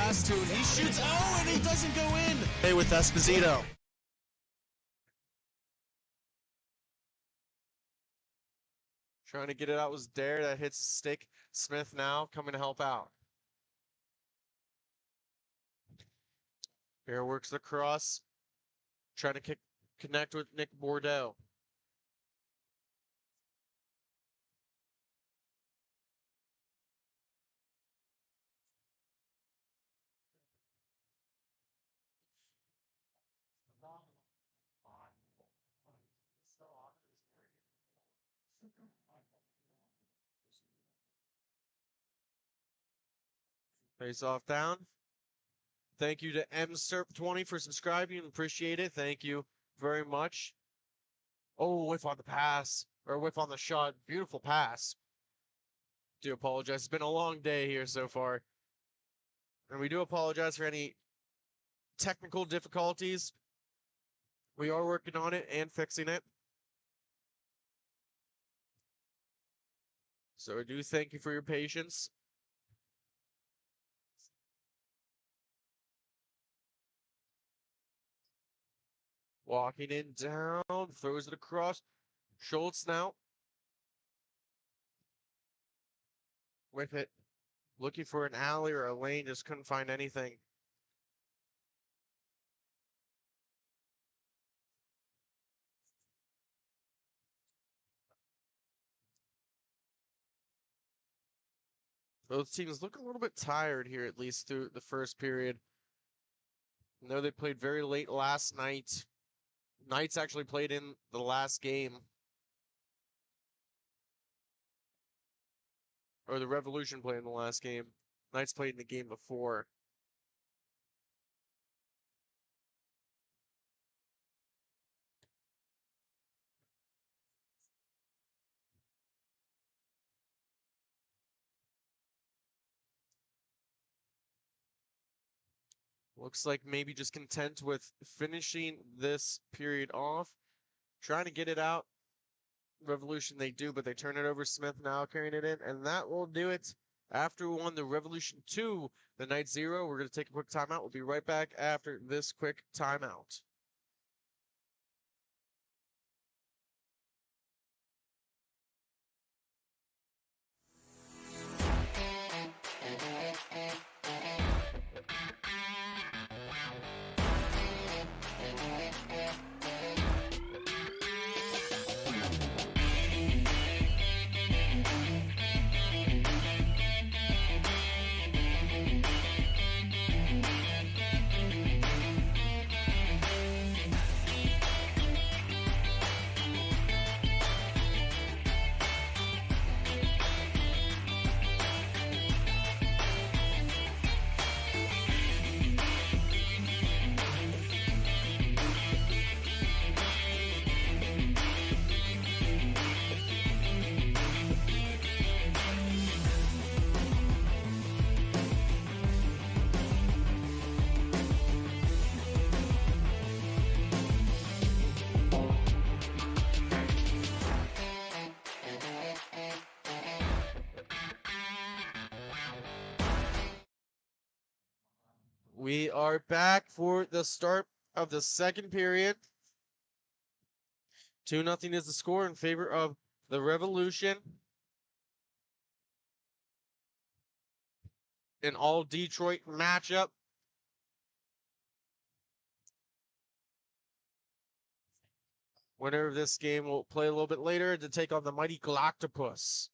pass to him. He shoots. Oh, and he doesn't go in. Hey, with Esposito. Trying to get it out was Dare. That hits stick. Smith now coming to help out. Here works the cross. Trying to connect with Nick Bordeaux. Face off down. Thank you to MSerp20 for subscribing. Appreciate it. Thank you very much. Oh, whiff on the pass. Or whiff on the shot. Beautiful pass. Do apologize. It's been a long day here so far. And we do apologize for any technical difficulties. We are working on it and fixing it. So I do thank you for your patience. Walking in down, throws it across. Schultz now. With it. Looking for an alley or a lane, just couldn't find anything. Both teams look a little bit tired here, at least through the first period. I know they played very late last night. Knights actually played in the last game. Or the Revolution played in the last game. Knights played in the game before. Looks like maybe just content with finishing this period off. Trying to get it out. Revolution they do, but they turn it over. Smith now carrying it in, and that will do it. After we won the Revolution 2, the Knight 0, we're going to take a quick timeout. We'll be right back after this quick timeout. We are back for the start of the second period. 2-0 is the score in favor of the Revolution. An all Detroit matchup. Winner of this game will play a little bit later to take on the mighty Galactopus.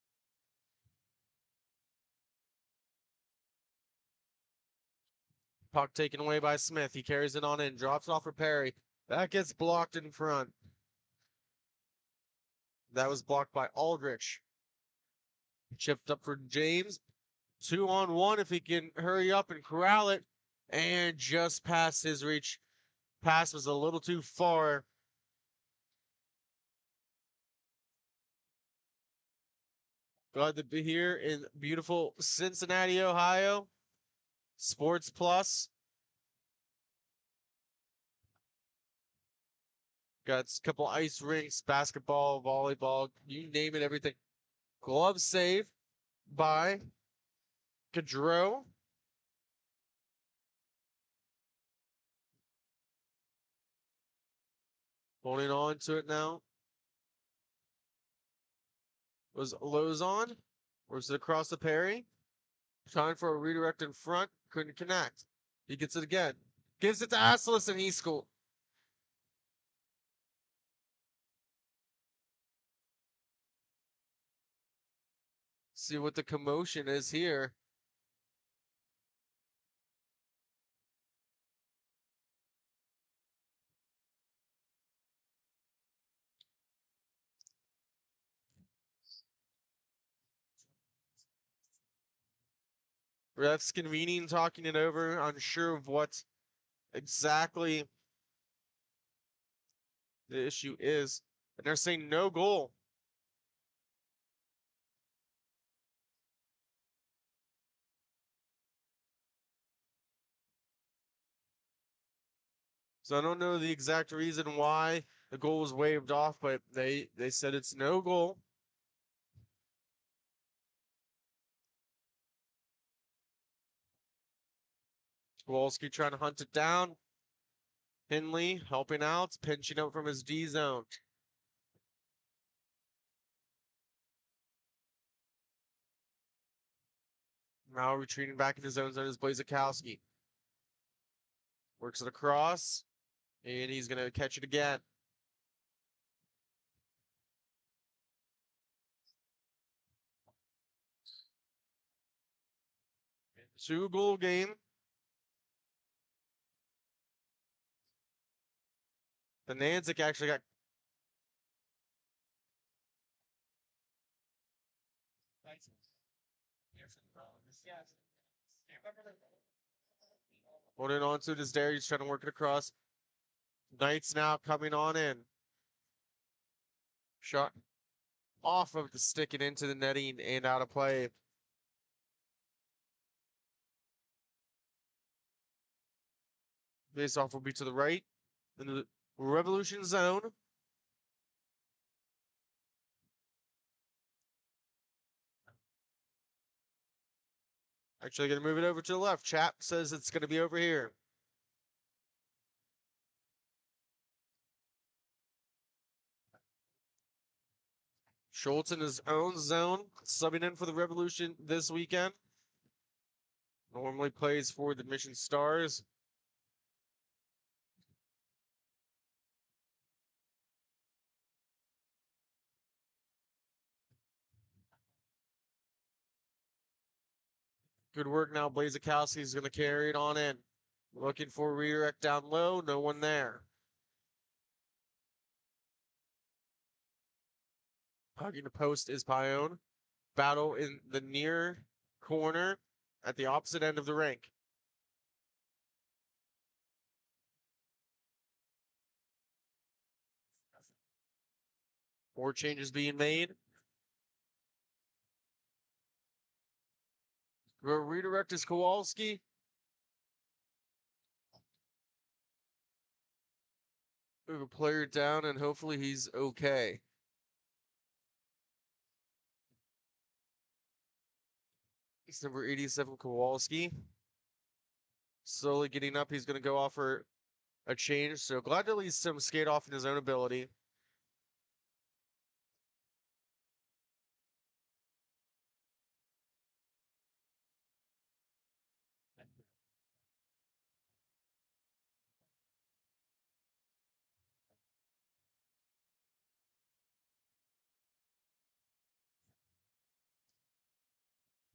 Puck taken away by Smith. He carries it on in, drops it off for Perry. That gets blocked in front. That was blocked by Aldrich. Chipped up for James. 2-on-1 if he can hurry up and corral it. And just past his reach. Pass was a little too far. Glad to be here in beautiful Cincinnati, Ohio. Sports Plus. Got a couple ice rinks, basketball, volleyball, you name it, everything. Glove save by Gaudreau. Holding on to it now. Was Lowe's on? Or is it across the parry? Trying for a redirect in front. Couldn't connect. He gets it again. Gives it to Assless and he school. See what the commotion is here. Refs convening, talking it over, unsure of what exactly the issue is. And they're saying no goal. So I don't know the exact reason why the goal was waved off, but they said it's no goal. Kowalski trying to hunt it down. Henley helping out, pinching up from his D zone. Now retreating back in his own zone is Blazakowski. Works it across, and he's going to catch it again. Two-goal game. The Nanzik actually got holding on to this there. He's trying to work it across. Knights now coming on in. Shot off of the stick and into the netting and out of play. Face off will be to the right in the Revolution zone. Actually, going to move it over to the left. Chap says it's going to be over here. Schultz in his own zone, subbing in for the Revolution this weekend. Normally plays for the Mission Stars. Good work now. Blazakowski is going to carry it on in. Looking for a redirect down low. No one there. Hugging the post is Pione. Battle in the near corner at the opposite end of the rink. More changes being made. Redirect is Kowalski. Move a player down and hopefully he's okay. It's number 87, Kowalski. Slowly getting up. He's going to go off for a change. So glad to at least some skate off in his own ability.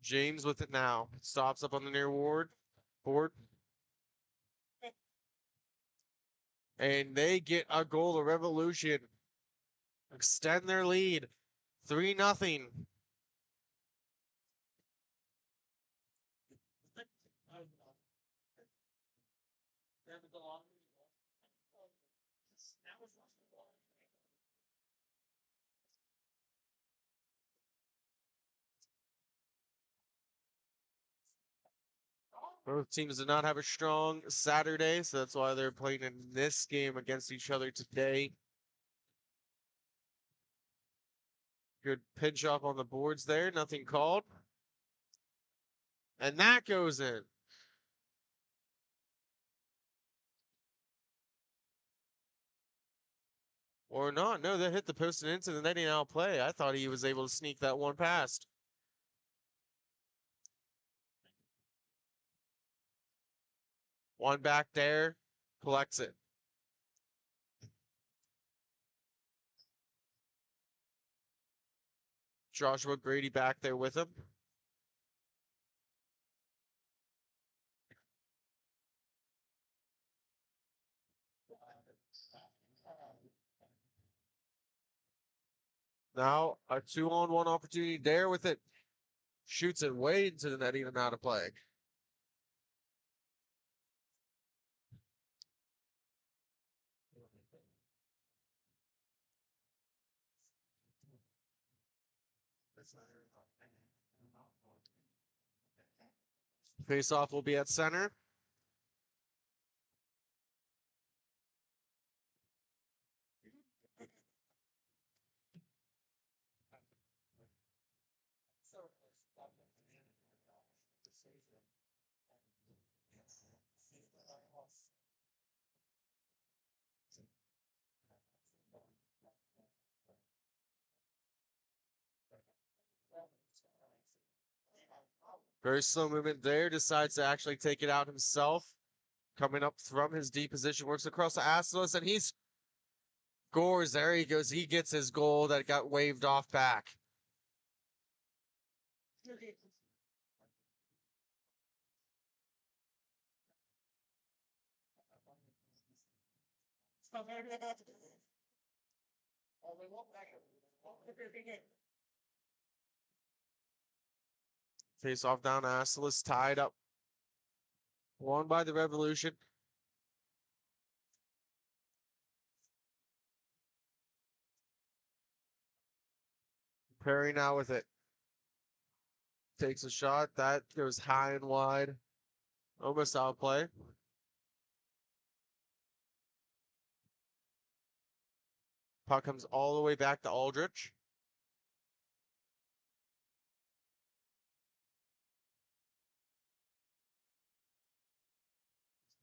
James with it now. Stops up on the near board. And they get a goal. The Revolution extend their lead. 3-0. Both teams did not have a strong Saturday, so that's why they're playing in this game against each other today. Good pinch off on the boards there. Nothing called. And that goes in. Or not. No, that hit the post and into the netting out play. I thought he was able to sneak that one past. One back there, collects it. Joshua Grady back there with him. Now a 2-on-1 opportunity there with it. Shoots it way into the netting and out of play. Face-off will be at center. Very slow movement there. Decides to actually take it out himself. Coming up from his deep position, works across to Aslus, and he scores. There he goes. He gets his goal that got waved off back. Face off down Aslus, tied up. Won by the Revolution. Perry now with it. Takes a shot. That goes high and wide. Almost outplay. Puck comes all the way back to Aldrich.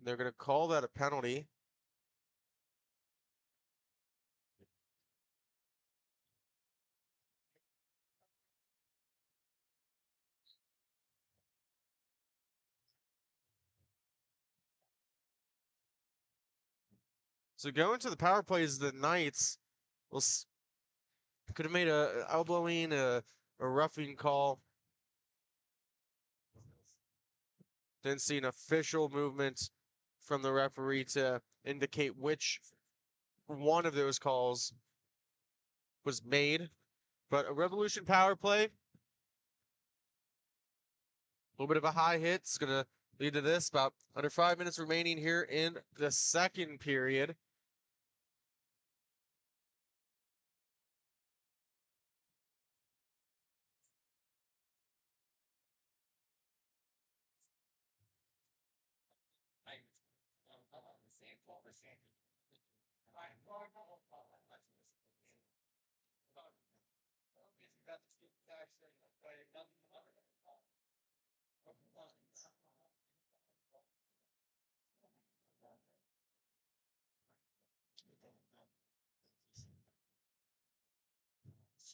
They're going to call that a penalty. So going to the power plays, the Knights could have made a elbowing, a roughing call. Didn't see an official movement from the referee to indicate which one of those calls was made. But a Revolution power play, a little bit of a high hit. It's going to lead to this. About under 5 minutes remaining here in the second period.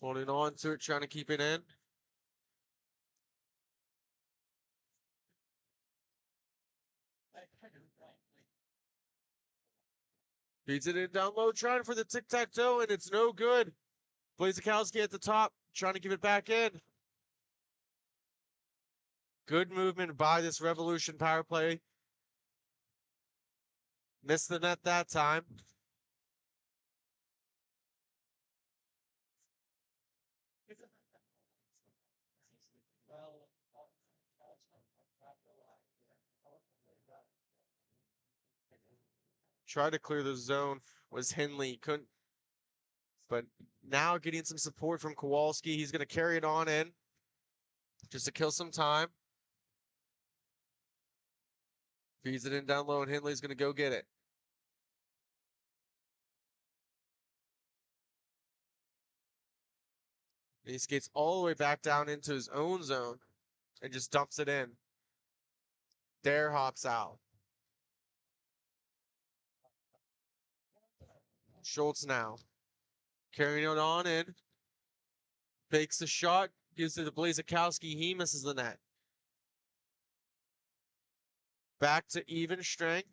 Holding on to it, trying to keep it in. Feeds it in down low, trying for the tic-tac-toe, and it's no good. Blazakowski at the top, trying to give it back in. Good movement by this Revolution power play. Missed the net that time. Tried to clear the zone, was Henley, couldn't. But now getting some support from Kowalski. He's going to carry it on in just to kill some time. Feeds it in down low, and Henley's going to go get it. And he skates all the way back down into his own zone and just dumps it in. Dare hops out. Schultz now. Carrying it on in. Fakes the shot. Gives it to Blazakowski. He misses the net. Back to even strength.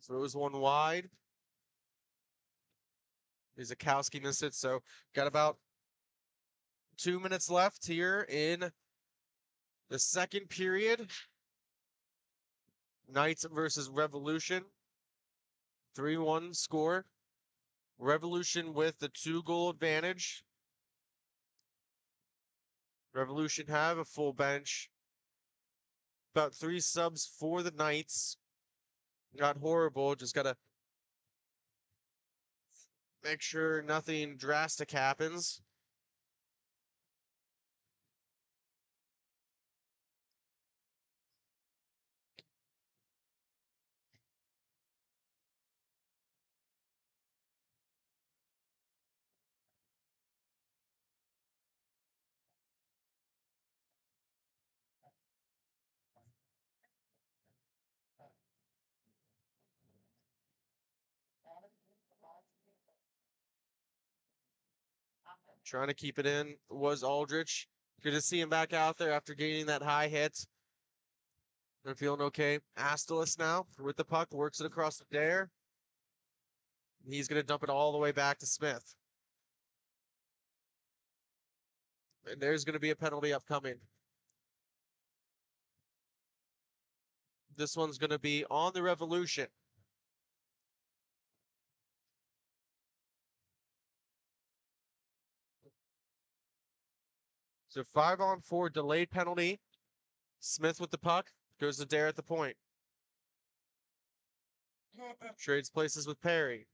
Throws one wide. Blazakowski missed it, so got about 2 minutes left here in the second period. Knights versus Revolution. 3-1 score. Revolution with the 2-goal advantage. Revolution have a full bench. About 3 subs for the Knights. Not horrible, just gotta make sure nothing drastic happens. Trying to keep it in was Aldrich. Good to see him back out there after gaining that high hit. They're feeling okay. Astolis now with the puck, works it across the dare. He's going to dump it all the way back to Smith. And there's going to be a penalty upcoming. This one's going to be on the Revolution. So 5-on-4 delayed penalty. Smith with the puck. Goes to Dare at the point. Trades places with Perry.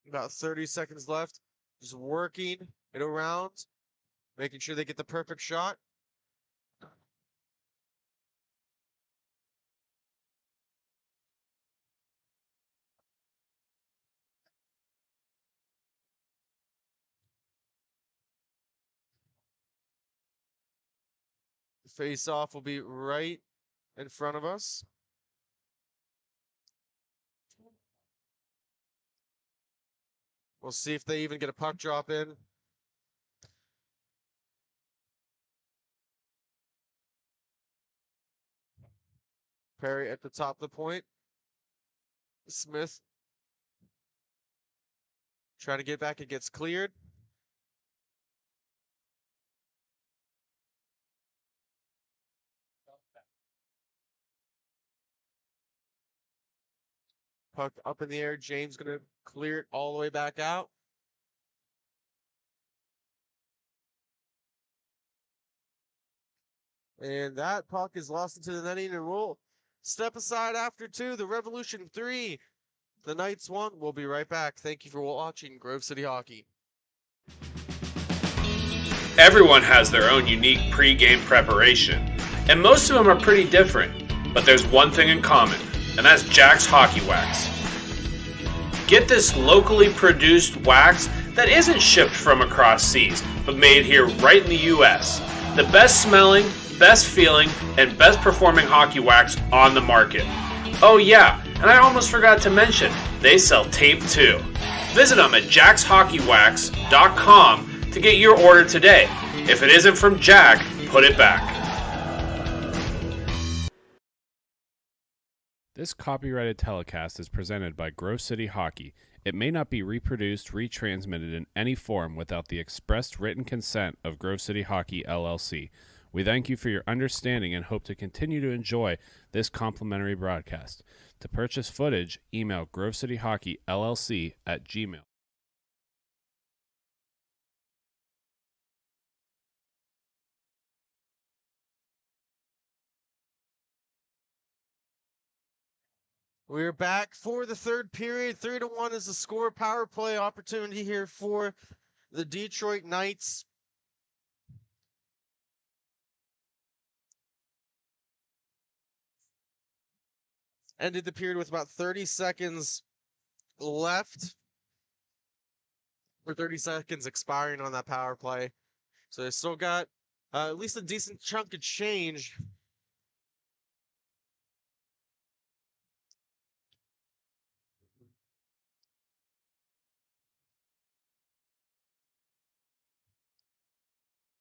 About 30 seconds left. Just working it around. Making sure they get the perfect shot. Face off will be right in front of us. We'll see if they even get a puck drop in. Perry at the top of the point. Smith trying to get back. It gets cleared. Puck up in the air. James going to clear it all the way back out. And that puck is lost into the netting, and we'll step aside after 2. The Revolution 3. The Knights 1. We'll be right back. Thank you for watching Grove City Hockey. Everyone has their own unique pre-game preparation, and most of them are pretty different. But there's one thing in common, and that's Jack's Hockey Wax. Get this locally produced wax that isn't shipped from across seas, but made here right in the US. The best smelling, best feeling, and best performing hockey wax on the market. Oh yeah, and I almost forgot to mention, they sell tape too. Visit them at jackshockeywax.com to get your order today. If it isn't from Jack, put it back. This copyrighted telecast is presented by Grove City Hockey. It may not be reproduced, retransmitted in any form without the expressed written consent of Grove City Hockey, LLC. We thank you for your understanding and hope to continue to enjoy this complimentary broadcast. To purchase footage, email grovecityhockeyllc@gmail.com. We're back for the third period. 3-1 is the score. Power play opportunity here for the Detroit Knights. Ended the period with about 30 seconds left, or 30 seconds expiring on that power play. So they still got at least a decent chunk of change.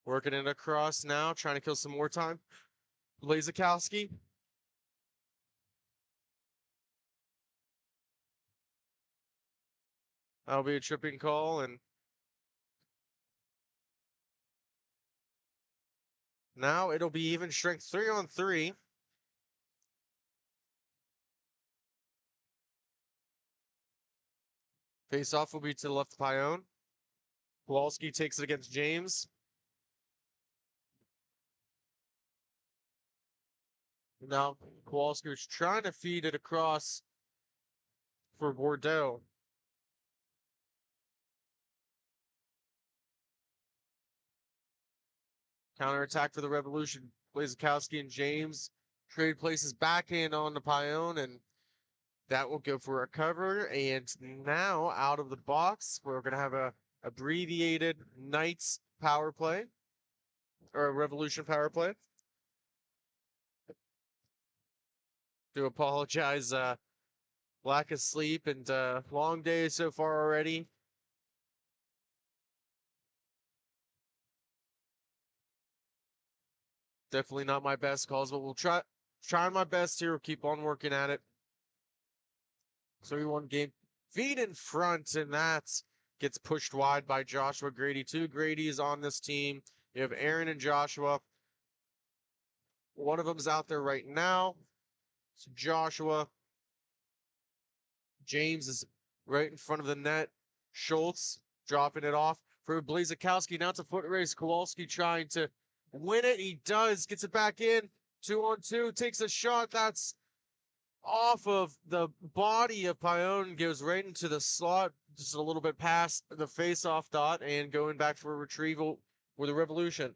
Working it across now, trying to kill some more time. Blazikowski. That'll be a tripping call, and now it'll be even strength 3-on-3. Face off will be to the left of Pione. Kowalski takes it against James. Now Kowalski was trying to feed it across for Bordeaux. Counterattack for the Revolution. Blazikowski and James trade places backhand on the Pione, and that will go for a cover. And now out of the box, we're going to have a abbreviated Knights power play, or a Revolution power play. Do apologize, lack of sleep and long day so far already. Definitely not my best calls, but we'll try my best here. We'll keep on working at it. 3-1 game. Feed in front, and that gets pushed wide by Joshua Grady. 2 Grady's on this team. You have Aaron and Joshua. One of them's out there right now. So Joshua. James is right in front of the net. Schultz dropping it off for Blazikowski. Now it's a foot race. Kowalski trying to win it. He does. Gets it back in. 2-on-2. Takes a shot. That's off of the body of Pione. Goes right into the slot. Just a little bit past the face-off dot. And going back for a retrieval with the Revolution.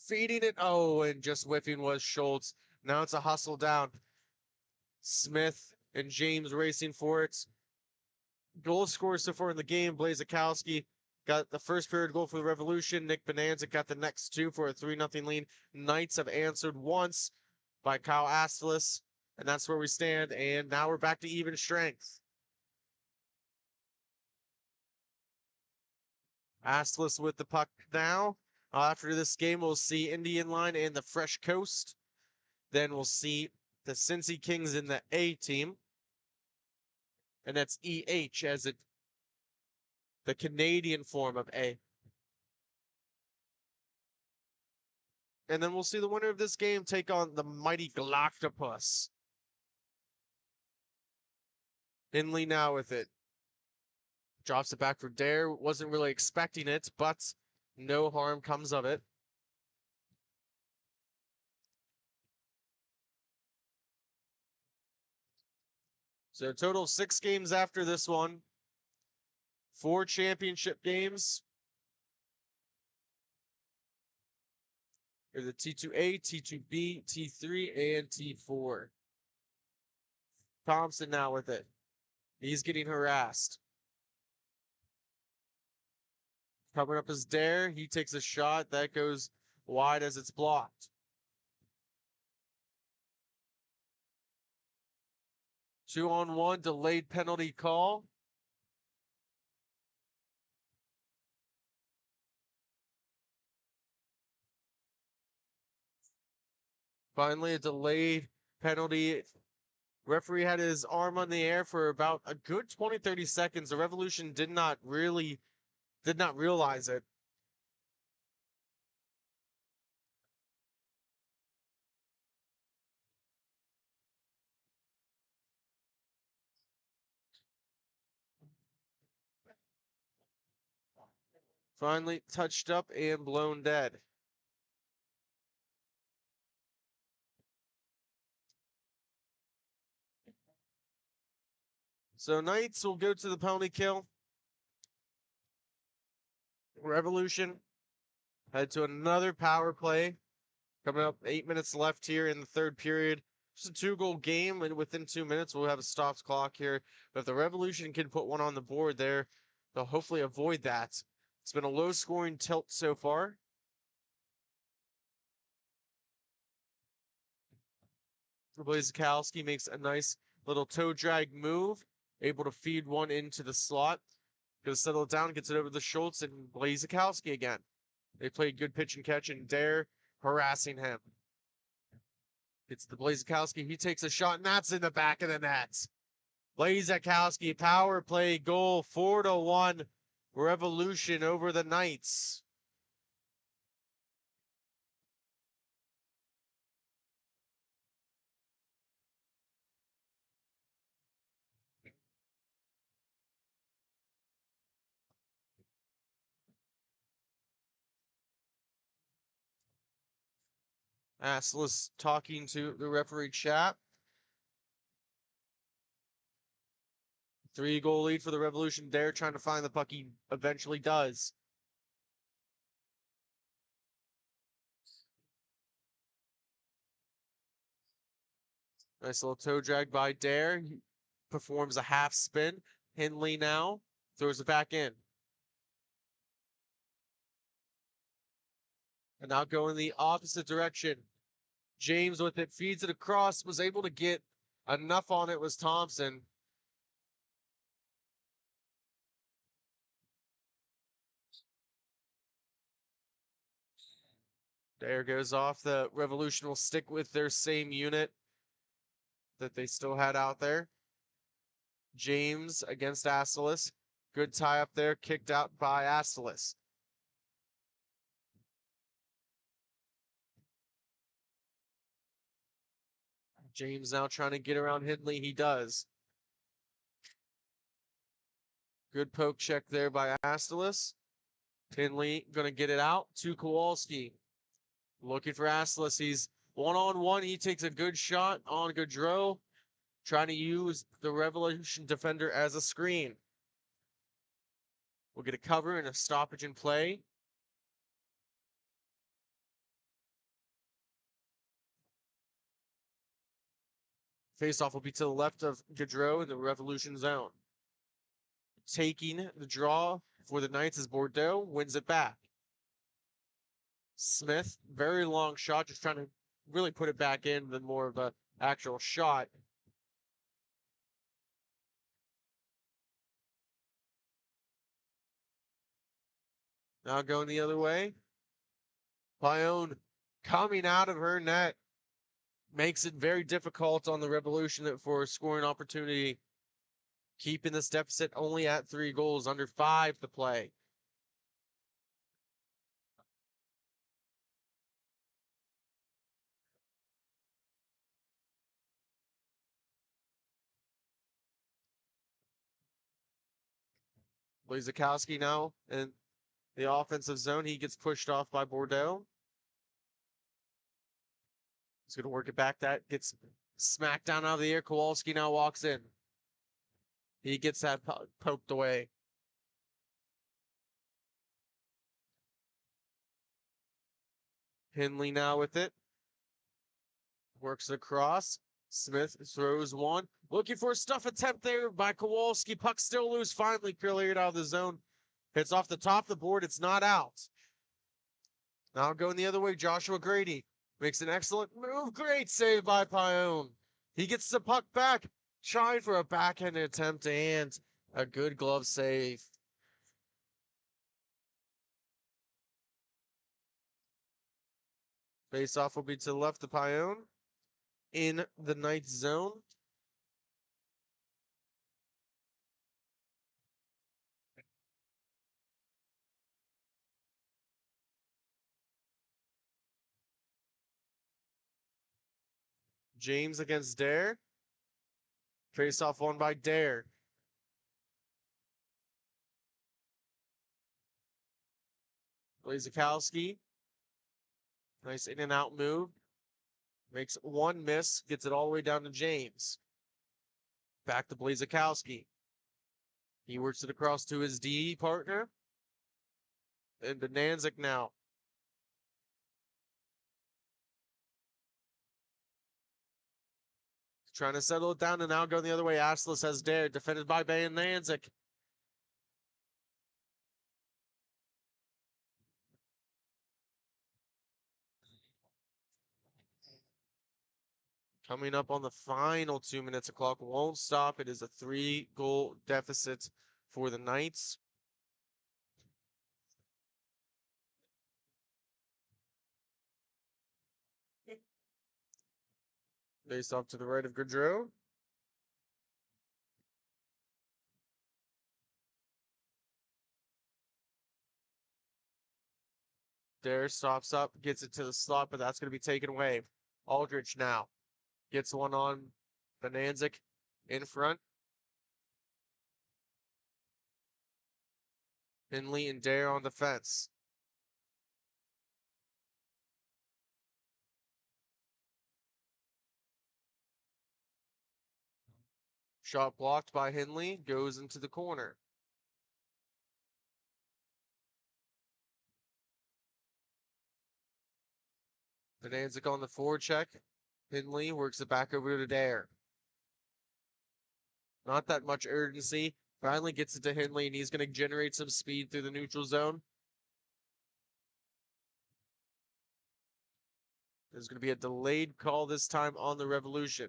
Feeding it. Oh, and just whiffing was Schultz. Now it's a hustle down. Smith and James racing for it. Goal scorers so far in the game. Blazikowski got the first period goal for the Revolution. Nick Bonanza got the next 2 for a 3-0 lead. Knights have answered once by Kyle Astalis. And that's where we stand. And now we're back to even strength. Astalis with the puck now. After this game, we'll see Indian Line and the Fresh Coast. Then we'll see the Cincy Kings in the A team. And that's EH as it the Canadian form of A. And then we'll see the winner of this game take on the mighty Galactopus. Inley now with it. Drops it back for Dare. Wasn't really expecting it, but no harm comes of it. So total 6 games after this one. 4 championship games. Here's the T2A, T2B, T3, and T4. Thompson now with it. He's getting harassed. Coming up is Dare. He takes a shot. That goes wide as it's blocked. 2-on-1 delayed penalty call. Finally, a delayed penalty. Referee had his arm on the air for about a good 20-30 seconds. The Revolution did not realize it. Finally touched up and blown dead. So Knights will go to the penalty kill. Revolution head to another power play. Coming up, 8 minutes left here in the third period. Just a 2-goal game, and within 2 minutes, we'll have a stopped clock here. But if the Revolution can put one on the board there, they'll hopefully avoid that. It's been a low-scoring tilt so far. Blazikowski makes a nice little toe drag move, able to feed one into the slot. Gonna settle it down, gets it over to Schultz and Blazikowski again. They played good pitch and catch, and Dare harassing him. It's the Blazikowski. He takes a shot, and that's in the back of the net. Blazikowski, power play goal, 4-1. Revolution over the Knights. Assless talking to the referee chat. 3-goal lead for the Revolution. Dare trying to find the puck. He eventually does. Nice little toe drag by Dare. He performs a half spin. Henley now throws it back in. And now going the opposite direction. James with it, feeds it across, was able to get enough on it, was Thompson. There goes off. The Revolution will stick with their same unit that they still had out there. James against Asselis. Good tie up there, kicked out by Asselis. James now trying to get around Hindley. He does. Good poke check there by Astalis. Hindley gonna get it out to Kowalski. Looking for Astalis. He's one-on-one. He takes a good shot on Gaudreau. Trying to use the Revolution defender as a screen. We'll get a cover and a stoppage in play. Faceoff will be to the left of Gaudreau in the Revolution zone. Taking the draw for the Knights is Bordeaux, wins it back. Smith, very long shot, just trying to really put it back in than more of an actual shot. Now going the other way. Pione coming out of her net makes it very difficult on the Revolution for a scoring opportunity. Keeping this deficit only at 3 goals, under 5 to play. Blazikowski now in the offensive zone. He gets pushed off by Bordeaux. He's going to work it back. That gets smacked down out of the air. Kowalski now walks in. He gets that poked away. Henley now with it. Works across. Smith throws one. Looking for a stuff attempt there by Kowalski. Puck still loose. Finally cleared out of the zone. Hits off the top of the board. It's not out. Now going the other way. Joshua Grady makes an excellent move. Great save by Pione. He gets the puck back. Trying for a backhanded attempt and a good glove save. Face-off will be to the left of Pione in the Knights zone. James against Dare. Face-off won by Dare. Blazikowski. Nice in and out move. Makes one miss. Gets it all the way down to James. Back to Blazikowski. He works it across to his D partner. And Bonanzik now. Trying to settle it down and now going the other way. Astless has Dare, defended by Bay and Nanzik. Coming up on the final 2 minutes, the clock won't stop. It is a 3-goal deficit for the Knights. Face off to the right of Gaudreau. Dare stops up, gets it to the slot, but that's going to be taken away. Aldrich now gets one on Bonanzik in front. Finley and Dare on defense. Shot blocked by Henley, goes into the corner. Bonanzik on the forward check. Henley works it back over to Dare. Not that much urgency. Finally gets it to Henley, and he's going to generate some speed through the neutral zone. There's going to be a delayed call this time on the Revolution.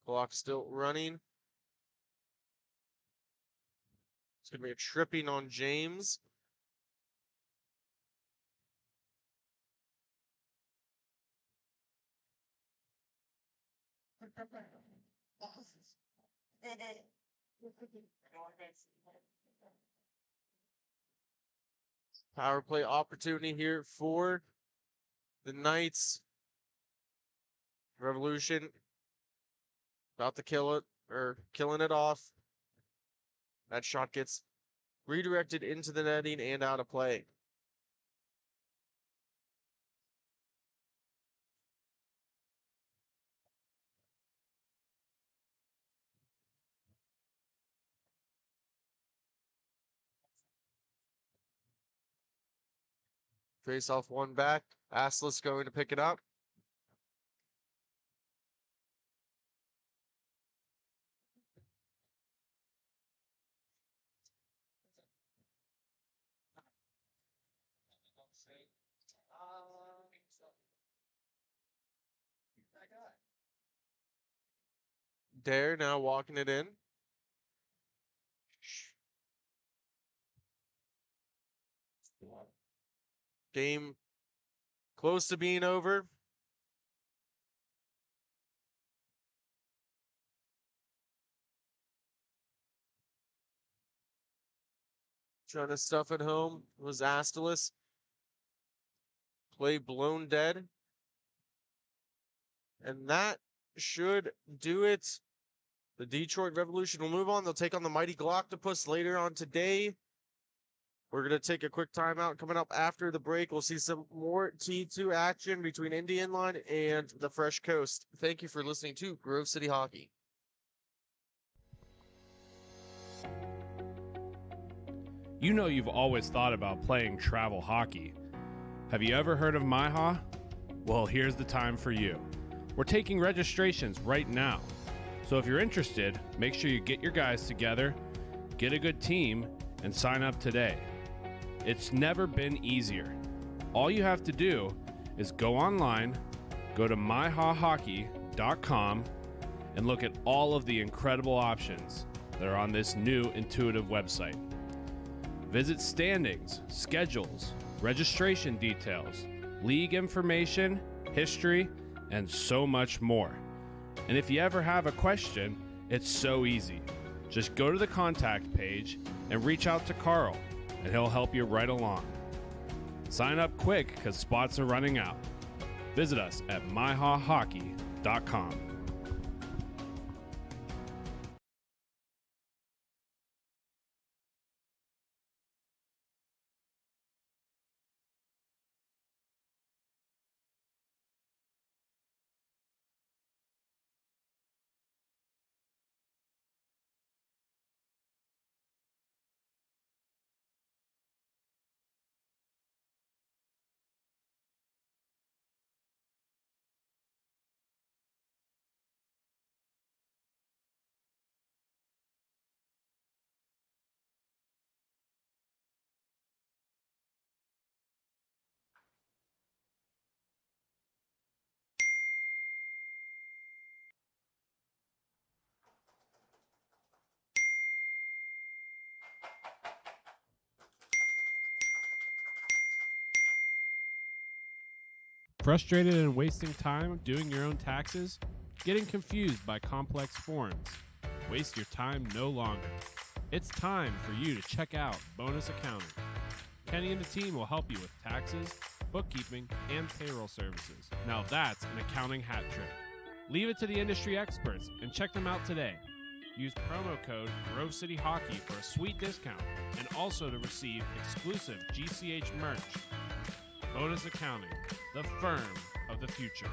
Clock still running. It's going to be a tripping on James. Power play opportunity here for the Knights. Revolution about to kill it, or killing it off. That shot gets redirected into the netting and out of play. Face off one back. Astless going to pick it up. Dare now walking it in. Game close to being over. Trying to stuff it home was Astalis. Play blown dead. And that should do it. The Detroit Revolution will move on. They'll take on the Mighty Galactopus later on today. We're going to take a quick timeout. Coming up after the break, we'll see some more T2 action between Indian Line and the Fresh Coast. Thank you for listening to Grove City Hockey. You know you've always thought about playing travel hockey. Have you ever heard of Miha? Well, here's the time for you. We're taking registrations right now. So if you're interested, make sure you get your guys together, get a good team, and sign up today. It's never been easier. All you have to do is go online, go to myhahockey.com, and look at all of the incredible options that are on this new intuitive website. Visit standings, schedules, registration details, league information, history, and so much more. And if you ever have a question, it's so easy. Just go to the contact page and reach out to Carl, and he'll help you right along. Sign up quick because spots are running out. Visit us at myhahockey.com. Frustrated and wasting time doing your own taxes? Getting confused by complex forms? Waste your time no longer. It's time for you to check out Bonus Accounting. Kenny and the team will help you with taxes, bookkeeping, and payroll services. Now that's an accounting hat trick. Leave it to the industry experts and check them out today. Use promo code Grove City Hockey for a sweet discount and also to receive exclusive GCH merch. Bonus Accounting, the firm of the future.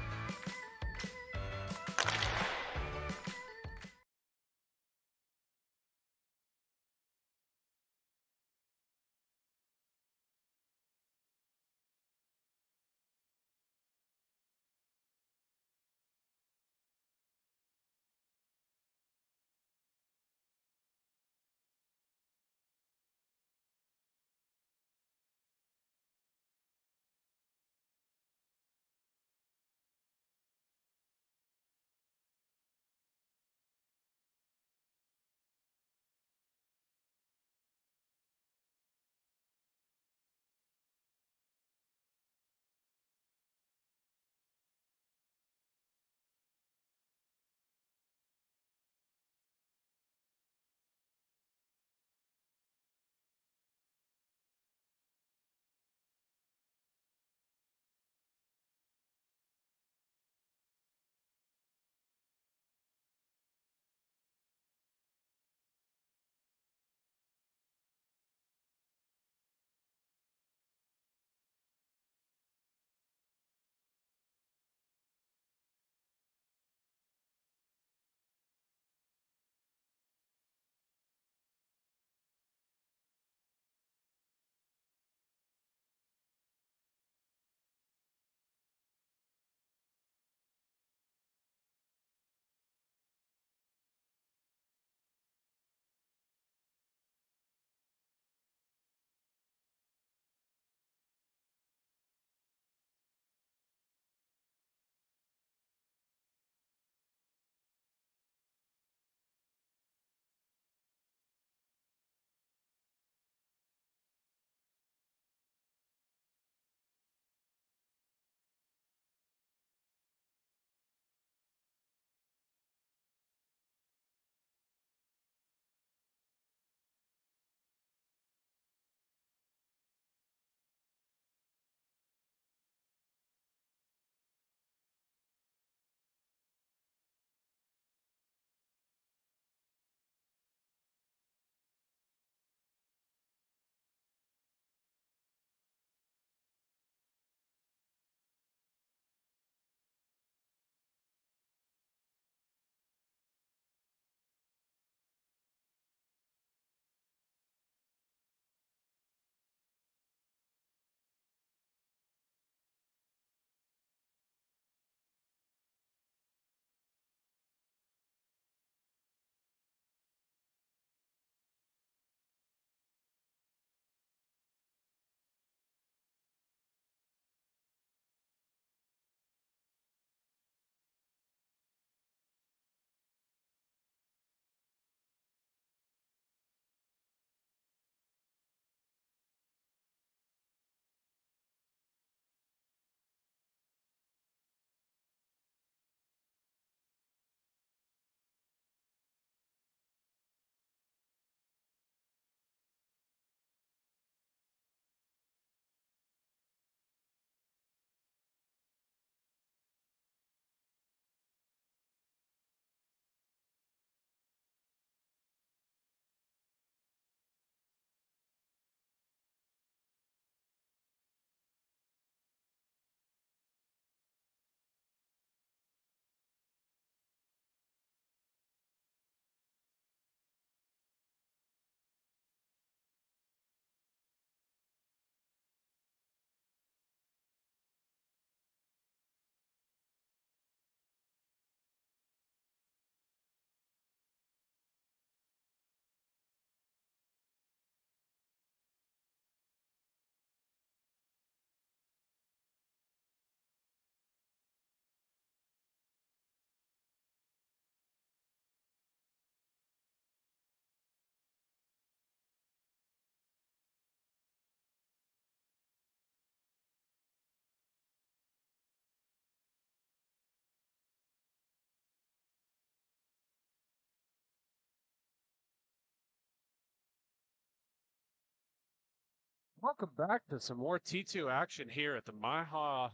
Welcome back to some more T2 action here at the Miha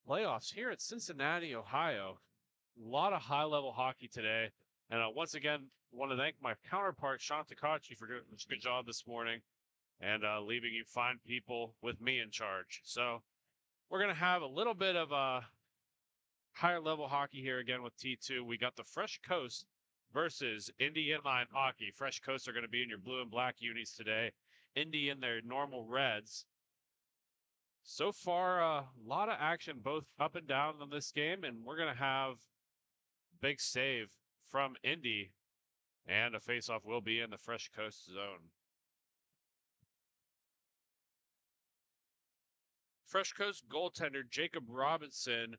playoffs here at Cincinnati, Ohio. A lot of high-level hockey today. And once again, want to thank my counterpart, Sean Takachi, for doing a good job this morning and leaving you fine people with me in charge. So we're going to have a little bit of higher-level hockey here again with T2. We got the Fresh Coast versus Indy Inline Hockey. Fresh Coast are going to be in your blue and black unis today. Indy in their normal reds. So far, a lot of action both up and down in this game, and we're going to have big save from Indy, and a faceoff will be in the Fresh Coast zone. Fresh Coast goaltender Jacob Robinson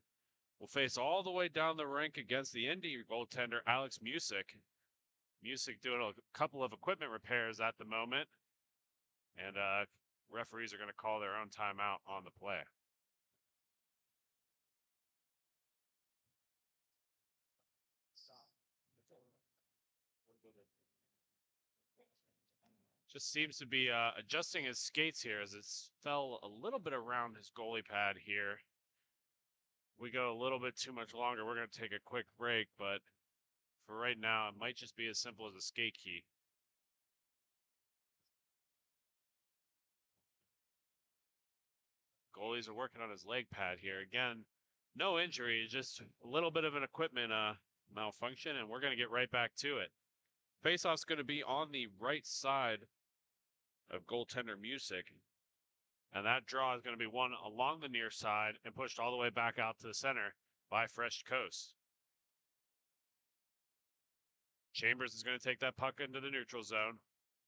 will face all the way down the rink against the Indy goaltender Alex Music. Music doing a couple of equipment repairs at the moment, and referees are going to call their own timeout on the play. Just seems to be adjusting his skates here as it fell a little bit around his goalie pad here. We go a little bit too much longer. We're going to take a quick break, but for right now, it might just be as simple as a skate key. Goalies are working on his leg pad here. Again, no injury, just a little bit of an equipment malfunction, and we're going to get right back to it. Faceoff's going to be on the right side of goaltender Music, and that draw is going to be won along the near side and pushed all the way back out to the center by Fresh Coast. Chambers is going to take that puck into the neutral zone,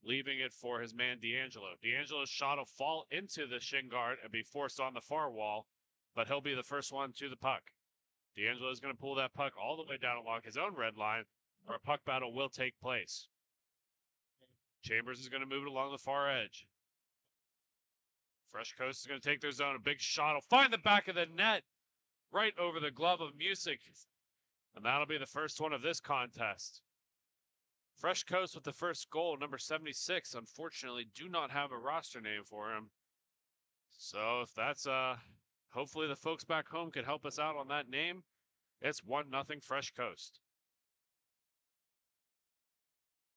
leaving it for his man D'Angelo. D'Angelo's shot will fall into the shin guard and be forced on the far wall, but he'll be the first one to the puck. D'Angelo is going to pull that puck all the way down along his own red line, where a puck battle will take place. Chambers is going to move it along the far edge. Fresh Coast is going to take their zone. A big shot will find the back of the net right over the glove of Music. And that'll be the first one of this contest. Fresh Coast with the first goal, number 76. Unfortunately, do not have a roster name for him. So if that's hopefully the folks back home could help us out on that name. It's 1-0 Fresh Coast.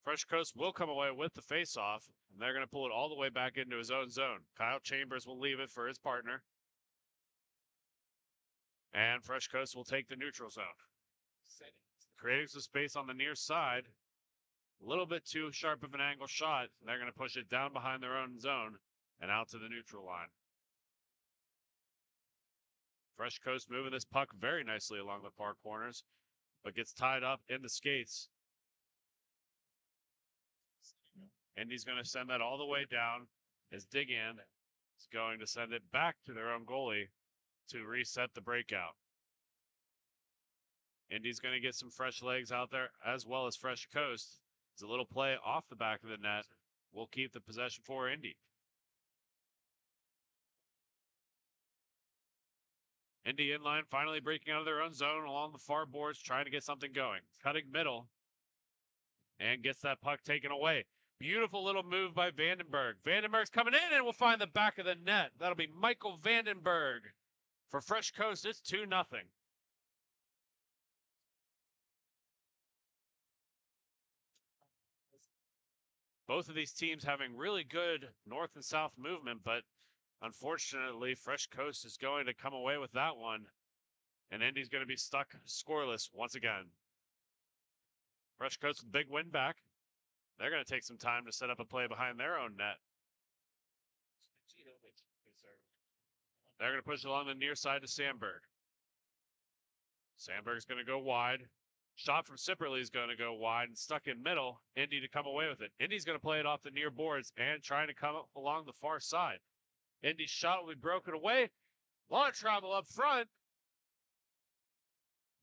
Fresh Coast will come away with the faceoff, and they're going to pull it all the way back into his own zone. Kyle Chambers will leave it for his partner. And Fresh Coast will take the neutral zone. Creating some space on the near side. A little bit too sharp of an angle shot. They're going to push it down behind their own zone and out to the neutral line. Fresh Coast moving this puck very nicely along the far corners, but gets tied up in the skates. Indy's going to send that all the way down. His dig in is going to send it back to their own goalie to reset the breakout. Indy's going to get some fresh legs out there as well as Fresh Coast. It's a little play off the back of the net. We'll keep the possession for Indy. Indy inline finally breaking out of their own zone along the far boards, trying to get something going. Cutting middle and gets that puck taken away. Beautiful little move by Vandenberg. Vandenberg's coming in and will find the back of the net. That'll be Michael Vandenberg. For Fresh Coast, it's 2-0. Both of these teams having really good north and south movement, but unfortunately, Fresh Coast is going to come away with that one. And Indy's going to be stuck scoreless once again. Fresh Coast with a big win back. They're going to take some time to set up a play behind their own net. They're going to push it along the near side to Sandberg. Sandberg's going to go wide. Shot from Sipperly is going to go wide and stuck in middle. Indy to come away with it. Indy's going to play it off the near boards and trying to come up along the far side. Indy's shot will be broken away. A lot of travel up front.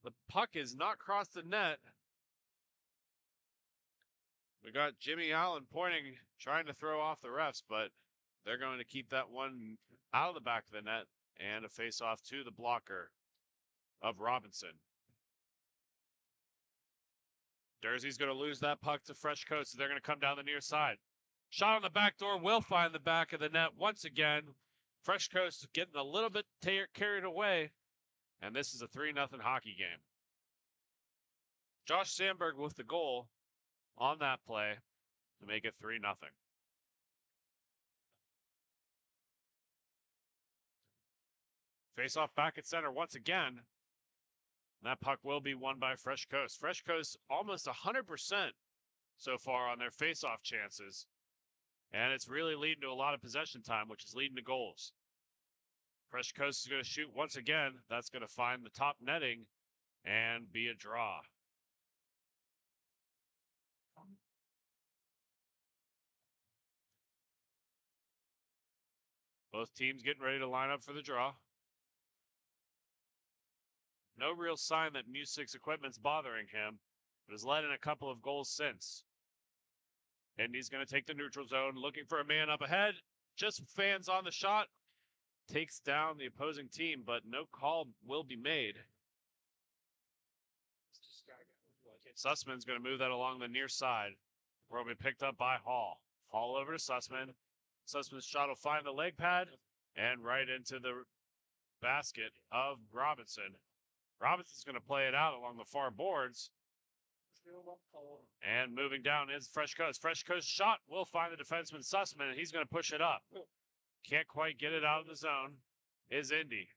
The puck is not crossed the net. We got Jimmy Allen pointing, trying to throw off the refs, but they're going to keep that one out of the back of the net and a face-off to the blocker of Robinson. Jersey's going to lose that puck to Fresh Coast, so they're going to come down the near side. Shot on the back door will find the back of the net once again. Fresh Coast getting a little bit carried away, and this is a 3-0 hockey game. Josh Sandberg with the goal on that play to make it 3-0. Face off back at center once again. That puck will be won by Fresh Coast. Fresh Coast almost 100% so far on their face-off chances. And it's really leading to a lot of possession time, which is leading to goals. Fresh Coast is going to shoot once again. That's going to find the top netting and be a draw. Both teams getting ready to line up for the draw. No real sign that Music's equipment's bothering him, but has led in a couple of goals since. And he's going to take the neutral zone, looking for a man up ahead. Just fans on the shot. Takes down the opposing team, but no call will be made. Sussman's going to move that along the near side, where it'll be picked up by Hall. Hall over to Sussman. Sussman's shot will find the leg pad and right into the basket of Robinson. Robinson's going to play it out along the far boards. And moving down is Fresh Coast. Fresh Coast shot will find the defenseman Sussman, and he's going to push it up. Can't quite get it out of the zone is Indy.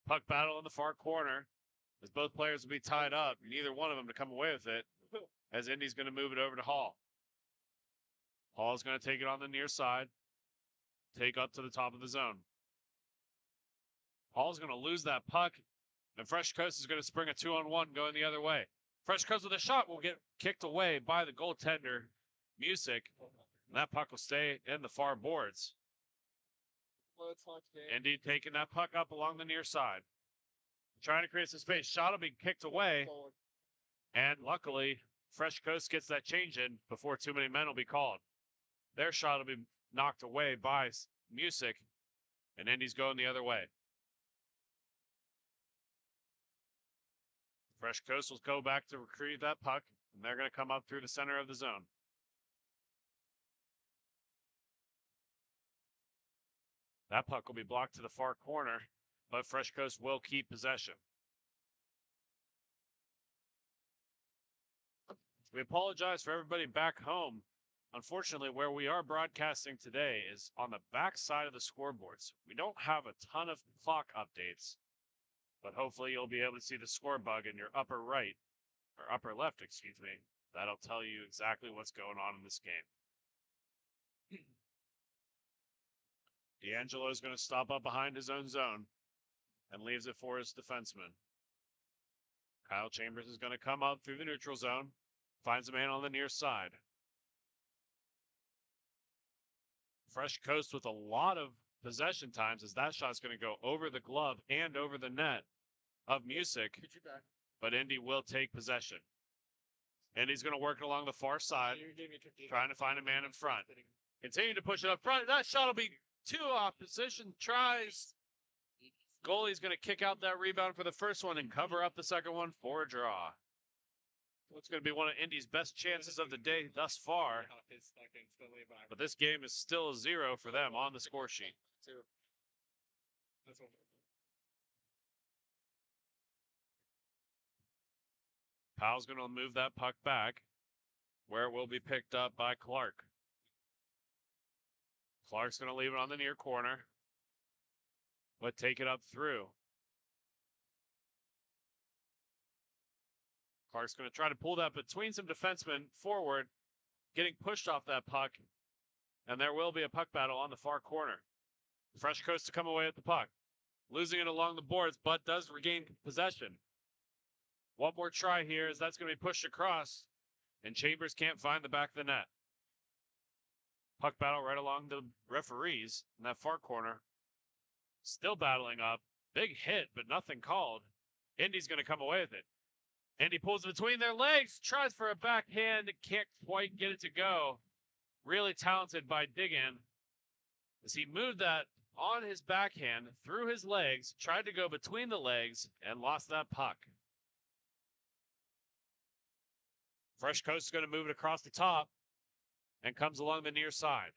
Puck battle in the far corner as both players will be tied up. Neither one of them to come away with it as Indy's going to move it over to Hall. Hall's going to take it on the near side. Take up to the top of the zone. Hall's going to lose that puck. And Fresh Coast is going to spring a 2-on-1 going the other way. Fresh Coast with a shot will get kicked away by the goaltender, Music. And that puck will stay in the far boards. Indy taking that puck up along the near side. Trying to create some space. Shot will be kicked away. And luckily, Fresh Coast gets that change in before too many men will be called. Their shot will be knocked away by Music. And Indy's going the other way. Fresh Coast will go back to retrieve that puck. And they're going to come up through the center of the zone. That puck will be blocked to the far corner, but Fresh Coast will keep possession. We apologize for everybody back home. Unfortunately, where we are broadcasting today is on the back side of the scoreboards. We don't have a ton of clock updates, but hopefully you'll be able to see the score bug in your upper right, or upper left, excuse me. That'll tell you exactly what's going on in this game. D'Angelo's going to stop up behind his own zone and leaves it for his defenseman. Kyle Chambers is going to come up through the neutral zone, finds a man on the near side. Fresh Coast with a lot of possession times as that shot's going to go over the glove and over the net of Music, but Indy will take possession. Indy's going to work it along the far side, trying to find a man in front. Continue to push it up front. That shot will be 2 opposition tries. Goalie's going to kick out that rebound for the first one and cover up the second one for a draw. It's going to be one of Indy's best chances of the day thus far. But this game is still 0 for them on the score sheet. Powell's going to move that puck back where it will be picked up by Clark. Clark's going to leave it on the near corner, but take it up through. Clark's going to try to pull that between some defensemen forward, getting pushed off that puck, and there will be a puck battle on the far corner. Fresh Coast to come away with the puck, losing it along the boards, but does regain possession. One more try here as that's going to be pushed across, and Chambers can't find the back of the net. Puck battle right along the referees in that far corner. Still battling up. Big hit, but nothing called. Indy's going to come away with it. Indy pulls it between their legs, tries for a backhand, can't quite get it to go. Really talented by Diggin as he moved that on his backhand through his legs, tried to go between the legs, and lost that puck. Fresh Coast is going to move it across the top. and comes along the near side.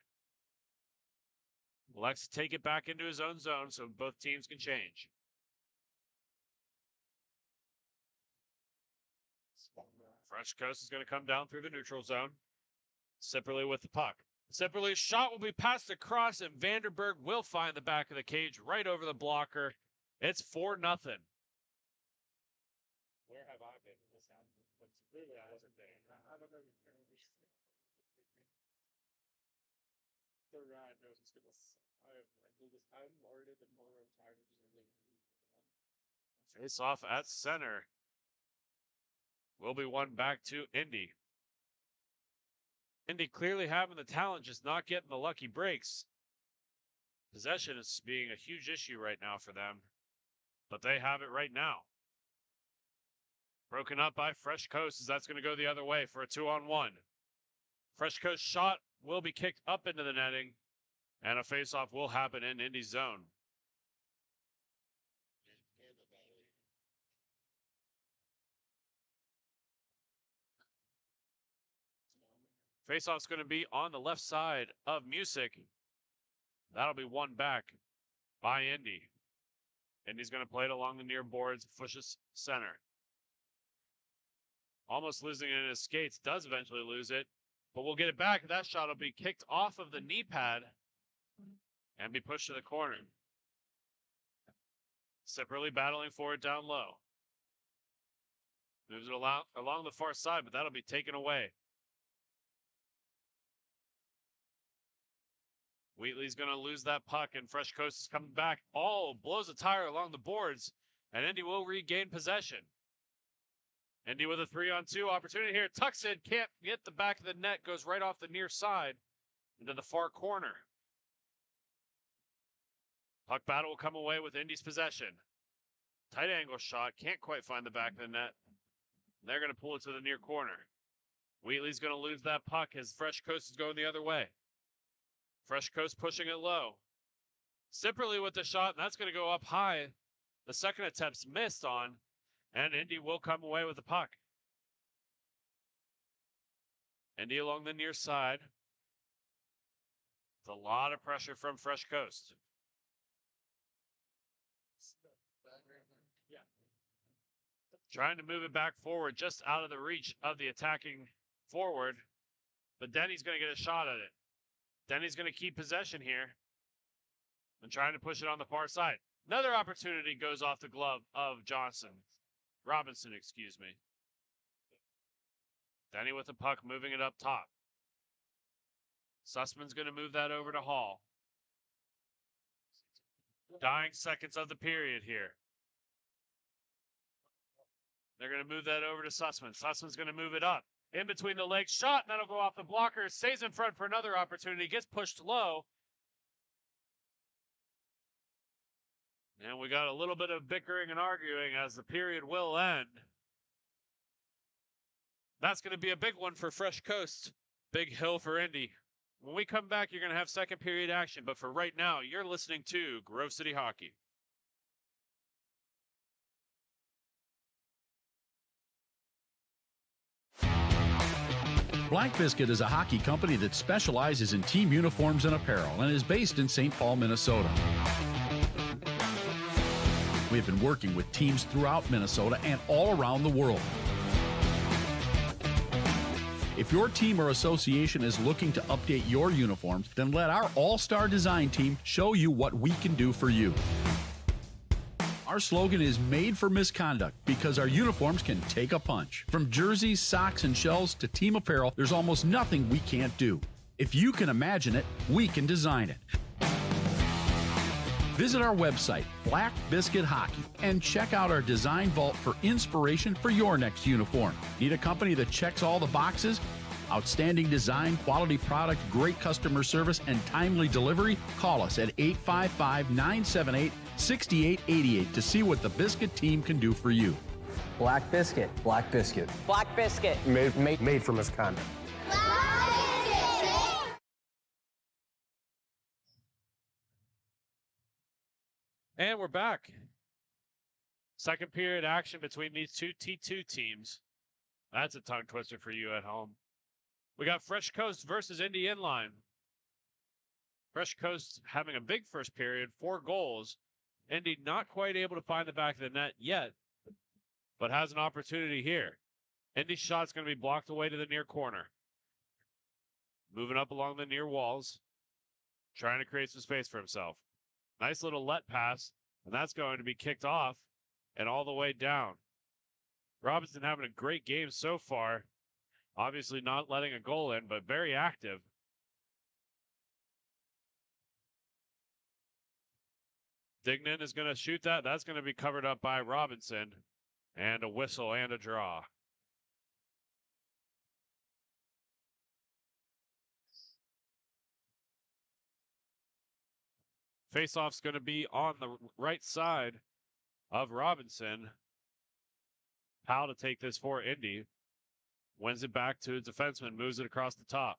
Elects to take it back into his own zone so both teams can change. Fresh Coast is going to come down through the neutral zone. Sipperly with the puck. Sipperly's shot will be passed across, and Vanderberg will find the back of the cage right over the blocker. It's 4-0. Where have I been? This happened. But clearly I wasn't there. I don't know. The ride knows it's gonna. I'm already the corner of Tigers. Face off at center. Will be one back to Indy. Indy clearly having the talent, just not getting the lucky breaks. Possession is being a huge issue right now for them, but they have it right now. Broken up by Fresh Coast as that's going to go the other way for a 2-on-1. Fresh Coast shot will be kicked up into the netting, and a faceoff will happen in Indy's zone. Faceoff's going to be on the left side of Music. That'll be one back by Indy. Indy's going to play it along the near boards, pushes center. Almost losing it in his skates, does eventually lose it, but we'll get it back. That shot will be kicked off of the knee pad and be pushed to the corner. Sipperly battling for it down low. Moves it along the far side, but that'll be taken away. Wheatley's going to lose that puck, and Fresh Coast is coming back. Oh, blows a tire along the boards, and Indy will regain possession. Indy with a 3-on-2 opportunity here. Tucks in, can't get the back of the net, goes right off the near side into the far corner. Puck battle will come away with Indy's possession. Tight angle shot, can't quite find the back of the net. They're going to pull it to the near corner. Wheatley's going to lose that puck as Fresh Coast is going the other way. Fresh Coast pushing it low. Sipperly with the shot, and that's going to go up high. The second attempt's missed on, and Indy will come away with the puck. Indy along the near side. It's a lot of pressure from Fresh Coast. Trying to move it back forward, just out of the reach of the attacking forward. But Denny's going to get a shot at it. Denny's going to keep possession here and trying to push it on the far side. Another opportunity goes off the glove of Robinson, excuse me. Denny with the puck, moving it up top. Sussman's going to move that over to Hall. Dying seconds of the period here. They're going to move that over to Sussman. Sussman's going to move it up. In between the legs, shot, and that'll go off the blocker. Stays in front for another opportunity. Gets pushed low. And we got a little bit of bickering and arguing as the period will end. That's going to be a big one for Fresh Coast. Big hill for Indy. When we come back, you're going to have second period action. But for right now, you're listening to Grove City Hockey. Black Biscuit is a hockey company that specializes in team uniforms and apparel and is based in St. Paul, Minnesota. We have been working with teams throughout Minnesota and all around the world. If your team or association is looking to update your uniforms, then let our all-star design team show you what we can do for you. Our slogan is made for misconduct because our uniforms can take a punch. From jerseys, socks, and shells to team apparel, there's almost nothing we can't do. If you can imagine it, we can design it. Visit our website, Black Biscuit Hockey, and check out our design vault for inspiration for your next uniform. Need a company that checks all the boxes? Outstanding design, quality product, great customer service, and timely delivery? Call us at 855-978-6888 to see what the Biscuit team can do for you. Black Biscuit. Black Biscuit. Black Biscuit. Made for misconduct. And we're back. Second period action between these two T2 teams. That's a tongue twister for you at home. We got Fresh Coast versus Indy Inline. Fresh Coast having a big first period, 4 goals. Indy not quite able to find the back of the net yet, but has an opportunity here. Indy's shot's going to be blocked away to the near corner. Moving up along the near walls, trying to create some space for himself. Nice little let pass, and that's going to be kicked off and all the way down. Robinson having a great game so far. Obviously not letting a goal in, but very active. Dignan is going to shoot that. That's going to be covered up by Robinson. And a whistle and a draw. Faceoff's going to be on the right side of Robinson. Powell to take this for Indy. Wins it back to a defenseman. Moves it across the top.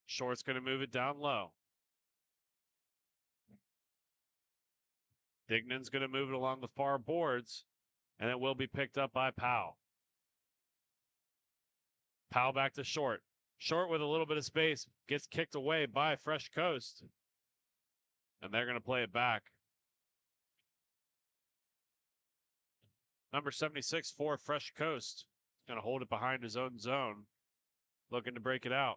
Short's going to move it down low. Dignan's going to move it along the far boards. And it will be picked up by Powell. Powell back to Short. Short with a little bit of space. Gets kicked away by Fresh Coast. And they're going to play it back. Number 76 for Fresh Coast. Going to hold it behind his own zone. Looking to break it out.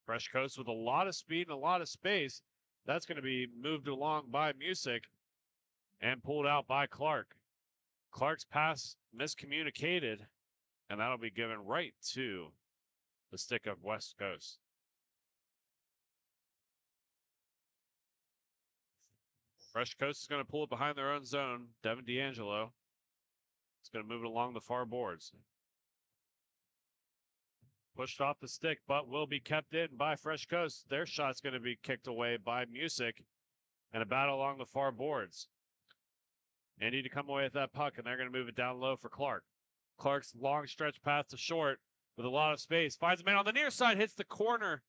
Fresh Coast with a lot of speed and a lot of space. That's going to be moved along by Music and pulled out by Clark. Clark's pass miscommunicated, and that'll be given right to the stick of West Coast. Fresh Coast is going to pull it behind their own zone. Devin D'Angelo is going to move it along the far boards. Pushed off the stick, but will be kept in by Fresh Coast. Their shot's going to be kicked away by Music, and a battle along the far boards. They need to come away with that puck, and they're going to move it down low for Clark. Clark's long stretch pass to Short with a lot of space. Finds a man on the near side, hits the corner,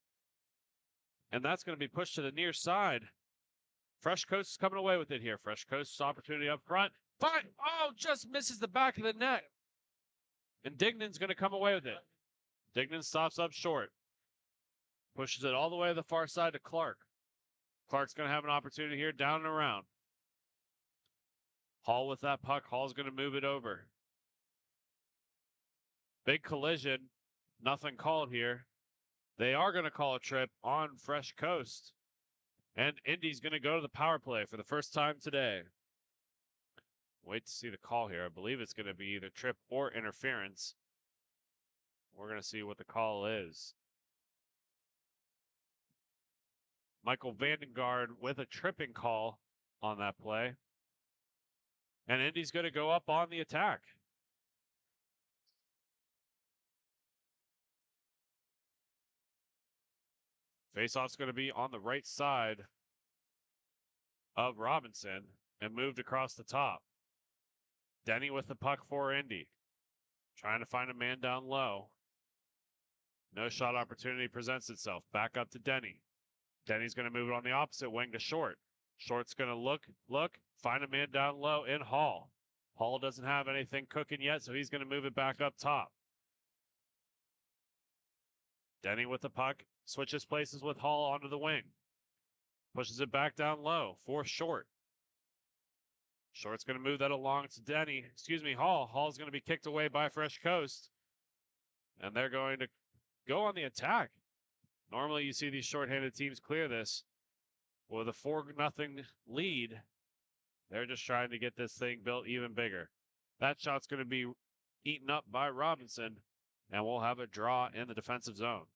and that's going to be pushed to the near side. Fresh Coast is coming away with it here. Fresh Coast's opportunity up front. Fine. Oh, just misses the back of the net. And Dignan's going to come away with it. Dignan stops up Short. Pushes it all the way to the far side to Clark. Clark's going to have an opportunity here down and around. Hall with that puck. Hall's going to move it over. Big collision. Nothing called here. They are going to call a trip on Fresh Coast. And Indy's going to go to the power play for the first time today. Wait to see the call here. I believe it's going to be either trip or interference. We're going to see what the call is. Michael Vandengaard with a tripping call on that play. And Indy's going to go up on the attack. Faceoff's going to be on the right side of Robinson and moved across the top. Denny with the puck for Indy. Trying to find a man down low. No shot opportunity presents itself. Back up to Denny. Denny's going to move it on the opposite wing to Short. Short's going to look, find a man down low in Hall. Hall doesn't have anything cooking yet, so he's going to move it back up top. Denny with the puck, switches places with Hall onto the wing. Pushes it back down low for Short. Short's going to move that along to Hall. Hall's going to be kicked away by Fresh Coast. And they're going to go on the attack. Normally you see these shorthanded teams clear this. With a 4-0 lead, they're just trying to get this thing built even bigger. That shot's going to be eaten up by Robinson, and we'll have a draw in the defensive zone.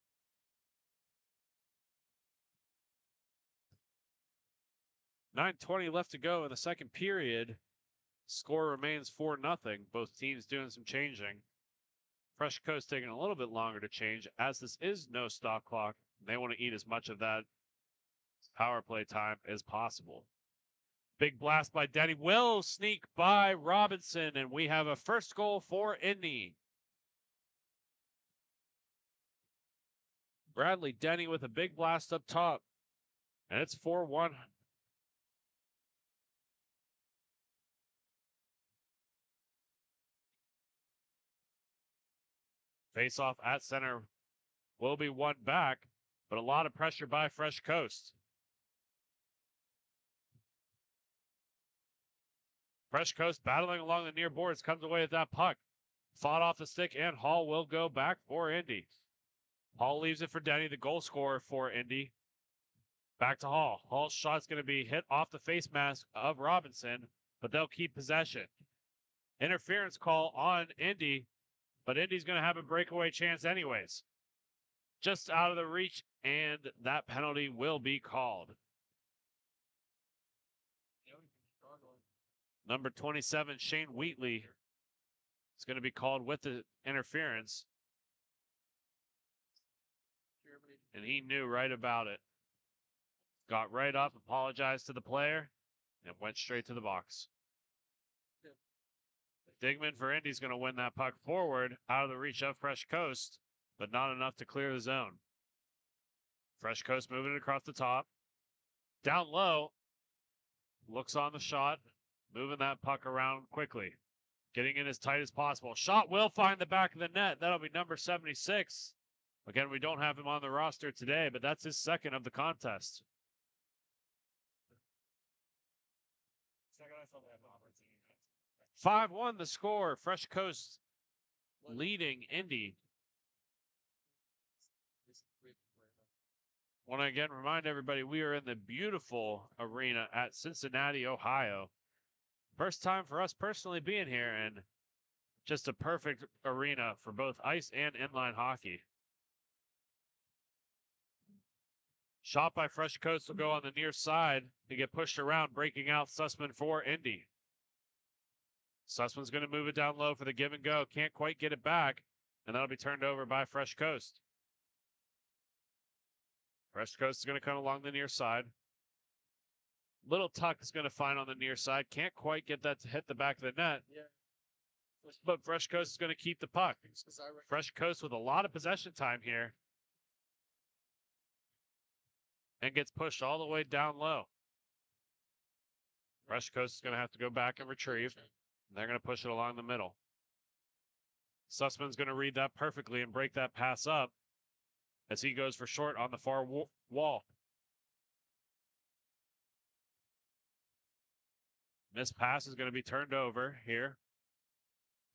.9:20 left to go in the second period. Score remains 4-0. Both teams doing some changing. Fresh Coast taking a little bit longer to change, as this is no stop clock. They want to eat as much of that power play time as possible. Big blast by Denny. Will sneak by Robinson, and we have a first goal for Indy. Bradley Denny with a big blast up top. And it's 4-1. Face off at center will be won back, but a lot of pressure by Fresh Coast. Fresh Coast battling along the near boards, comes away with that puck. Fought off the stick, and Hall will go back for Indy. Hall leaves it for Denny, the goal scorer for Indy. Back to Hall. Hall's shot's going to be hit off the face mask of Robinson, but they'll keep possession. Interference call on Indy, but Indy's going to have a breakaway chance anyways. Just out of the reach, and that penalty will be called. Number 27, Shane Wheatley, is going to be called with the interference. And he knew right about it. Got right up, apologized to the player, and went straight to the box. Digman for Indy's going to win that puck forward out of the reach of Fresh Coast, but not enough to clear the zone. Fresh Coast moving it across the top. Down low, looks on the shot, moving that puck around quickly, getting in as tight as possible. Shot will find the back of the net. That'll be number 76. Again, we don't have him on the roster today, but that's his second of the contest. 5-1 the score. Fresh Coast leading Indy. Want to again remind everybody we are in the beautiful arena at Cincinnati, Ohio. First time for us personally being here, and just a perfect arena for both ice and inline hockey. Shot by Fresh Coast will go on the near side to get pushed around, breaking out Sussman for Indy. Sussman's going to move it down low for the give and go. Can't quite get it back, and that'll be turned over by Fresh Coast. Fresh Coast is going to come along the near side. Little Tuck is going to find on the near side. Can't quite get that to hit the back of the net. But Fresh Coast is going to keep the puck. Fresh Coast with a lot of possession time here. And gets pushed all the way down low. Fresh Coast is going to have to go back and retrieve. And they're going to push it along the middle. Sussman's going to read that perfectly and break that pass up as he goes for short on the far wall. Missed pass is going to be turned over here.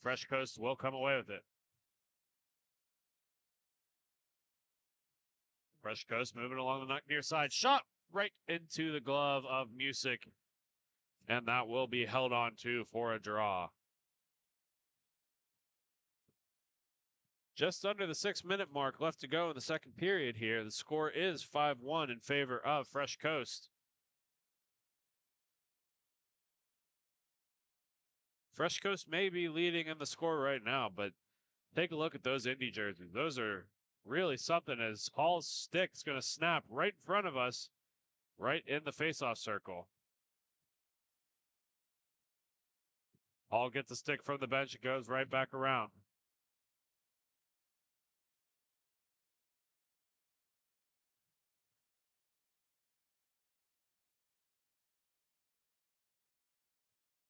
Fresh Coast will come away with it. Fresh Coast moving along the near side. Shot right into the glove of Music. And that will be held on to for a draw. Just under the 6-minute mark left to go in the second period here. The score is 5-1 in favor of Fresh Coast. Fresh Coast may be leading in the score right now, but take a look at those Indy jerseys. Those are really something, as Hall's stick is going to snap right in front of us, right in the faceoff circle. Hall gets the stick from the bench and goes right back around.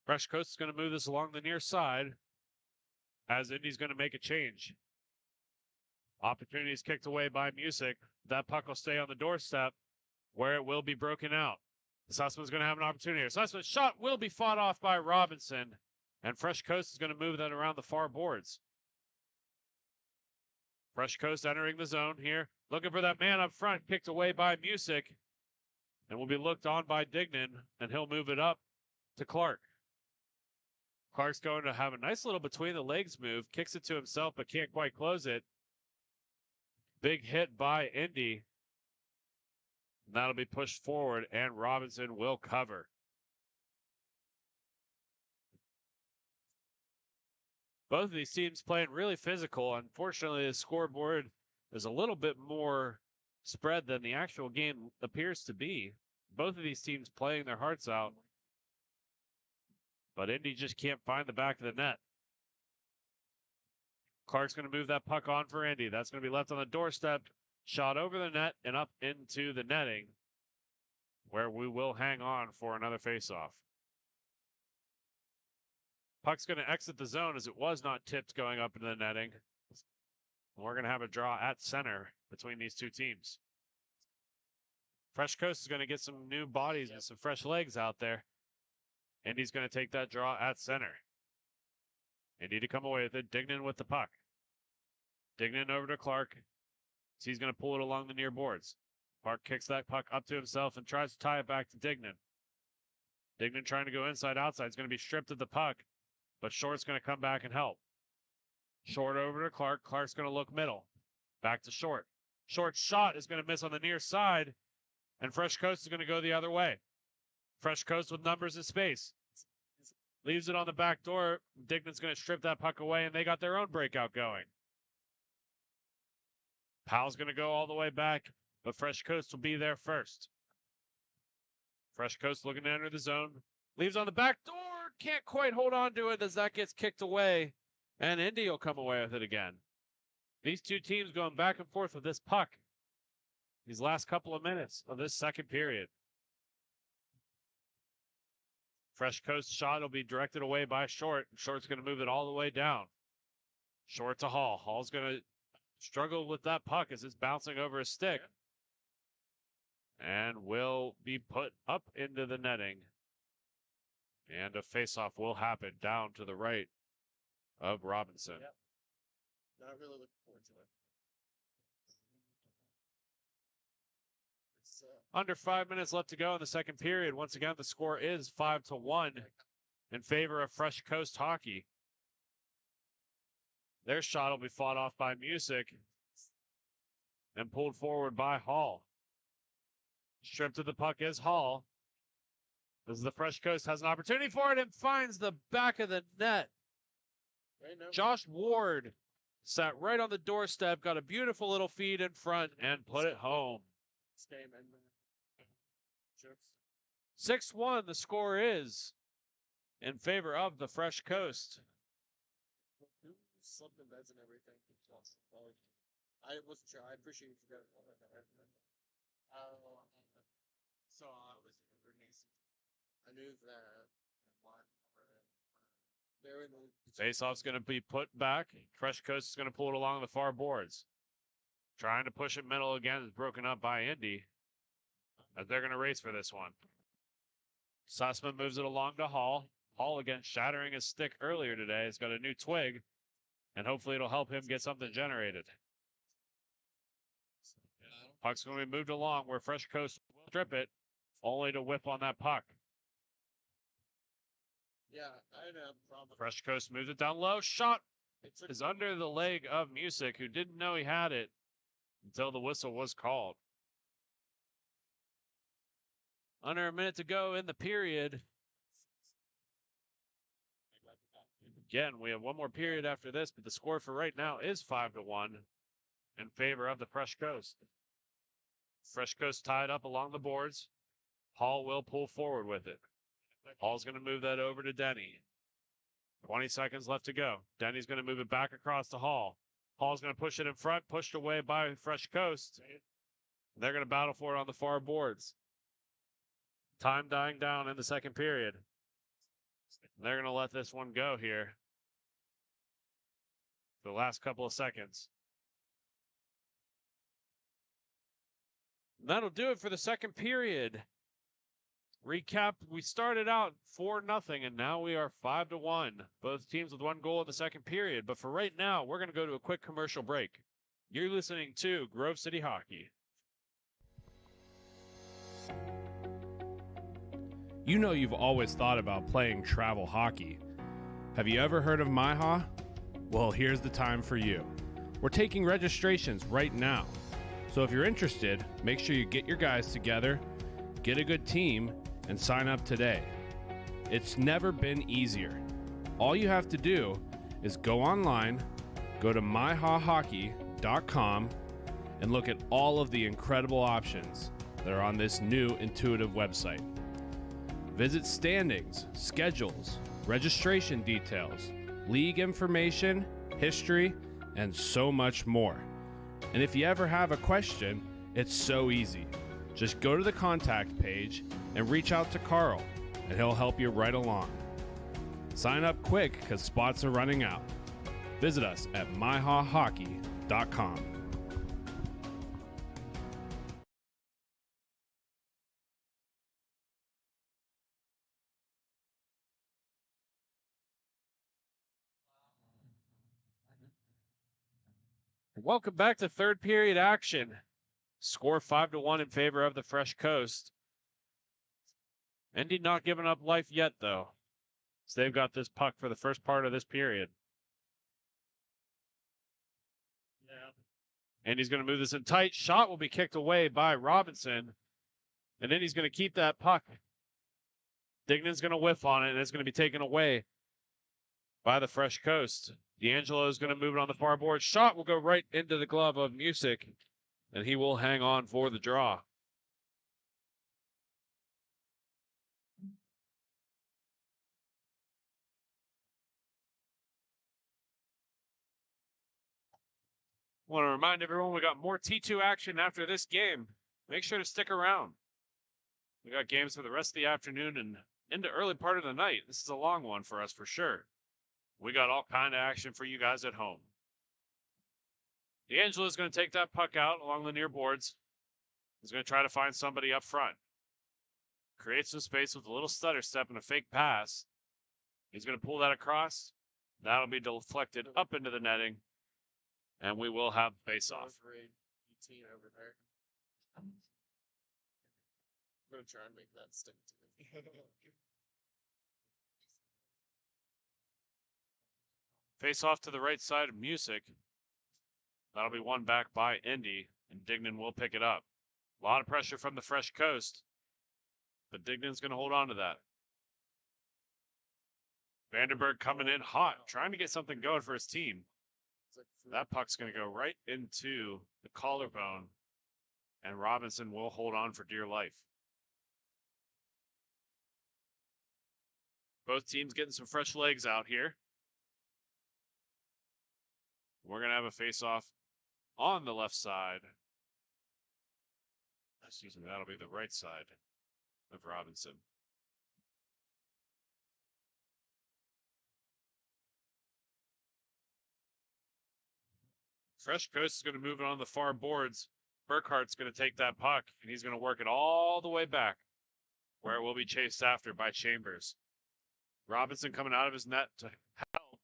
Fresh Coast is going to move this along the near side as Indy's going to make a change. Opportunities kicked away by Music. That puck will stay on the doorstep where it will be broken out. Sussman's going to have an opportunity here. Sussman's shot will be fought off by Robinson, and Fresh Coast is going to move that around the far boards. Fresh Coast entering the zone here. Looking for that man up front, kicked away by Music, and will be looked on by Dignan, and he'll move it up to Clark. Clark's going to have a nice little between the legs move, kicks it to himself, but can't quite close it. Big hit by Indy. And that'll be pushed forward, and Robinson will cover. Both of these teams playing really physical. Unfortunately, the scoreboard is a little bit more spread than the actual game appears to be. Both of these teams playing their hearts out. But Indy just can't find the back of the net. Clark's going to move that puck on for Indy. That's going to be left on the doorstep. Shot over the net and up into the netting, where we will hang on for another faceoff. Puck's going to exit the zone as it was not tipped going up into the netting. We're going to have a draw at center between these two teams. Fresh Coast is going to get some new bodies and some fresh legs out there. Indy's going to take that draw at center. Indy to come away with it. Dignan with the puck. Dignan over to Clark. He's going to pull it along the near boards. Clark kicks that puck up to himself and tries to tie it back to Dignan. Dignan trying to go inside outside. He's going to be stripped of the puck, but Short's going to come back and help. Short over to Clark. Clark's going to look middle. Back to Short. Short's shot is going to miss on the near side, and Fresh Coast is going to go the other way. Fresh Coast with numbers and space. Leaves it on the back door. Dignan's going to strip that puck away, and they got their own breakout going. Powell's going to go all the way back, but Fresh Coast will be there first. Fresh Coast looking to enter the zone. Leaves on the back door. Can't quite hold on to it as that gets kicked away, and Indy will come away with it again. These two teams going back and forth with this puck these last couple of minutes of this second period. Fresh Coast shot will be directed away by Short. Short's going to move it all the way down. Short to Hall. Hall's going to struggle with that puck as it's bouncing over his stick. And will be put up into the netting. And a faceoff will happen down to the right of Robinson. Yep. Not really looking forward to it. Under 5 minutes left to go in the second period. Once again, the score is 5-1 in favor of Fresh Coast Hockey. Their shot will be fought off by Music and pulled forward by Hall. Stripped of the puck is Hall. As the Fresh Coast has an opportunity for it and finds the back of the net. Josh Ward sat right on the doorstep, got a beautiful little feed in front, and put it home. 6-1, the score is in favor of the Fresh Coast. Slumped in beds and everything. I wasn't sure. I appreciate you forgot about that. So I was I knew that. Faceoff's going to be put back. Fresh Coast is going to pull it along the far boards. Trying to push it middle again is broken up by Indy. As they're going to race for this one. Sussman moves it along to Hall. Hall again shattering his stick earlier today. He's got a new twig. And hopefully it'll help him get something generated. Puck's going to be moved along where Fresh Coast will strip it. Only to whip on that puck. Yeah, I didn't have a problem. Fresh Coast moves it down low. Shot is under the leg of Music, who didn't know he had it until the whistle was called. Under a minute to go in the period. Again, we have one more period after this, but the score for right now is 5-1 in favor of the Fresh Coast. Fresh Coast tied up along the boards. Hall will pull forward with it. Hall's going to move that over to Denny. 20 seconds left to go. Denny's going to move it back across to Hall. Hall's going to push it in front, pushed away by Fresh Coast. They're going to battle for it on the far boards. Time dying down in the second period. They're going to let this one go here. The last couple of seconds. That'll do it for the second period. Recap, we started out 4-0, and now we are 5-1. Both teams with one goal in the second period. But for right now, we're going to go to a quick commercial break. You're listening to Grove City Hockey. You know you've always thought about playing travel hockey. Have you ever heard of Miha? Well, here's the time for you. We're taking registrations right now. So if you're interested, make sure you get your guys together, get a good team, and sign up today. It's never been easier. All you have to do is go online, go to myhahockey.com, and look at all of the incredible options that are on this new intuitive website. Visit standings, schedules, registration details, league information, history, and so much more. And if you ever have a question, it's so easy. Just go to the contact page and reach out to Carl, and he'll help you right along. Sign up quick because spots are running out. Visit us at myhahockey.com. MagiClean.com. Welcome back to third period action. Score 5-1 in favor of the Fresh Coast. Indy not giving up life yet, though. So they've got this puck for the first part of this period. And he's going to move this in tight. Shot will be kicked away by Robinson. And then he's going to keep that puck. Dignan's going to whiff on it, and it's going to be taken away by the Fresh Coast. D'Angelo is going to move it on the far board. Shot will go right into the glove of Music, and he will hang on for the draw. I want to remind everyone we got more T2 action after this game. Make sure to stick around. We got games for the rest of the afternoon and into early part of the night. This is a long one for us for sure. We got all kind of action for you guys at home. D'Angelo is going to take that puck out along the near boards. He's going to try to find somebody up front. Create some space with a little stutter step and a fake pass. He's going to pull that across. That'll be deflected up into the netting. And we will have face-off. Over there. I'm going to try and make that stick to me. Face-off to the right side of Music. That'll be won back by Indy, and Dignan will pick it up. A lot of pressure from the Fresh Coast, but Dignan's going to hold on to that. Vandenberg coming in hot, trying to get something going for his team. That puck's going to go right into the collarbone, and Robinson will hold on for dear life. Both teams getting some fresh legs out here. We're going to have a face-off on the left side. Excuse me, that'll be the right side of Robinson. Fresh Coast is going to move it on the far boards. Burkhart's going to take that puck, and he's going to work it all the way back, where it will be chased after by Chambers. Robinson coming out of his net to help.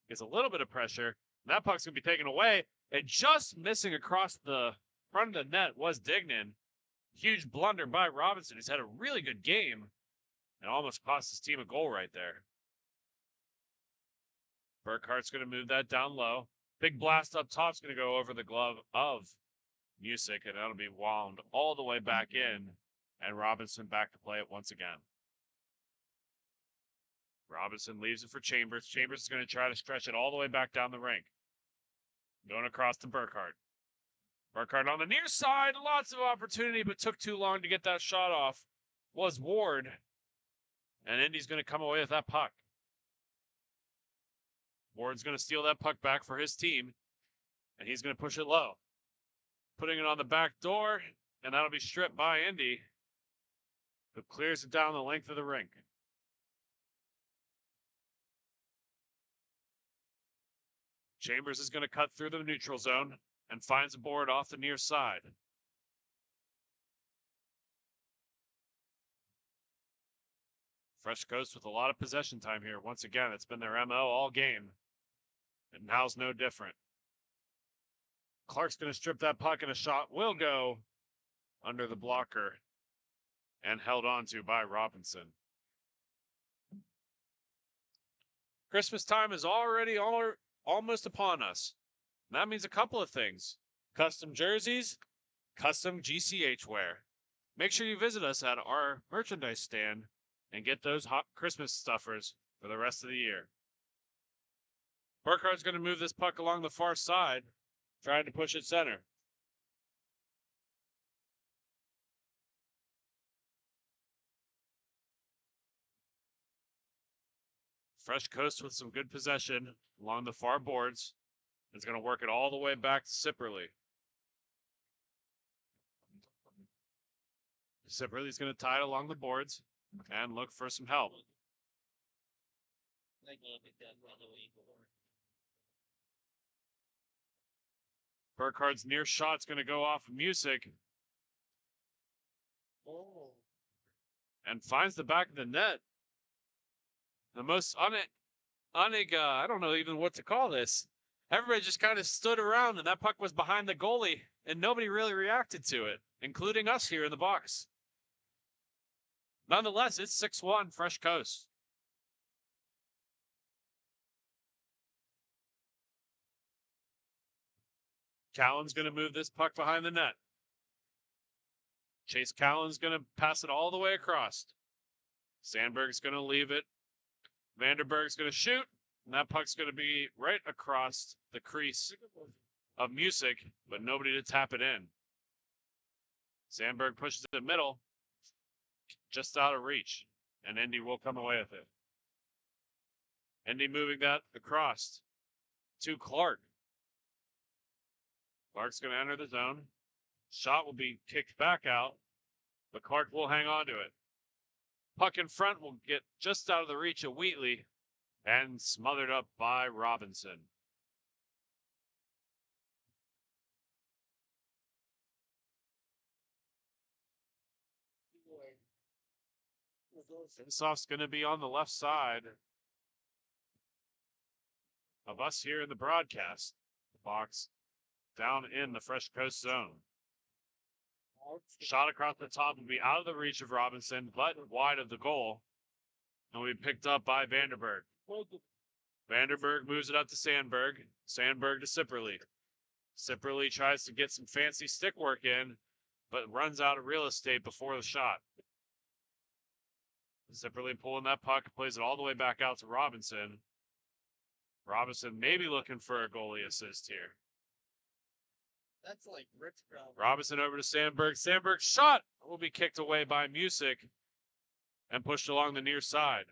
Gets a little bit of pressure. And that puck's going to be taken away. And just missing across the front of the net was Dignan. Huge blunder by Robinson. He's had a really good game and almost cost his team a goal right there. Burkhart's going to move that down low. Big blast up top's going to go over the glove of Music, and that'll be wound all the way back in. And Robinson back to play it once again. Robinson leaves it for Chambers. Chambers is going to try to stretch it all the way back down the rink. Going across to Burkhart. Burkhart on the near side. Lots of opportunity, but took too long to get that shot off. Was Ward. And Indy's going to come away with that puck. Ward's going to steal that puck back for his team. And he's going to push it low. Putting it on the back door. And that'll be stripped by Indy. Who clears it down the length of the rink. Chambers is going to cut through the neutral zone and finds a board off the near side. Fresh Coast with a lot of possession time here. Once again, it's been their MO all game. And now's no different. Clark's going to strip that puck, and a shot will go under the blocker and held on to by Robinson. Christmas time is already almost upon us. And that means a couple of things. Custom jerseys, custom GCH wear. Make sure you visit us at our merchandise stand and get those hot Christmas stuffers for the rest of the year. Burkhart's going to move this puck along the far side, trying to push it center. Fresh Coast with some good possession along the far boards. Is going to work it all the way back to Sipperly. Sipperly's going to tie it along the boards and look for some help. Burkhardt's near shot's going to go off of Music. And finds the back of the net. The most I don't know even what to call this. Everybody just kind of stood around, and that puck was behind the goalie, and nobody really reacted to it, including us here in the box. Nonetheless, it's 6-1 Fresh Coast. Callan's going to move this puck behind the net. Chase Callan's going to pass it all the way across. Sandberg's going to leave it. Vanderberg's going to shoot, and that puck's going to be right across the crease of Music, but nobody to tap it in. Sandberg pushes it middle, just out of reach, and Indy will come away with it. Indy moving that across to Clark. Clark's going to enter the zone. Shot will be kicked back out, but Clark will hang on to it. Puck in front will get just out of the reach of Wheatley and smothered up by Robinson. Finsoff's going to be on the left side of us here in the broadcast box, down in the Fresh Coast zone. Shot across the top will be out of the reach of Robinson, but wide of the goal, and will be picked up by Vanderberg. Vanderberg moves it up to Sandberg. Sandberg to Sipperly. Sipperly tries to get some fancy stick work in, but runs out of real estate before the shot. Sipperly pulling that puck, plays it all the way back out to Robinson. Robinson may be looking for a goalie assist here. That's like Rick's problem. Robinson over to Sandberg. Sandberg's shot will be kicked away by Music and pushed along the near side.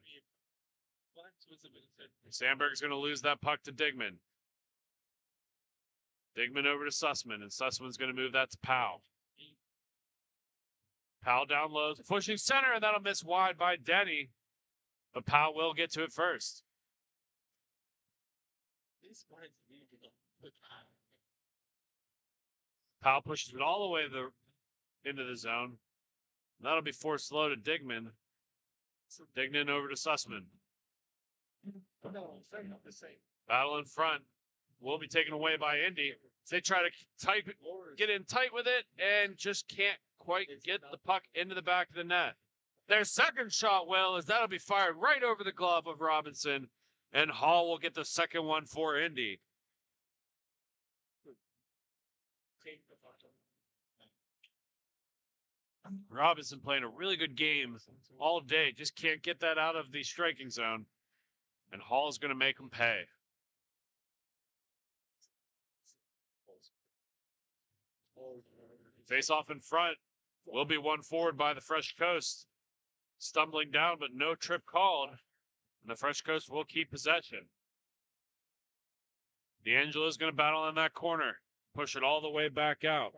Sandberg's going to lose that puck to Digman. Digman over to Sussman, and Sussman's going to move that to Powell. Powell down low, pushing center, and that'll miss wide by Denny. But Powell will get to it first. Powell pushes it all the way into the zone. That'll be forced low to Digman. Digman over to Sussman. Battle in front will be taken away by Indy. They try to get in tight with it and just can't quite get the puck into the back of the net. Their second shot, Will, is that'll be fired right over the glove of Robinson, and Hall will get the second one for Indy. Robinson playing a really good game all day. Just can't get that out of the striking zone. And Hall's going to make him pay. Face off in front will be won forward by the Fresh Coast. Stumbling down, but no trip called. And the Fresh Coast will keep possession. D'Angelo is going to battle in that corner. Push it all the way back out.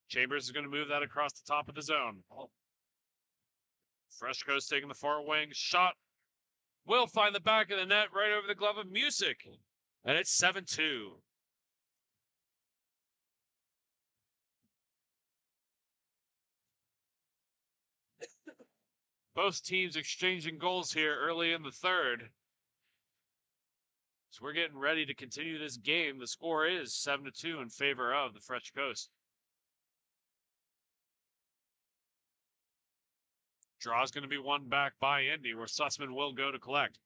Chambers is going to move that across the top of the zone. Fresh Coast taking the far wing. Shot will find the back of the net right over the glove of Music. And it's 7-2. Both teams exchanging goals here early in the third. So we're getting ready to continue this game. The score is 7-2 in favor of the Fresh Coast. Draw's going to be won back by Indy, where Sussman will go to collect.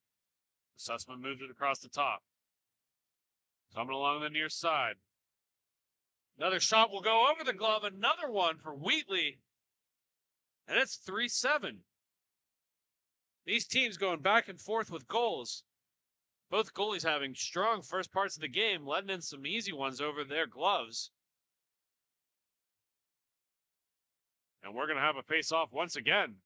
Sussman moves it across the top. Coming along the near side. Another shot will go over the glove. Another one for Wheatley. And it's 3-7. These teams going back and forth with goals. Both goalies having strong first parts of the game, letting in some easy ones over their gloves. And we're going to have a face-off once again.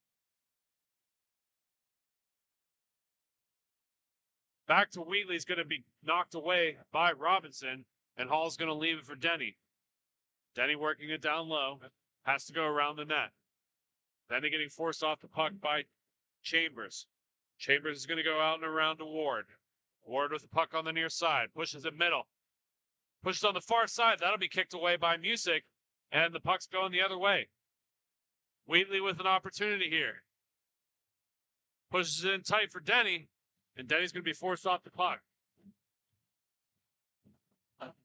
Back to Wheatley's going to be knocked away by Robinson, and Hall's going to leave it for Denny. Denny working it down low, has to go around the net. Denny getting forced off the puck by Chambers. Chambers is going to go out and around to Ward. Ward with the puck on the near side, pushes it middle. Pushes on the far side. That'll be kicked away by Music. And the puck's going the other way. Wheatley with an opportunity here. Pushes it in tight for Denny. And Denny's going to be forced off the puck.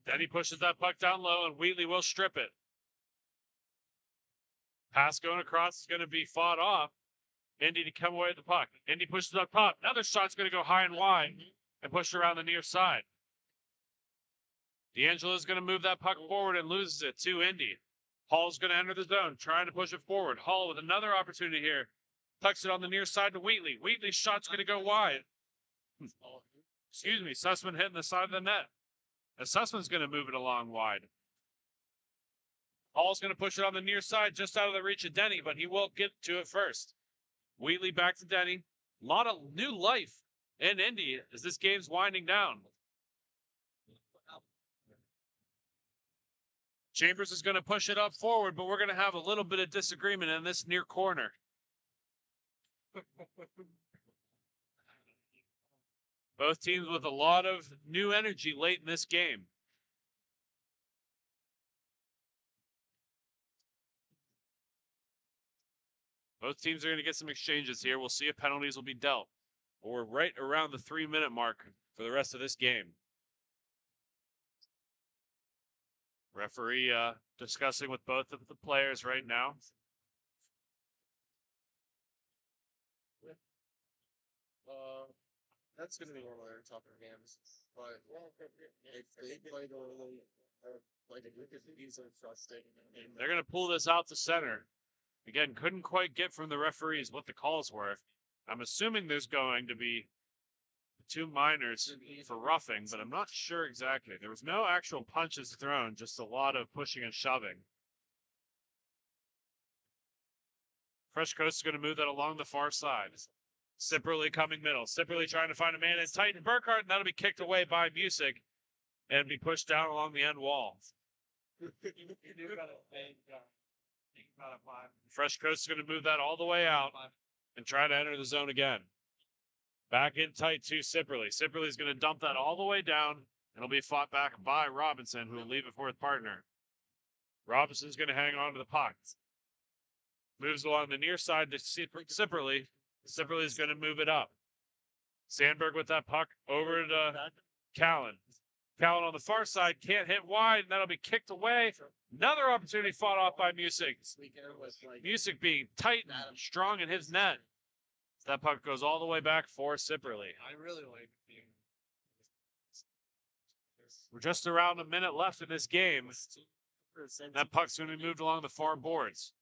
Denny pushes that puck down low, and Wheatley will strip it. Pass going across is going to be fought off. Indy to come away with the puck. Indy pushes up top. Another shot's going to go high and wide and push around the near side. D'Angelo's going to move that puck forward and loses it to Indy. Hall's going to enter the zone, trying to push it forward. Hall with another opportunity here. Tucks it on the near side to Wheatley. Wheatley's shot's going to go wide. Excuse me, Sussman hitting the side of the net. And Sussman's going to move it along wide. Hall's going to push it on the near side, just out of the reach of Denny, but he will get to it first. Wheatley back to Denny. A lot of new life in Indy as this game's winding down. Chambers is going to push it up forward, but we're going to have a little bit of disagreement in this near corner. Both teams with a lot of new energy late in this game. Both teams are going to get some exchanges here. We'll see if penalties will be dealt. But we're right around the 3-minute mark for the rest of this game. Referee discussing with both of the players right now. That's going to be one of their tougher games. But if they play the like a group of these are frustrating. They're going to pull this out to center. Again, couldn't quite get from the referees what the calls were. I'm assuming there's going to be 2 minors for roughing, but I'm not sure exactly. There was no actual punches thrown, just a lot of pushing and shoving. Fresh Coast is going to move that along the far side. Sipperly coming middle. Sipperly trying to find a man. It's Titan Burkhart, and that'll be kicked away by Music and be pushed down along the end wall. Fresh Coast is going to move that all the way out and try to enter the zone again. Back in tight to Sipperly. Sipperly is going to dump that all the way down, and it'll be fought back by Robinson, who will leave it for his partner. Robinson's going to hang on to the puck. Moves along the near side to Sipperly. Sipperly is going to move it up. Sandberg with that puck over to Callan. Callan on the far side can't hit wide, and that'll be kicked away. Another opportunity fought off by Music. Music being tight and strong in his net. That puck goes all the way back for Sipperly. I really like it. We're just around a minute left in this game. That puck's going to be moved along the far boards.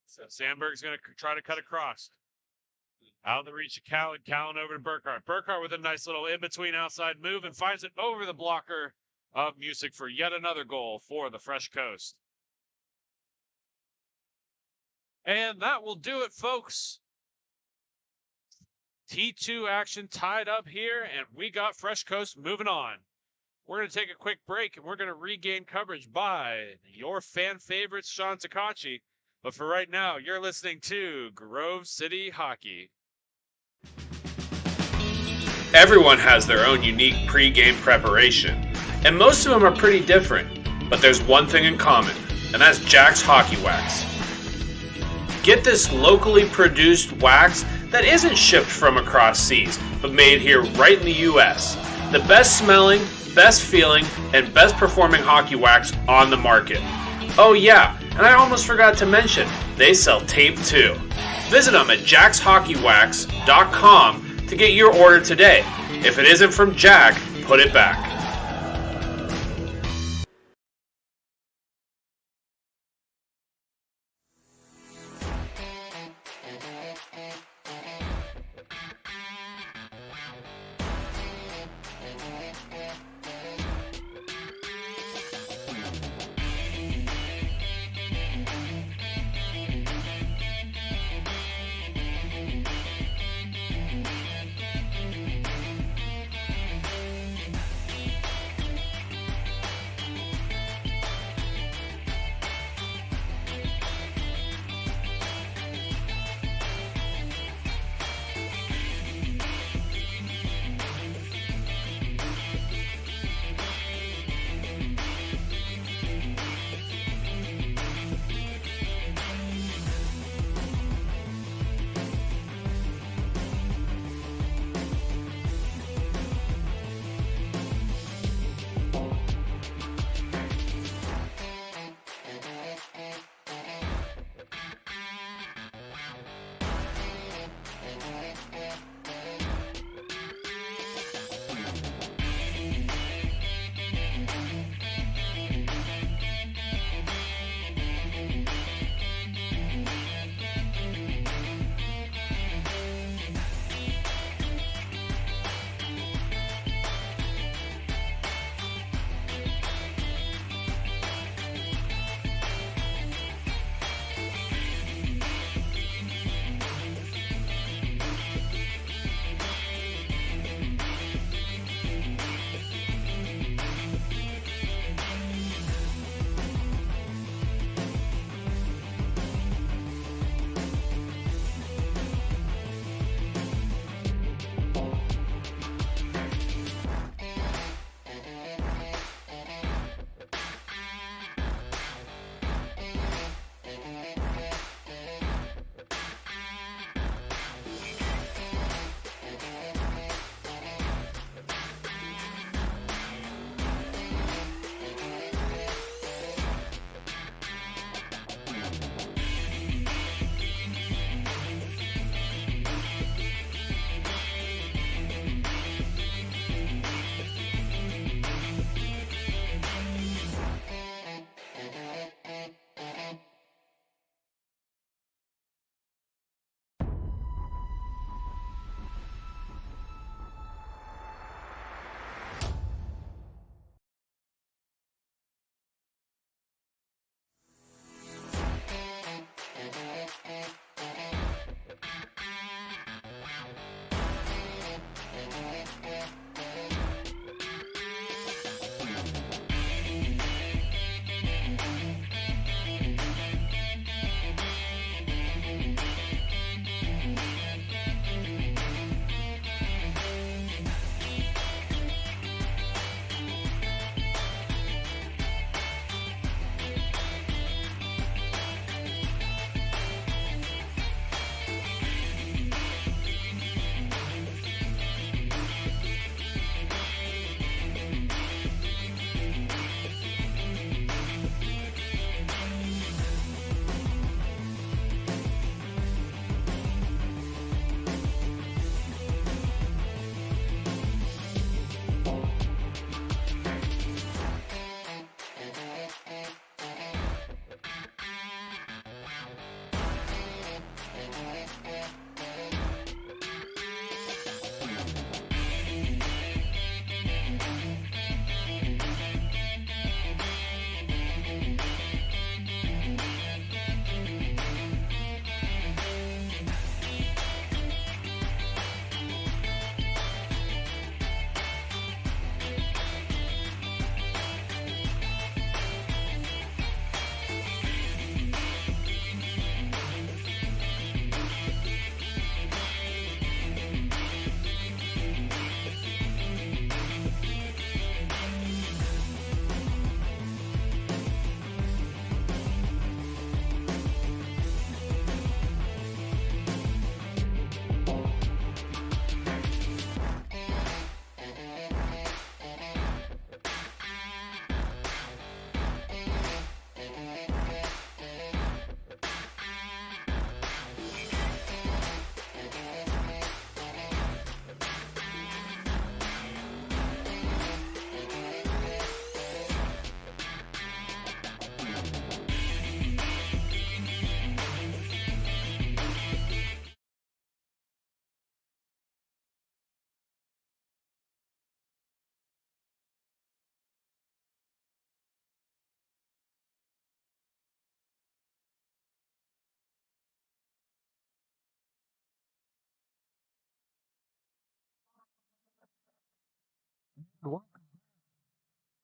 So Sandberg's going to try to cut across. Out of the reach of Callan. Callan over to Burkhart. Burkhart with a nice little in-between outside move and finds it over the blocker of Music for yet another goal for the Fresh Coast. And that will do it, folks. T2 action tied up here, and we got Fresh Coast moving on. We're going to take a quick break, and we're going to regain coverage by your fan favorites, Sean Takachi. But for right now, you're listening to Grove City Hockey. Everyone has their own unique pre-game preparation, and most of them are pretty different. But there's one thing in common, and that's Jack's Hockey Wax. Get this locally produced wax that isn't shipped from across seas, but made here right in the US. The best smelling, best feeling, and best performing hockey wax on the market. Oh yeah, and I almost forgot to mention, they sell tape too. Visit them at jackshockeywax.com to get your order today. If it isn't from Jack, put it back.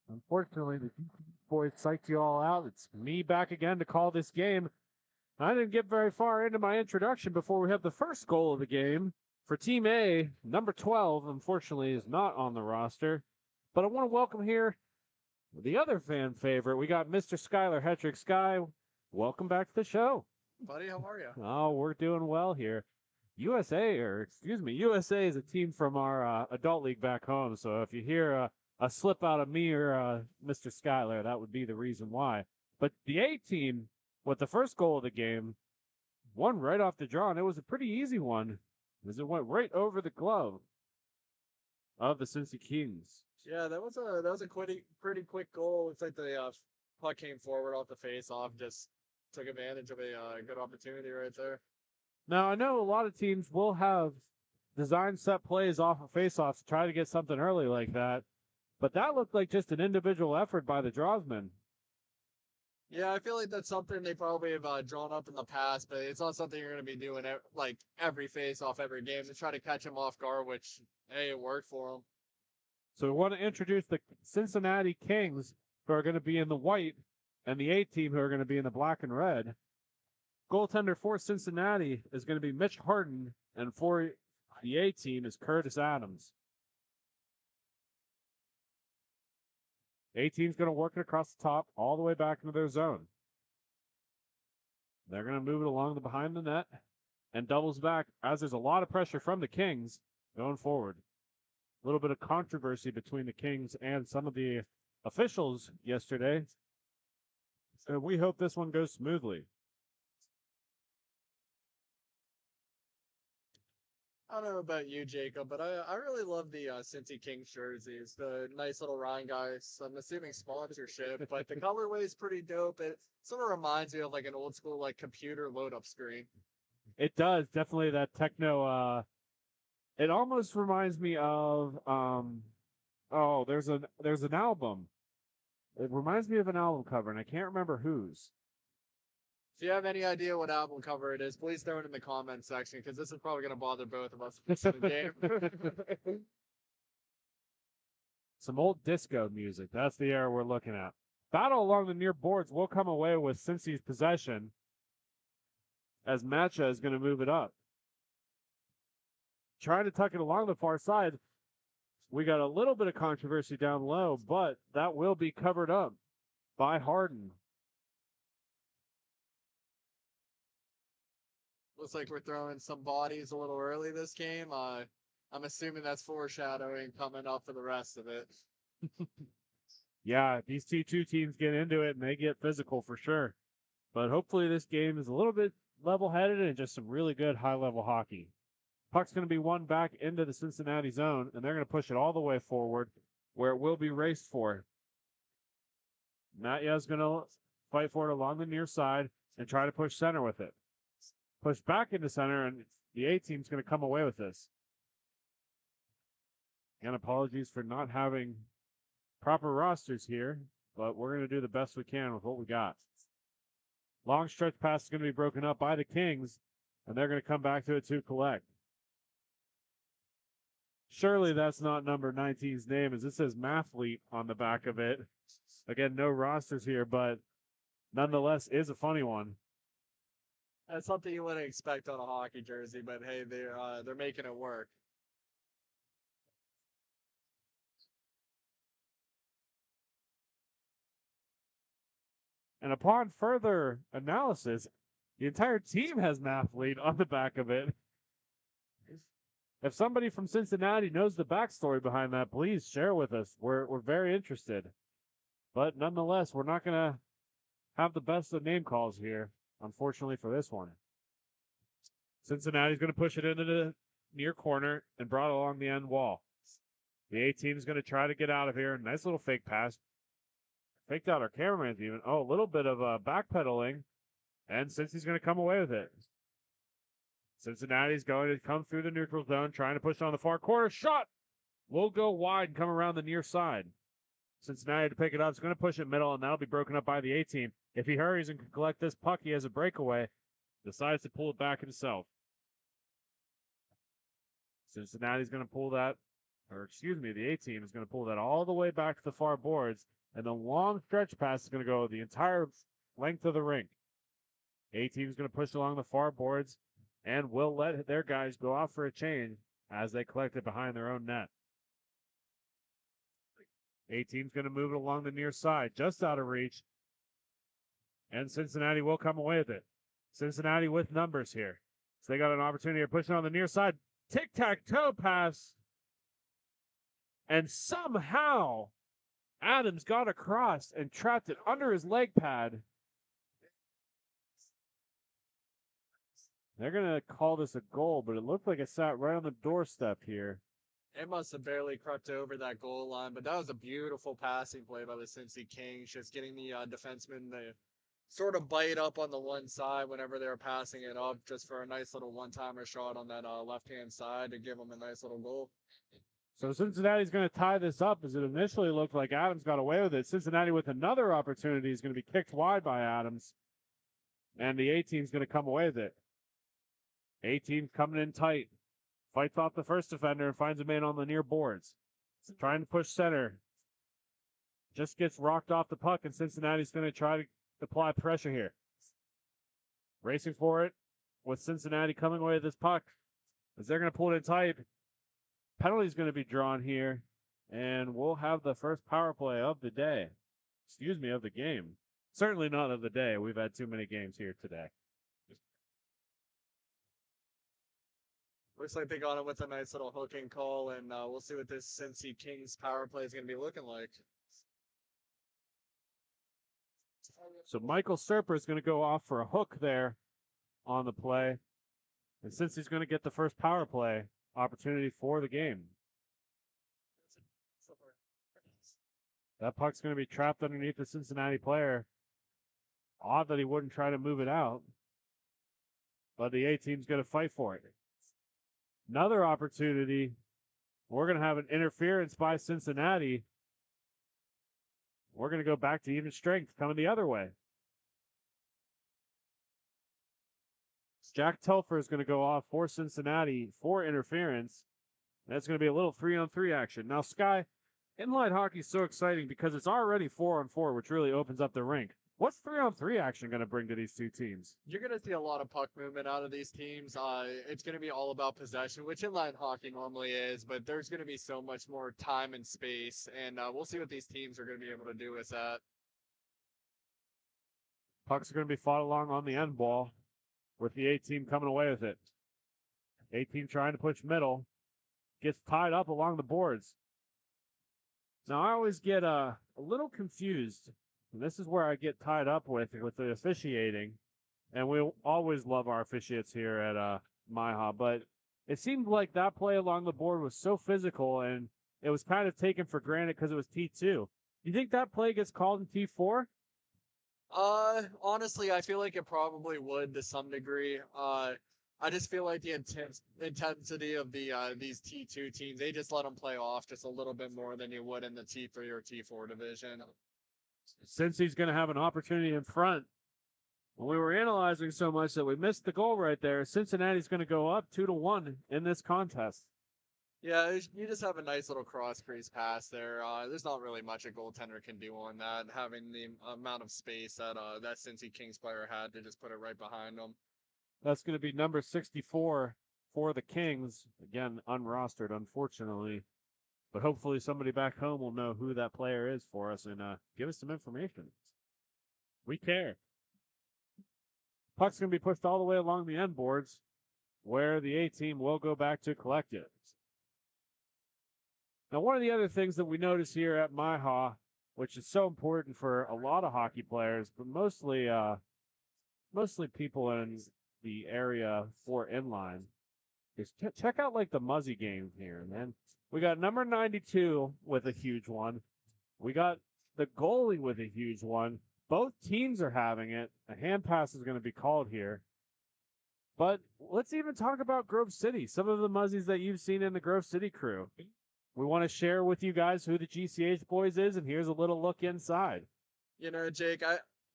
Unfortunately, the boys psyched you all out. It's me back again to call this game. I didn't get very far into my introduction before we have the first goal of the game. For Team A, number 12, unfortunately, is not on the roster. But I want to welcome here the other fan favorite. We got Mr. Skylar Hetrick. Sky, welcome back to the show. Buddy, how are you? Oh, we're doing well here. USA is a team from our adult league back home. So if you hear a slip out of me or Mr. Skylar, that would be the reason why. But the A team, with the first goal of the game, won right off the draw, and it was a pretty easy one, as it went right over the glove of the Cincy Kings. Yeah, that was a pretty quick goal. It's like the puck came forward off the face-off, just took advantage of a good opportunity right there. Now, I know a lot of teams will have design set plays off of face-offs to try to get something early like that, but that looked like just an individual effort by the Drawsmen. Yeah, I feel like that's something they probably have drawn up in the past, but it's not something you're going to be doing like every face-off, every game to try to catch him off guard, which, hey, it worked for him. So we want to introduce the Cincinnati Kings, who are going to be in the white, and the A team, who are going to be in the black and red. Goaltender for Cincinnati is going to be Mitch Harden, and for the A team is Curtis Adams. A team's going to work it across the top all the way back into their zone. They're going to move it along the behind the net and doubles back as there's a lot of pressure from the Kings going forward. A little bit of controversy between the Kings and some of the officials yesterday. So we hope this one goes smoothly. I don't know about you, Jacob, but I really love the Cincy Kings jerseys. The nice little Rhine guys. I'm assuming sponsorship, but the colorway is pretty dope. It sort of reminds me of like an old school like computer load up screen. It does, definitely that techno. It almost reminds me of there's an album. It reminds me of an album cover, and I can't remember whose. If you have any idea what album cover it is, please throw it in the comment section, because this is probably going to bother both of us in the game. Some old disco music. That's the era we're looking at. Battle along the near boards will come away with Cincy's possession, as Matcha is going to move it up. Trying to tuck it along the far side. We got a little bit of controversy down low, but that will be covered up by Harden. Looks like we're throwing some bodies a little early this game. I'm assuming that's foreshadowing coming up for the rest of it. Yeah, these two teams get into it and they get physical for sure. But hopefully this game is a little bit level-headed and just some really good high-level hockey. Puck's going to be won back into the Cincinnati zone, and they're going to push it all the way forward where it will be raced for. Matya's going to fight for it along the near side and try to push center with it. Push back into center, and the A team's going to come away with this. And apologies for not having proper rosters here, but we're going to do the best we can with what we got. Long stretch pass is going to be broken up by the Kings, and they're going to come back to it to collect. Surely that's not number 19's name, as it says Mathlete on the back of it. Again, no rosters here, but nonetheless is a funny one. That's something you wouldn't expect on a hockey jersey, but hey, they're making it work. And upon further analysis, the entire team has Mathlete on the back of it. If somebody from Cincinnati knows the backstory behind that, please share with us. We're very interested. But nonetheless, we're not going to have the best of name calls here, unfortunately, for this one. Cincinnati's going to push it into the near corner and brought it along the end wall. The A team's going to try to get out of here. Nice little fake pass. Faked out our cameraman's even. Oh, a little bit of backpedaling. And Cincy's going to come away with it. Cincinnati's going to come through the neutral zone, trying to push on the far corner. Shot! Will go wide and come around the near side. Cincinnati to pick it up. It's going to push it middle, and that'll be broken up by the A team. If he hurries and can collect this puck, he has a breakaway. Decides to pull it back himself. Cincinnati's going to pull that the A team is going to pull that all the way back to the far boards, and the long stretch pass is going to go the entire length of the rink. A team is going to push along the far boards and will let their guys go out for a change as they collect it behind their own net. A team's going to move it along the near side, just out of reach, and Cincinnati will come away with it. Cincinnati with numbers here. So they got an opportunity to push it on the near side. Tic-tac-toe pass. And somehow Adams got across and trapped it under his leg pad. They're going to call this a goal, but it looked like it sat right on the doorstep here. It must have barely crept over that goal line, but that was a beautiful passing play by the Cincy Kings, just getting the defenseman to sort of bite up on the one side whenever they were passing it up, just for a nice little one-timer shot on that left-hand side to give them a nice little goal. So Cincinnati's going to tie this up, as it initially looked like Adams got away with it. Cincinnati with another opportunity is going to be kicked wide by Adams, and the A team's going to come away with it. A team coming in tight, fights off the first defender and finds a man on the near boards. Trying to push center. Just gets rocked off the puck, and Cincinnati's going to try to apply pressure here. Racing for it, with Cincinnati coming away with this puck, as they're going to pull it in tight. Penalty's going to be drawn here, and we'll have the first power play of the day. Excuse me, of the game. Certainly not of the day. We've had too many games here today. Looks like they got him with a nice little hooking call, and we'll see what this Cincy Kings power play is going to be looking like. So Michael Serper is going to go off for a hook there on the play. And Cincy's going to get the first power play opportunity for the game. That puck's going to be trapped underneath the Cincinnati player. Odd that he wouldn't try to move it out. But the A team's going to fight for it. Another opportunity. We're going to have an interference by Cincinnati. We're going to go back to even strength, coming the other way. Jack Telfer is going to go off for Cincinnati for interference. That's going to be a little 3-on-3 action. Now, Sky, inline hockey is so exciting because it's already 4-on-4, which really opens up the rink. What's 3-on-3 action going to bring to these two teams? You're going to see a lot of puck movement out of these teams. It's going to be all about possession, which inline hockey normally is, but there's going to be so much more time and space, and we'll see what these teams are going to be able to do with that. Pucks are going to be fought along on the end ball, with the A team coming away with it. A team trying to push middle, gets tied up along the boards. Now, I always get a little confused. And this is where I get tied up with the officiating. And we always love our officiates here at Miha. But it seemed like that play along the board was so physical, and it was kind of taken for granted because it was T2. Do you think that play gets called in T4? Honestly, I feel like it probably would to some degree. I just feel like the intensity of these T2 teams, they just let them play off just a little bit more than you would in the T3 or T4 division. Since he's going to have an opportunity in front, when we were analyzing so much that we missed the goal right there, Cincinnati's going to go up 2-1 in this contest. Yeah, you just have a nice little cross crease pass there. There's not really much a goaltender can do on that, having the amount of space that that Cincy Kings player had to just put it right behind him. That's going to be number 64 for the Kings. Again, unrostered, unfortunately. But hopefully somebody back home will know who that player is for us and give us some information. We care. Puck's going to be pushed all the way along the end boards, where the A team will go back to collect it. Now, one of the other things that we notice here at Miha, which is so important for a lot of hockey players, but mostly people in the area for inline, is check out like the Muzzy game here, man. We got number 92 with a huge one. We got the goalie with a huge one. Both teams are having it. A hand pass is going to be called here. But let's even talk about Grove City. Some of the Muzzies that you've seen in the Grove City crew. We want to share with you guys who the GCH boys is, and here's a little look inside. You know, Jake,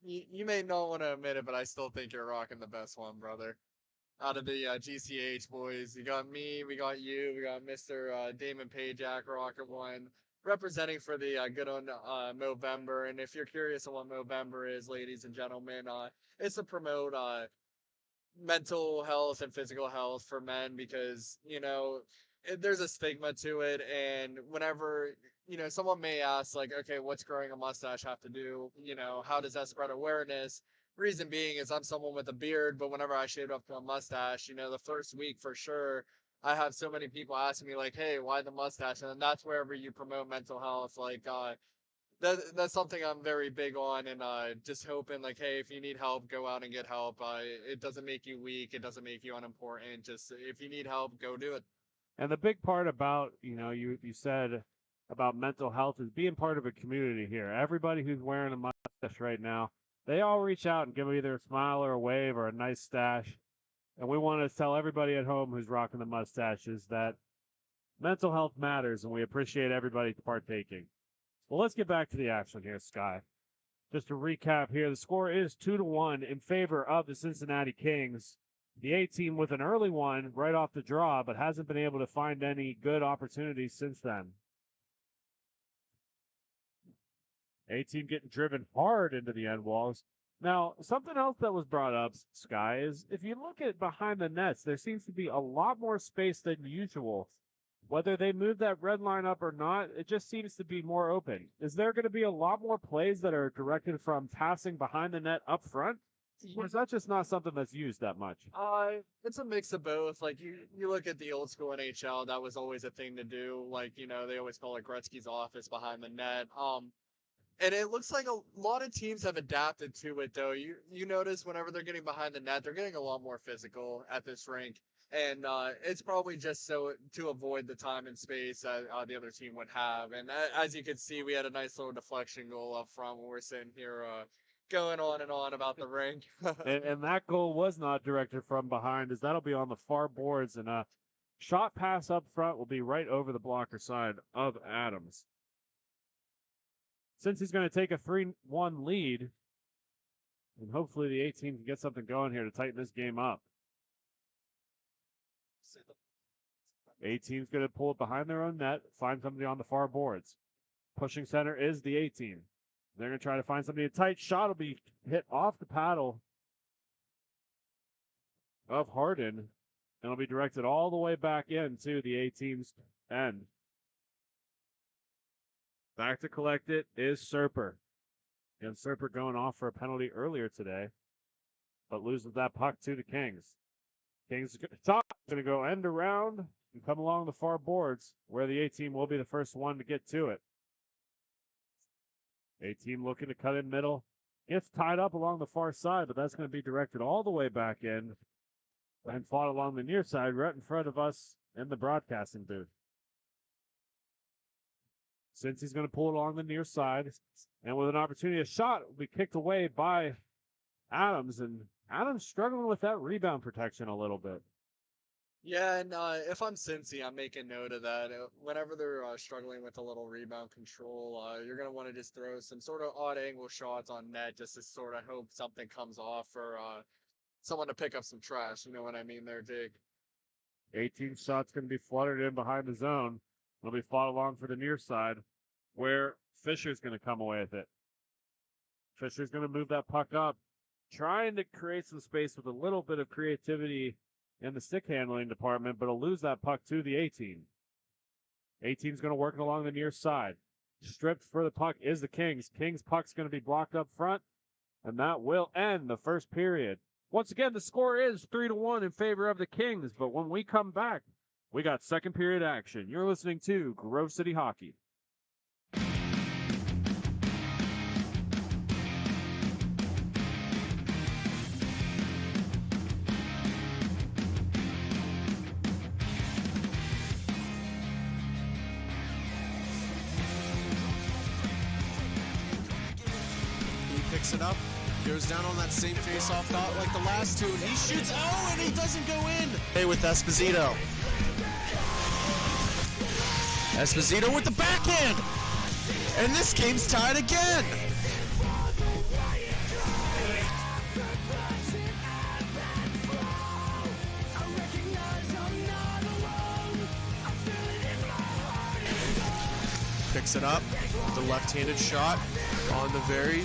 you may not want to admit it, but I still think you're rocking the best one, brother. out of the GCH boys. You got me, we got you, we got Mr. Damon Pajak, Rocket One, representing for the good on Movember. And if you're curious on what Movember is, ladies and gentlemen, it's to promote mental health and physical health for men because, there's a stigma to it. And whenever, someone may ask, like, okay, what's growing a mustache have to do? How does that spread awareness? Reason being is I'm someone with a beard, but whenever I shaved up to a mustache, the first week for sure, I have so many people asking me like, "Hey, why the mustache?" And that's wherever you promote mental health. Like, that's something I'm very big on, and just hoping like, hey, if you need help, go out and get help. It doesn't make you weak. It doesn't make you unimportant. Just if you need help, go do it. And the big part about, you said about mental health is being part of a community here. Everybody who's wearing a mustache right now, they all reach out and give either a smile or a wave or a nice stash. And we want to tell everybody at home who's rocking the mustaches that mental health matters, and we appreciate everybody partaking. Well, let's get back to the action here, Sky. Just to recap here, the score is 2-1 in favor of the Cincinnati Kings. The A team with an early one right off the draw, but hasn't been able to find any good opportunities since then. A team getting driven hard into the end walls. Now, something else that was brought up, Sky, is if you look at behind the nets, there seems to be a lot more space than usual. Whether they move that red line up or not, it just seems to be more open. Is there going to be a lot more plays that are directed from passing behind the net up front? Or is that just not something that's used that much? It's a mix of both. Like you look at the old school NHL, that was always a thing to do. Like, they always call it Gretzky's office behind the net. And it looks like a lot of teams have adapted to it, though. You notice whenever they're getting behind the net, they're getting a lot more physical at this rink. And it's probably just so to avoid the time and space that the other team would have. And as you can see, we had a nice little deflection goal up front when we're sitting here going on and on about the rink. and that goal was not directed from behind, as that'll be on the far boards. And a shot pass up front will be right over the blocker side of Adams. Since he's going to take a 3-1 lead, and hopefully the 18 can get something going here to tighten this game up. 18's going to pull it behind their own net, find somebody on the far boards. Pushing center is the 18. They're going to try to find somebody. A tight shot will be hit off the paddle of Harden, and it'll be directed all the way back into the 18's end. Back to collect it is Serper. And Serper going off for a penalty earlier today, but loses that puck to the Kings. Kings top going to go end around and come along the far boards, where the A team will be the first one to get to it. A team looking to cut in middle. Gets tied up along the far side, but that's going to be directed all the way back in and fought along the near side right in front of us in the broadcasting booth. Since he's going to pull it along the near side, and with an opportunity, a shot will be kicked away by Adams, and Adams struggling with that rebound protection a little bit. Yeah, and if I'm Cincy, I'm making note of that. Whenever they're struggling with a little rebound control, you're going to want to just throw some sort of odd angle shots on net just to sort of hope something comes off for someone to pick up some trash. You know what I mean there, Jake? 18 shots going to be fluttered in behind the zone. It'll be fought along for the near side, where Fisher's going to come away with it. Fisher's going to move that puck up, trying to create some space with a little bit of creativity in the stick handling department, but he'll lose that puck to the 18. 18's going to work it along the near side. Stripped for the puck is the Kings. Kings' puck's going to be blocked up front, and that will end the first period. Once again, the score is 3-1 in favor of the Kings, but when we come back, we got second period action. You're listening to Grove City Hockey. He picks it up, goes down on that same face-off dot like the last two, and he shoots, and he doesn't go in. Hey, with Esposito. Esposito with the backhand, and this game's tied again. picks it up. The left-handed shot on the very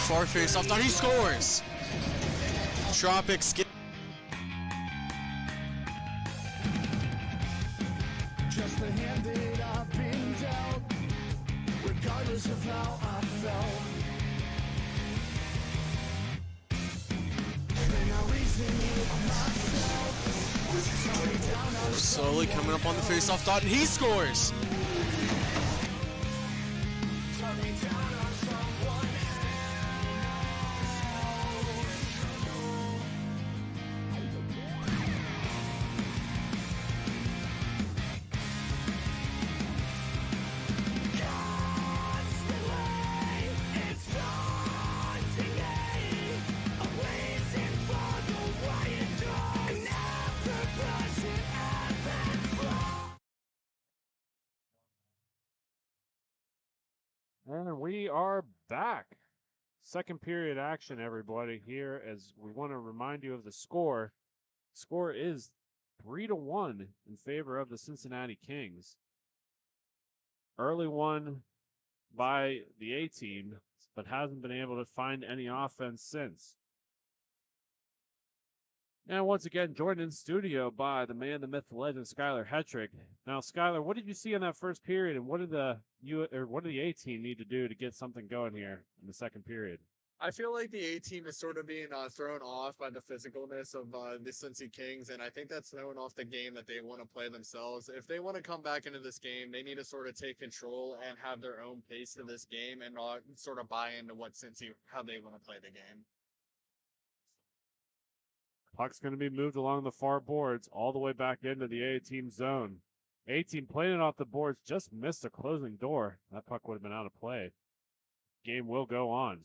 far face-off dot. He scores! Tropic skip. Just the hand that I've been dealt, regardless of how I felt. Then I reason with myself. Slowly coming up on the face-off dot, and he scores! And we are back. Second period action, everybody, here as we want to remind you of the score. Score is 3-1 in favor of the Cincinnati Kings. Early one by the A team, but hasn't been able to find any offense since. And once again, joined in studio by the man, the myth, the legend, Skylar Hetrick. Now, Skylar, what did you see in that first period, and what did the A team need to do to get something going here in the second period? I feel like the A team is sort of being thrown off by the physicalness of the Cincy Kings, and I think that's throwing off the game that they want to play themselves. If they want to come back into this game, they need to sort of take control and have their own pace in this game and not sort of buy into what Cincy, how they want to play the game. Puck's going to be moved along the far boards all the way back into the A team zone. A team playing it off the boards, just missed a closing door. That puck would have been out of play. Game will go on.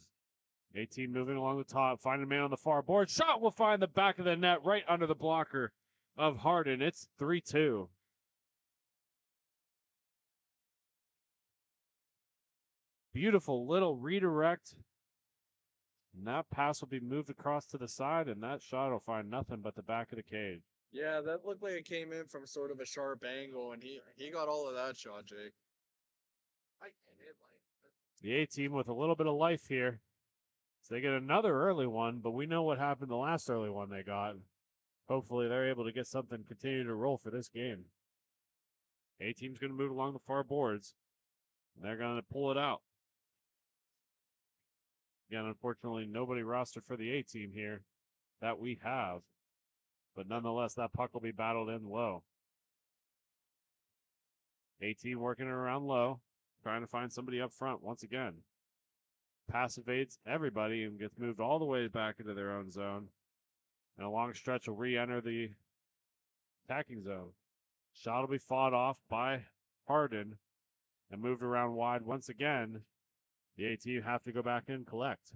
A team moving along the top, finding a man on the far board. Shot will find the back of the net right under the blocker of Harden. It's 3-2. Beautiful little redirect. And that pass will be moved across to the side, and that shot will find nothing but the back of the cage. Yeah, that looked like it came in from sort of a sharp angle, and he got all of that shot, Jake. The A team with a little bit of life here. So they get another early one, but we know what happened the last early one they got. Hopefully they're able to get something, continue to roll for this game. A team's going to move along the far boards. And they're going to pull it out. Again, unfortunately, nobody rostered for the A team here that we have. But nonetheless, that puck will be battled in low. A team working it around low, trying to find somebody up front once again. Pass evades everybody and gets moved all the way back into their own zone. And a long stretch will re-enter the attacking zone. Shot will be fought off by Harden and moved around wide once again. The A team have to go back and collect.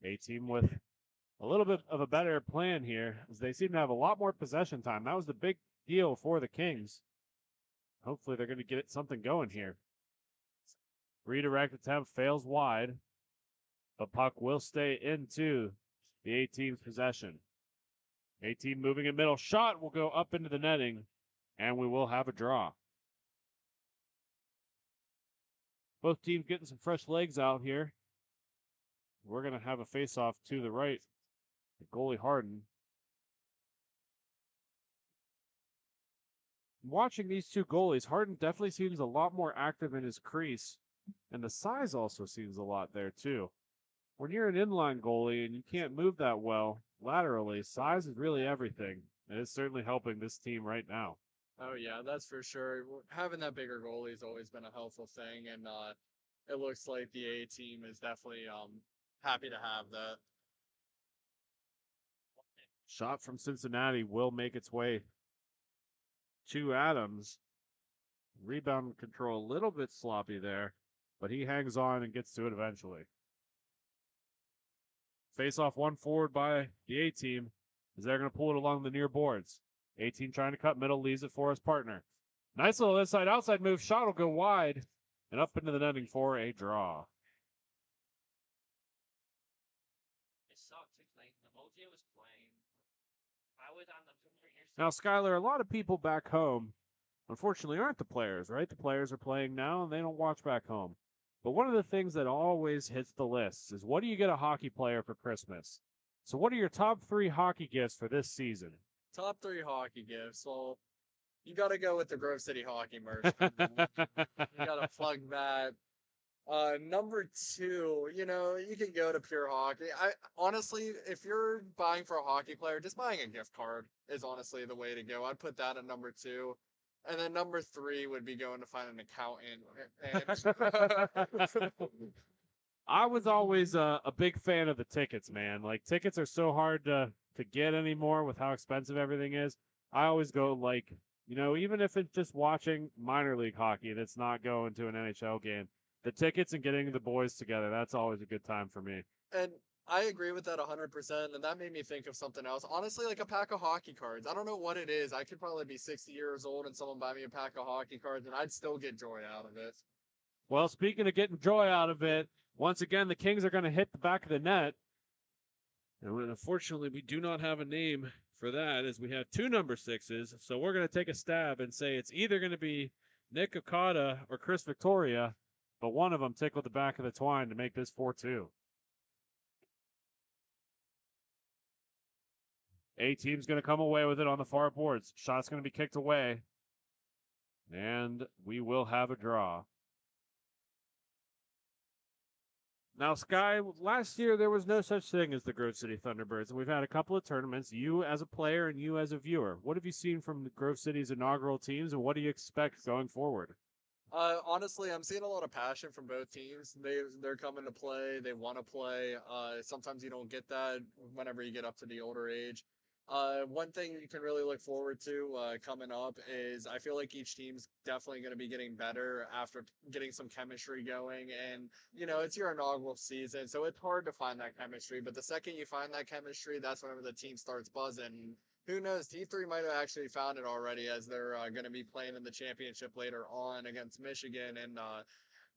A team with a little bit of a better plan here, as they seem to have a lot more possession time. That was the big deal for the Kings. Hopefully they're going to get something going here. Redirect attempt fails wide, but puck will stay into the A team's possession. A team moving in middle. Shot will go up into the netting, and we will have a draw. Both teams getting some fresh legs out here. We're going to have a face-off to the right. The goalie Harden. Watching these two goalies, Harden definitely seems a lot more active in his crease, and the size also seems a lot there too. When you're an inline goalie and you can't move that well laterally, size is really everything, and it's certainly helping this team right now. Oh yeah, that's for sure. Having that bigger goalie has always been a helpful thing, and it looks like the A team is definitely happy to have that. Shot from Cincinnati will make its way to Adams. Rebound control a little bit sloppy there, but he hangs on and gets to it eventually. Face off one forward by the A team as they're going to pull it along the near boards. A team trying to cut middle, leaves it for his partner. Nice little inside outside move. Shot will go wide and up into the netting for a draw. Now, Skylar, a lot of people back home, unfortunately, aren't the players, right? The players are playing now, and they don't watch back home. But one of the things that always hits the list is, what do you get a hockey player for Christmas? So what are your top 3 hockey gifts for this season? Top 3 hockey gifts. Well, you got to go with the Grove City Hockey merch. You got to plug that. Number 2, you can go to Pure Hockey. I honestly, if you're buying for a hockey player, just buying a gift card is honestly the way to go. I'd put that at number 2. And then number 3 would be going to find an accountant. I was always a big fan of the tickets, man. Like, tickets are so hard to get anymore with how expensive everything is. I always go, like, even if it's just watching minor league hockey that's not going to an NHL game, the tickets and getting the boys together, that's always a good time for me. And I agree with that 100%. And that made me think of something else. Honestly, like a pack of hockey cards. I don't know what it is. I could probably be 60 years old and someone buy me a pack of hockey cards, and I'd still get joy out of it. Well, speaking of getting joy out of it, once again, the Kings are going to hit the back of the net. And unfortunately, we do not have a name for that, as we have 2 number 6s. So we're going to take a stab and say it's either going to be Nick Okada or Chris Victoria, but one of them tickled the back of the twine to make this 4-2. A team's going to come away with it on the far boards. Shot's going to be kicked away. And we will have a draw. Now, Sky, last year there was no such thing as the Grove City Thunderbirds, and we've had a couple of tournaments, you as a player and you as a viewer. What have you seen from the Grove City's inaugural teams, and what do you expect going forward? Honestly, I'm seeing a lot of passion from both teams. They're coming to play. They want to play. Sometimes you don't get that whenever you get up to the older age. One thing you can really look forward to coming up is I feel like each team's definitely going to be getting better after getting some chemistry going. And, it's your inaugural season, so it's hard to find that chemistry. But the second you find that chemistry, that's whenever the team starts buzzing. Who knows? T3 might have actually found it already, as they're going to be playing in the championship later on against Michigan. And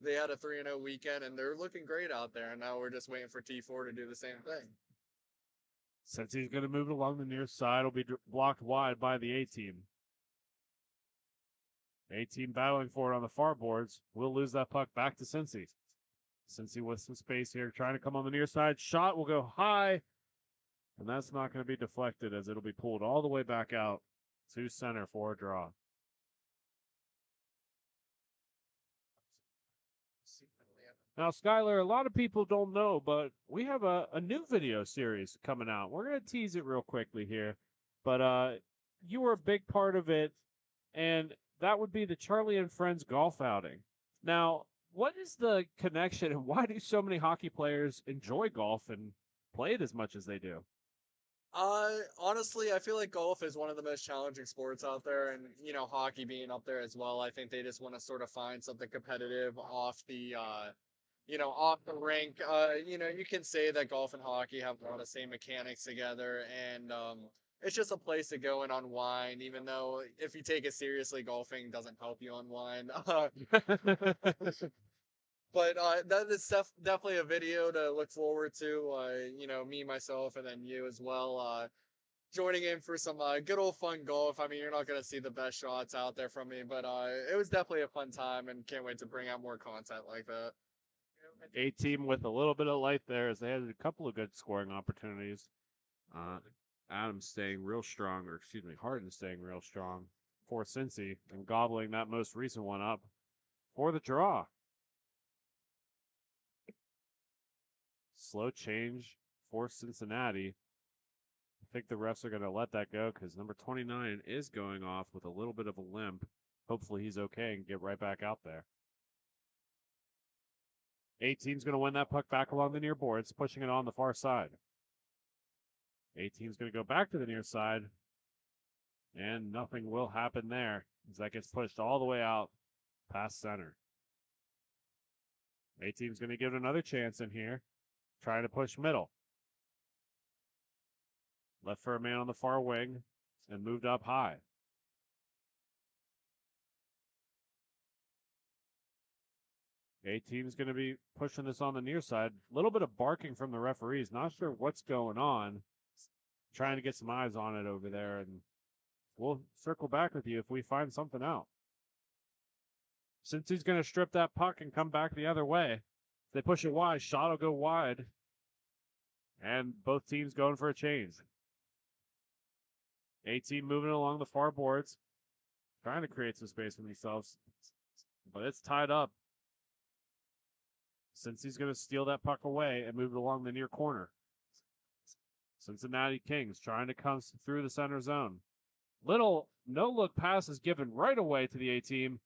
they had a 3-0 weekend, and they're looking great out there. And now we're just waiting for T4 to do the same thing. Since he's going to move it along the near side, will be blocked wide by the A team. A team battling for it on the far boards. Will lose that puck back to Cincy. Cincy with some space here, trying to come on the near side. Shot will go high, and that's not going to be deflected, as it'll be pulled all the way back out to center for a draw. Now, Skylar, a lot of people don't know, but we have a new video series coming out. We're going to tease it real quickly here, but you were a big part of it, and that would be the Charlie and Friends golf outing. Now, what is the connection, and why do so many hockey players enjoy golf and play it as much as they do? Honestly, I feel like golf is one of the most challenging sports out there, and hockey being up there as well. I think they just want to sort of find something competitive off the off the rink. You can say that golf and hockey have a lot of same mechanics together, and it's just a place to go and unwind, even though if you take it seriously, golfing doesn't help you unwind. But that is definitely a video to look forward to. Me, myself, and then you as well. Joining in for some good old fun golf. I mean, you're not going to see the best shots out there from me, but it was definitely a fun time, and can't wait to bring out more content like that. A team with a little bit of light there, as they had a couple of good scoring opportunities. Adams staying real strong, or excuse me, Harden staying real strong for Cincy and gobbling that most recent one up for the draw. Slow change for Cincinnati. I think the refs are going to let that go because number 29 is going off with a little bit of a limp. Hopefully he's okay and get right back out there. 18's going to win that puck back along the near boards, pushing it on the far side. 18's going to go back to the near side, and nothing will happen there as that gets pushed all the way out past center. 18's going to give it another chance in here, trying to push middle. Left for a man on the far wing and moved up high. A team's going to be pushing this on the near side. A little bit of barking from the referees. Not sure what's going on. trying to get some eyes on it over there, and we'll circle back with you if we find something out. Since he's going to strip that puck and come back the other way, if they push it wide, shot will go wide, and both teams going for a change. A team moving along the far boards, trying to create some space for themselves, but it's tied up. Since he's going to steal that puck away and move it along the near corner. Cincinnati Kings trying to come through the center zone. Little no-look pass is given right away to the A team.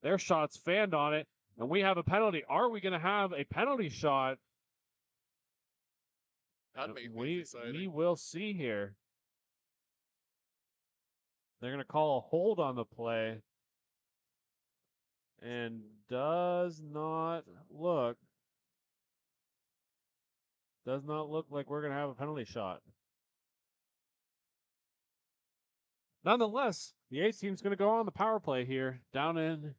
Their shots fanned on it, and we have a penalty. Are we going to have a penalty shot? That'd make me We exciting. will see here. They're going to call a hold on the play, and does not look like we're going to have a penalty shot. Nonetheless, the A team's going to go on the power play here, down in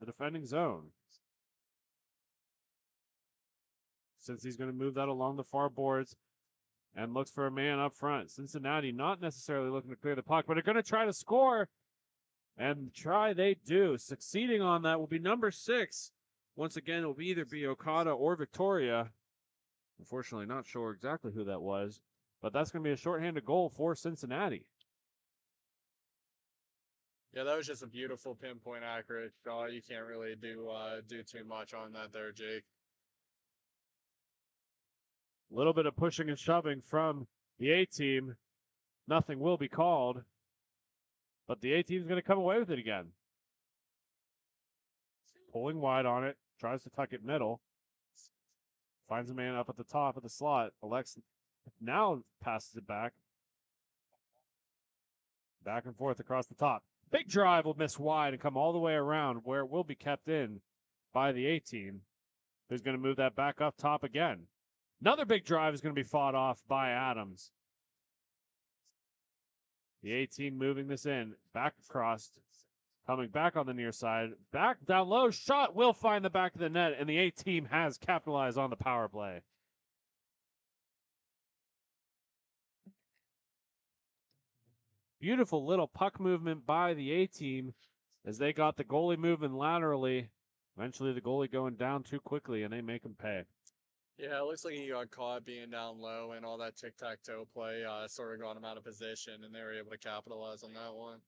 the defending zone. Since he's going to move that along the far boards and looks for a man up front. Cincinnati not necessarily looking to clear the puck, but they're going to try to score. And try they do. Succeeding on that will be number 6. Once again, it will either be Okada or Victoria. Unfortunately, not sure exactly who that was, but that's going to be a shorthanded goal for Cincinnati. Yeah, that was just a beautiful pinpoint accurate shot. You can't really do too much on that there, Jake. A little bit of pushing and shoving from the A team. Nothing will be called, but the A team's going to come away with it again. Pulling wide on it, tries to tuck it middle. Finds a man up at the top of the slot. Alex now passes it back. Back and forth across the top. Big drive will miss wide and come all the way around where it will be kept in by the A team, who's going to move that back up top again. Another big drive is going to be fought off by Adams. The A team moving this in. Back across. Coming back on the near side. Back down low. Shot will find the back of the net, and the A team has capitalized on the power play. Beautiful little puck movement by the A team as they got the goalie moving laterally. Eventually, the goalie going down too quickly, and they make him pay. Yeah, it looks like he got caught being down low, and all that tic-tac-toe play sort of got him out of position, and they were able to capitalize on that one.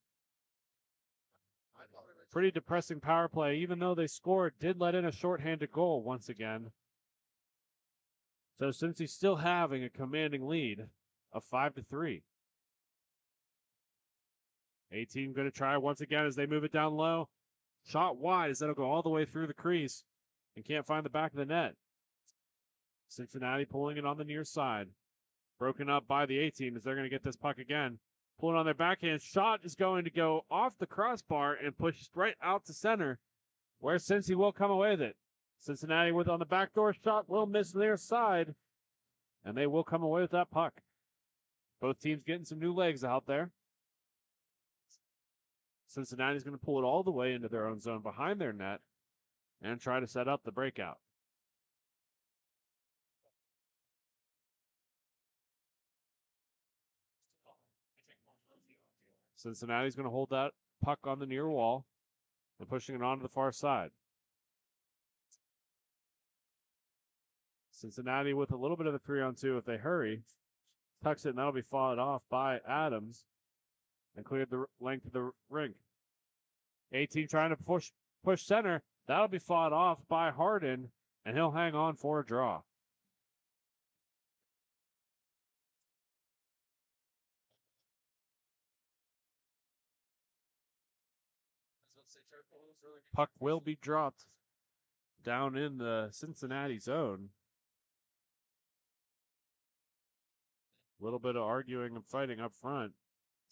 Pretty depressing power play. Even though they scored, did let in a shorthanded goal once again. So since he's still having a commanding lead of 5-3. A team going to try once again as they move it down low. Shot wide as that'll go all the way through the crease and can't find the back of the net. Cincinnati pulling it on the near side. Broken up by the A team as they're going to get this puck again. Pulling on their backhand. Shot is going to go off the crossbar and pushed right out to center, where Cincy will come away with it. Cincinnati with on the backdoor shot will miss their side, and they will come away with that puck. Both teams getting some new legs out there. Cincinnati's going to pull it all the way into their own zone behind their net and try to set up the breakout. Cincinnati's going to hold that puck on the near wall and pushing it onto the far side. Cincinnati with a little bit of a 3-on-2 if they hurry. Tucks it, and that'll be fought off by Adams and cleared the length of the rink. 18 trying to push center. That'll be fought off by Harden, and he'll hang on for a draw. Puck will be dropped down in the Cincinnati zone. A little bit of arguing and fighting up front.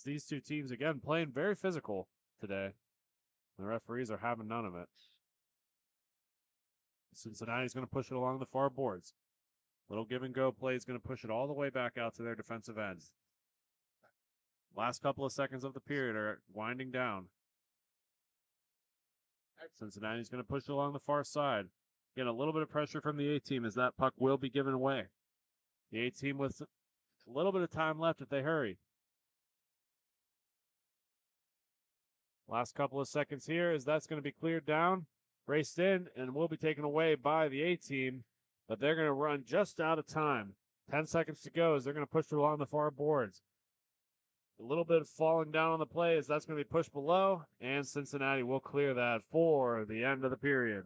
These two teams, again, playing very physical today. The referees are having none of it. Cincinnati's going to push it along the far boards. Little give and go play is going to push it all the way back out to their defensive ends. Last couple of seconds of the period are winding down. Cincinnati's going to push it along the far side. Get a little bit of pressure from the A team as that puck will be given away. The A team with A little bit of time left if they hurry. Last couple of seconds here as that's going to be cleared down, raced in, and will be taken away by the A team, but they're going to run just out of time. 10 seconds to go as they're going to push along the far boards. A little bit of falling down on the play as that's going to be pushed below, and Cincinnati will clear that for the end of the period.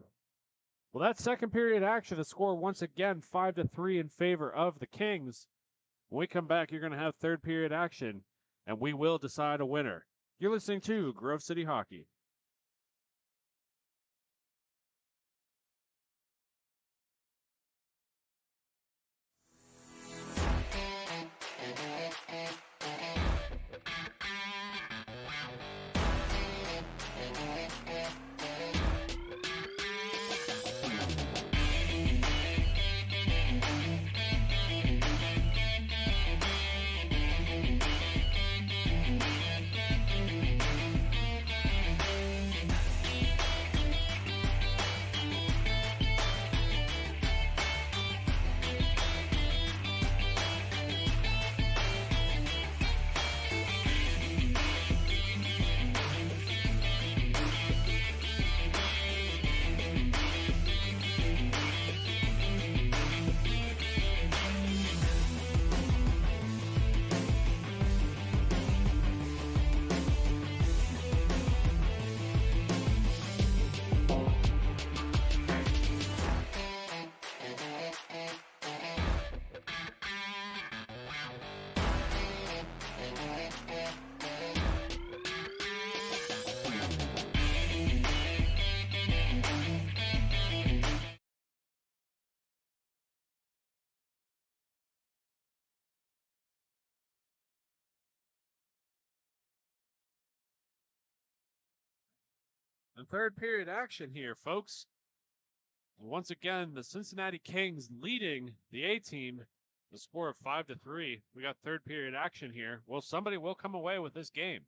Well, that second period action, the score once again 5-3 in favor of the Kings. When we come back, you're going to have third period action, and we will decide a winner. You're listening to Grove City Hockey. The third period action here, folks. Once again, the Cincinnati Kings leading the A team, the score of 5-3. We got third period action here. Well, somebody will come away with this game.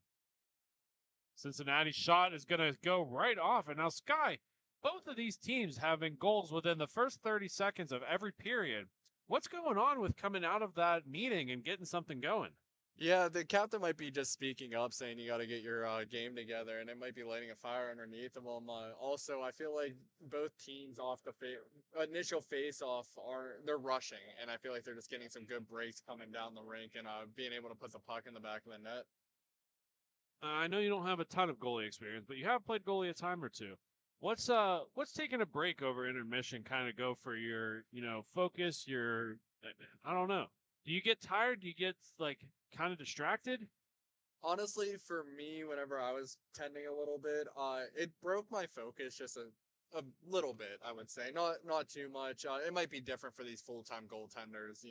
Cincinnati's shot is going to go right off. And now, Sky, both of these teams having goals within the first 30 seconds of every period. What's going on with coming out of that meeting and getting something going? Yeah, the captain might be just speaking up, saying you got to get your game together, and it might be lighting a fire underneath them. Also, I feel like both teams off the initial face-off they're rushing, and I feel like they're just getting some good breaks coming down the rink and being able to put the puck in the back of the net. I know you don't have a ton of goalie experience, but you have played goalie a time or two. What's taking a break over intermission kind of go for your, focus, I don't know. Do you get tired? Do you get kind of distracted? Honestly, for me, whenever I was tending a little bit, it broke my focus just a little bit, I would say. Not too much. It might be different for these full-time goaltenders,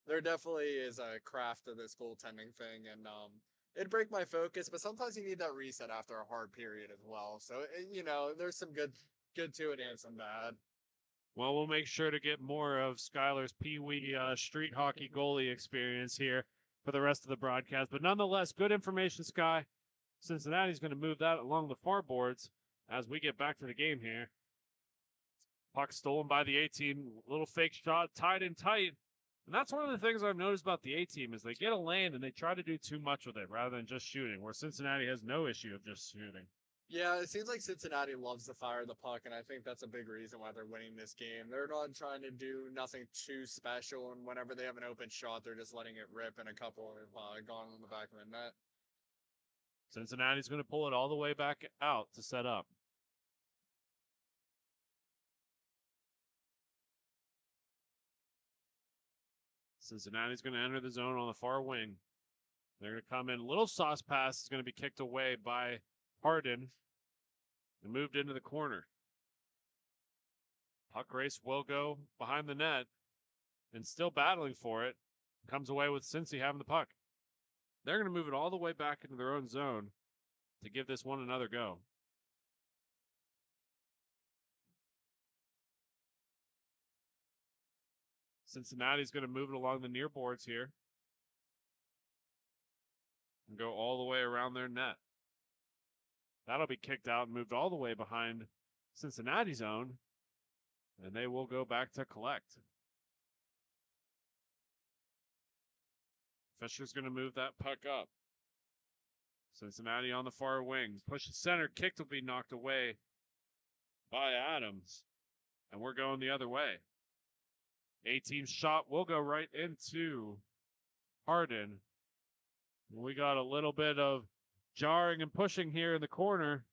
there definitely is a craft to this goaltending thing, and it'd break my focus, but sometimes you need that reset after a hard period as well. So, there's some good to it and some bad. Well, we'll make sure to get more of Skylar's Pee-wee street hockey goalie experience here for the rest of the broadcast. But nonetheless, good information, Sky. Cincinnati's going to move that along the far boards as we get back to the game here. Puck stolen by the A team. Little fake shot, tied in tight. And that's one of the things I've noticed about the A team is they get a lane and they try to do too much with it rather than just shooting, where Cincinnati has no issue of just shooting. Yeah, it seems like Cincinnati loves to fire the puck, and I think that's a big reason why they're winning this game. They're not trying to do nothing too special, and whenever they have an open shot, they're just letting it rip, and a couple have gone in the back of the net. Cincinnati's going to pull it all the way back out to set up. Cincinnati's going to enter the zone on the far wing. They're going to come in. Little sauce pass is going to be kicked away by Harden and moved into the corner. Puck race will go behind the net and still battling for it. Comes away with Cincy having the puck. They're going to move it all the way back into their own zone to give this one another go. Cincinnati's going to move it along the near boards here and go all the way around their net. That'll be kicked out and moved all the way behind Cincinnati's own, and they will go back to collect. Fisher's going to move that puck up. Cincinnati on the far wing. Push to center. Kick will be knocked away by Adams. And we're going the other way. A-team shot will go right into Harden. We got a little bit of jarring and pushing here in the corner.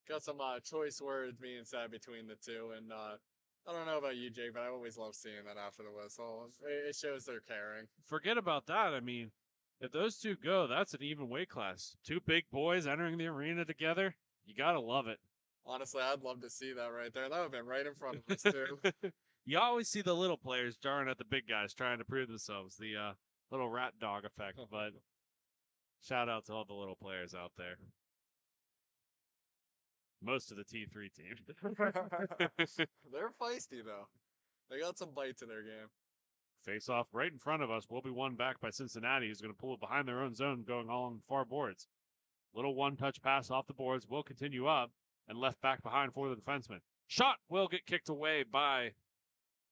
Got some choice words being said between the two, and I don't know about you, Jake, but I always love seeing that after the whistle. It shows they're caring. Forget about that. I mean, if those two go, that's an even weight class. Two big boys entering the arena together. You gotta love it. Honestly, I'd love to see that right there. That would have been right in front of us, too. You always see the little players jarring at the big guys trying to prove themselves. The little rat dog effect. But shout out to all the little players out there. Most of the T3 team. They're feisty, though. They got some bite to their game. Face off right in front of us will be won back by Cincinnati, who's going to pull it behind their own zone going along the far boards. Little one-touch pass off the boards will continue up and left back behind for the defenseman. Shot will get kicked away by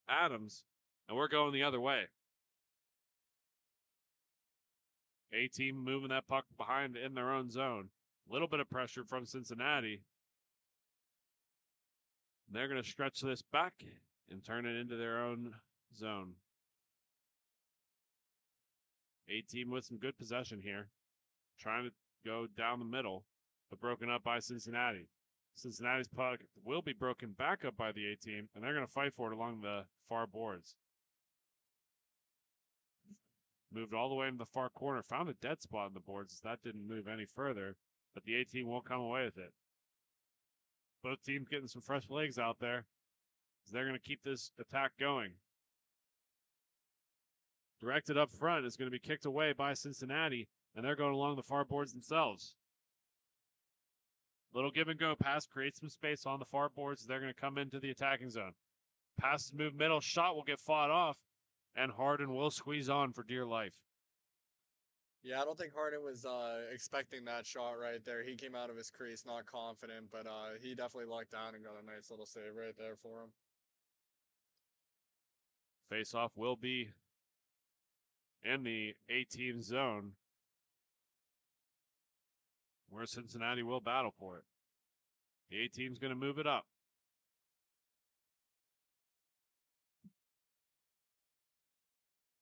Adams, and we're going the other way. A-team moving that puck behind in their own zone. A little bit of pressure from Cincinnati. They're going to stretch this back and turn it into their own zone. A-team with some good possession here. Trying to go down the middle, but broken up by Cincinnati. Cincinnati's puck will be broken back up by the A-team, and they're going to fight for it along the far boards. Moved all the way in the far corner. Found a dead spot in the boards. That didn't move any further, but the A-team won't come away with it. Both teams getting some fresh legs out there. They're going to keep this attack going. Directed up front is going to be kicked away by Cincinnati, and they're going along the far boards themselves. Little give and go pass creates some space on the far boards. They're going to come into the attacking zone. Pass move middle. Shot will get fought off, and Harden will squeeze on for dear life. Yeah, I don't think Harden was expecting that shot right there. He came out of his crease not confident, but he definitely lucked out and got a nice little save right there for him. Face-off will be in the A-team zone, where Cincinnati will battle for it. The A-team's going to move it up.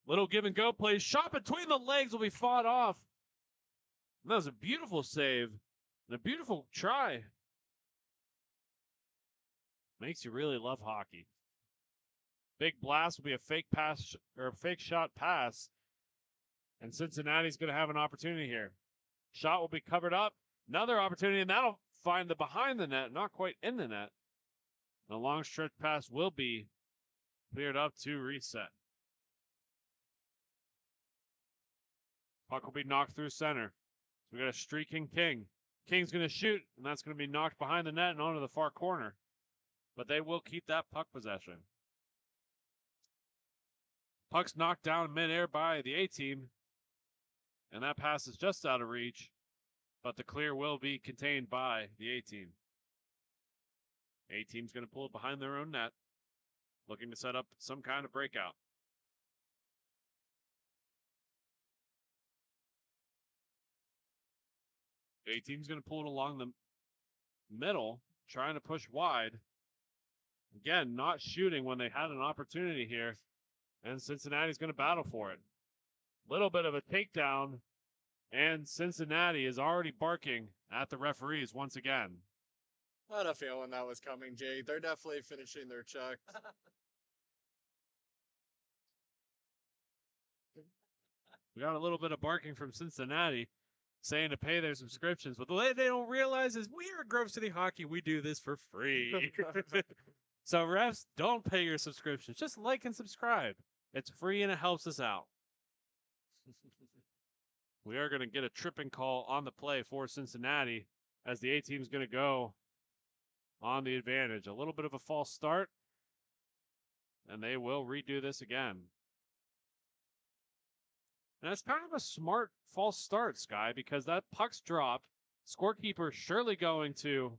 Little give and go play. Shot between the legs will be fought off. That was a beautiful save and a beautiful try. Makes you really love hockey. Big blast will be a fake pass or a fake shot pass. And Cincinnati's going to have an opportunity here. Shot will be covered up. Another opportunity, and that'll find the behind the net, not quite in the net. The long stretch pass will be cleared up to reset. Puck will be knocked through center. So we got a streaking King. King's going to shoot, and that's going to be knocked behind the net and onto the far corner. But they will keep that puck possession. Puck's knocked down midair by the A-team, and that pass is just out of reach, but the clear will be contained by the A-team. A-team's going to pull it behind their own net, looking to set up some kind of breakout. A-team's going to pull it along the middle, trying to push wide. Again, not shooting when they had an opportunity here, and Cincinnati's going to battle for it. Little bit of a takedown, and Cincinnati is already barking at the referees once again. I had a feeling that was coming, Jake. They're definitely finishing their check. We got a little bit of barking from Cincinnati, saying to pay their subscriptions. But what they don't realize is we are Grove City Hockey. We do this for free. So refs, don't pay your subscriptions. Just like and subscribe. It's free and it helps us out. We are going to get a tripping call on the play for Cincinnati as the A-team is going to go on the advantage. A little bit of a false start, and they will redo this again. And it's kind of a smart false start, Sky, because that puck's dropped. Scorekeeper surely going to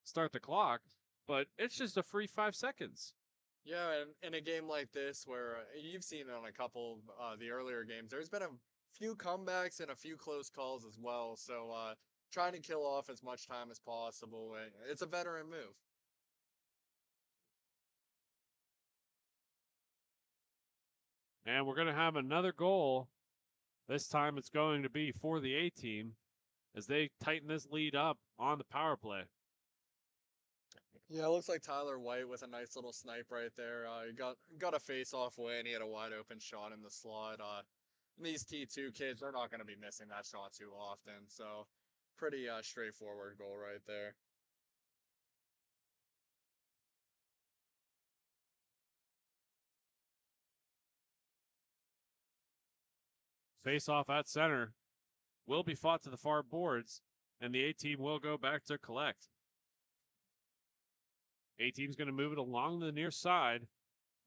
start the clock, but it's just a free 5 seconds. Yeah, and in a game like this, where you've seen it on a couple of the earlier games, there's been a few comebacks and a few close calls as well. So trying to kill off as much time as possible, it's a veteran move. And we're going to have another goal. This time it's going to be for the A team as they tighten this lead up on the power play. Yeah, it looks like Tyler White with a nice little snipe right there. He got a face-off win. He had a wide open shot in the slot. These T2 kids, they're not going to be missing that shot too often. So pretty straightforward goal right there. Face off at center will be fought to the far boards, and the A team will go back to collect. A team's going to move it along the near side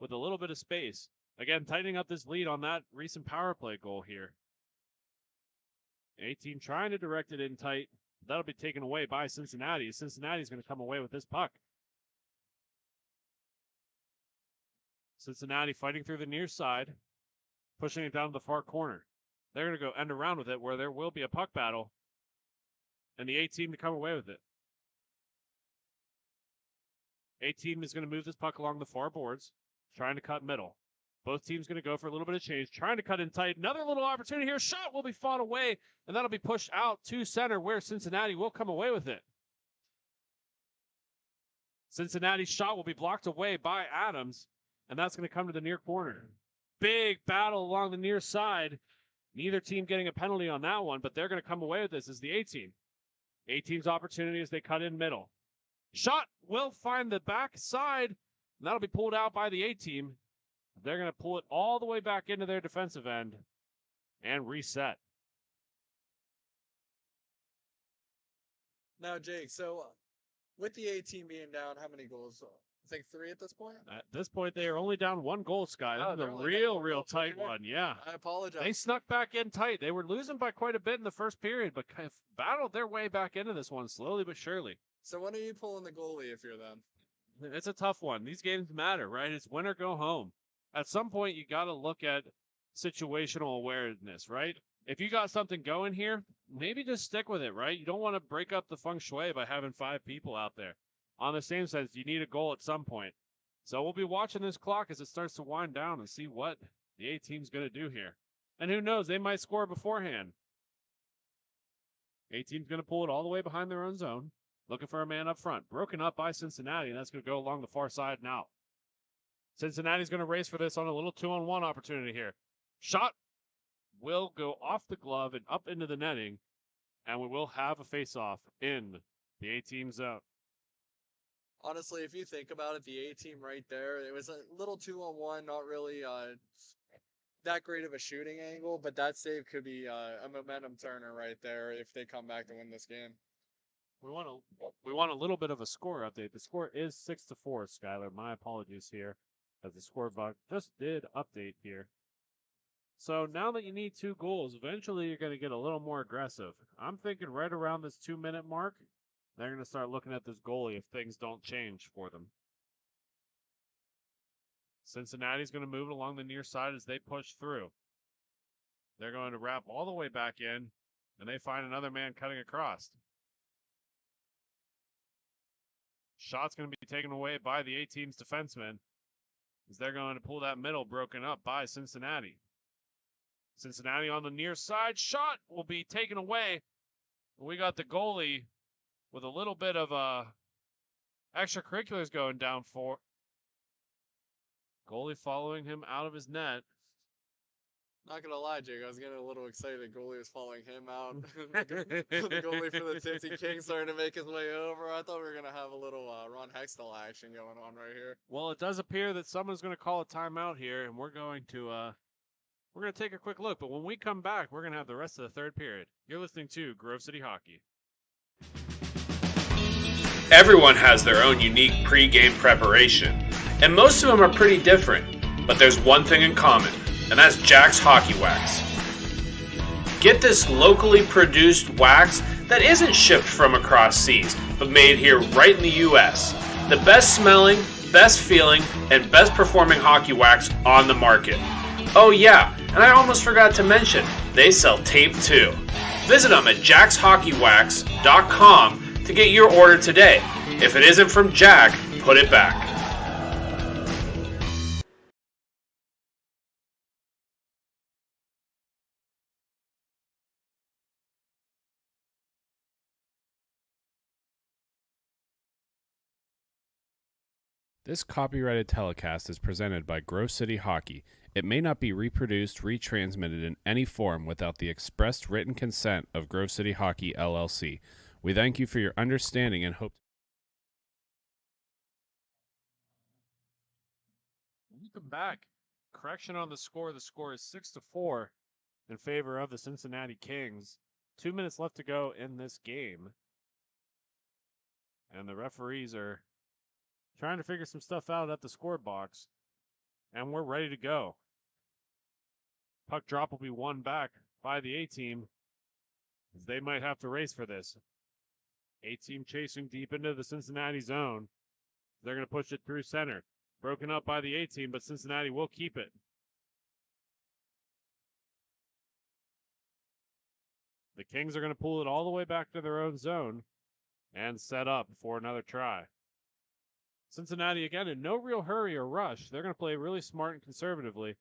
with a little bit of space. Again, tightening up this lead on that recent power play goal here. A team trying to direct it in tight. That'll be taken away by Cincinnati. Cincinnati's going to come away with this puck. Cincinnati fighting through the near side, pushing it down to the far corner. They're going to go end around with it where there will be a puck battle, and the A team to come away with it. A team is going to move this puck along the far boards, trying to cut middle. Both teams going to go for a little bit of change, trying to cut in tight. Another little opportunity here. Shot will be fought away, and that'll be pushed out to center where Cincinnati will come away with it. Cincinnati's shot will be blocked away by Adams, and that's going to come to the near corner. Big battle along the near side. Neither team getting a penalty on that one, but they're going to come away with this as the A team. A team's opportunity as they cut in middle. Shot will find the back side, and that'll be pulled out by the A team. They're going to pull it all the way back into their defensive end and reset. Now, Jake, so with the A team being down, how many goals? I think 3 at this point? At this point, they are only down 1 goal, Sky. This is they're a only down one real goal. tight Okay. one. Yeah. I apologize. They snuck back in tight. They were losing by quite a bit in the first period, but kind of battled their way back into this one slowly but surely. So when are you pulling the goalie if you're them? It's a tough one. These games matter, right? It's win or go home. At some point, you got to look at situational awareness, right? If you got something going here, maybe just stick with it, right? You don't want to break up the feng shui by having 5 people out there. On the same sense, you need a goal at some point. So we'll be watching this clock as it starts to wind down and see what the A team's going to do here. And who knows, they might score beforehand. A team's going to pull it all the way behind their own zone, looking for a man up front. Broken up by Cincinnati, and that's going to go along the far side now. Cincinnati's going to race for this on a little 2-on-1 opportunity here. Shot will go off the glove and up into the netting, and we will have a face-off in the A team zone. Honestly, if you think about it, the A team right there, it was a little 2-on-1, not really that great of a shooting angle, but that save could be a momentum turner right there if they come back to win this game. We want a little bit of a score update. The score is 6-4, Skylar. My apologies here, as the score bug just did update here. So now that you need 2 goals, eventually you're going to get a little more aggressive. I'm thinking right around this 2-minute mark, they're going to start looking at this goalie if things don't change for them. Cincinnati's going to move it along the near side as they push through. They're going to wrap all the way back in, and they find another man cutting across. Shot's going to be taken away by the A team's defenseman as they're going to pull that middle broken up by Cincinnati. Cincinnati on the near side. Shot will be taken away. We got the goalie with a little bit of extracurriculars going down for. Goalie following him out of his net. Not gonna lie, Jake, I was getting a little excited. Goalie was following him out. The goalie for the Cincy King starting to make his way over. I thought we were gonna have a little Ron Hextall action going on right here. Well, it does appear that someone's going to call a timeout here, and we're going to take a quick look. But when we come back, we're going to have the rest of the third period. You're listening to Grove City Hockey. Everyone has their own unique pre-game preparation, and most of them are pretty different. But there's one thing in common, and that's Jack's Hockey Wax. Get this locally produced wax that isn't shipped from across seas, but made here right in the U.S. The best smelling, best feeling and best performing hockey wax on the market. Oh yeah, and I almost forgot to mention, they sell tape too. Visit them at jackshockeywax.com to get your order today. If it isn't from Jack, put it back. This copyrighted telecast is presented by Grove City Hockey. It may not be reproduced, retransmitted in any form without the expressed written consent of Grove City Hockey, LLC. We thank you for your understanding and hope... Welcome back. Correction on the score. The score is 6-4 in favor of the Cincinnati Kings. 2 minutes left to go in this game. And the referees are trying to figure some stuff out at the score box. And we're ready to go. Puck drop will be won back by the A-team, as they might have to race for this. A-team chasing deep into the Cincinnati zone. They're going to push it through center. Broken up by the A-team, but Cincinnati will keep it. The Kings are going to pull it all the way back to their own zone and set up for another try. Cincinnati, again, in no real hurry or rush. They're going to play really smart and conservatively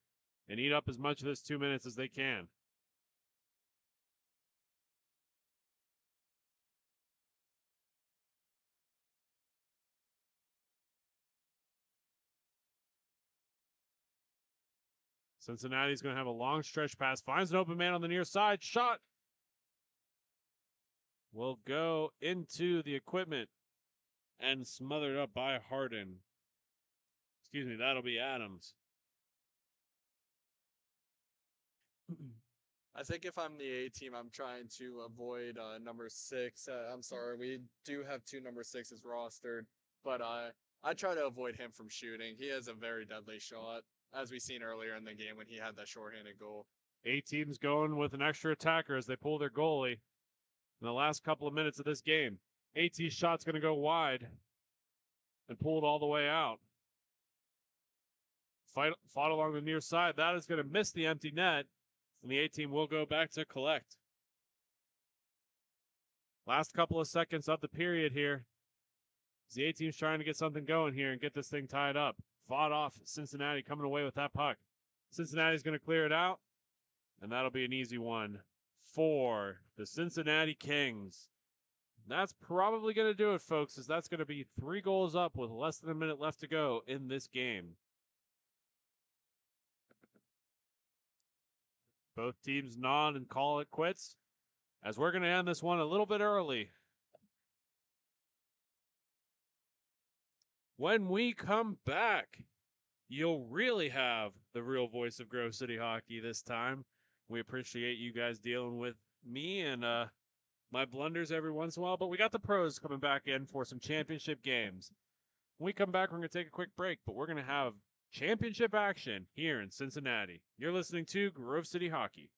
and eat up as much of this 2 minutes as they can. Cincinnati's going to have a long stretch pass. Finds an open man on the near side. Shot will go into the equipment and smothered up by Harden. Excuse me, that'll be Adams. I think if I'm the A-team, I'm trying to avoid number 6. I'm sorry, we do have 2 number 6s rostered, but I try to avoid him from shooting. He has a very deadly shot, as we seen earlier in the game when he had that shorthanded goal. A-team's going with an extra attacker as they pull their goalie in the last couple of minutes of this game. A-team's shot's going to go wide and pulled all the way out. Fought along the near side. That is going to miss the empty net, and the A-team will go back to collect. Last couple of seconds of the period here. The A-team's trying to get something going here and get this thing tied up. Fought off Cincinnati coming away with that puck. Cincinnati's going to clear it out, and that'll be an easy one for the Cincinnati Kings. That's probably going to do it, folks, as that's going to be 3 goals up with less than a minute left to go in this game. Both teams nod and call it quits, as we're going to end this one a little bit early. When we come back, you'll really have the real voice of Grove City Hockey this time. We appreciate you guys dealing with me and my blunders every once in a while, but we got the pros coming back in for some championship games. When we come back, we're going to take a quick break, but we're going to have championship action here in Cincinnati. You're listening to Grove City Hockey.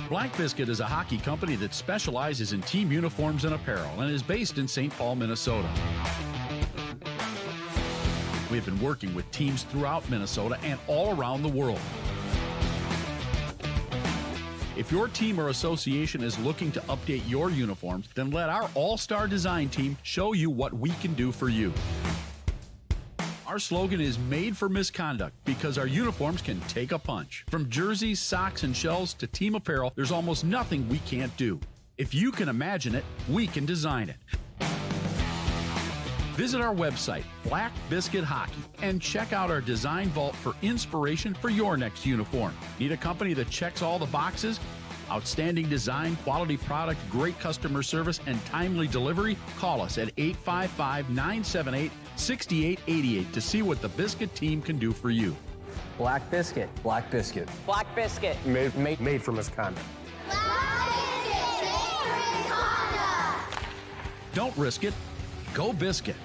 Black Biscuit is a hockey company that specializes in team uniforms and apparel and is based in St. Paul, Minnesota. We have been working with teams throughout Minnesota and all around the world. If your team or association is looking to update your uniforms, then let our all-star design team show you what we can do for you. Our slogan is made for misconduct because our uniforms can take a punch. From jerseys, socks, and shells to team apparel, there's almost nothing we can't do. If you can imagine it, we can design it. Visit our website, Black Biscuit Hockey, and check out our design vault for inspiration for your next uniform. Need a company that checks all the boxes? Outstanding design, quality product, great customer service, and timely delivery? Call us at 855-978-6888 to see what the Biscuit team can do for you. Black Biscuit. Black Biscuit. Black Biscuit. Made for misconduct. Don't risk it. Go Biscuit.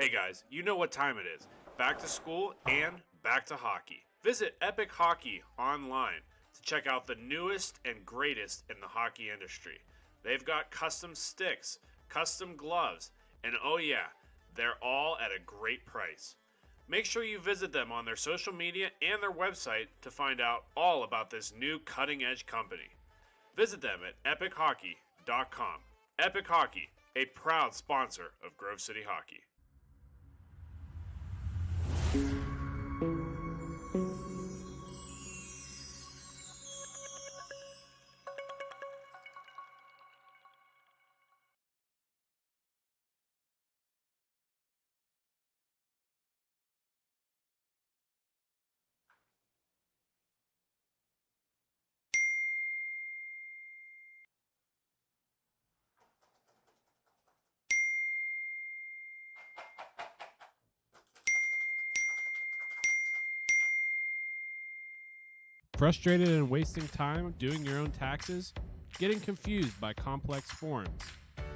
Hey guys, you know what time it is. Back to school and back to hockey. Visit Epic Hockey online to check out the newest and greatest in the hockey industry. They've got custom sticks, custom gloves, and oh yeah, they're all at a great price. Make sure you visit them on their social media and their website to find out all about this new cutting-edge company. Visit them at epichockey.com. Epic Hockey, a proud sponsor of Grove City Hockey. Frustrated and wasting time doing your own taxes? Getting confused by complex forms?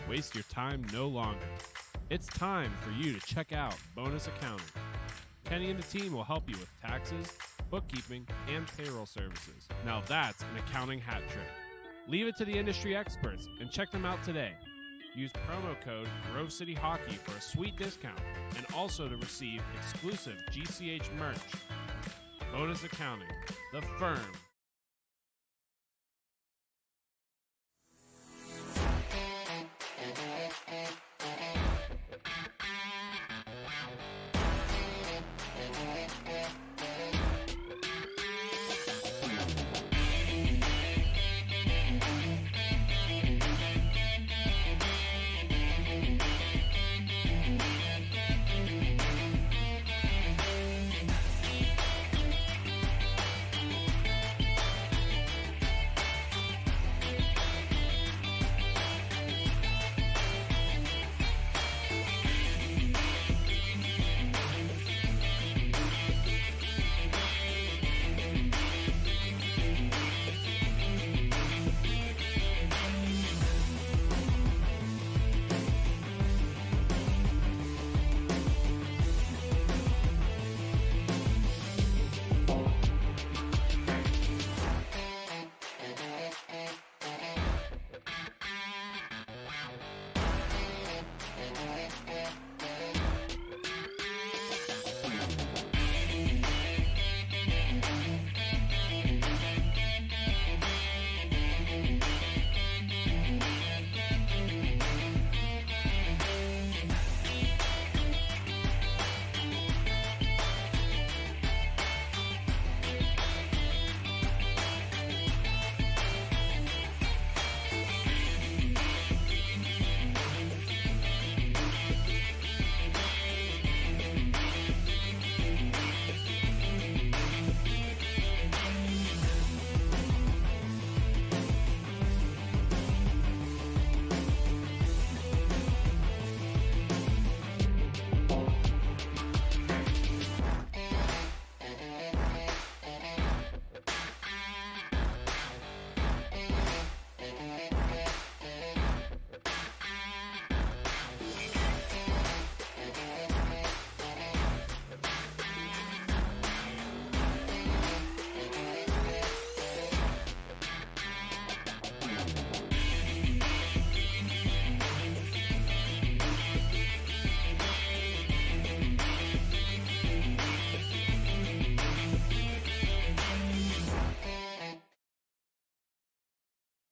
Waste your time no longer. It's time for you to check out Bonus Accounting. Kenny and the team will help you with taxes, bookkeeping, and payroll services. Now that's an accounting hat trick. Leave it to the industry experts and check them out today. Use promo code Grove City Hockey for a sweet discount and also to receive exclusive GCH merch. Bonus Accounting, the firm.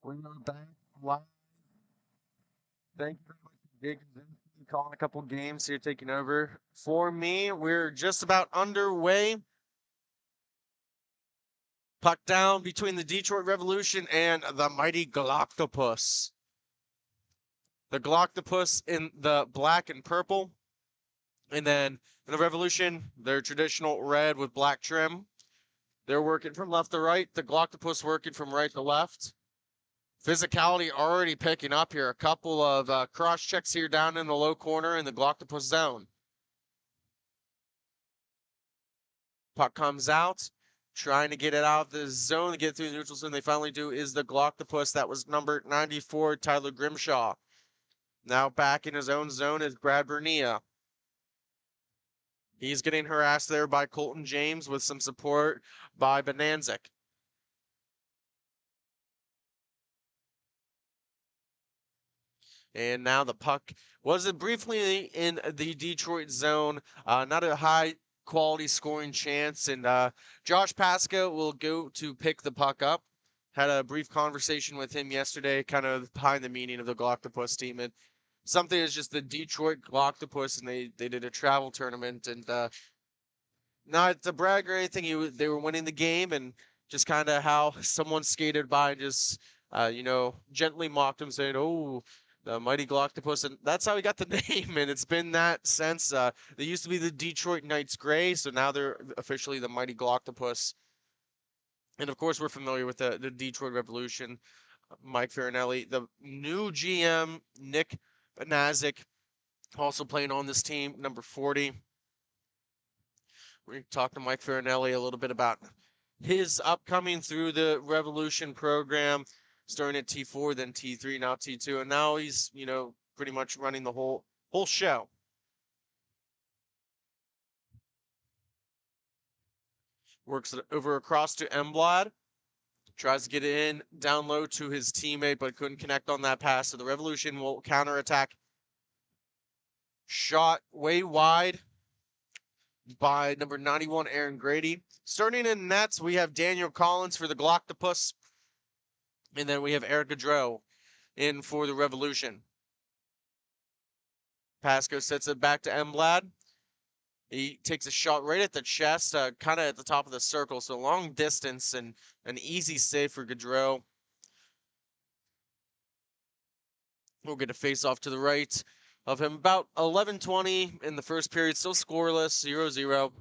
We're back live. Thank you very much, Jake Cincy, calling a couple games here, taking over for me. We're just about underway. Puck down between the Detroit Revolution and the mighty Galactopus. The Galactopus in the black and purple. And then in the Revolution, their traditional red with black trim. They're working from left to right. The Galactopus working from right to left. Physicality already picking up here. A couple of cross checks here down in the low corner in the Galactopus zone. Puck comes out, trying to get it out of the zone to get through the neutral zone. They finally do is the Galactopus. That was number 94, Tyler Grimshaw. Now back in his own zone is Brad Bernia. He's getting harassed there by Colton James with some support by Bonanzik. And now the puck was briefly in the Detroit zone. Not a high quality scoring chance. And Josh Pasco will go to pick the puck up. Had a brief conversation with him yesterday, kind of behind the meaning of the Galactopus team. And something is just the Detroit Galactopus, and they did a travel tournament. And not to brag or anything, they were winning the game, and just kind of how someone skated by and just, gently mocked him, saying, "Oh, the mighty Galactopus," and that's how he got the name. And it's been that since. They used to be the Detroit Knights Gray, so now they're officially the mighty Galactopus. And of course, we're familiar with the Detroit Revolution. Mike Farinelli, the new GM, Nick Banazik, also playing on this team, number 40. We're going to talk to Mike Farinelli a little bit about his upcoming through the Revolution program, starting at T4, then T3, now T2, and now he's, pretty much running the whole show. Works it over across to Emblad. Tries to get it in down low to his teammate, but couldn't connect on that pass. So the Revolution will counterattack. Shot way wide by number 91, Aaron Grady. Starting in nets, we have Daniel Collins for the Galactopus. And then we have Eric Gaudreau in for the Revolution. Pasco sets it back to Emblad. He takes a shot right at the chest, kind of at the top of the circle. So long distance and an easy save for Gaudreau. We'll get a face-off to the right of him. About 11:20 in the first period. Still scoreless, 0-0.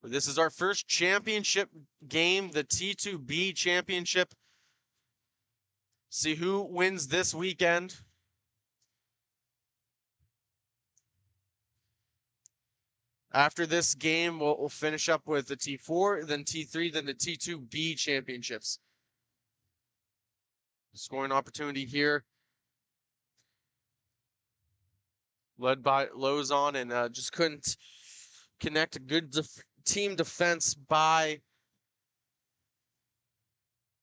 This is our first championship game, the T2B championship. See who wins this weekend. After this game, we'll finish up with the T4, then T3, then the T2B championships. Scoring opportunity here. Led by Lozon, and just couldn't connect. A good team defense by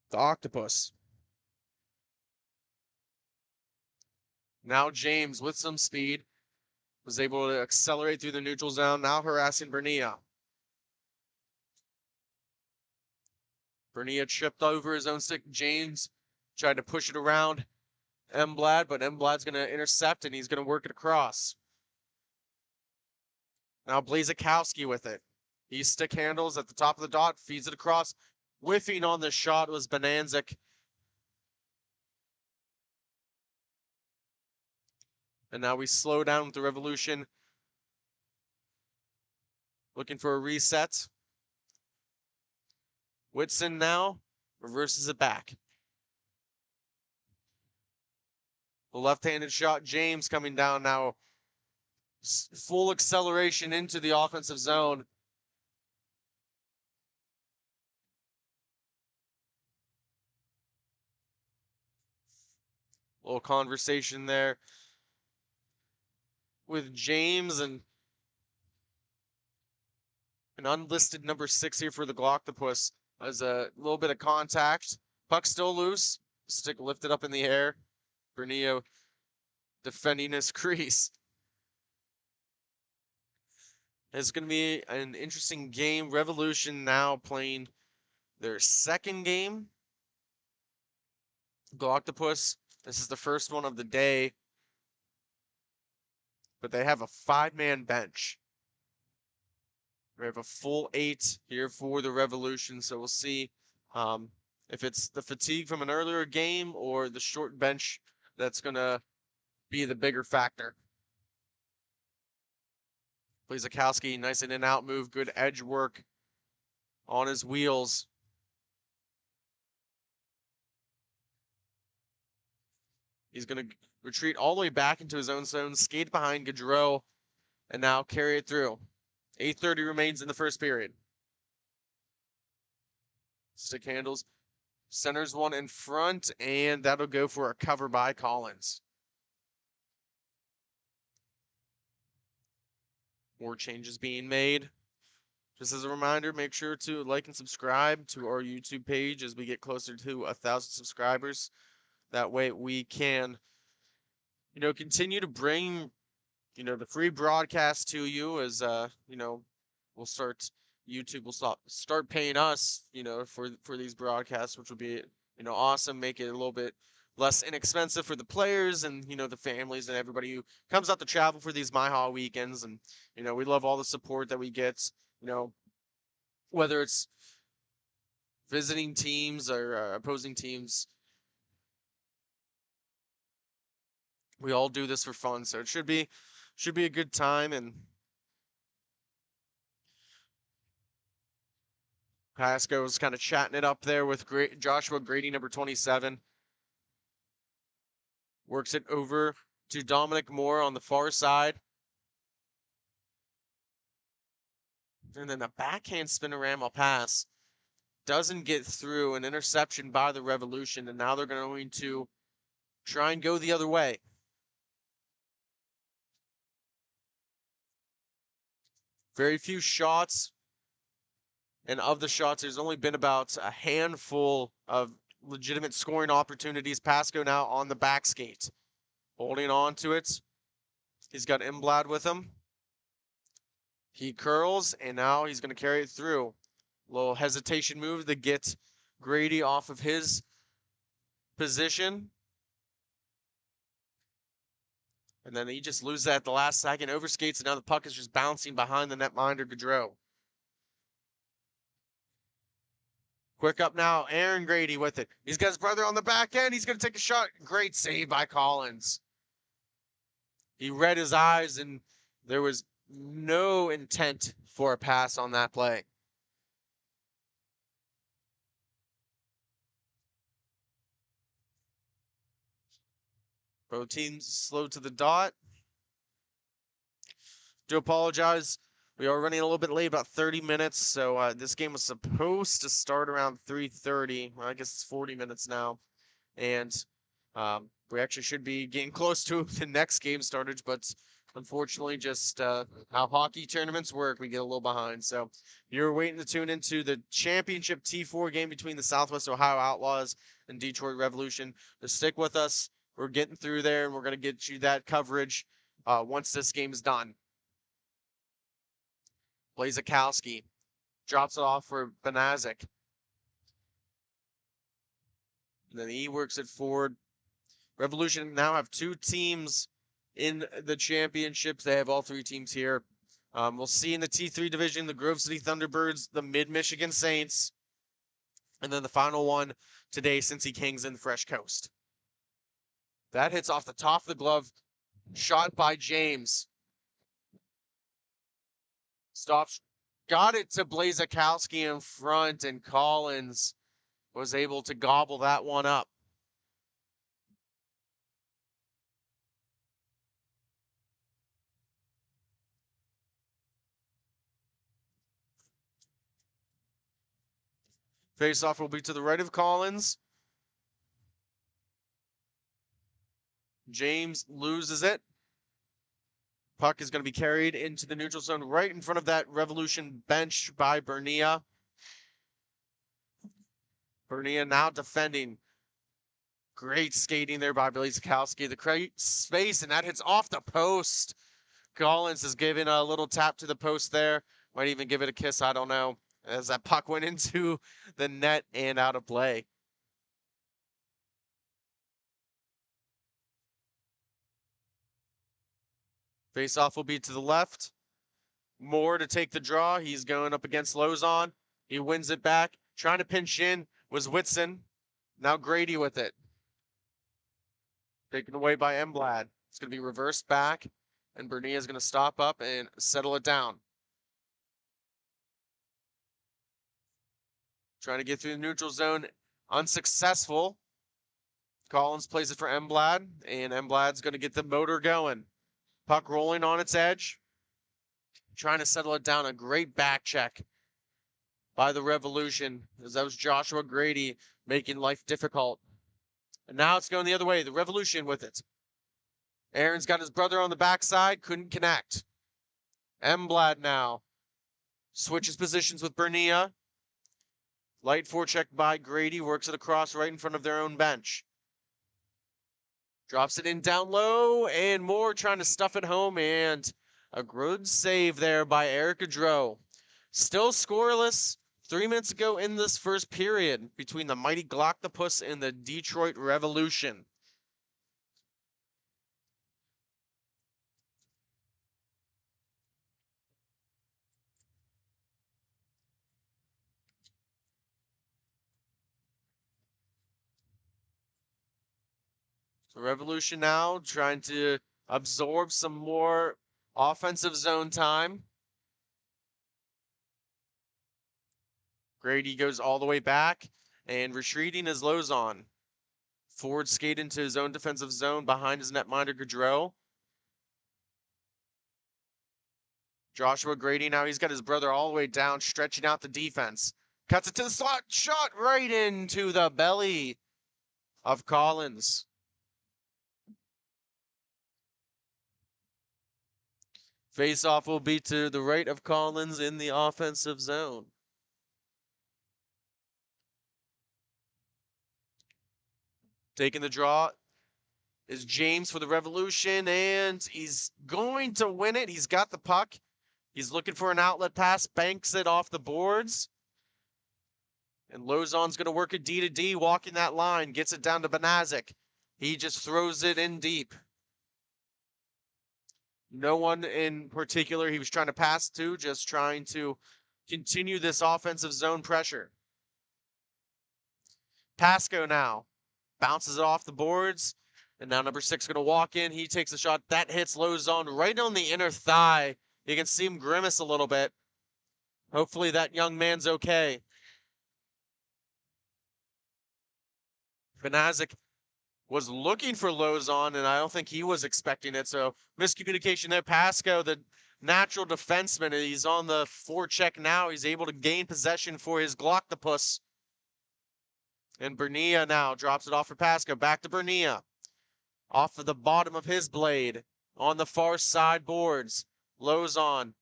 the Octopus. Now James with some speed. Was able to accelerate through the neutral zone, now harassing Bernia. Bernia tripped over his own stick. James tried to push it around Emblad, but Emblad's going to intercept, and he's going to work it across. Now Blazakowski with it. He stick handles at the top of the dot, feeds it across. Whiffing on the shot was Bonanzik. And now we slow down with the Revolution. Looking for a reset. Whitson now reverses it back. The left-handed shot, James coming down now. Full acceleration into the offensive zone. Little conversation there with James and an unlisted number 6 here for the Galactopus. As a little bit of contact. Puck still loose. Stick lifted up in the air. Bernio defending his crease. It's going to be an interesting game. Revolution now playing their second game. Galactopus, this is the first one of the day. But they have a 5-man bench. We have a full 8 here for the Revolution, so we'll see if it's the fatigue from an earlier game or the short bench that's going to be the bigger factor. Blazakowski, nice in and out move, good edge work on his wheels. He's going to retreat all the way back into his own zone, skate behind Gaudreau, and now carry it through. 8:30 remains in the first period. Stick handles. Centers one in front, and that'll go for a cover by Collins. More changes being made. Just as a reminder, make sure to like and subscribe to our YouTube page as we get closer to 1,000 subscribers. That way we can, continue to bring, the free broadcast to you as, we'll start, YouTube will start paying us, for these broadcasts, which will be, awesome. Make it a little bit less inexpensive for the players and, the families and everybody who comes out to travel for these Miha weekends. And, we love all the support that we get, whether it's visiting teams or opposing teams. We all do this for fun, so it should be a good time. And Pasco's kind of chatting it up there with Joshua Grady, number 27. Works it over to Dominic Moore on the far side. And then the backhand spinorama pass doesn't get through, an interception by the Revolution, and now they're going to try and go the other way. Very few shots, and of the shots, there's only been about a handful of legitimate scoring opportunities. Pasco now on the back skate, holding on to it. He's got Imblad with him. He curls, and now he's going to carry it through. Little hesitation move to get Grady off of his position. And then he just loses that at the last second, overskates, and now the puck is just bouncing behind the netminder, Gaudreau. Quick up now, Aaron Grady with it. He's got his brother on the back end. He's going to take a shot. Great save by Collins. He read his eyes, and there was no intent for a pass on that play. Both teams slow to the dot. Do apologize. We are running a little bit late, about 30 minutes. So this game was supposed to start around 3:30. Well, I guess it's 40 minutes now. And we actually should be getting close to the next game started. But unfortunately, just how hockey tournaments work, we get a little behind. So you're waiting to tune into the championship T4 game between the Southwest Ohio Outlaws and Detroit Revolution. Just stick with us. We're getting through there, and we're going to get you that coverage once this game is done. Blazakowski drops it off for Banazik. And then he works it forward. Revolution now have two teams in the championships. They have all three teams here. We'll see in the T3 division, the Grove City Thunderbirds, the Mid-Michigan Saints, and then the final one today, Cincy Kings and Fresh Coast. That hits off the top of the glove. Shot by James. Stops. Got it to Blazakowski in front, and Collins was able to gobble that one up. Faceoff will be to the right of Collins. James loses it. Puck is going to be carried into the neutral zone right in front of that Revolution bench by Bernia. Bernia now defending. Great skating there by Blazakowski. The great space, and that hits off the post. Collins is giving a little tap to the post there. Might even give it a kiss, I don't know. As that puck went into the net and out of play. Face-off will be to the left. Moore to take the draw. He's going up against Lozon. He wins it back. Trying to pinch in was Whitson. Now Grady with it. Taken away by Emblad. It's going to be reversed back. And Bernia is going to stop up and settle it down. Trying to get through the neutral zone. Unsuccessful. Collins plays it for Emblad. And Emblad's going to get the motor going. Puck rolling on its edge. Trying to settle it down. A great back check by the Revolution. As that was Joshua Grady making life difficult. And now it's going the other way. The Revolution with it. Aaron's got his brother on the backside. Couldn't connect. Emblad now switches positions with Bernia. Light forecheck by Grady, works it across right in front of their own bench. Drops it in down low, and Moore trying to stuff it home, and a good save there by Eric Gaudreau. Still scoreless 3 minutes ago in this first period between the mighty Glocktopus and the Detroit Revolution. The Revolution now trying to absorb some more offensive zone time. Grady goes all the way back, and retreating is Lozon. Forward skate into his own defensive zone behind his netminder Gaudreau. Joshua Grady now, he's got his brother all the way down, stretching out the defense. Cuts it to the slot, shot right into the belly of Collins. Face-off will be to the right of Collins in the offensive zone. Taking the draw is James for the Revolution, and he's going to win it. He's got the puck. He's looking for an outlet pass, banks it off the boards. And Lozon's going to work a D to D, walking that line, gets it down to Banazic. He just throws it in deep. No one in particular he was trying to pass to, just trying to continue this offensive zone pressure. Pasco now bounces it off the boards, and now number 6 going to walk in. He takes a shot. That hits Lozon right on the inner thigh. You can see him grimace a little bit. Hopefully that young man's okay. Banazic was looking for Lozon, and I don't think he was expecting it. So miscommunication there. Pasco, the natural defenseman, he's on the forecheck now. He's able to gain possession for his Glocktopus. And Bernia now drops it off for Pasco. Back to Bernia. Off of the bottom of his blade. On the far side boards. Lozon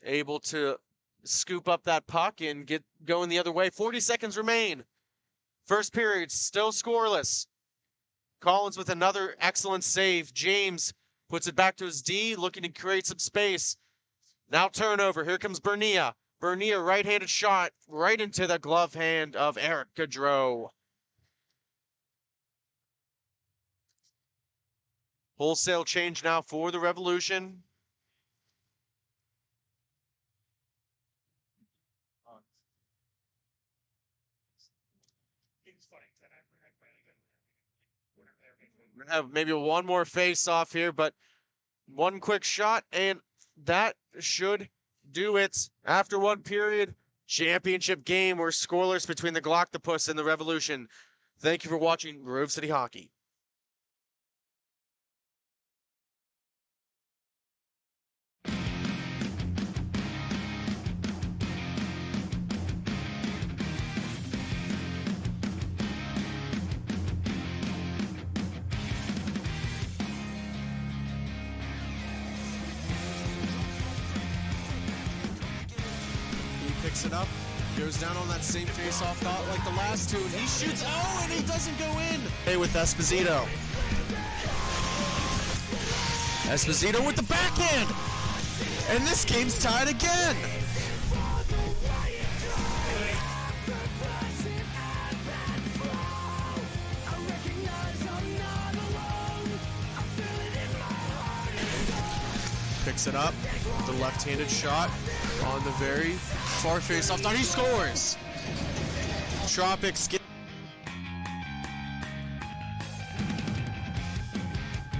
able to scoop up that puck and get going the other way. 40 seconds remain. First period still scoreless. Collins with another excellent save. James puts it back to his D, looking to create some space. Now turnover. Here comes Bernia. Bernia, right-handed shot right into the glove hand of Eric Gaudreau. Wholesale change now for the Revolution. We're gonna have maybe one more face-off here, but one quick shot, and that should do it. After one period, championship game. We're scoreless between the Glocktopus and the Revolution. Thank you for watching Grove City Hockey. Picks it up, goes down on that same face-off thought like the last two, and he shoots, and he doesn't go in. Hey, with Esposito. Esposito with the backhand, and this game's tied again. Picks it up, the left-handed shot on the very far face-off dot. He scores! Tropics get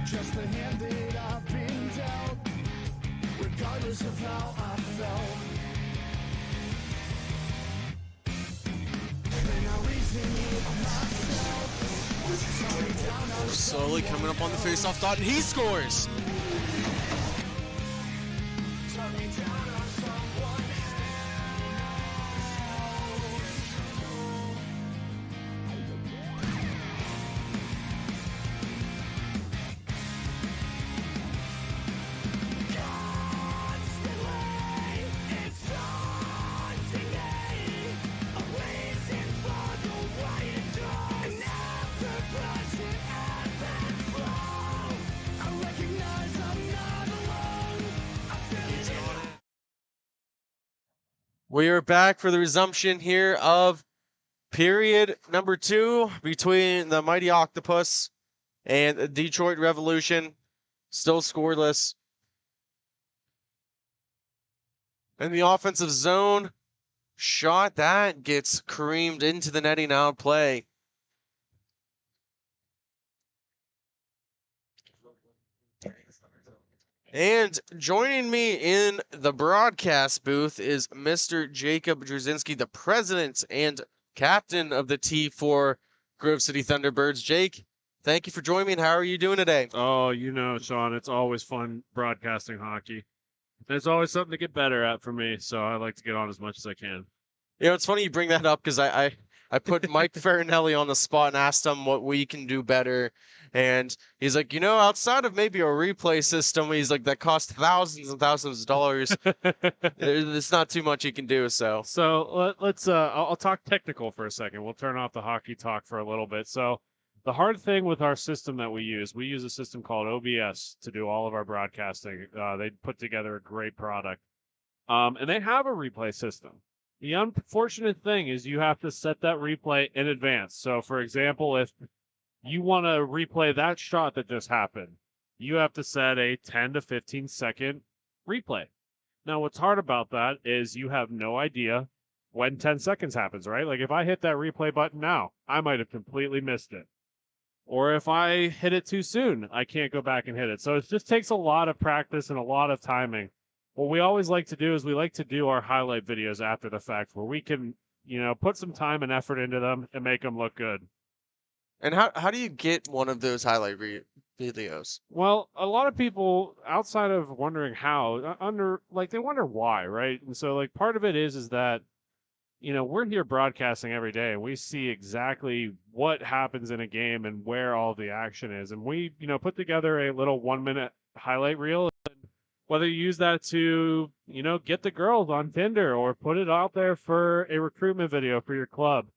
Just the hand that I've been dealt, regardless of how I felt. And I reason with myself. slowly coming up on the face-off dot, and he scores! We are back for the resumption here of period number 2 between the Mighty Octopus and the Detroit Revolution. Still scoreless. In the offensive zone, shot that gets creamed into the netting out play. And joining me in the broadcast booth is Mr. Jacob Drzezinski, the president and captain of the T4 Grove City Thunderbirds. Jake, thank you for joining me, and how are you doing today? Oh, you know, Sean, it's always fun broadcasting hockey. There's always something to get better at for me, so I like to get on as much as I can. You know, it's funny you bring that up because I put Mike Farinelli on the spot and asked him what we can do better. And he's like, outside of maybe a replay system, he's like, that costs thousands and thousands of dollars. It's not too much you can do. So let's I'll talk technical for a second. We'll turn off the hockey talk for a little bit. So the hard thing with our system that we use a system called OBS to do all of our broadcasting. They put together a great product. And they have a replay system. The unfortunate thing is you have to set that replay in advance. So, for example, if you want to replay that shot that just happened, you have to set a 10 to 15 second replay. Now, what's hard about that is you have no idea when 10 seconds happens, right? Like if I hit that replay button now, I might have completely missed it. Or if I hit it too soon, I can't go back and hit it. So it just takes a lot of practice and a lot of timing. What we always like to do is we like to do our highlight videos after the fact where we can, put some time and effort into them and make them look good. And how do you get one of those highlight videos? Well, a lot of people outside of wondering how, they wonder why, right? And so like part of it is that, we're here broadcasting every day and we see exactly what happens in a game and where all the action is. And we, put together a little 1-minute highlight reel. Whether you use that to, get the girls on Tinder or put it out there for a recruitment video for your club.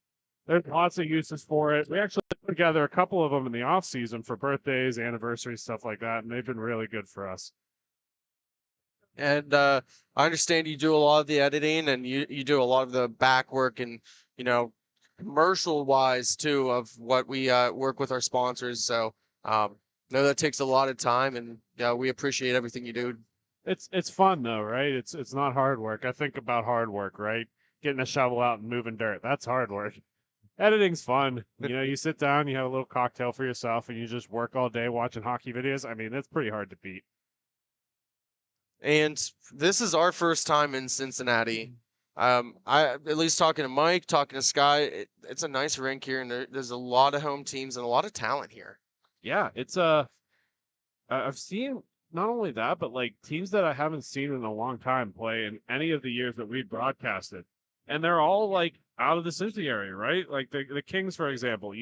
There's lots of uses for it. We actually put together a couple of them in the off season for birthdays, anniversaries, stuff like that, and they've been really good for us. And I understand you do a lot of the editing and you do a lot of the back work and, commercial wise too of what we work with our sponsors. So know that takes a lot of time and we appreciate everything you do. It's fun though, right? It's not hard work. I think about hard work, right? Getting a shovel out and moving dirt. That's hard work. Editing's fun. You sit down, you have a little cocktail for yourself, and you just work all day watching hockey videos. I mean, that's pretty hard to beat. And this is our first time in Cincinnati. I at least talking to Mike, talking to Sky, it's a nice rink here, and there's a lot of home teams and a lot of talent here. Yeah, it's I've seen not only that, but like teams that I haven't seen in a long time play in any of the years that we've broadcasted. And they're all like out of the Cincy area, right? Like the Kings, for example.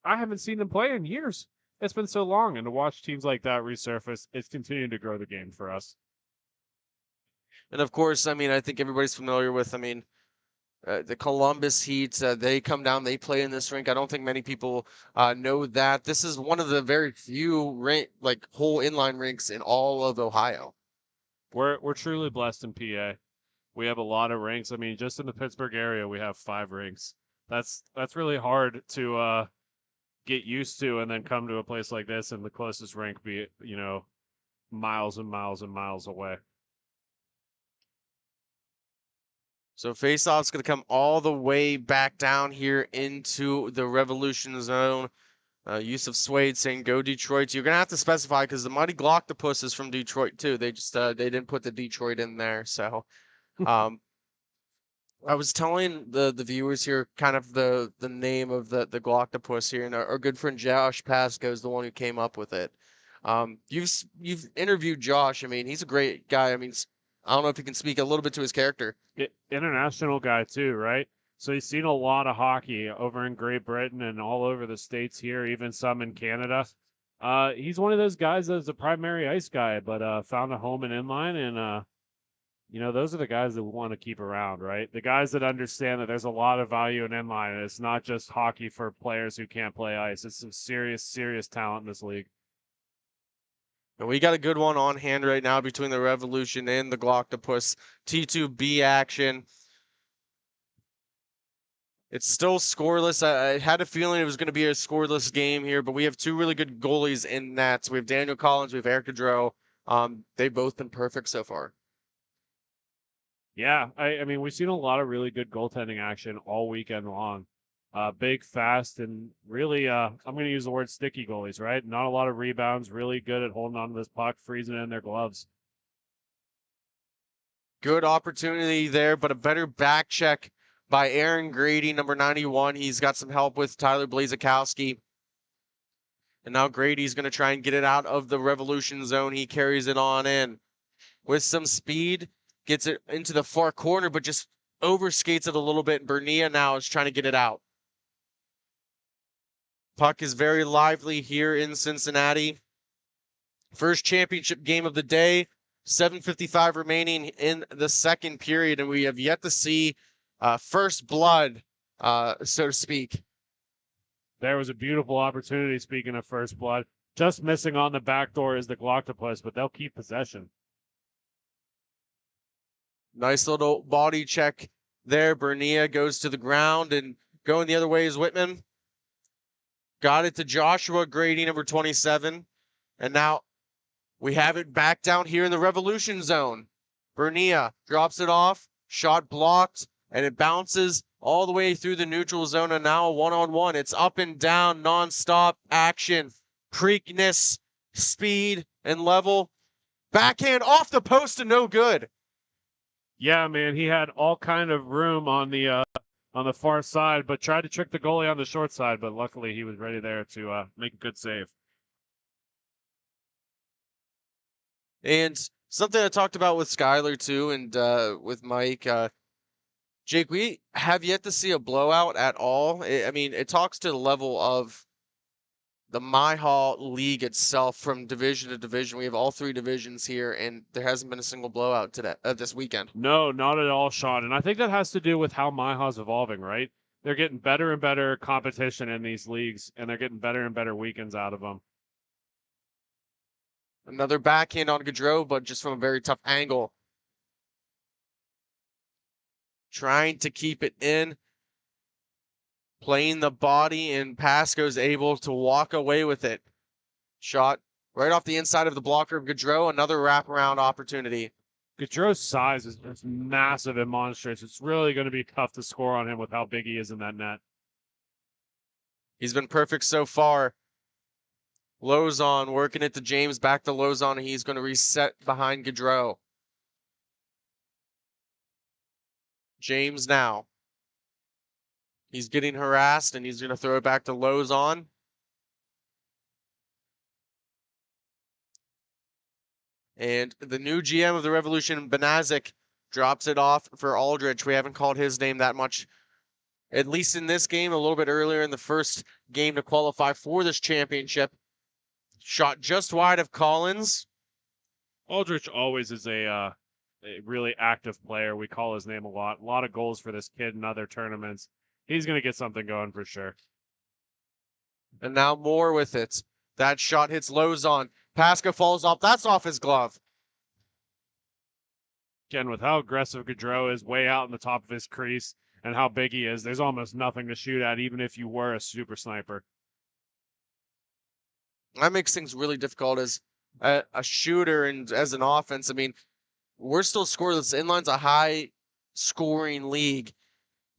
I haven't seen them play in years. It's been so long, and to watch teams like that resurface, it's continuing to grow the game for us. And of course, I think everybody's familiar with, the Columbus Heat. They come down, they play in this rink. I don't think many people know that. This is one of the very few whole inline rinks in all of Ohio. We're truly blessed in PA. We have a lot of rinks. Just in the Pittsburgh area, we have 5 rinks. That's really hard to get used to, and then come to a place like this and the closest rink be, miles and miles and miles away. So faceoff's going to come all the way back down here into the Revolution zone. Yusuf Swade saying, "Go Detroit." You're going to have to specify because the Mighty Glocktopus is from Detroit too. They just they didn't put the Detroit in there. So I was telling the viewers here kind of the name of the Glocktopus here, and our good friend Josh Pasco is the one who came up with it. You've interviewed Josh. He's a great guy. I don't know if you can speak a little bit to his character. International guy too, right? So he's seen a lot of hockey over in Great Britain and all over the States here, even some in Canada. He's one of those guys that's a primary ice guy, but found a home in inline, and those are the guys that we want to keep around, right? The guys that understand that there's a lot of value in inline, and it's not just hockey for players who can't play ice. It's some serious, serious talent in this league. And we got a good one on hand right now between the Revolution and the Gloctopus. T2B action. It's still scoreless. I had a feeling it was going to be a scoreless game here, but we have two really good goalies in nets. We have Daniel Collins, we have Eric Gaudreau. They've both been perfect so far. Yeah, I mean, we've seen a lot of really good goaltending action all weekend long. Big, fast, and really, I'm going to use the word sticky goalies, right? Not a lot of rebounds, really good at holding on to this puck, freezing it in their gloves. Good opportunity there, but a better back check by Aaron Grady, number 91. He's got some help with Tyler Blazakowski. And now Grady's going to try and get it out of the Revolution zone. He carries it on in with some speed, gets it into the far corner, but just overskates it a little bit. Bernia now is trying to get it out. Puck is very lively here in Cincinnati. First championship game of the day. 7:55 remaining in the second period, and we have yet to see first blood, so to speak. There was a beautiful opportunity, speaking of first blood. Just missing on the back door is the Gloctopus, but they'll keep possession. Nice little body check there. Bernia goes to the ground, and going the other way is Whitman. Got it to Joshua Grady, number 27. And now we have it back down here in the Revolution zone. Bernia drops it off, shot blocked, and it bounces all the way through the neutral zone, and now a one-on-one. It's up and down, non-stop action. Preakness, speed, and level. Backhand off the post and no good. Yeah, man, he had all kind of room on the far side, but tried to trick the goalie on the short side, but luckily he was ready there to make a good save. And something I talked about with Skylar too, and with Mike, Jake, we have yet to see a blowout at all. I mean, it talks to the level of the Miha league itself from division to division. We have all three divisions here, and there hasn't been a single blowout today, this weekend. No, not at all, Sean. And I think that has to do with how Miha's evolving, right? They're getting better and better competition in these leagues, and they're getting better and better weekends out of them. Another backhand on Gaudreau, but just from a very tough angle. Trying to keep it in. Playing the body, and Pasco's able to walk away with it. Shot right off the inside of the blocker of Gaudreau. Another wraparound opportunity. Gaudreau's size is just massive and monstrous. It's really going to be tough to score on him with how big he is in that net. He's been perfect so far. Lozon working it to James, back to Lozon. He's going to reset behind Gaudreau. James now. He's getting harassed, and he's going to throw it back to Lozon. And the new GM of the Revolution, Benazik, drops it off for Aldrich. We haven't called his name that much, at least in this game, a little bit earlier in the first game to qualify for this championship. Shot just wide of Collins. Aldrich always is a really active player. We call his name a lot. A lot of goals for this kid in other tournaments. He's going to get something going for sure. And now Moore with it. That shot hits Lozon. Pasca falls off. That's off his glove. Again, with how aggressive Gaudreau is way out in the top of his crease and how big he is, there's almost nothing to shoot at, even if you were a super sniper. That makes things really difficult as a shooter and as an offense. I mean, we're still scoreless. Inline's a high-scoring league,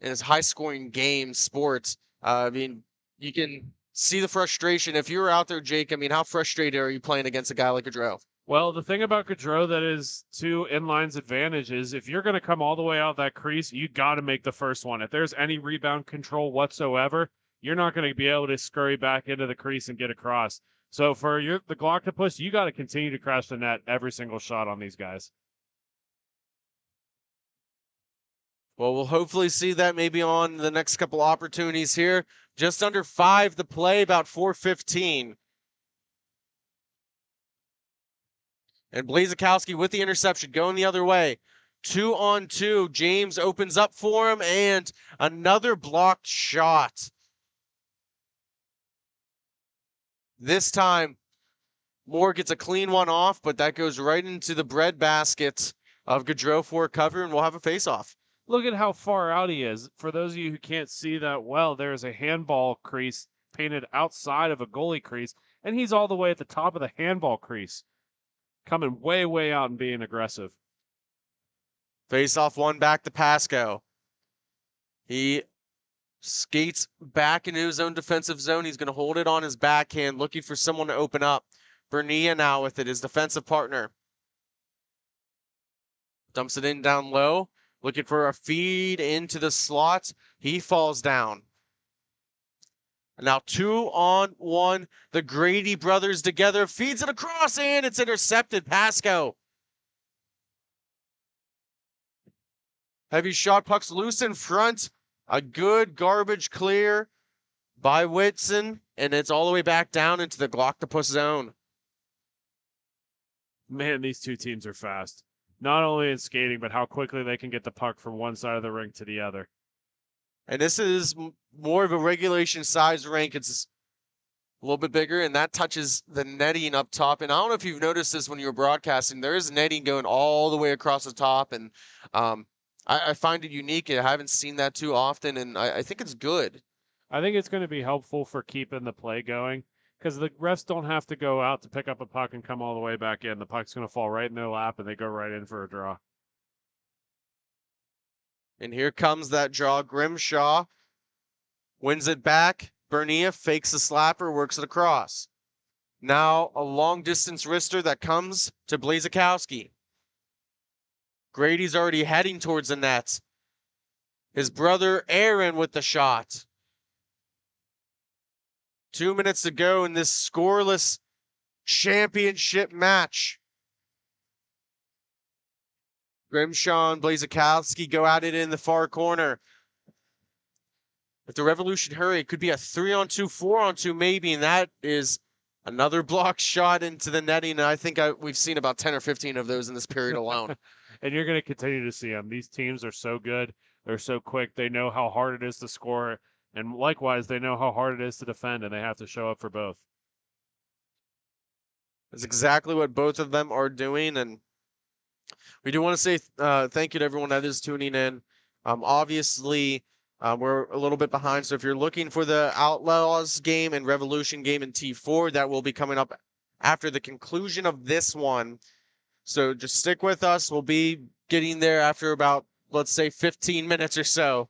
and it's high-scoring game, sports. I mean, you can see the frustration. If you were out there, Jake, I mean, how frustrated are you playing against a guy like Gaudreau? Well, the thing about Gaudreau that is to Inline's advantage is if you're going to come all the way out that crease, you got to make the first one. If there's any rebound control whatsoever, you're not going to be able to scurry back into the crease and get across. So for the Gloctopus, you got to continue to crash the net every single shot on these guys. Well, we'll hopefully see that maybe on the next couple opportunities here. Just under 5 to play, about 4:15. And Blazakowski with the interception, going the other way. 2-on-2. James opens up for him, and another blocked shot. This time, Moore gets a clean one off, but that goes right into the bread basket of Gaudreau for a cover, and we'll have a face-off. Look at how far out he is. For those of you who can't see that well, there's a handball crease painted outside of a goalie crease, and he's all the way at the top of the handball crease, coming way, way out and being aggressive. Face-off one back to Pasco. He skates back into his own defensive zone. He's going to hold it on his backhand, looking for someone to open up. Bernia now with it, his defensive partner. Dumps it in down low, looking for a feed into the slot. He falls down. Now 2-on-1. The Grady brothers together. Feeds it across, and it's intercepted. Pasco. Heavy shot, puck's loose in front. A good garbage clear by Whitson, and it's all the way back down into the Glocktopus zone. Man, these two teams are fast. Not only in skating, but how quickly they can get the puck from one side of the rink to the other. And this is more of a regulation size rink. It's a little bit bigger, and that touches the netting up top. And I don't know if you've noticed this when you were broadcasting. There is netting going all the way across the top, and I find it unique. I haven't seen that too often, and I think it's good. I think it's going to be helpful for keeping the play going, because the refs don't have to go out to pick up a puck and come all the way back in. The puck's going to fall right in their lap, and they go right in for a draw. And here comes that draw. Grimshaw wins it back. Bernia fakes the slapper, works it across. Now a long-distance wrister that comes to Blazakowski. Grady's already heading towards the net. His brother Aaron with the shot. 2 minutes to go in this scoreless championship match. Grimshaw and Blazakowski go at it in the far corner. If the Revolution hurry, it could be a 3-on-2, 4-on-2 maybe, and that is another block shot into the netting. And I think we've seen about 10 or 15 of those in this period alone. And you're going to continue to see them. These teams are so good. They're so quick. They know how hard it is to score. And likewise, they know how hard it is to defend, and they have to show up for both. That's exactly what both of them are doing. And we do want to say thank you to everyone that is tuning in. Obviously, we're a little bit behind. So if you're looking for the Outlaws game and Revolution game in T4, that will be coming up after the conclusion of this one. So just stick with us. We'll be getting there after about, let's say, 15 minutes or so.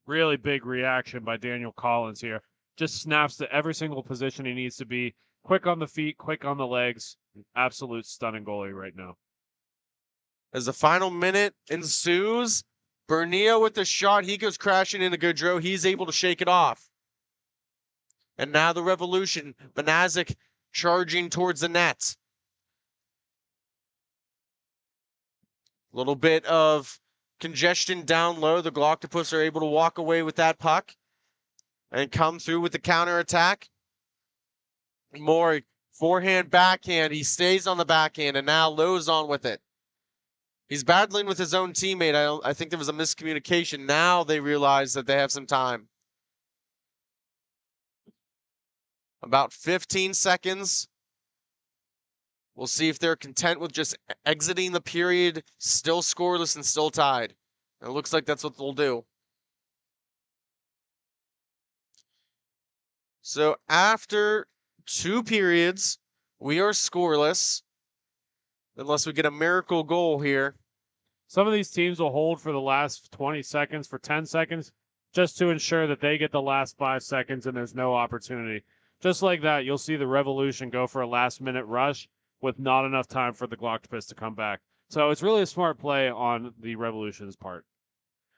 Really big reaction by Daniel Collins here. Just snaps to every single position he needs to be. Quick on the feet, quick on the legs. Absolute stunning goalie right now. As the final minute ensues, Bernia with the shot. He goes crashing into Gaudreau. He's able to shake it off. And now the Revolution. Banazik charging towards the net. A little bit of congestion down low. The Glocktopus are able to walk away with that puck and come through with the counterattack. Moore, forehand, backhand. He stays on the backhand, and now Lowe's on with it. He's battling with his own teammate. I think there was a miscommunication. Now they realize that they have some time. About 15 seconds. We'll see if they're content with just exiting the period, still scoreless and still tied. It looks like that's what they'll do. So after 2 periods, we are scoreless. Unless we get a miracle goal here. Some of these teams will hold for the last 20 seconds, for 10 seconds, just to ensure that they get the last 5 seconds and there's no opportunity. Just like that, you'll see the Revolution go for a last-minute rush with not enough time for the Glocktopus to come back. So it's really a smart play on the Revolution's part.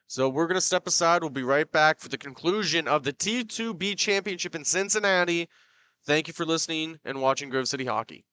So we're going to step aside. We'll be right back for the conclusion of the T2B Championship in Cincinnati. Thank you for listening and watching Grove City Hockey.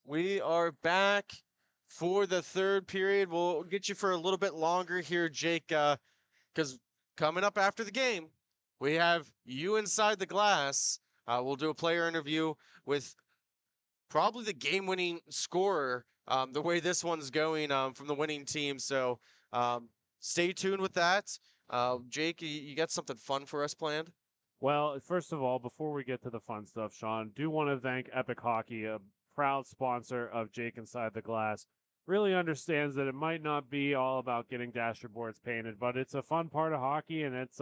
We are back for the third period. We'll get you for a little bit longer here, Jake, because coming up after the game, we have you inside the glass. We'll do a player interview with probably the game-winning scorer, the way this one's going from the winning team. So stay tuned with that. Jake, you got something fun for us planned? Well, first of all, before we get to the fun stuff, Sean, do want to thank Epic Hockey, a proud sponsor of Jake Inside the Glass. Really understands that it might not be all about getting dasher boards painted, but it's a fun part of hockey, and it's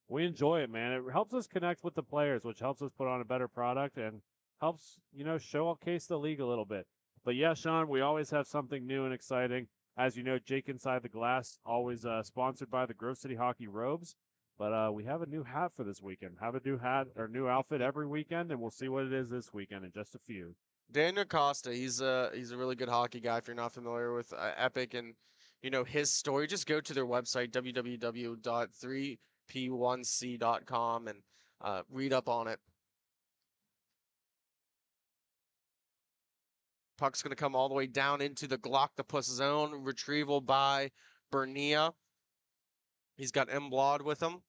we enjoy it, man. It helps us connect with the players, which helps us put on a better product and helps showcase the league a little bit. But yeah, Sean, we always have something new and exciting. As you know, Jake Inside the Glass, always sponsored by the Grove City Hockey Robes. But we have a new hat for this weekend. Have a new hat or new outfit every weekend, and we'll see what it is this weekend in just a few. Daniel Costa, he's a really good hockey guy. If you're not familiar with Epic and his story, just go to their website www.3p1c.com and read up on it. Puck's gonna come all the way down into the Glocktopus zone. Retrieval by Bernia. He's got Mblad with him,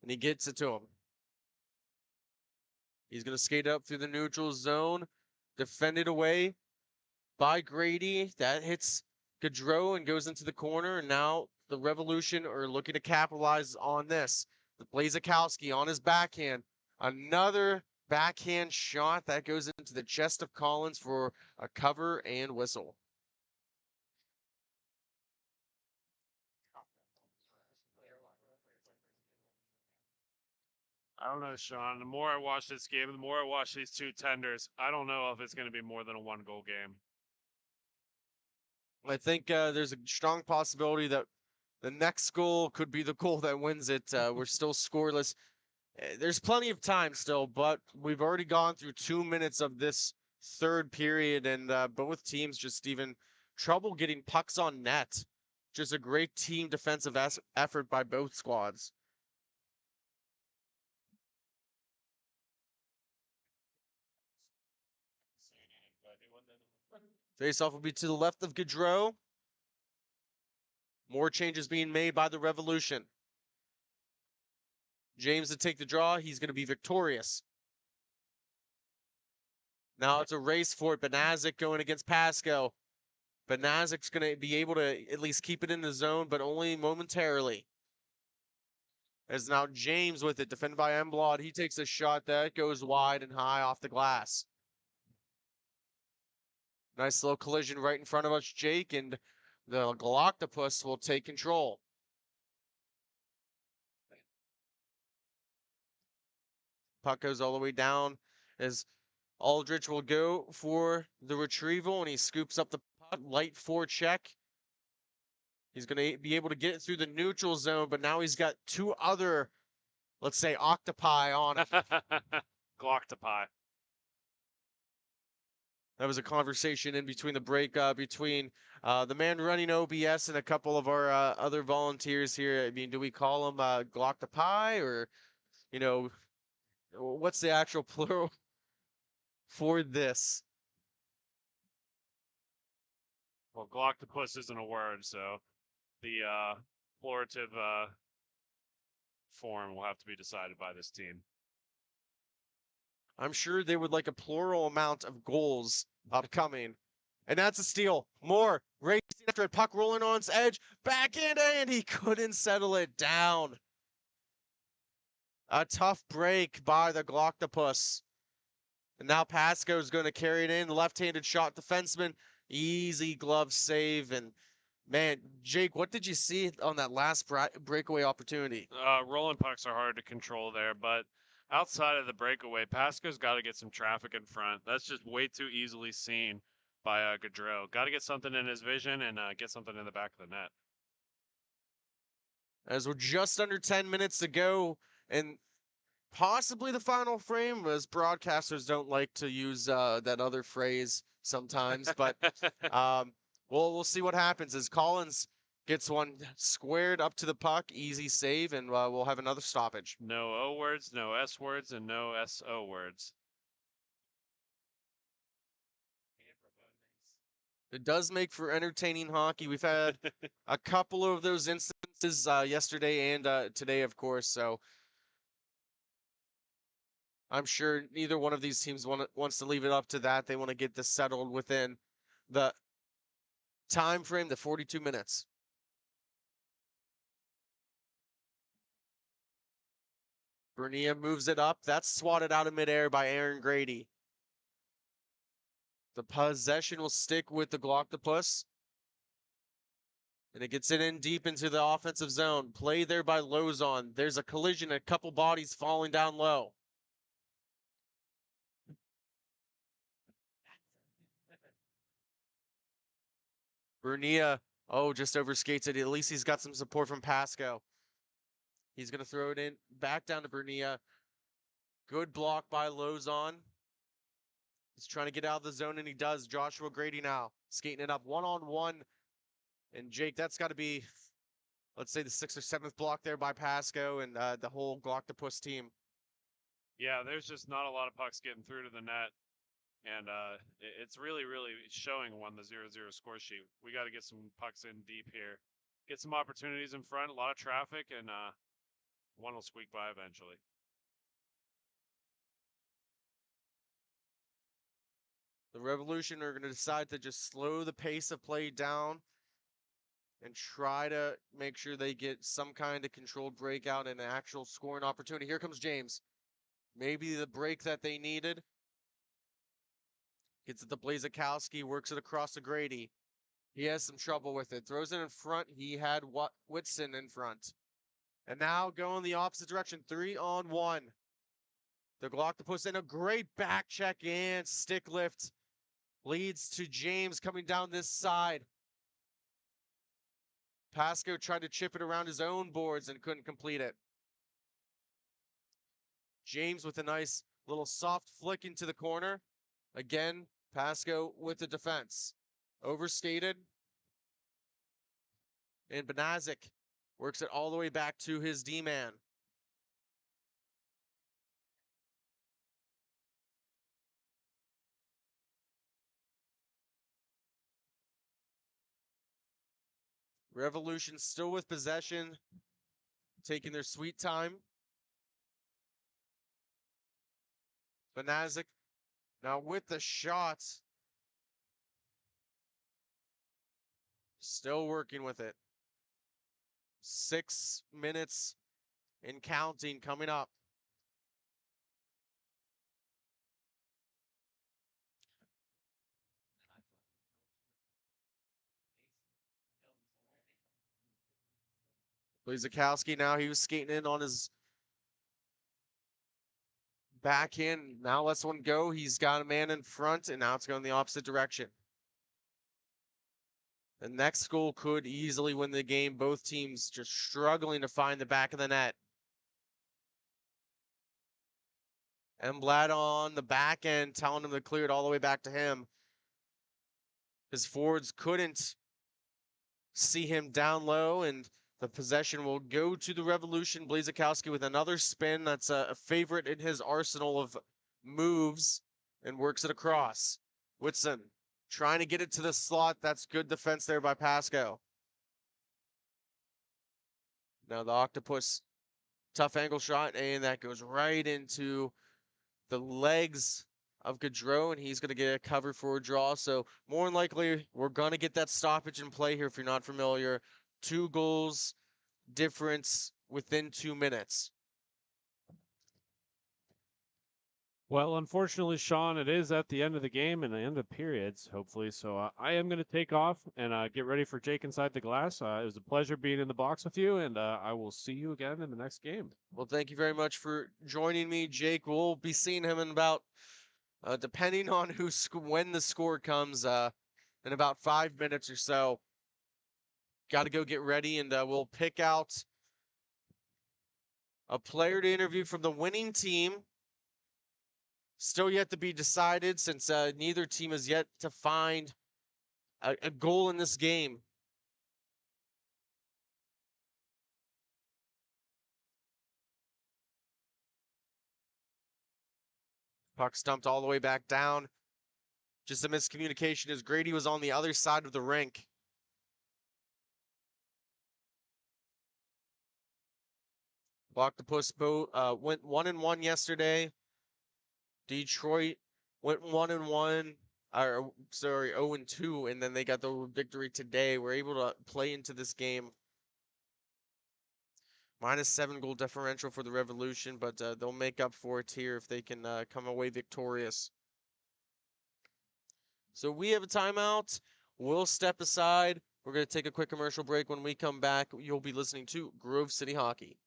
and he gets it to him. He's gonna skate up through the neutral zone, defended away by Grady. That hits Gaudreau and goes into the corner. And now the Revolution are looking to capitalize on this. The Blazakowski on his backhand. Another backhand shot that goes into the chest of Collins for a cover and whistle. I don't know, Sean. The more I watch this game, the more I watch these two tenders, I don't know if it's going to be more than a one-goal game. I think there's a strong possibility that the next goal could be the goal that wins it. We're still scoreless. There's plenty of time still, but we've already gone through 2 minutes of this third period, and both teams just even trouble getting pucks on net. Just a great team defensive effort by both squads. Face-off will be to the left of Gaudreau. More changes being made by the Revolution. James to take the draw. He's going to be victorious. Now it's a race for it. Banazic going against Pasco. Banazic's going to be able to at least keep it in the zone, but only momentarily. As now James with it, defended by Mblad. He takes a shot that goes wide and high off the glass. Nice little collision right in front of us, Jake, and the Glocktopus will take control. Puck goes all the way down as Aldrich will go for the retrieval, and he scoops up the puck. Light forecheck. He's going to be able to get it through the neutral zone, but now he's got two other, let's say, octopi on it. Glocktopie. That was a conversation in between the break between the man running OBS and a couple of our other volunteers here. I mean, do we call him Glocktopie or, what's the actual plural for this? Well, Glocktopus isn't a word, so the explorative form will have to be decided by this team. I'm sure they would like a plural amount of goals upcoming. And that's a steal. More racing after it. Puck rolling on its edge. Backhand, and he couldn't settle it down. A tough break by the Glocktopus. And now Pasco's going to carry it in. Left-handed shot defenseman. Easy glove save. And man, Jake, what did you see on that last breakaway opportunity? Rolling pucks are hard to control there, but outside of the breakaway, Pasco's got to get some traffic in front. That's just way too easily seen by Gaudreau. Got to get something in his vision and get something in the back of the net. As we're just under 10 minutes to go, and possibly the final frame, as broadcasters don't like to use that other phrase sometimes, but we'll see what happens as Collins gets one squared up to the puck, easy save, and we'll have another stoppage. No O words, no S words, and no SO words. It does make for entertaining hockey. We've had a couple of those instances yesterday and today, of course. So I'm sure neither one of these teams wants to leave it up to that. They want to get this settled within the time frame, the 42 minutes. Bernia moves it up. That's swatted out of midair by Aaron Grady. The possession will stick with the Glocktopus. And it gets it in deep into the offensive zone. Play there by Lozon. There's a collision, a couple bodies falling down low. Bernia, just overskates it. At least he's got some support from Pasco. He's going to throw it in back down to Bernia. Good block by Lozon. He's trying to get out of the zone, and he does. Joshua Grady now skating it up one-on-one. And Jake, that's got to be, let's say, the 6th or 7th block there by Pasco and the whole Glocktopus team. Yeah, there's just not a lot of pucks getting through to the net. And it's really, really showing on the 0-0 score sheet. We got to get some pucks in deep here. Get some opportunities in front, a lot of traffic, and one will squeak by eventually. The Revolution are going to decide to just slow the pace of play down and try to make sure they get some kind of controlled breakout and an actual scoring opportunity. Here comes James. Maybe the break that they needed. Gets it to Blazakowski, works it across to Grady. He has some trouble with it. Throws it in front. He had Whitson in front. And now going the opposite direction. 3-on-1. The Glocktopus in a great back check and stick lift. Leads to James coming down this side. Pasco tried to chip it around his own boards and couldn't complete it. James with a nice little soft flick into the corner. Again, Pasco with the defense. Overstated. And Benazik works it all the way back to his D-man. Revolution still with possession, taking their sweet time. Benazik now with the shots. Still working with it. 6 minutes and counting coming up. Blazakowski now, he was skating in on his backhand. Now lets one go. He's got a man in front, and now it's going the opposite direction. The next goal could easily win the game. Both teams just struggling to find the back of the net. Emblad on the back end, telling him to clear it all the way back to him. His forwards couldn't see him down low, and the possession will go to the Revolution. Blazakowski with another spin. That's a favorite in his arsenal of moves, and works it across. Whitson trying to get it to the slot. That's good defense there by Pasco. Now the Octopus, tough angle shot, and that goes right into the legs of Gaudreau, and he's going to get a cover for a draw. So more than likely, we're going to get that stoppage in play here if you're not familiar. 2 goals difference within 2 minutes. Well, unfortunately, Sean, it is at the end of the game and the end of periods, hopefully. So I am going to take off and get ready for Jake Inside the Glass. It was a pleasure being in the box with you, and I will see you again in the next game. Well, thank you very much for joining me, Jake. We'll be seeing him in about, depending on when the score comes, in about 5 minutes or so. Got to go get ready, and we'll pick out a player to interview from the winning team. Still yet to be decided, since neither team has yet to find a goal in this game. Puck stumped all the way back down. Just a miscommunication as Grady was on the other side of the rink. Octopus boat went 1-1 yesterday. Detroit went 1-1, or sorry, 0-2, and then they got the victory today. We're able to play into this game. -7 goal differential for the Revolution, but they'll make up for it here if they can come away victorious. So we have a timeout. We'll step aside. We're going to take a quick commercial break. When we come back, you'll be listening to Grove City Hockey.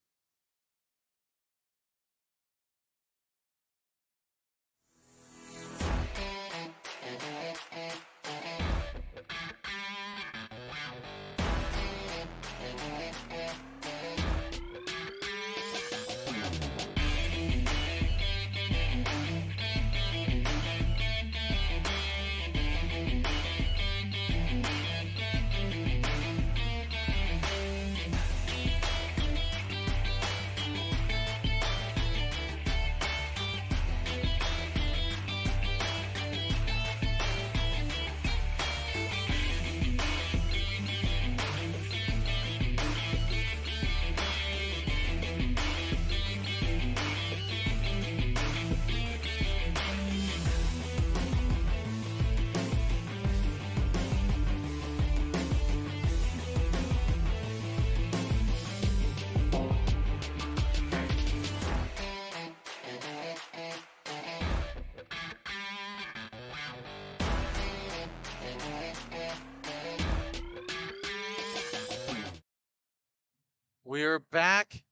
We are back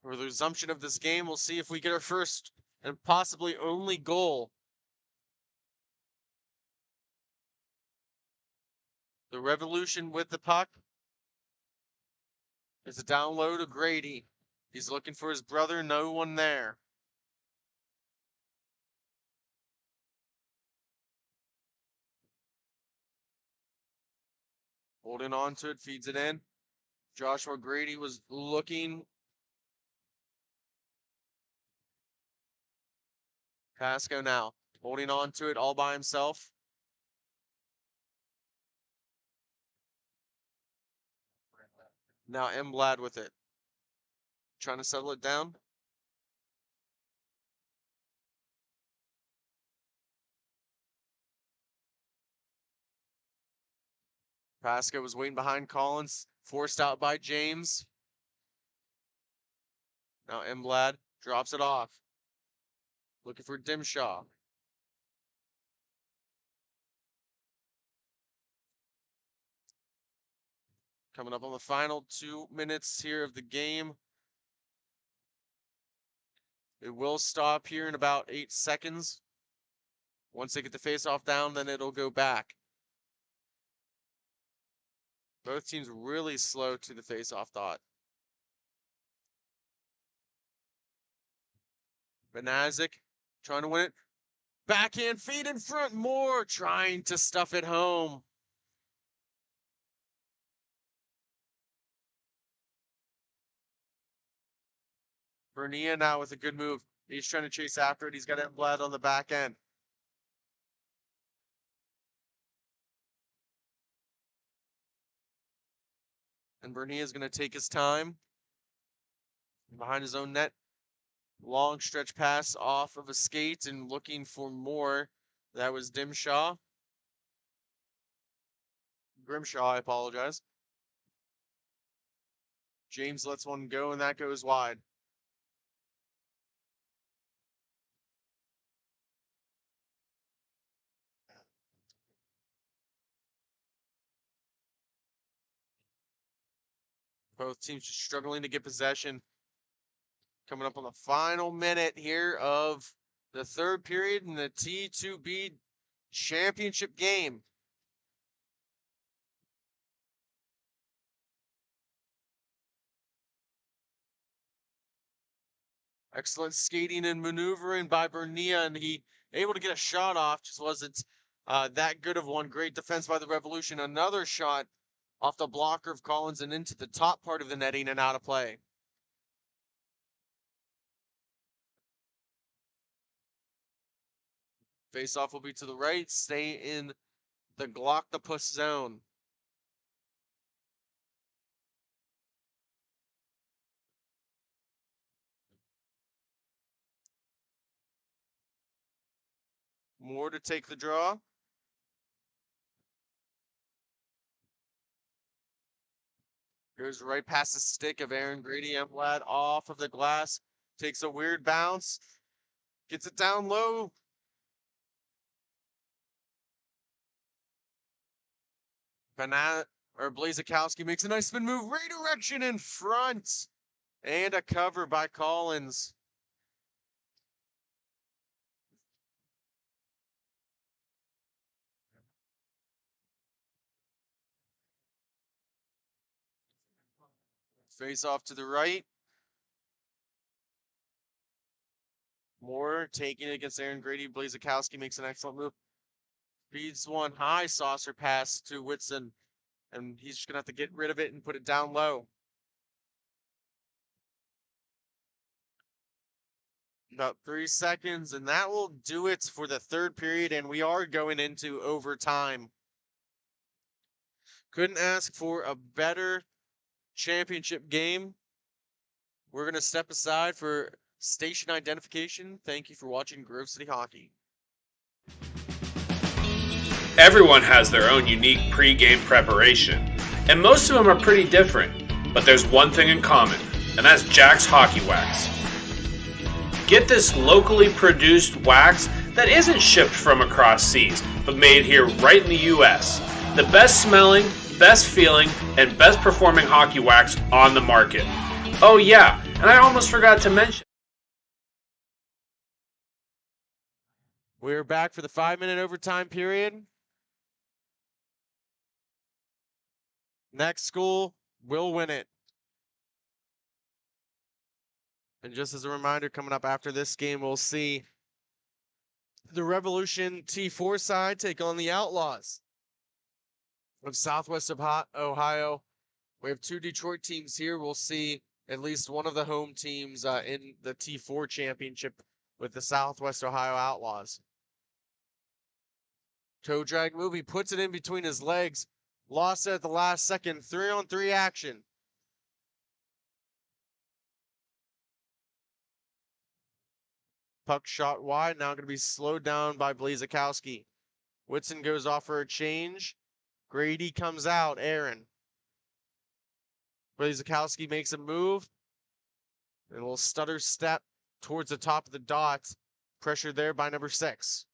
for the resumption of this game. We'll see if we get our first and possibly only goal. The Revolution with the puck. It's a down low to Grady. He's looking for his brother. No one there. Holding on to it, feeds it in. Joshua Grady was looking. Pasco now holding on to it all by himself. Now Emblad with it. Trying to settle it down. Pasco was waiting behind Collins, forced out by James. Now Emblad drops it off. Looking for Dimshaw. Coming up on the final 2 minutes here of the game. It will stop here in about 8 seconds. Once they get the faceoff down, then it'll go back. Both teams really slow to the faceoff dot. Benazik trying to win it. Backhand feed in front. Moore trying to stuff it home. Bernia now with a good move. He's trying to chase after it. He's got Emblad on the back end. And Bernia is going to take his time. Behind his own net. Long stretch pass off of a skate and looking for more. That was Dimshaw. Grimshaw, I apologize. James lets one go, and that goes wide. Both teams just struggling to get possession. Coming up on the final minute here of the third period in the T2B championship game. Excellent skating and maneuvering by Bernia, and he able to get a shot off, just wasn't that good of one. Great defense by the Revolution. Another shot off the blocker of Collins and into the top part of the netting and out of play. Face off will be to the right. Stay in the Glocktopus zone. Moore to take the draw. Goes right past the stick of Aaron Grady. Emblad off of the glass. Takes a weird bounce. Gets it down low. Blazikowski makes a nice spin move. Redirection in front. And a cover by Collins. Face off to the right. Moore taking it against Aaron Grady. Blazikowski makes an excellent move. Feeds one high saucer pass to Whitson. And he's just going to have to get rid of it and put it down low. About 3 seconds, and that will do it for the third period, and we are going into overtime. Couldn't ask for a better championship game. We're going to step aside for station identification. Thank you for watching Grove City Hockey. Everyone has their own unique pre-game preparation, and most of them are pretty different, but there's one thing in common, and that's Jack's Hockey Wax. Get this locally produced wax that isn't shipped from across seas, but made here right in the US. The best smelling, best feeling, and best performing hockey wax on the market. Oh yeah, and I almost forgot to mention. We're back for the 5-minute overtime period. Next school will win it. And just as a reminder, coming up after this game, we'll see the Revolution T4 side take on the Outlaws of Southwest Ohio. We have 2 Detroit teams here. We'll see at least one of the home teams in the T4 championship with the Southwest Ohio Outlaws. Toe drag move. He puts it in between his legs. Lost it at the last second. 3-on-3 action. Puck shot wide, now going to be slowed down by Blazikowski. Whitson goes off for a change. Grady comes out, Aaron. Blazikowski makes a move. A little stutter step towards the top of the dot. Pressure there by number 6.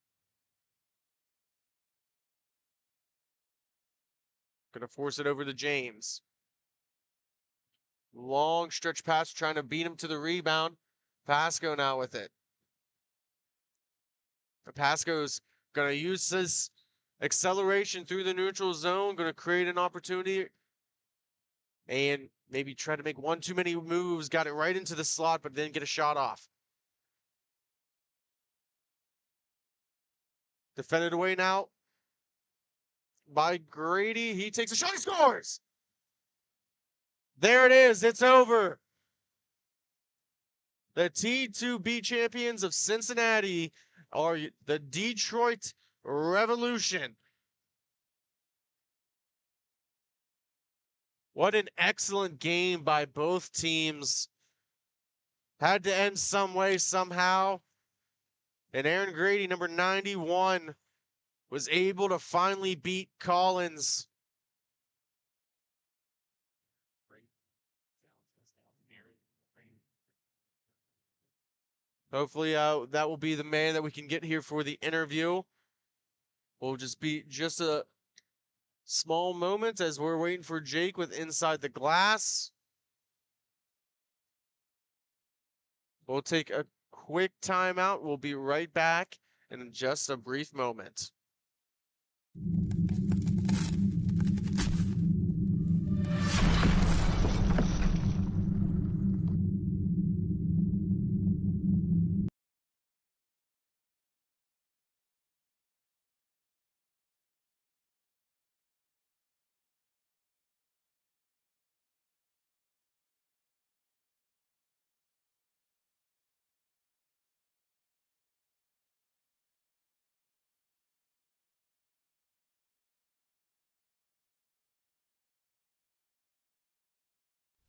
Going to force it over to James. Long stretch pass trying to beat him to the rebound. Pasco now with it. Pasco's going to use his acceleration through the neutral zone, going to create an opportunity and maybe try to make one too many moves. Got it right into the slot, but didn't get a shot off. Defended away now by Grady. He takes a shot. He scores. There it is. It's over. The T2B champions of Cincinnati are the Detroit Revolution. What an excellent game by both teams. Had to end some way, somehow. And Aaron Grady, number 91, was able to finally beat Collins. Hopefully that will be the man that we can get here for the interview. Will just be just a small moment as we're waiting for Jake with Inside the Glass. We'll take a quick timeout. We'll be right back in just a brief moment.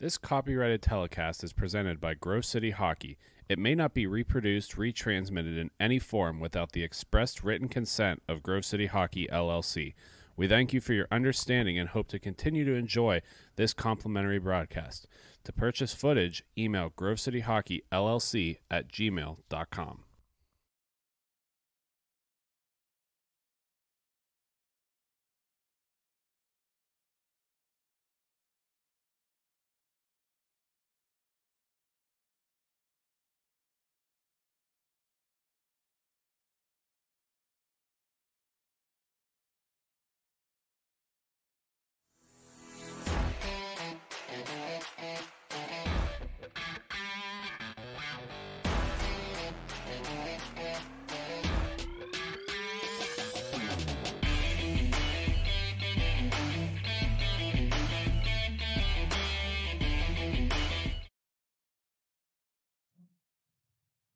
This copyrighted telecast is presented by Grove City Hockey. It may not be reproduced, retransmitted in any form without the expressed written consent of Grove City Hockey, LLC. We thank you for your understanding and hope to continue to enjoy this complimentary broadcast. To purchase footage, email grovecityhockeyllc@gmail.com.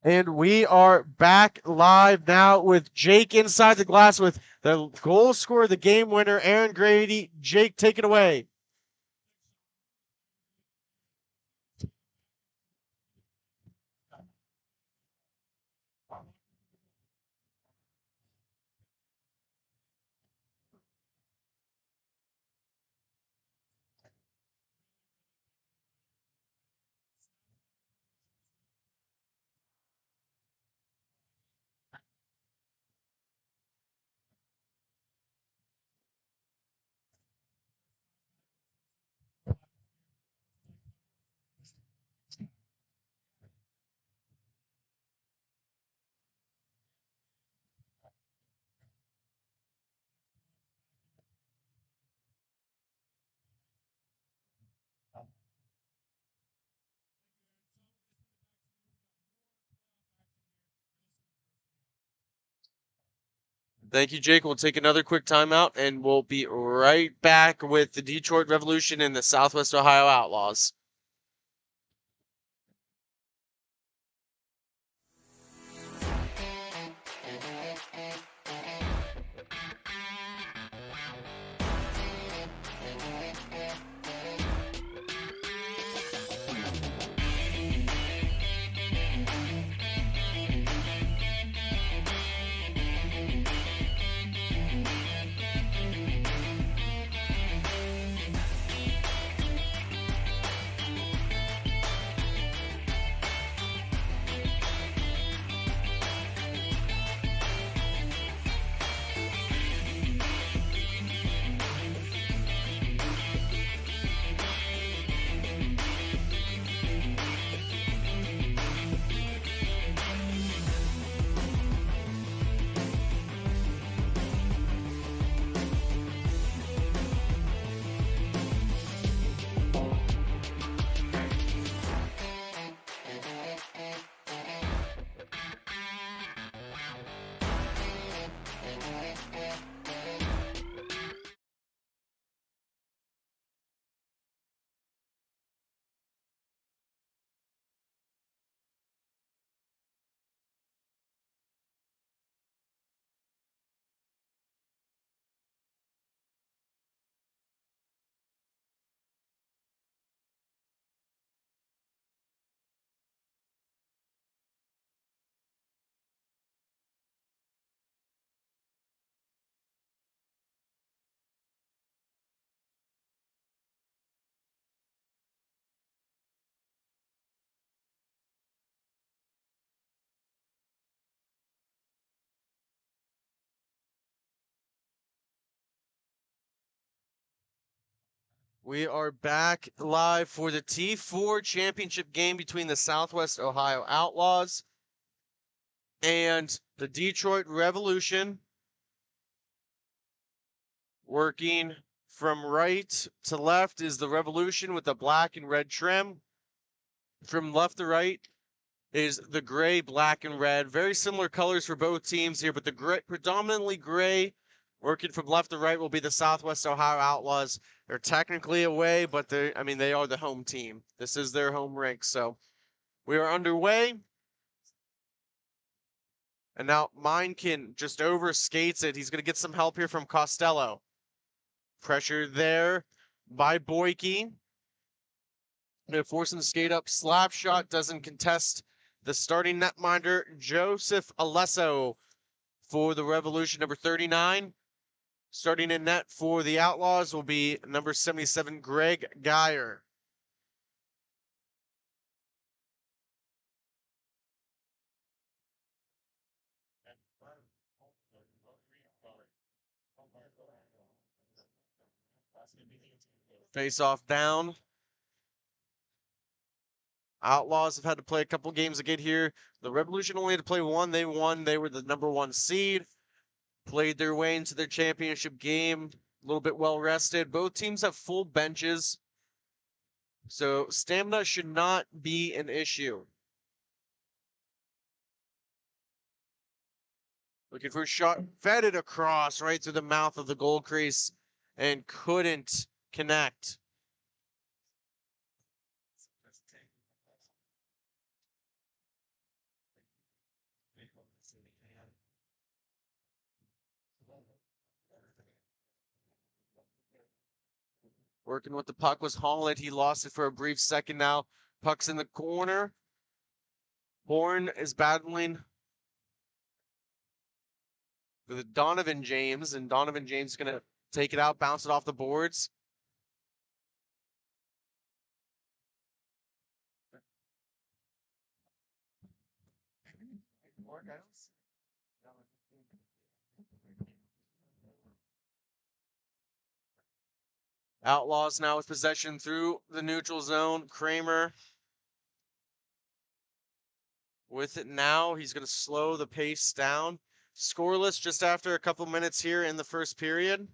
And we are back live now with Jake inside the glass with the goal scorer, the game winner, Aaron Grady. Jake, take it away. Thank you, Jake. We'll take another quick timeout, and we'll be right back with the Detroit Revolution and the Southwest Ohio Outlaws. We are back live for the T4 championship game between the Southwest Ohio Outlaws and the Detroit Revolution. Working from right to left is the Revolution with the black and red trim. From left to right is the gray, black, and red. Very similar colors for both teams here, but the gray, predominantly gray, working from left to right, will be the Southwest Ohio Outlaws. They're technically away, but they are the home team. This is their home rink, so we are underway. And now Minekin just over skates it. He's going to get some help here from Costello. Pressure there by Boyke. Gonna force him to skate up. Slap shot doesn't contest the starting netminder, Joseph Alesso for the Revolution, number 39. Starting in net for the Outlaws will be number 77, Greg Geyer. Face off down. Outlaws have had to play a couple games to get here. The Revolution only had to play one. They won. They were the number 1 seed. Played their way into their championship game. A little bit well rested. Both teams have full benches. So stamina should not be an issue. Looking for a shot. Fed it across right through the mouth of the goal crease and couldn't connect. Working with the puck was Holland. He lost it for a brief second now. Puck's in the corner. Horn is battling with Donovan James, and Donovan James is going to take it out, bounce it off the boards. Outlaws now with possession through the neutral zone. Kramer with it now. He's going to slow the pace down. Scoreless just after a couple minutes here in the first period.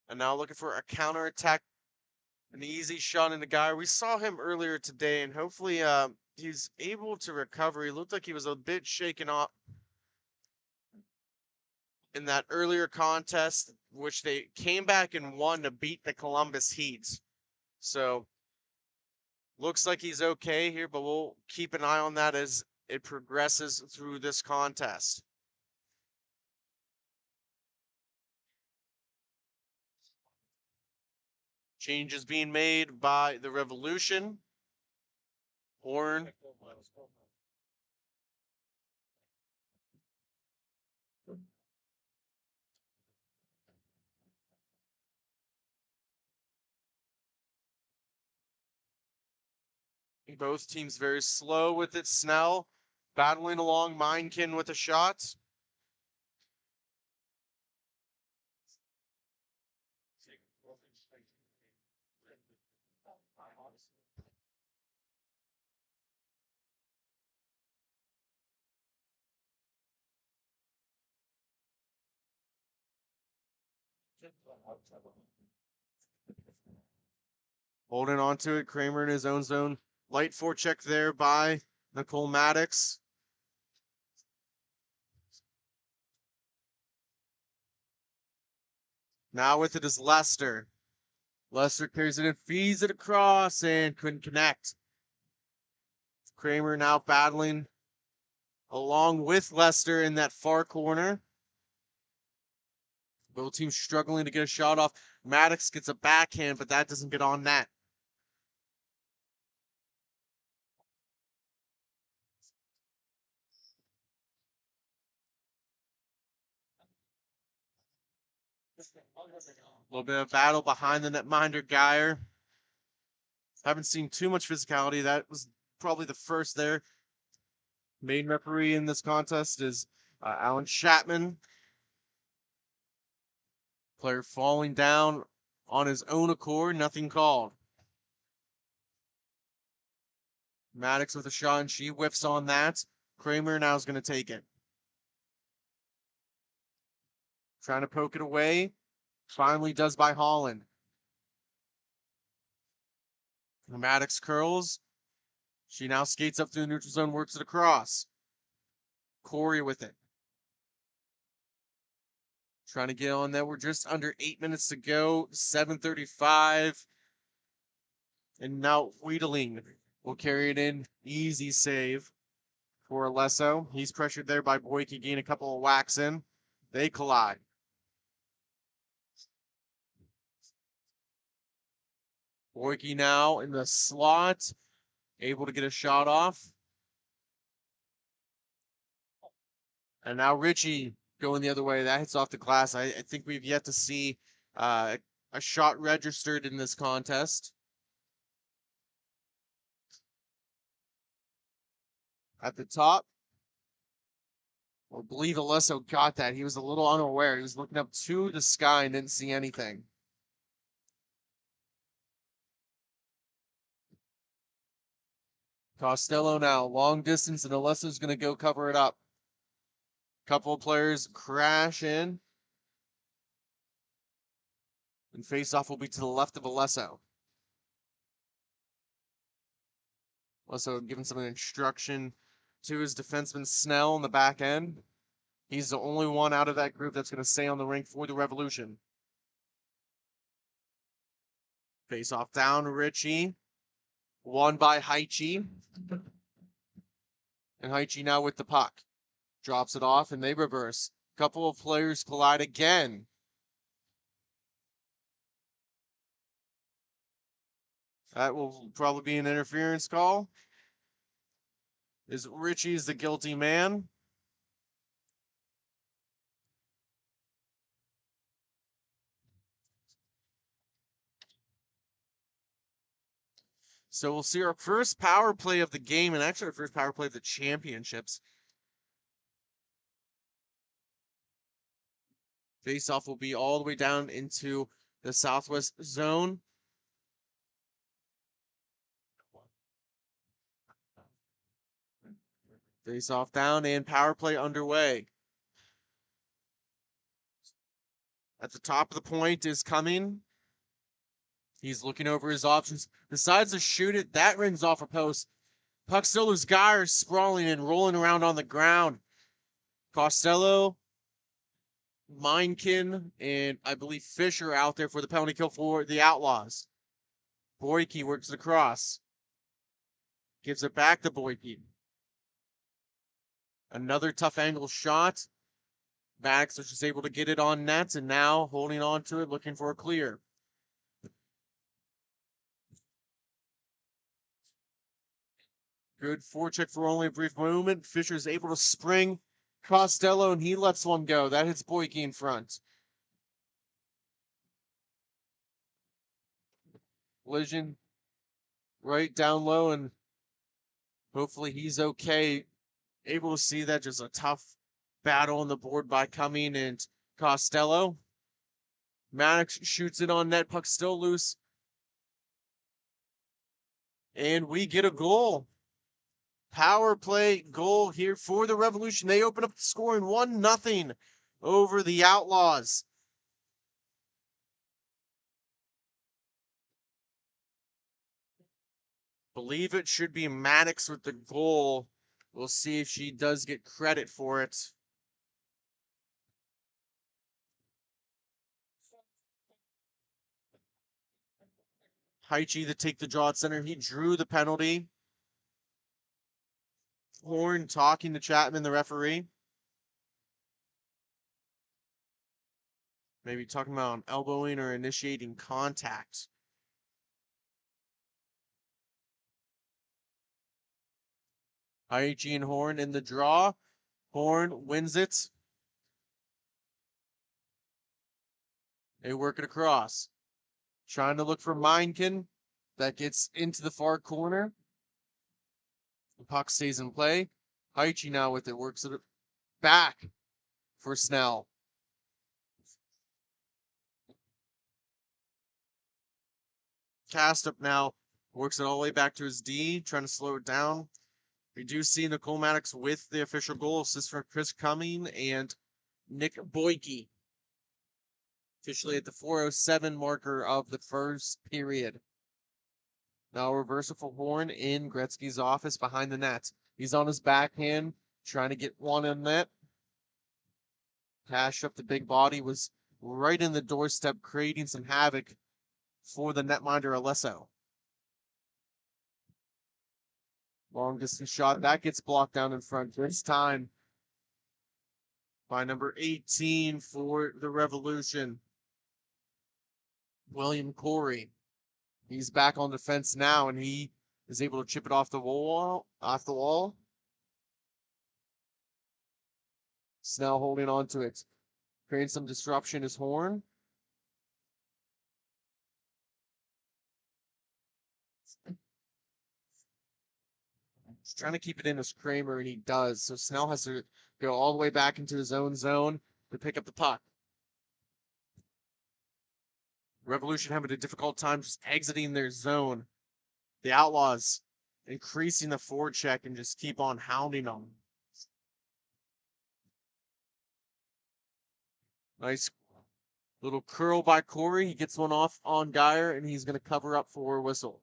And now looking for a counterattack. An easy shot in the guy. We saw him earlier today, and hopefully he's able to recover. He looked like he was a bit shaken up in that earlier contest, which they came back and won to beat the Columbus Heat. So looks like he's okay here, but we'll keep an eye on that as it progresses through this contest. Changes being made by the Revolution. Horn. Both teams very slow with it. Snell battling along. Meinkin with a shot. Holding on to it. Kramer in his own zone. Light forecheck there by Nicole Maddox. Now with it is Lester. Lester carries it in, feeds it across, and couldn't connect. Kramer now battling along with Lester in that far corner. Both teams struggling to get a shot off. Maddox gets a backhand, but that doesn't get on net. A little bit of battle behind the netminder, Geyer. Haven't seen too much physicality. That was probably the first there. Main referee in this contest is Alan Chapman. Player falling down on his own accord, nothing called. Maddox with a shot, and she whiffs on that. Kramer now is going to take it. Trying to poke it away. Finally does by Holland. Maddox curls. She now skates up through the neutral zone, works it across. Corey with it. Trying to get on there. We're just under 8 minutes to go. 7:35. And now Wiedeling will carry it in. Easy save for Alesso. He's pressured there by Boyke, gain a couple of whacks in. They collide. Boyke now in the slot, able to get a shot off. And now Richie going the other way. That hits off the glass. I think we've yet to see a shot registered in this contest. At the top, I believe Alesso got that. He was a little unaware. He was looking up to the sky and didn't see anything. Costello now, long distance, and Alesso's going to go cover it up. Couple of players crash in. And face-off will be to the left of Alesso. Alesso giving some instruction to his defenseman Snell in the back end. He's the only one out of that group that's going to stay on the rink for the Revolution. Face-off down, Richie. Won by Haichi. And Haichi now with the puck. Drops it off, and they reverse. Couple of players collide again. That will probably be an interference call. Is Richie's the guilty man? So we'll see our first power play of the game, and actually our first power play of the championships. Face-off will be all the way down into the southwest zone. Face-off down and power play underway. At the top of the point is coming. He's looking over his options. Decides to shoot it. That rings off a post. Puck still loose. Geyer sprawling and rolling around on the ground. Costello, Meinkin, and I believe Fisher out there for the penalty kill for the Outlaws. Boyke works it across. Gives it back to Boyke. Another tough angle shot. Max is just able to get it on net, and now holding on to it, looking for a clear. Good forecheck for only a brief moment. Fisher's able to spring Costello, and he lets one go. That hits Boyke in front. Collision right down low, and hopefully he's okay. Able to see that, just a tough battle on the board by Cumming and Costello. Maddox shoots it on net. Puck still loose. And we get a goal. Power play goal here for the Revolution. They open up the scoring 1-0 over the Outlaws. Believe it should be Maddox with the goal. We'll see if she does get credit for it. Haichi to take the draw at center. He drew the penalty. Horn talking to Chapman, the referee. Maybe talking about elbowing or initiating contact. Haichi and Horn in the draw. Horn wins it. They work it across. Trying to look for Meinkin. That gets into the far corner. The puck stays in play. Haichi now with it. Works it back for Snell. Cast up now. Works it all the way back to his D. Trying to slow it down. We do see Nicole Maddox with the official goal assist for Chris Cumming and Nick Boyke. Officially at the 4:07 marker of the first period. Now a reversal for Horn in Gretzky's office behind the net. He's on his backhand, trying to get one in net. Cash up the big body, was right in the doorstep, creating some havoc for the netminder Alesso. Long distance shot, that gets blocked down in front. This time, by number 18 for the Revolution, William Corey. He's back on defense now, and he is able to chip it off the wall. Snell holding on to it, creating some disruption. His horn. He's trying to keep it in as Kramer, and he does. So Snell has to go all the way back into his own zone to pick up the puck. Revolution having a difficult time just exiting their zone. The Outlaws increasing the forecheck and just keep on hounding them. Nice little curl by Corey. He gets one off on Geyer, and he's going to cover up for Whistle.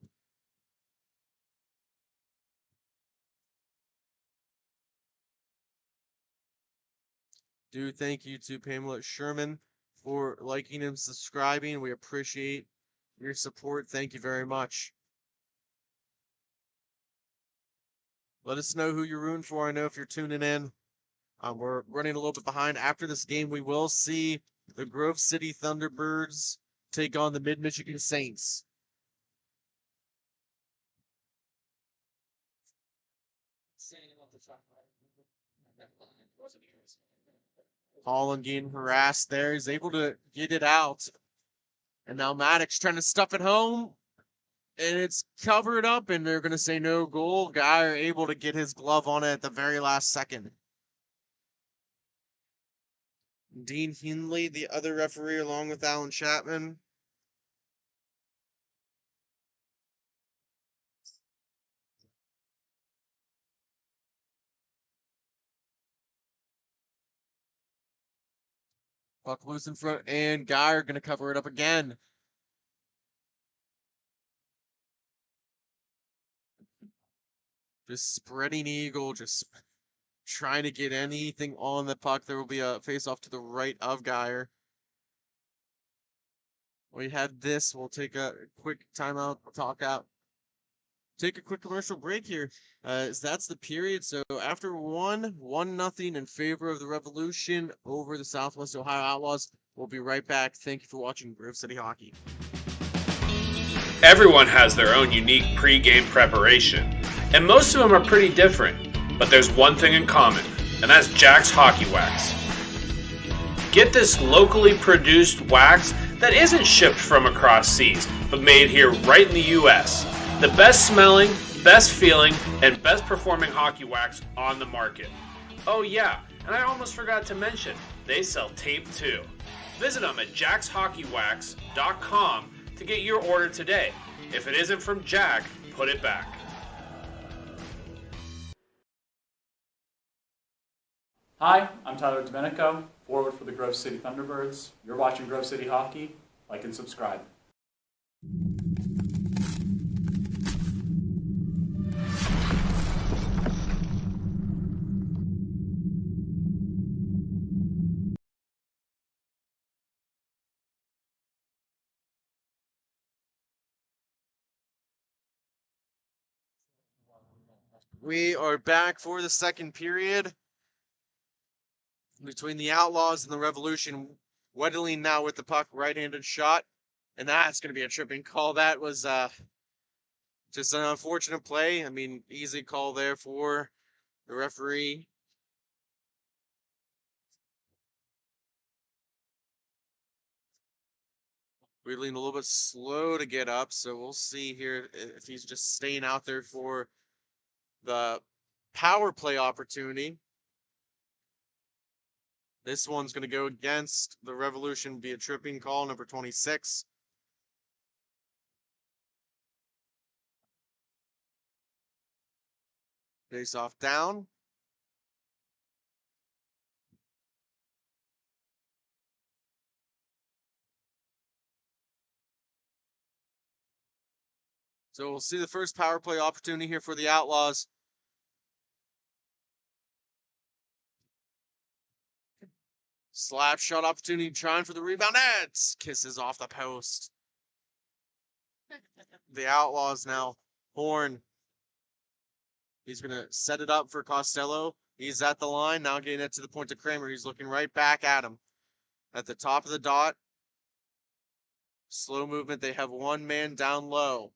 Thank you to Pamela Sherman for liking and subscribing. We appreciate your support. Thank you very much. Let us know who you're rooting for. I know if you're tuning in. We're running a little bit behind. After this game, we will see the Grove City Thunderbirds take on the Mid-Michigan Saints. Holland getting harassed there. He's able to get it out. And now Maddox trying to stuff it home. And it's covered up, and they're going to say no goal. Geyer able to get his glove on it at the very last second. Dean Hindley, the other referee, along with Alan Chapman. Puck loose in front, and Geyer going to cover it up again. Just spreading eagle, just trying to get anything on the puck. There will be a face-off to the right of Geyer. We had this. We'll take a quick timeout, take a quick commercial break here. That's the period. So after 1-0 in favor of the Revolution over the Southwest Ohio Outlaws. We'll be right back. Thank you for watching Grove City Hockey. Everyone has their own unique pre-game preparation, and most of them are pretty different, but there's one thing in common, and that's Jack's Hockey Wax. Get this locally produced wax that isn't shipped from across seas, but made here right in the U.S. The best smelling, best feeling, and best performing hockey wax on the market. Oh yeah, and I almost forgot to mention, they sell tape too. Visit them at jackshockeywax.com to get your order today. If it isn't from Jack, put it back. Hi, I'm Tyler Domenico, forward for the Grove City Thunderbirds. You're watching Grove City Hockey. Like and subscribe. We are back for the second period between the Outlaws and the Revolution. Weddeling now with the puck, right-handed shot, and that's going to be a tripping call. That was just an unfortunate play. I mean, easy call there for the referee. Wheeling a little bit slow to get up, so we'll see here if he's just staying out there for the power play opportunity. This one's going to go against the Revolution, be a tripping call, number 26. Face off down. So we'll see the first power play opportunity here for the Outlaws. Slap shot opportunity, trying for the rebound. It's kisses off the post. The Outlaws now. Horn. He's going to set it up for Costello. He's at the line, now getting it to the point to Kramer. He's looking right back at him. At the top of the dot. Slow movement. They have one man down low.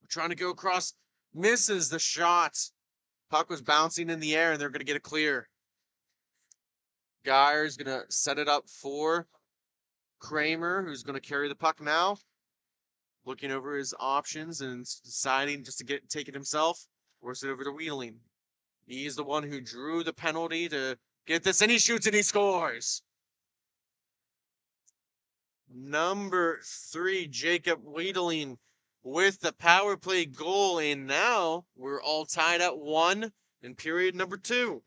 Trying to go across. Misses the shot. Puck was bouncing in the air, and they're going to get it clear. Geyer's going to set it up for Kramer, who's going to carry the puck now. Looking over his options and deciding just to take it himself. Force it over to Wheeling. He's the one who drew the penalty to get this, and he shoots and he scores. Number 3, Jacob Wheeling with the power play goal, and now we're all tied at 1 in period number 2.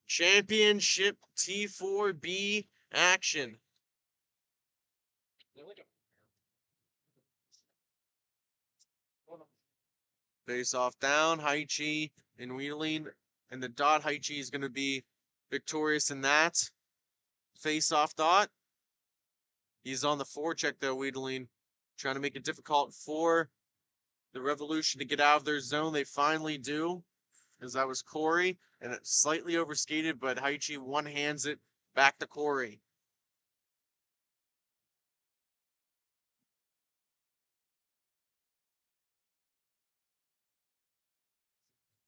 Championship T4B action. Face off down, Haichi and Wheeling, and the dot. Haichi is going to be victorious in that face off dot. He's on the forecheck though, Wheeling, trying to make it difficult for the Revolution to get out of their zone. They finally do, as that was Corey, and it's slightly overskated, but Haichi one-hands it back to Corey.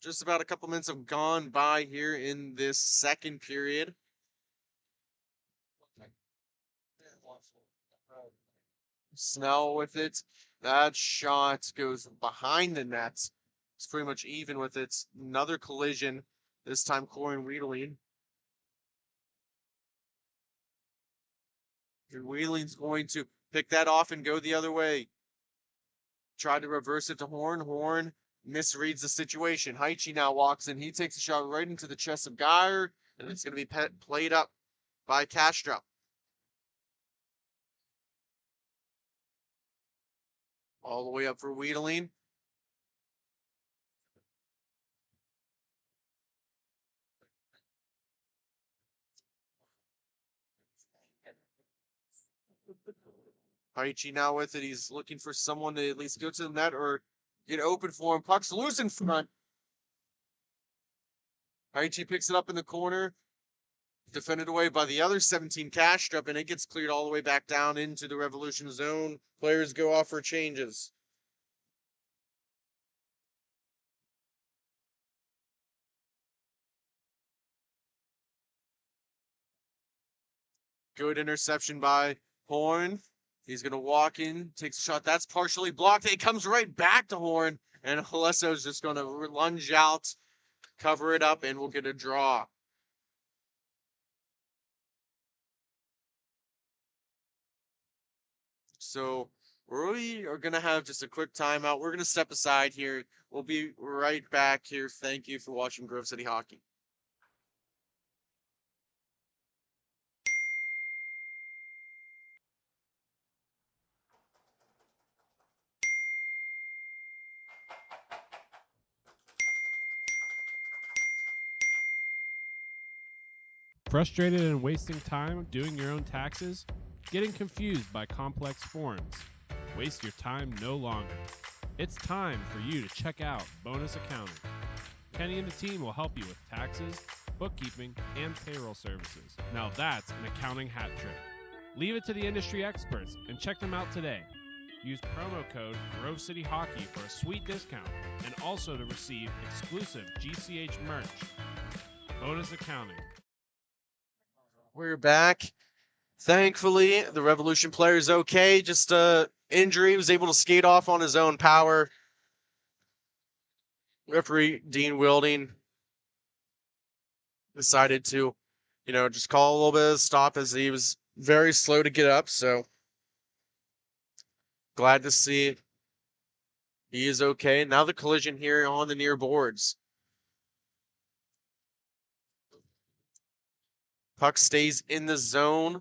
Just about a couple minutes have gone by here in this second period. Snell with it. That shot goes behind the net. It's pretty much even with it. Another collision. This time Corey and Wheeling. And Wheeling's going to pick that off and go the other way. Tried to reverse it to Horn. Horn misreads the situation. Haichi now walks in. He takes a shot right into the chest of Geyer, and it's going to be played up by Castro. All the way up for Wheeling. Haichi now with it. He's looking for someone to at least go to the net or get open for him. Puck's loose in front. Haichi picks it up in the corner. Defended away by the other 17 Castro, and it gets cleared all the way back down into the Revolution zone. Players go off for changes. Good interception by Horn. He's going to walk in, takes a shot. That's partially blocked. It comes right back to Horn, and Alesso's just going to lunge out, cover it up, and we'll get a draw. So we are going to have just a quick timeout. We're going to step aside here. We'll be right back here. Thank you for watching Grove City Hockey. Frustrated and wasting time doing your own taxes? Getting confused by complex forms? Waste your time no longer. It's time for you to check out Bonus Accounting. Kenny and the team will help you with taxes, bookkeeping, and payroll services. Now that's an accounting hat trick. Leave it to the industry experts and check them out today. Use promo code Grove City Hockey for a sweet discount and also to receive exclusive GCH merch. Bonus Accounting. We're back. Thankfully, the Revolution player is okay. Just injury. He was able to skate off on his own power. Referee Dean Wilding decided to, just call a little bit of stop as he was very slow to get up. So glad to see he is okay. Now the collision here on the near boards. Puck stays in the zone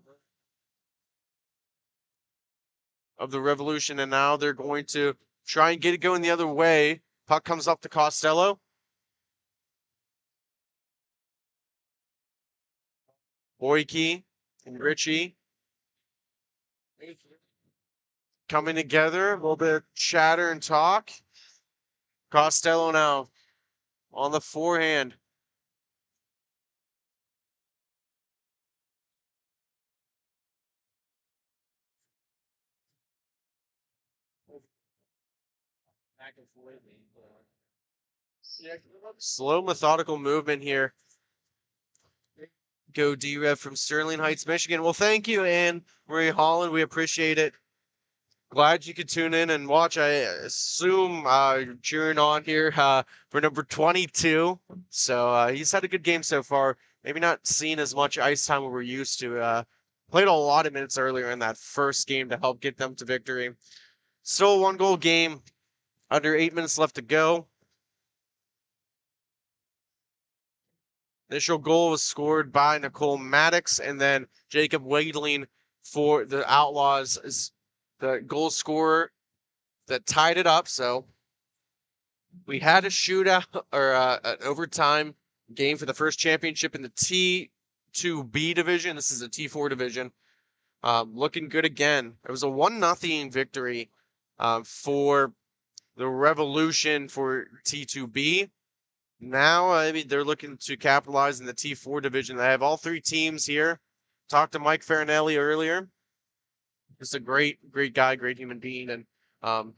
of the Revolution, and now they're going to try and get it going the other way. Puck comes up to Costello. Boyke and Richie coming together. A little bit of chatter and talk. Costello now on the forehand. Slow, methodical movement here. Go D-Rev from Sterling Heights, Michigan. Well, thank you, Anne Marie Holland. We appreciate it. Glad you could tune in and watch. I assume you're cheering on here for number 22. So he's had a good game so far. Maybe not seen as much ice time as we're used to. Played a lot of minutes earlier in that first game to help get them to victory. Still a 1-goal game. Under 8 minutes left to go. Initial goal was scored by Nicole Maddox, and then Jacob Wadling for the Outlaws is the goal scorer that tied it up. So we had a shootout or an overtime game for the first championship in the T2B division. This is a T4 division. Looking good again. It was a 1-0 victory for the Revolution for T2B. Now, I mean, they're looking to capitalize in the T4 division. They have all 3 teams here. Talked to Mike Farinelli earlier. Just a great guy, great human being, and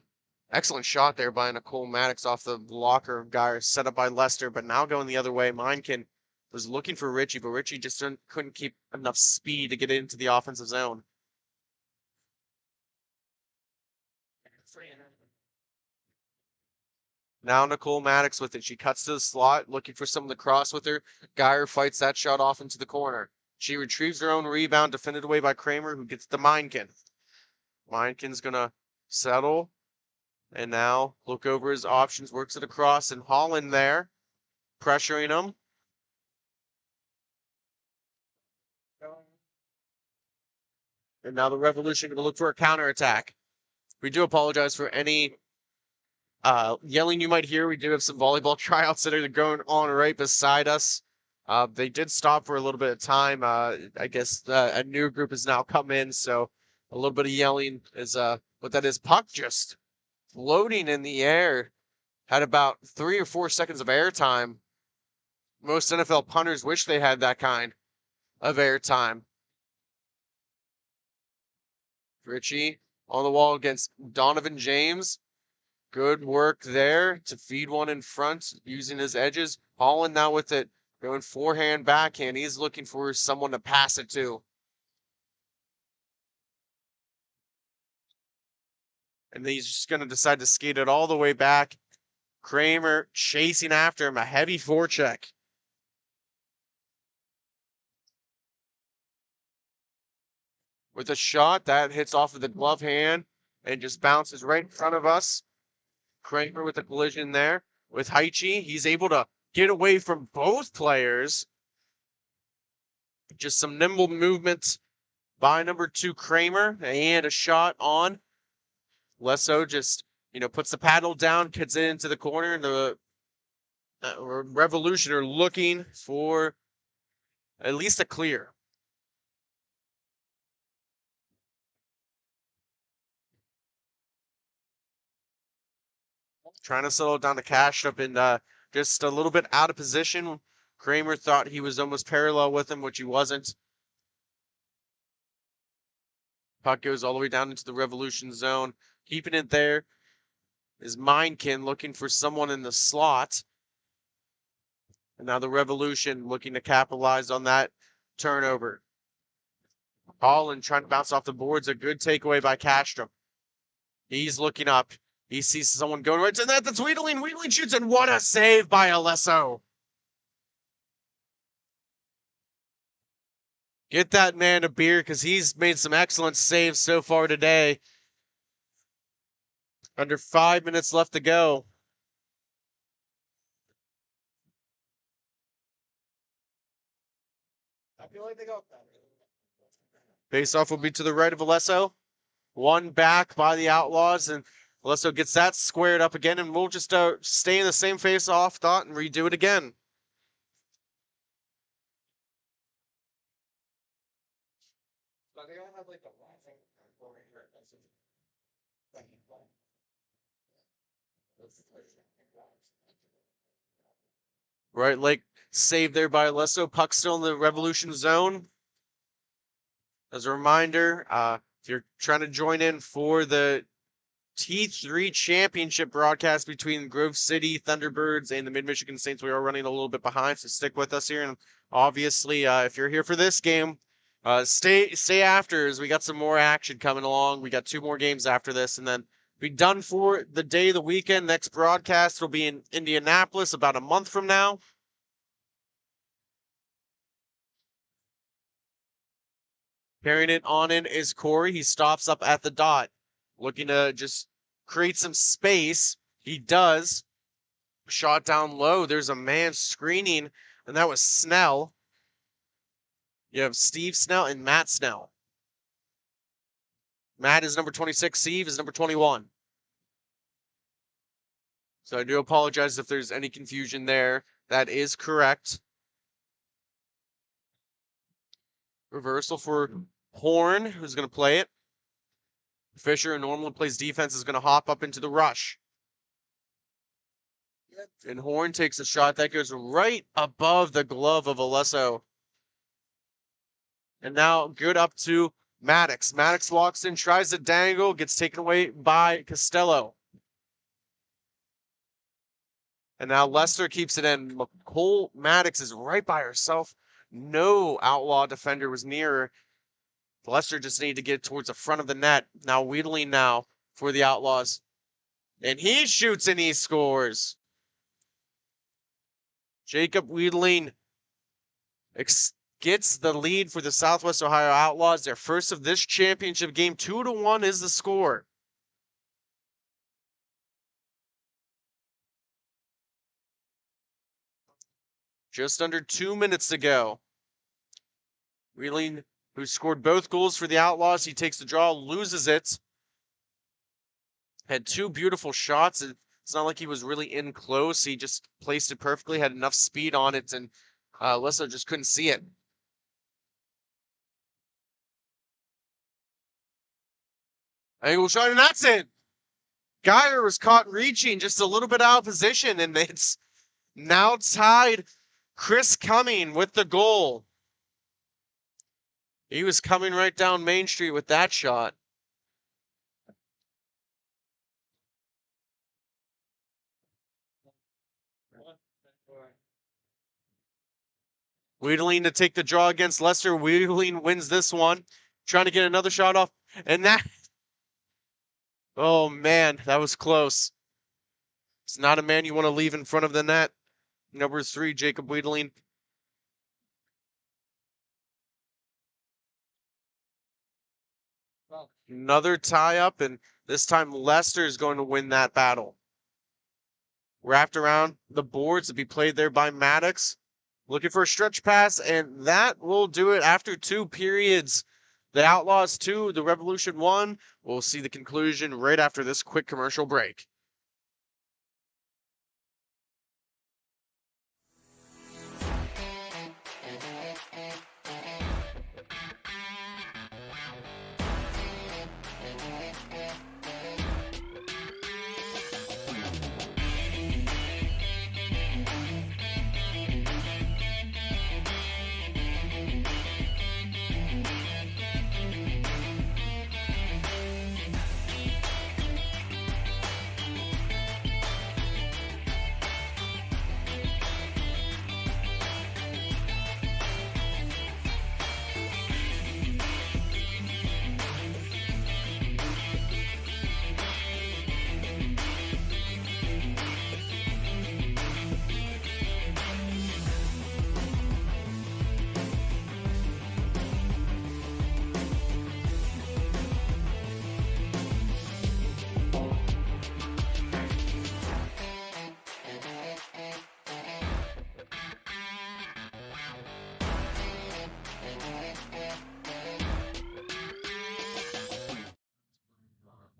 excellent shot there by Nicole Maddox off the blocker guy set up by Lester, but now going the other way. Minekin was looking for Richie, but Richie just couldn't keep enough speed to get into the offensive zone. Now Nicole Maddox with it. She cuts to the slot, looking for someone to cross with her. Geyer fights that shot off into the corner. She retrieves her own rebound, defended away by Kramer, who gets to Minekin. Minekin's going to settle. And now look over his options, works it across, and Holland there, pressuring him. And now the Revolution going to look for a counterattack. We do apologize for any yelling you might hear. We do have some volleyball tryouts that are going on right beside us. They did stop for a little bit of time. I guess a new group has now come in, so a little bit of yelling is what that is. Puck just floating in the air. Had about 3 or 4 seconds of airtime. Most NFL punters wish they had that kind of airtime. Richie on the wall against Donovan James. Good work there to feed one in front using his edges. Holland now with it, going forehand, backhand. He's looking for someone to pass it to. And then he's just going to decide to skate it all the way back. Kramer chasing after him, a heavy forecheck. With a shot that hits off of the glove hand and just bounces right in front of us. Kramer with a collision there with Haichi. He's able to get away from both players. Just some nimble movements by number 2 Kramer, and a shot on. Lesso just, puts the paddle down, gets it into the corner, and the Revolution are looking for at least a clear. Trying to settle it down to Cash up and just a little bit out of position. Kramer thought he was almost parallel with him, which he wasn't. Puck goes all the way down into the Revolution zone. Keeping it there is Minekin looking for someone in the slot. And now the Revolution looking to capitalize on that turnover. Holland trying to bounce off the boards. A good takeaway by Castro. He's looking up. He sees someone going right to that. That's Wheatling. Wheatling shoots, and what a save by Alesso. Get that man a beer because he's made some excellent saves so far today. Under 5 minutes left to go. I feel like they got face-off will be to the right of Alesso. One back by the Outlaws, and Alesso gets that squared up again, and we'll just stay in the same face-off thought and redo it again. Right leg saved there by Alesso. Puck still in the Revolution zone. As a reminder, if you're trying to join in for the T3 championship broadcast between Grove City Thunderbirds and the Mid-Michigan Saints. We are running a little bit behind, so stick with us here. And obviously, if you're here for this game, stay after, as we got some more action coming along. We got 2 more games after this, and then be done for the day, the weekend. Next broadcast will be in Indianapolis about a month from now. Carrying it on in is Corey. He stops up at the dot, looking to just create some space. He does. Shot down low. There's a man screening, and that was Snell. You have Steve Snell and Matt Snell. Matt is number 26. Steve is number 21. So I do apologize if there's any confusion there. That is correct. Reversal for Horn, who's going to play it. Fisher, who normally plays defense, is going to hop up into the rush. And Horn takes a shot that goes right above the glove of Alesso. And now good up to Maddox. Maddox walks in, tries to dangle, gets taken away by Costello. And now Lester keeps it in. Nicole Maddox is right by herself. No outlaw defender was near her. Lester just needed to get towards the front of the net. Now Wheedling now for the Outlaws. And he shoots and he scores. Jacob Wheedling gets the lead for the Southwest Ohio Outlaws. Their first of this championship game. 2-1 is the score. Just under 2 minutes to go. Wheeling, who scored both goals for the Outlaws, he takes the draw, loses it. Had 2 beautiful shots. It's not like he was really in close. He just placed it perfectly, had enough speed on it, and Lesso just couldn't see it. Angle shot, and that's it. Geyer was caught reaching just a little bit out of position, and it's now tied. Chris Cumming with the goal. He was coming right down Main Street with that shot. Wheedling to take the draw against Lester. Wheedling wins this one. Trying to get another shot off. And that... Oh, man, that was close. It's not a man you want to leave in front of the net. Number 3, Jacob Wheedling. Another tie-up, and this time Leicester is going to win that battle. Wrapped around the boards to be played there by Maddox. Looking for a stretch pass, and that will do it after 2 periods. The Outlaws 2, the Revolution 1. We'll see the conclusion right after this quick commercial break.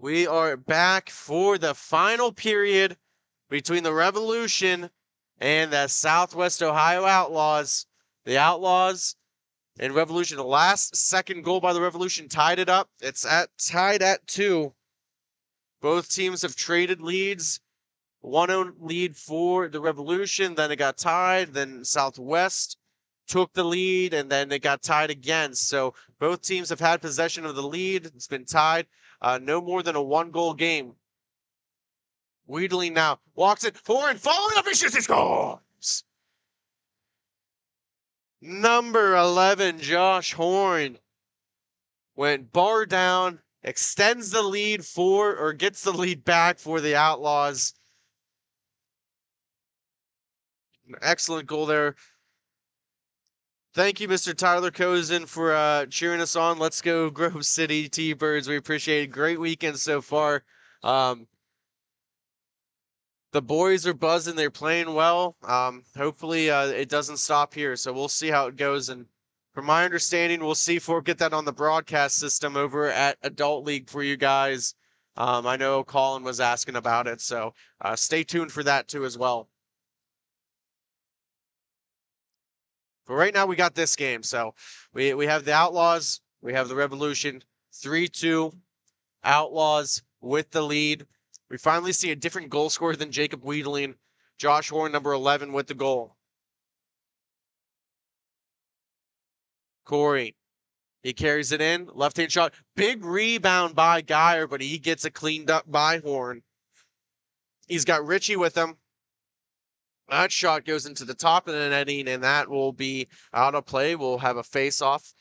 We are back for the final period between the Revolution and the Southwest Ohio Outlaws. The Outlaws and Revolution, the last second goal by the Revolution tied it up. It's tied at 2. Both teams have traded leads. 1-0 lead for the Revolution, then it got tied, then Southwest took the lead, and then it got tied again. So both teams have had possession of the lead. It's been tied. No more than a 1-goal game. Wheedling now. Walks it forward, following up, he shoots, he scores! Number 11, Josh Horn, went bar down, extends the lead gets the lead back for the Outlaws. An excellent goal there. Thank you, Mr. Tyler Cozen, for cheering us on. Let's go Grove City T-Birds. We appreciate it. Great weekend so far. The boys are buzzing. They're playing well. Hopefully it doesn't stop here. So we'll see how it goes. And from my understanding, we'll see if we'll get that on the broadcast system over at Adult League for you guys. I know Colin was asking about it. So stay tuned for that too as well. But right now we got this game. So we have the Outlaws. We have the Revolution. 3-2. Outlaws with the lead. We finally see a different goal scorer than Jacob Wheedling. Josh Horn, number 11, with the goal. Corey. He carries it in. Left-hand shot. Big rebound by Geyer, but he gets it cleaned up by Horn. He's got Richie with him. That shot goes into the top of the netting, and that will be out of play. We'll have a face-off,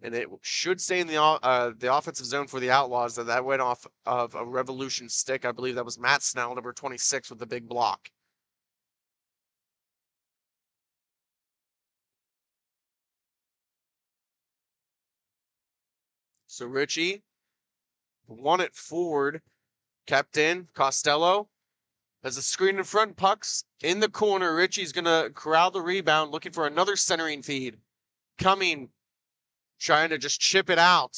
and it should stay in the offensive zone for the Outlaws. That went off of a Revolution stick. I believe that was Matt Snell, number 26, with the big block. So Richie won it forward, kept in. Costello has a screen in front, pucks in the corner. Richie's going to corral the rebound, looking for another centering feed. Coming, trying to just chip it out.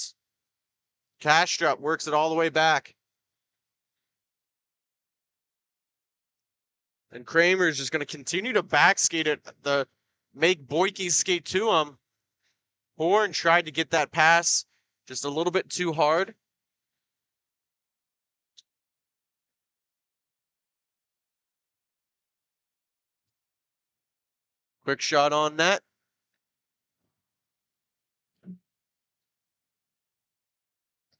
Castrop works it all the way back. And Kramer's just going to continue to back skate it, make Boyke skate to him. Horn tried to get that pass just a little bit too hard. Quick shot on net.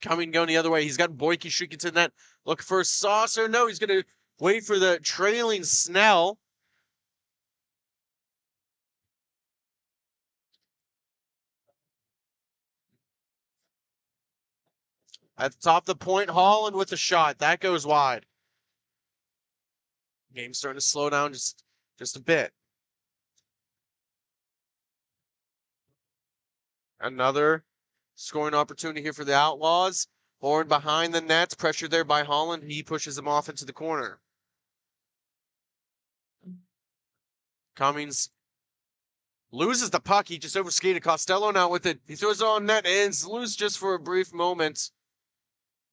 Coming, going the other way. He's got Boyke shooting to net. Looking for a saucer. No, he's going to wait for the trailing Snell. At the top of the point, Holland with the shot. That goes wide. Game's starting to slow down just a bit. Another scoring opportunity here for the Outlaws. Horn behind the nets. Pressure there by Holland. He pushes him off into the corner. Cummings loses the puck. He just overskated. Costello now with it. He throws it on net and it's loose just for a brief moment.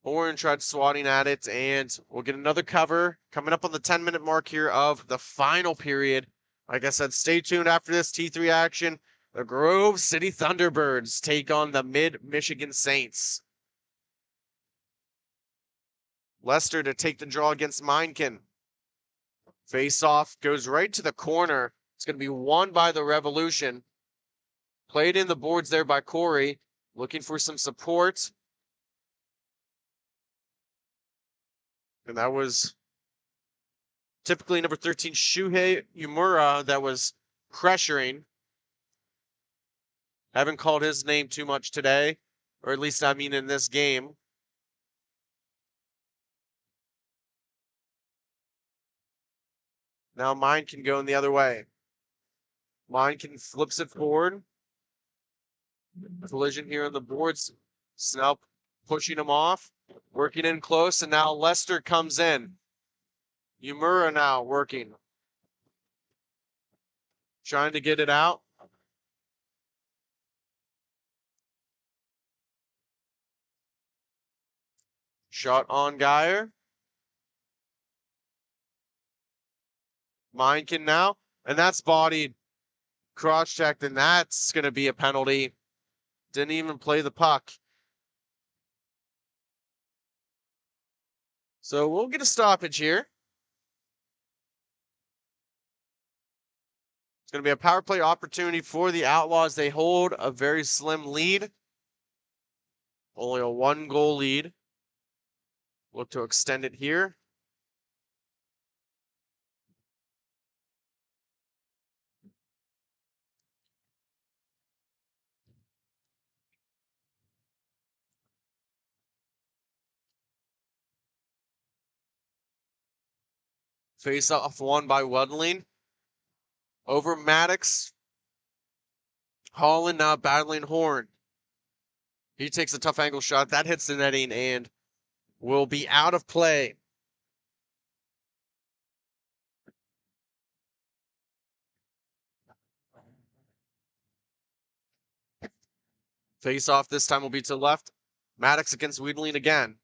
Horn tried swatting at it, and we'll get another cover coming up on the 10-minute mark here of the final period. Like I said, stay tuned after this T3 action. The Grove City Thunderbirds take on the Mid-Michigan Saints. Lester to take the draw against Meinken. Face-off goes right to the corner. It's going to be won by the Revolution. Played in the boards there by Corey. Looking for some support. And that was typically number 13, Shuhei Yumura, that was pressuring. Haven't called his name too much today, or at least I mean in this game. Now mine can go in the other way. Mine can flips it forward. Collision here on the boards. Snell pushing him off. Working in close, and now Lester comes in. Yumura now working. Trying to get it out. Shot on Geyer. Meinken now, and that's bodied. Cross-checked, and that's going to be a penalty. Didn't even play the puck. So we'll get a stoppage here. It's going to be a power play opportunity for the Outlaws. They hold a very slim lead. Only a 1-goal lead. Look to extend it here. Face off won by Wedling. Over Maddox. Holland now battling Horn. He takes a tough angle shot. That hits the netting and will be out of play. Face off this time will be to the left. Maddox against Wiedling again.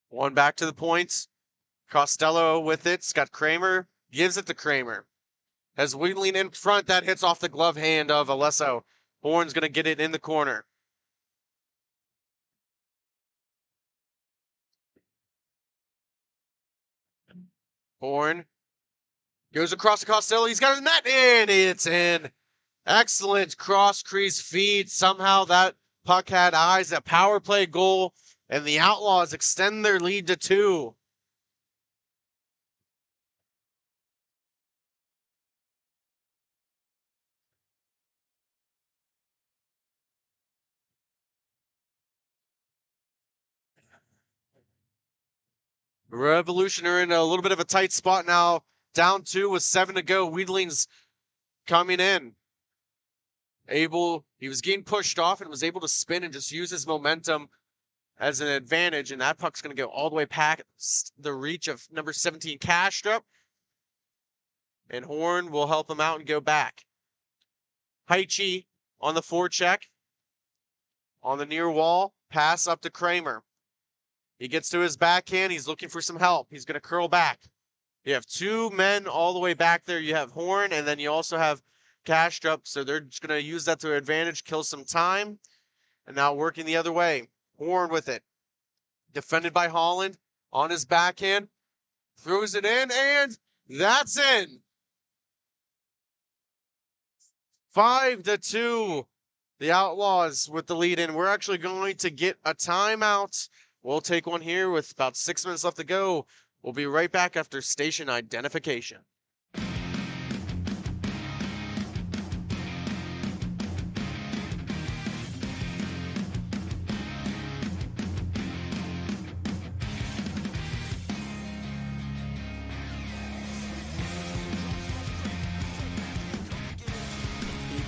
One back to the points. Costello with it. Scott Kramer gives it to Kramer. Has Wiedling in front. That hits off the glove hand of Alesso. Horn's going to get it in the corner. Horn goes across to Costello. He's got a net, and it's in. Excellent cross crease feed. Somehow that puck had eyes. A power play goal, and the Outlaws extend their lead to 2. Revolution are in a little bit of a tight spot now. Down 2 with 7 to go. Wiedling's coming in. He was getting pushed off and was able to spin and just use his momentum as an advantage. And that puck's going to go all the way past the reach of number 17, Castrup. And Horn will help him out and go back. Haichi on the forecheck. On the near wall. Pass up to Kramer. He gets to his backhand. He's looking for some help. He's going to curl back. You have 2 men all the way back there. You have Horn, and then you also have Castrup. So they're just going to use that to their advantage, kill some time. And now working the other way. Horn with it. Defended by Holland on his backhand. Throws it in, and that's in. 5-2. The Outlaws with the lead in. We're actually going to get a timeout. We'll take one here with about 6 minutes left to go. We'll be right back after station identification. He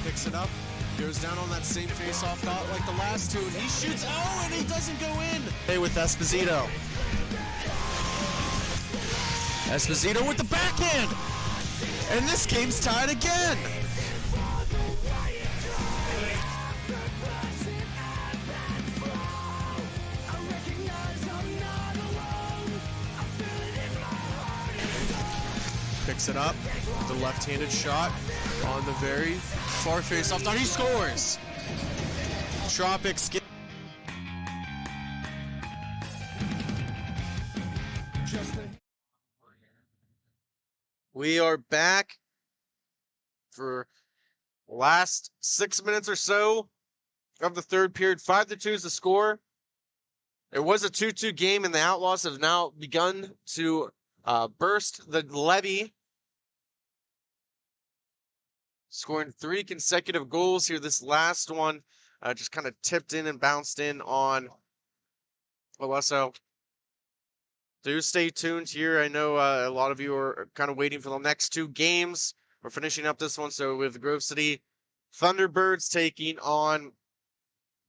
picks it up. Goes down on that same face-off dot like the last 2, and he shoots. Oh, and he doesn't go in. Hey, with Esposito. Esposito with the backhand. And this game's tied again. Picks it up. The left-handed shot on the very far face-off dot. He scores. Tropics get. We are back for last 6 minutes or so of the third period. 5-2 is the score. It was a 2-2 game, and the Outlaws have now begun to burst the levee, scoring 3 consecutive goals here. This last one just kind of tipped in and bounced in on Alesso. Do stay tuned here. I know a lot of you are kind of waiting for the next 2 games. We're finishing up this one. So with the Grove City Thunderbirds taking on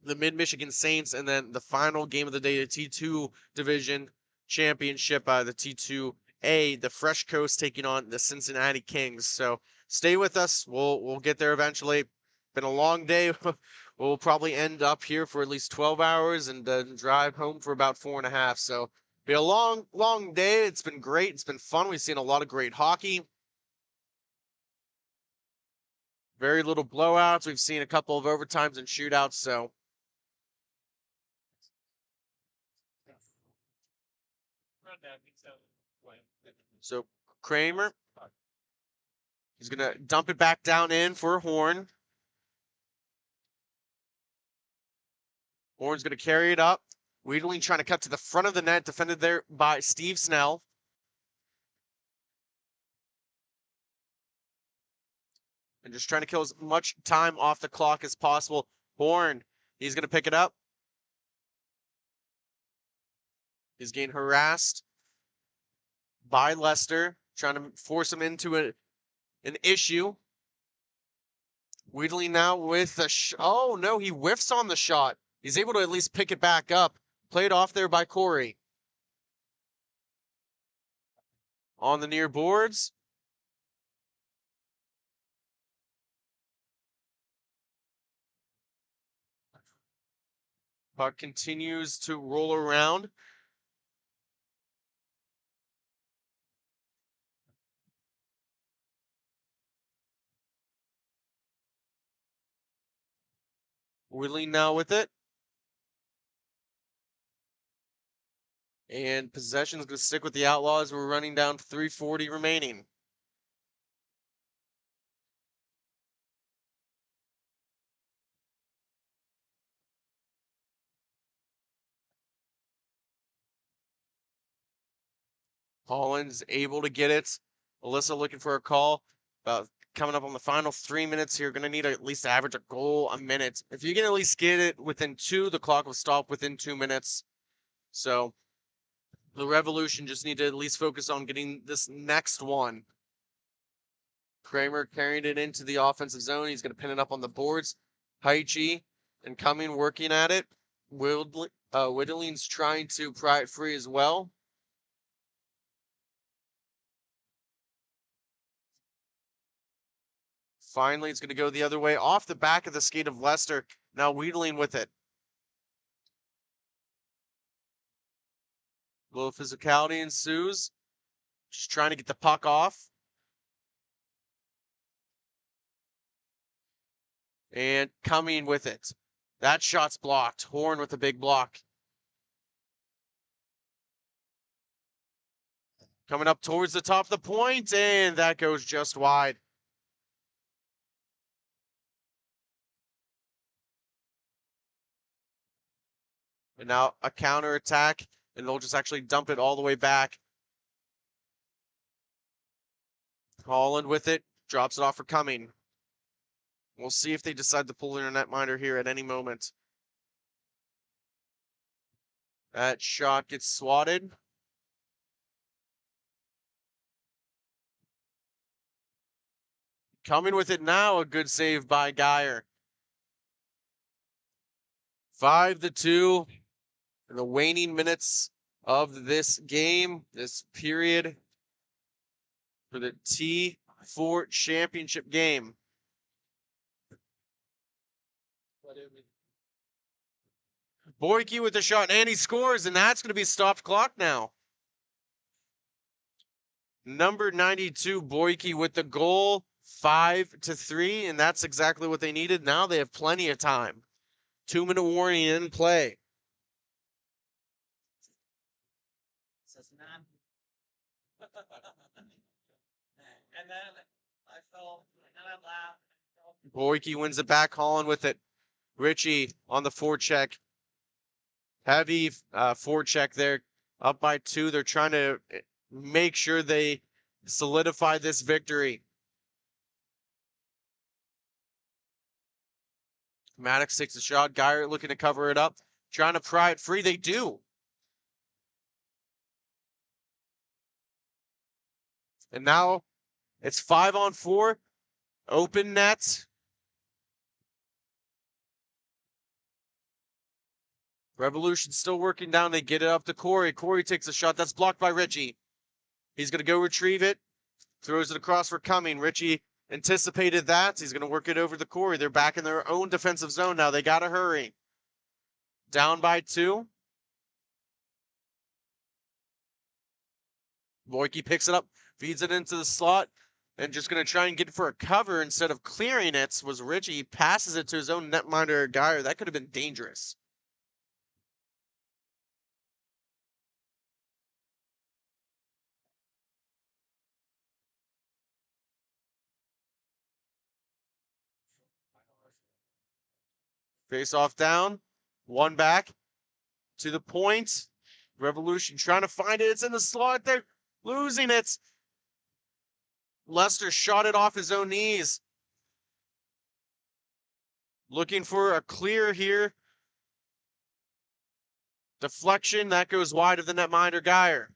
the Mid-Michigan Saints, and then the final game of the day, the T2 Division Championship, the T2A, the Fresh Coast taking on the Cincinnati Kings. So stay with us. We'll get there eventually. Been a long day. We'll probably end up here for at least 12 hours and drive home for about 4.5. So be a long, long day. It's been great. It's been fun. We've seen a lot of great hockey. Very little blowouts. We've seen a couple of overtimes and shootouts. So Kramer, he's going to dump it back down in for Horn. Horn's going to carry it up. Wiedling trying to cut to the front of the net, defended there by Steve Snell. And just trying to kill as much time off the clock as possible. Horn, he's going to pick it up. He's getting harassed by Leicester, trying to force him into an issue. Wheatley now with the oh no, he whiffs on the shot. He's able to at least pick it back up. Played off there by Corey. On the near boards. Puck continues to roll around. Wheatley now with it. And possession is going to stick with the Outlaws. We're running down 3:40 remaining. Holland's able to get it. Alyssa looking for a call. About coming up on the final 3 minutes here. Going to need to at least average a goal a minute. If you can at least get it within 2, the clock will stop within 2 minutes. So the Revolution just need to at least focus on getting this next one. Kramer carried it into the offensive zone. He's going to pin it up on the boards. Haichi and Cumming working at it. Whittling's trying to pry it free as well. Finally, it's going to go the other way off the back of the skate of Leicester. Now Wheatling with it. A little physicality ensues. Just trying to get the puck off. And Cumming with it. That shot's blocked. Horn with a big block. Coming up towards the top of the point, and that goes just wide. And now a counter attack, and they'll just actually dump it all the way back. Holland with it, drops it off for Cumming. We'll see if they decide to pull in a netminder here at any moment. That shot gets swatted. Coming with it now, a good save by Geyer. 5-2 in the waning minutes of this game, this period for the T4 championship game. Boyke with the shot, and he scores, and that's going to be stopped clock now. Number 92, Boyke with the goal, 5-3, and that's exactly what they needed. Now they have plenty of time. 2-minute warning in play. And then I fell, and I laughed. Boyke wins it back, Holland with it. Richie on the forecheck. Heavy forecheck there, up by 2. They're trying to make sure they solidify this victory. Maddox takes a shot. Geyer looking to cover it up. Trying to pry it free. They do. And now it's 5-on-4. Open net. Revolution still working down. They get it up to Corey. Corey takes a shot. That's blocked by Richie. He's going to go retrieve it. Throws it across for Cumming. Richie anticipated that. He's going to work it over to Corey. They're back in their own defensive zone now. They got to hurry. Down by 2. Boyke picks it up, feeds it into the slot, and just going to try and get it for a cover instead of clearing it was Richie. Passes it to his own netminder, Geyer. That could have been dangerous. Face off down. 1 back to the point. Revolution trying to find it. It's in the slot. They're losing it. Leicester shot it off his own knees. Looking for a clear here. Deflection, that goes wide of the netminder Geyer.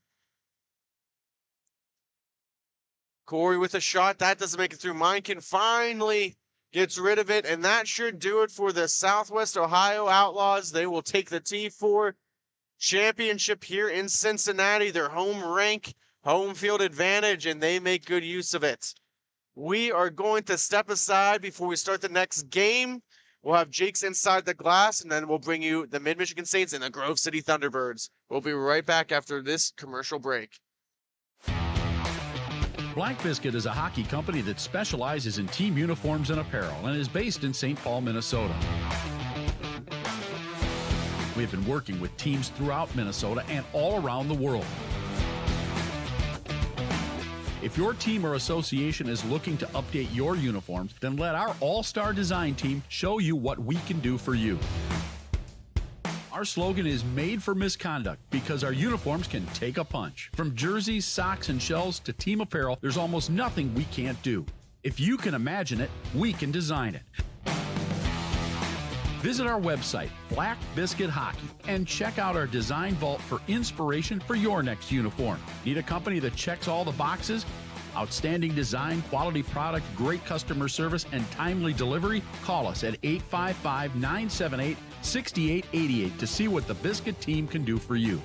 Corey with a shot, that doesn't make it through. Meinken finally gets rid of it, and that should do it for the Southwest Ohio Outlaws. They will take the T4 championship here in Cincinnati, their home rank, home field advantage, and they make good use of it. We are going to step aside before we start the next game. We'll have Jake's Inside the Glass, and then we'll bring you the Mid-Michigan Saints and the Grove City Thunderbirds. We'll be right back after this commercial break. Black Biscuit is a hockey company that specializes in team uniforms and apparel and is based in St. Paul, Minnesota. We have been working with teams throughout Minnesota and all around the world. If your team or association is looking to update your uniforms, then let our all-star design team show you what we can do for you. Our slogan is made for misconduct because our uniforms can take a punch. From jerseys, socks, and shells to team apparel, there's almost nothing we can't do. If you can imagine it, we can design it. Visit our website, Black Biscuit Hockey, and check out our design vault for inspiration for your next uniform. Need a company that checks all the boxes? Outstanding design, quality product, great customer service, and timely delivery? Call us at 855-978-6888 to see what the Biscuit team can do for you.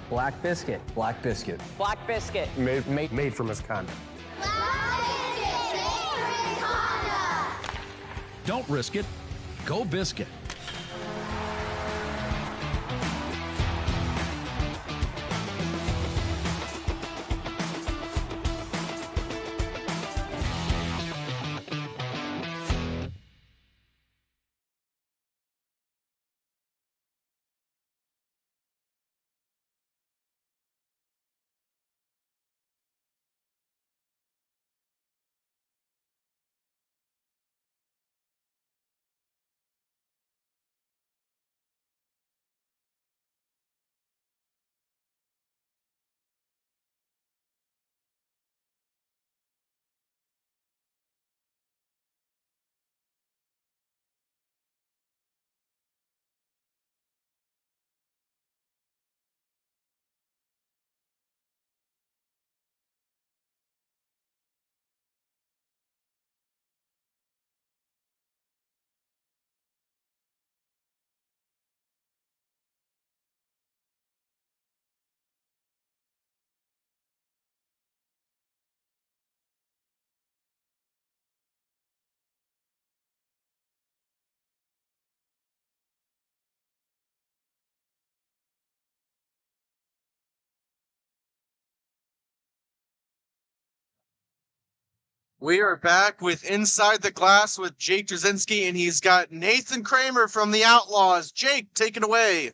Black Biscuit. Black Biscuit. Black Biscuit. Made for misconduct. Don't risk it. Go Biscuit. We are back with Inside the Glass with Jake Drzinski, and he's got Nathan Kramer from the Outlaws. Jake, take it away.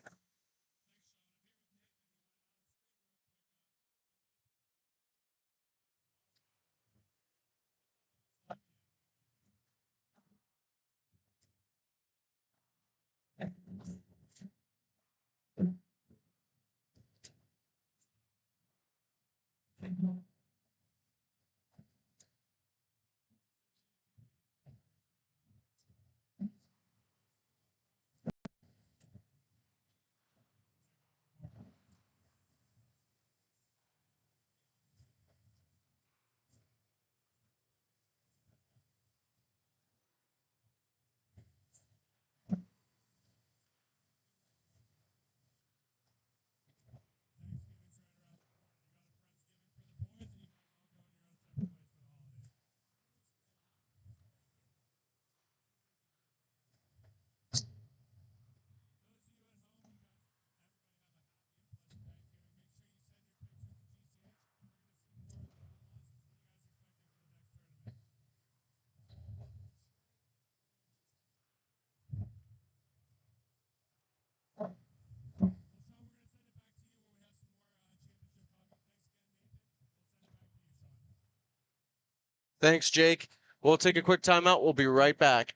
Thanks, Jake. We'll take a quick timeout. We'll be right back.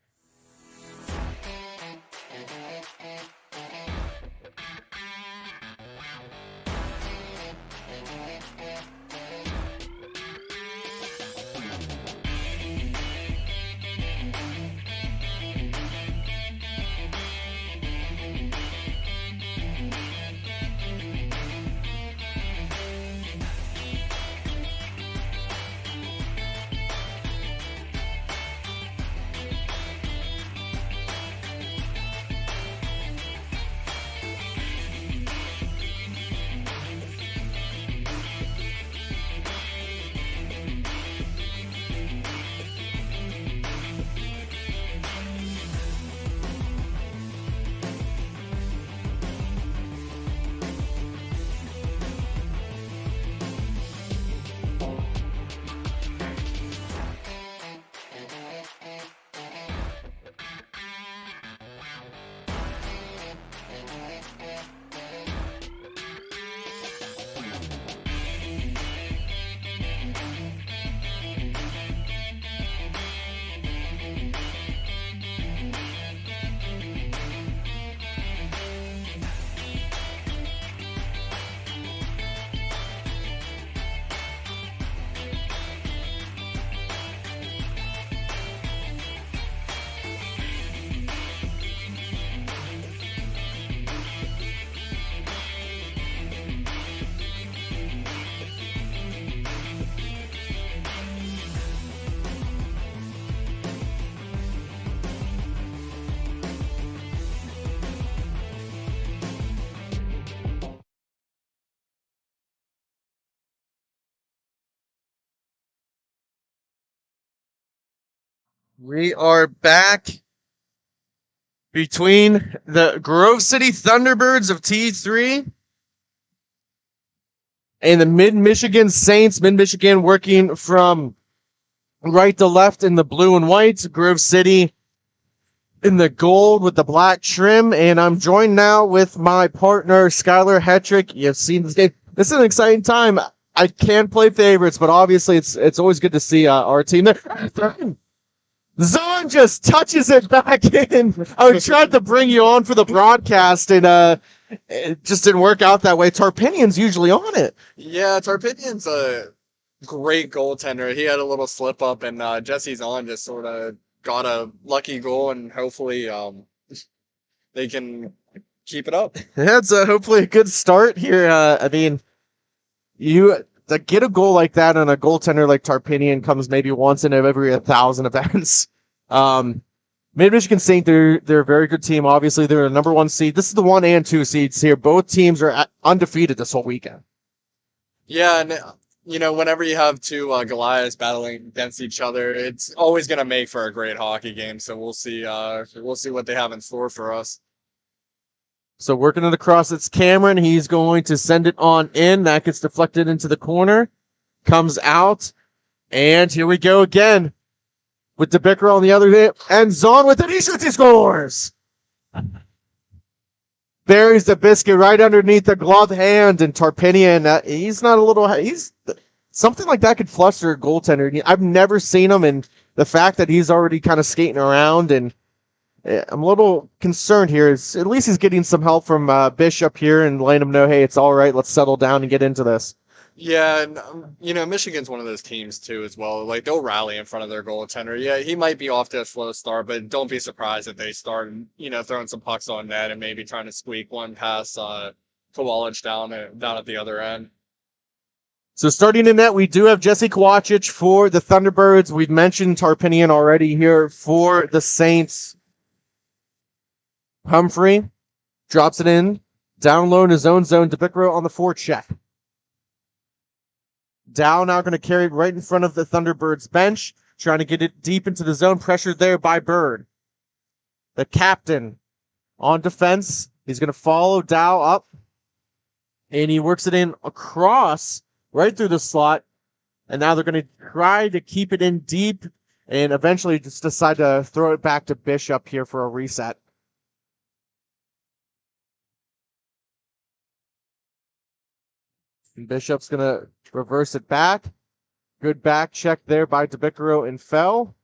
We are back between the Grove City Thunderbirds of T3 and the Mid-Michigan Saints. Mid-Michigan working from right to left in the blue and white. Grove City in the gold with the black trim. And I'm joined now with my partner, Skylar Hetrick. You've seen this game. This is an exciting time. I can't play favorites, but obviously it's always good to see our team there. Zon just touches it back in. I tried to bring you on for the broadcast, and it just didn't work out that way. Tarpinian's usually on it. Yeah, Tarpinian's a great goaltender. He had a little slip up, and Jesse Zahn just sort of got a lucky goal, and hopefully they can keep it up. That's hopefully a good start here. I mean, you to get a goal like that on a goaltender like Tarpinian comes maybe once in every 1,000 events. Mid-Michigan State, they're a very good team. Obviously, they're the number 1 seed. This is the 1 and 2 seeds here. Both teams are undefeated this whole weekend. Yeah, and whenever you have two Goliaths battling against each other, it's always going to make for a great hockey game. So we'll see. We'll see what they have in store for us. So working it across, it's Cameron. He's going to send it on in. That gets deflected into the corner. Comes out. And here we go again. With DeBicker on the other end. And Zahn with it. He shoots, he scores! Buries the Biscuit right underneath the glove hand. And Tarpinian, he's not a little... He's something like that could fluster a goaltender. I've never seen him, and the fact that he's already kind of skating around, and I'm a little concerned here. At least he's getting some help from Bishop here and letting him know, hey, it's all right. Let's settle down and get into this. Yeah, and Michigan's one of those teams too as well. Like, they'll rally in front of their goaltender. Yeah, he might be off to a slow start, but don't be surprised if they start, throwing some pucks on net and maybe trying to squeak one past Kowalic down at the other end. So starting in net, we do have Jesse Kowalczyk for the Thunderbirds. We've mentioned Tarpinian already here for the Saints. Humphrey drops it in. Down low in his own zone. DeBickero on the forecheck. Dow now going to carry it right in front of the Thunderbirds bench. Trying to get it deep into the zone. Pressured there by Bird. The captain on defense. He's going to follow Dow up. And he works it in across right through the slot. And now they're going to try to keep it in deep. And eventually just decide to throw it back to Bishop here for a reset. And Bishop's going to reverse it back. Good back check there by DeBickero and Fell.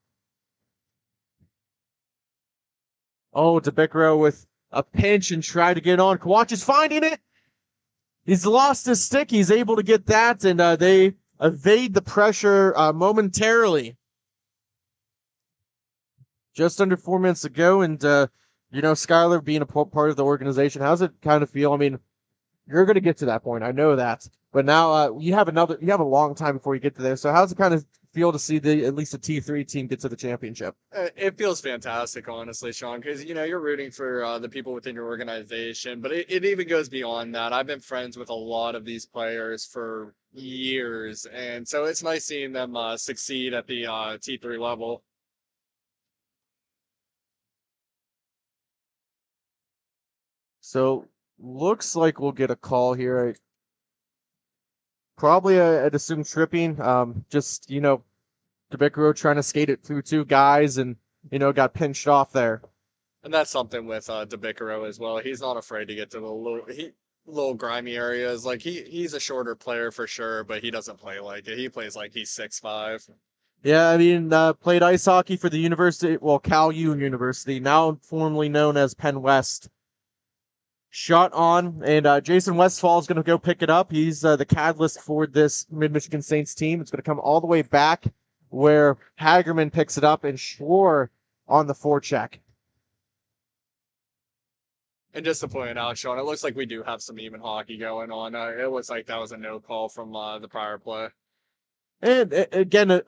Oh, DeBickero with a pinch and try to get on. Kowalczyk is finding it. He's lost his stick. He's able to get that, and they evade the pressure momentarily. Just under 4 minutes to go, and Skylar being a part of the organization, how's it kind of feel? I mean, you're going to get to that point. I know that. But now you have a long time before you get to there. So how's it kind of feel to see at least a T3 team get to the championship? It feels fantastic, honestly, Sean, because, you're rooting for the people within your organization. But it even goes beyond that. I've been friends with a lot of these players for years. And so it's nice seeing them succeed at the T3 level. So looks like we'll get a call here. Probably I'd assume tripping. DeBickero trying to skate it through 2 guys and, got pinched off there. And that's something with DeBickero as well. He's not afraid to get to the little grimy areas. Like, he's a shorter player for sure, but he doesn't play like it. He plays like he's 6'5". Yeah, I mean, played ice hockey for the university, Cal U University, now formerly known as Penn West. Shot on, and Jason Westfall is going to go pick it up. He's the catalyst for this Mid-Michigan Saints team. It's going to come all the way back where Hagerman picks it up and Schwarr on the forecheck. And just to point out, Sean, it looks like we do have some even hockey going on. It looks like that was a no call from the prior play. And again,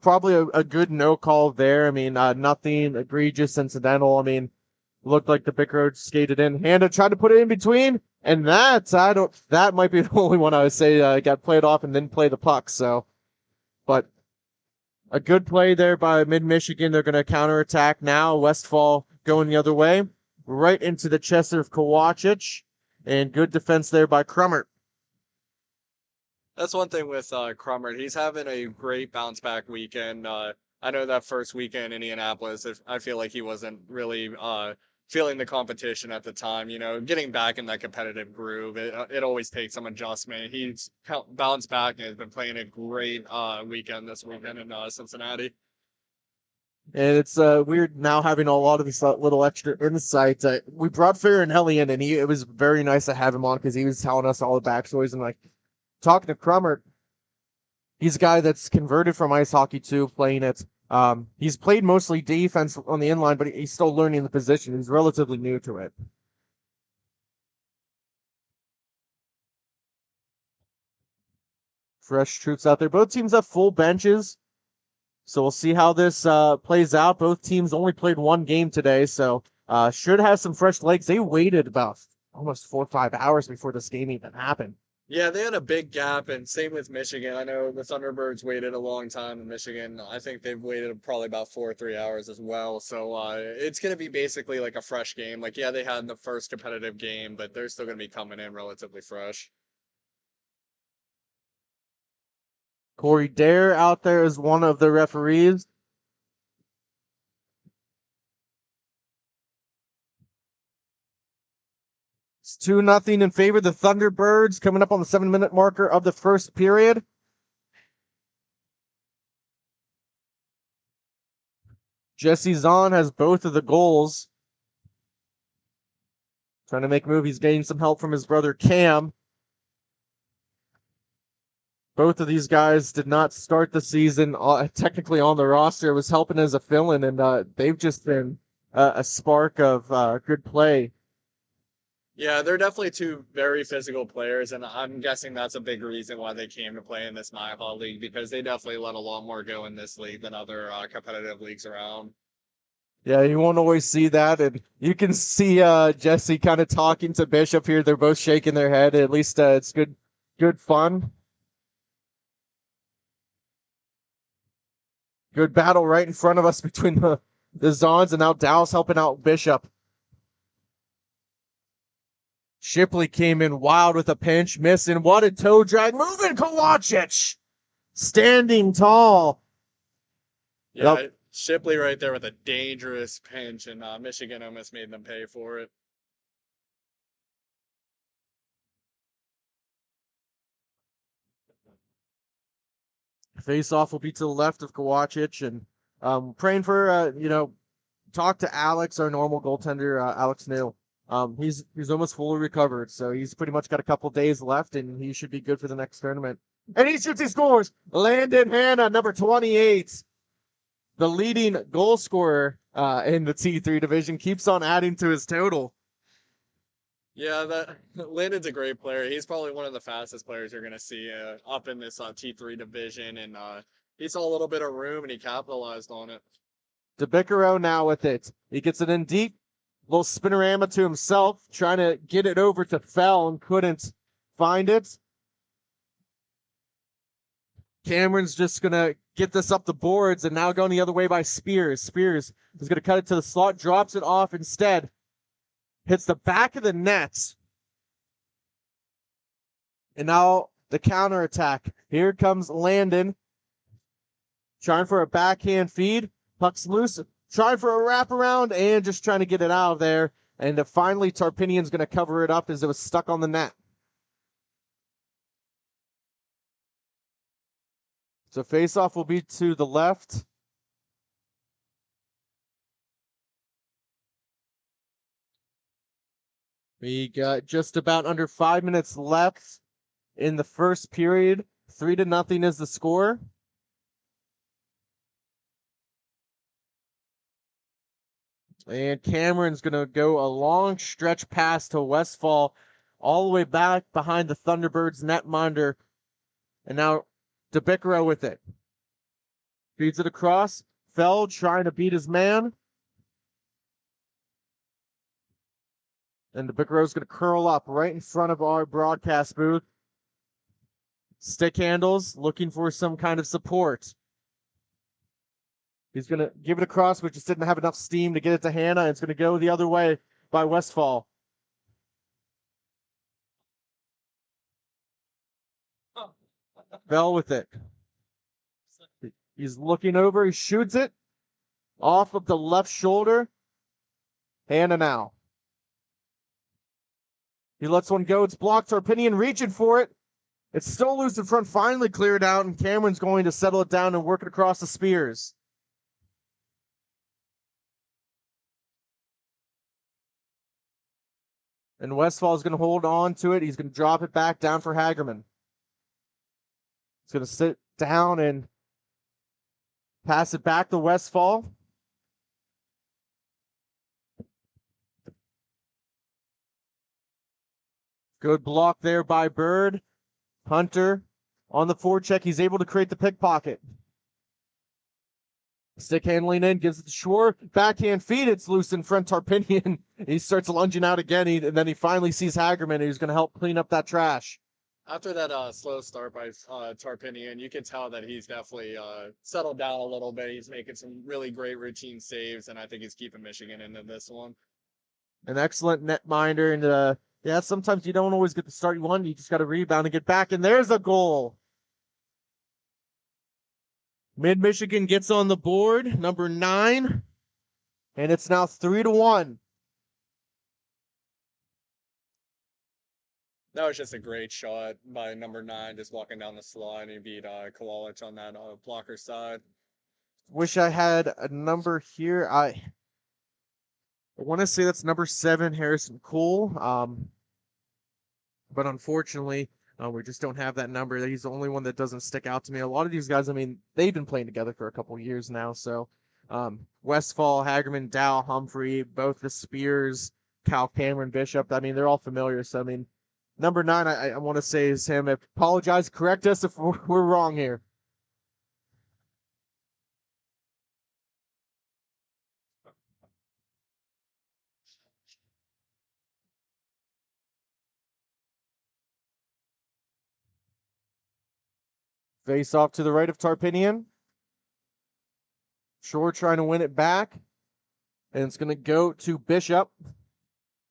probably a good no call there. I mean, nothing egregious, incidental. I mean, looked like DeBickero skated in. Handa tried to put it in between, and that might be the only one I would say got played off and then play the puck. So, but A good play there by Mid-Michigan. They're going to counterattack now. Westfall going the other way. Right into the chest of Kowachich. And good defense there by Crummert. That's one thing with Crummert. He's having a great bounce back weekend. I know that first weekend in Indianapolis, I feel like he wasn't really feeling the competition at the time. You know, getting back in that competitive groove, it always takes some adjustment. He's bounced back and has been playing a great weekend this weekend in Cincinnati. And it's weird now having a lot of this little extra insight. We brought Farinelli in, and it was very nice to have him on because he was telling us all the backstories. And like talking to Crummert, he's a guy that's converted from ice hockey to playing it. He's played mostly defense on the inline, but he's still learning the position. He's relatively new to it. Fresh troops out there. Both teams have full benches. So we'll see how this plays out. Both teams only played one game today, so should have some fresh legs. They waited about almost 4 or 5 hours before this game even happened. Yeah, they had a big gap, and same with Michigan. I know the Thunderbirds waited a long time in Michigan. I think they've waited probably about 4 or 3 hours as well. So it's going to be basically like a fresh game. Like, yeah, they had the first competitive game, but they're still going to be coming in relatively fresh. Corey Dare out there is one of the referees. It's 2-0 in favor of the Thunderbirds coming up on the 7-minute marker of the first period. Jesse Zahn has both of the goals. Trying to make a move. He's getting some help from his brother Cam. Both of these guys did not start the season technically on the roster. It was helping as a fill-in, and they've just been a spark of good play. Yeah, they're definitely two very physical players, and I'm guessing that's a big reason why they came to play in this Miha league, because they definitely let a lot more go in this league than other competitive leagues around. Yeah, you won't always see that, and you can see Jesse kind of talking to Bishop here. They're both shaking their head. At least it's good fun. Good battle right in front of us between the Zons, and now Dallas helping out Bishop. Shipley came in wild with a pinch, missing. What a toe drag. Moving Kowachich. Standing tall. Yeah, Yep. Shipley right there with a dangerous pinch, and Michigan almost made them pay for it. Face-off will be to the left of Kowachich, and praying for, talk to Alex, our normal goaltender, Alex Neal. He's almost fully recovered, so he's pretty much got a couple days left, and he should be good for the next tournament. And he shoots, he scores! Landon Hanna, number 28. The leading goal scorer in the T3 division, keeps on adding to his total. Yeah, Landon's a great player. He's probably one of the fastest players you're going to see up in this T3 division, and he saw a little bit of room, and he capitalized on it. DeBicaro now with it. He gets it in deep. Little spinorama to himself, trying to get it over to Fell and couldn't find it. Cameron's just going to get this up the boards, and now going the other way by Spears. Spears is going to cut it to the slot, drops it off instead. Hits the back of the net. And now the counterattack. Here comes Landon. Trying for a backhand feed. Puck's loose. Trying for a wraparound and just trying to get it out of there. And finally, Tarpinian's going to cover it up as it was stuck on the net. So face-off will be to the left. We got just about under 5 minutes left in the first period. 3-0 is the score. And Cameron's going to go a long stretch pass to Westfall, all the way back behind the Thunderbirds netminder. And now DeBicaro with it. Feeds it across. Feld trying to beat his man. And DeBicaro's going to curl up right in front of our broadcast booth. Stick handles, looking for some kind of support. He's going to give it across, but just didn't have enough steam to get it to Hannah. It's going to go the other way by Westfall. Bell with it. He's looking over. He shoots it off of the left shoulder. Hannah now. He lets one go. It's blocked. Tarpinian reaching for it. It's still loose in front. Finally cleared out, and Cameron's going to settle it down and work it across the spears. And Westfall is going to hold on to it. He's going to drop it back down for Hagerman. He's going to sit down and pass it back to Westfall. Good block there by Bird. Hunter on the forecheck. He's able to create the pickpocket. Stick handling in, gives it to Schwarr. Backhand feed, it's loose in front. Tarpinian. He starts lunging out again, and then he finally sees Hagerman, who's going to help clean up that trash. After that slow start by Tarpinian, you can tell that he's definitely settled down a little bit. He's making some really great routine saves, and I think he's keeping Michigan into this one. An excellent netminder, and yeah, sometimes you don't always get the start you want. You just got to rebound and get back, and there's a goal. Mid-Michigan gets on the board, number 9, and it's now 3-1. That was just a great shot by number 9, just walking down the slot, and he beat Kowalik on that blocker side. Wish I had a number here. I want to say that's number 7, Harrison Cole. But unfortunately, we just don't have that number. He's the only one that doesn't stick out to me. A lot of these guys, I mean, they've been playing together for a couple years now. So Westfall, Hagerman, Dow, Humphrey, both the Spears, Cal Cameron, Bishop. I mean, they're all familiar. So, I mean, number 9, I want to say is him. Apologize. Correct us if we're wrong here. Face off to the right of Tarpinian. Shore trying to win it back. And it's going to go to Bishop.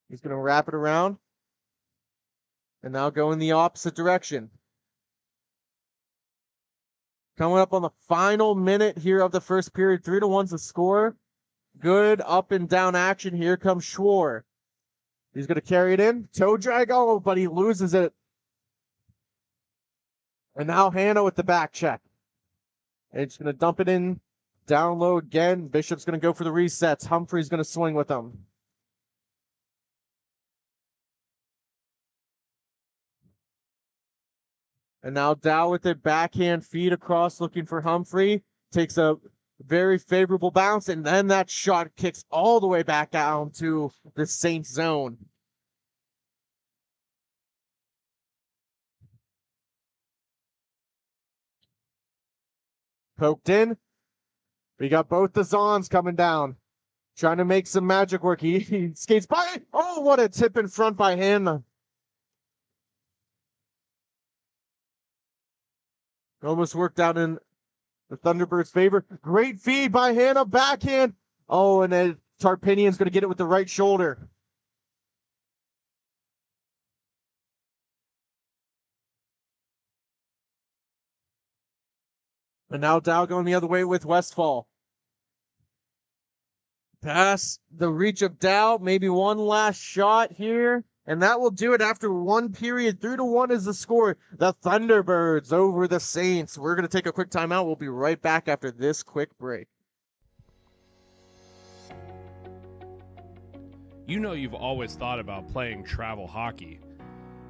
He's going to wrap it around. And now go in the opposite direction. Coming up on the final minute here of the first period. 3-1's the score. Good up and down action. Here comes Schwarr. He's going to carry it in. Toe drag. Oh, but he loses it. And now Hannah with the back check. And it's going to dump it in down low again. Bishop's going to go for the resets. Humphrey's going to swing with them. And now Dow with it. Backhand feed across looking for Humphrey. Takes a very favorable bounce. And then that shot kicks all the way back down to the Saints zone. Poked in. We got both the Zons coming down. Trying to make some magic work. He skates by. Oh, what a tip in front by Hannah. Almost worked out in the Thunderbirds' favor. Great feed by Hannah. Backhand. Oh, and then Tarpinian's going to get it with the right shoulder. And now Dow going the other way with Westfall. Pass the reach of Dow. Maybe one last shot here. And that will do it after one period. 3-1 is the score. The Thunderbirds over the Saints. We're going to take a quick timeout. We'll be right back after this quick break. You know you've always thought about playing travel hockey.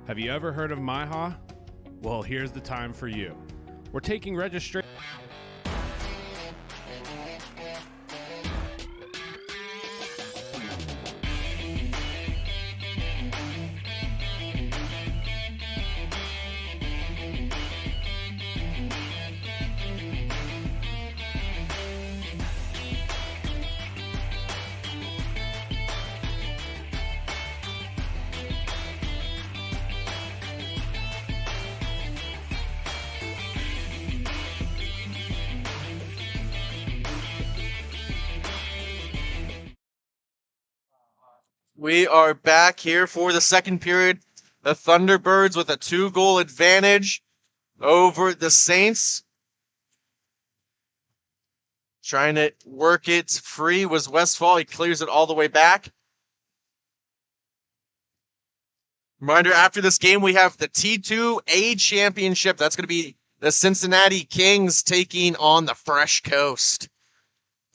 Have you ever heard of Miha? Well, here's the time for you. We're taking registration. We are back here for the second period. The Thunderbirds with a 2-goal advantage over the Saints. Trying to work it free was Westfall. He clears it all the way back. Reminder, after this game, we have the T2A Championship. That's going to be the Cincinnati Kings taking on the Fresh Coast.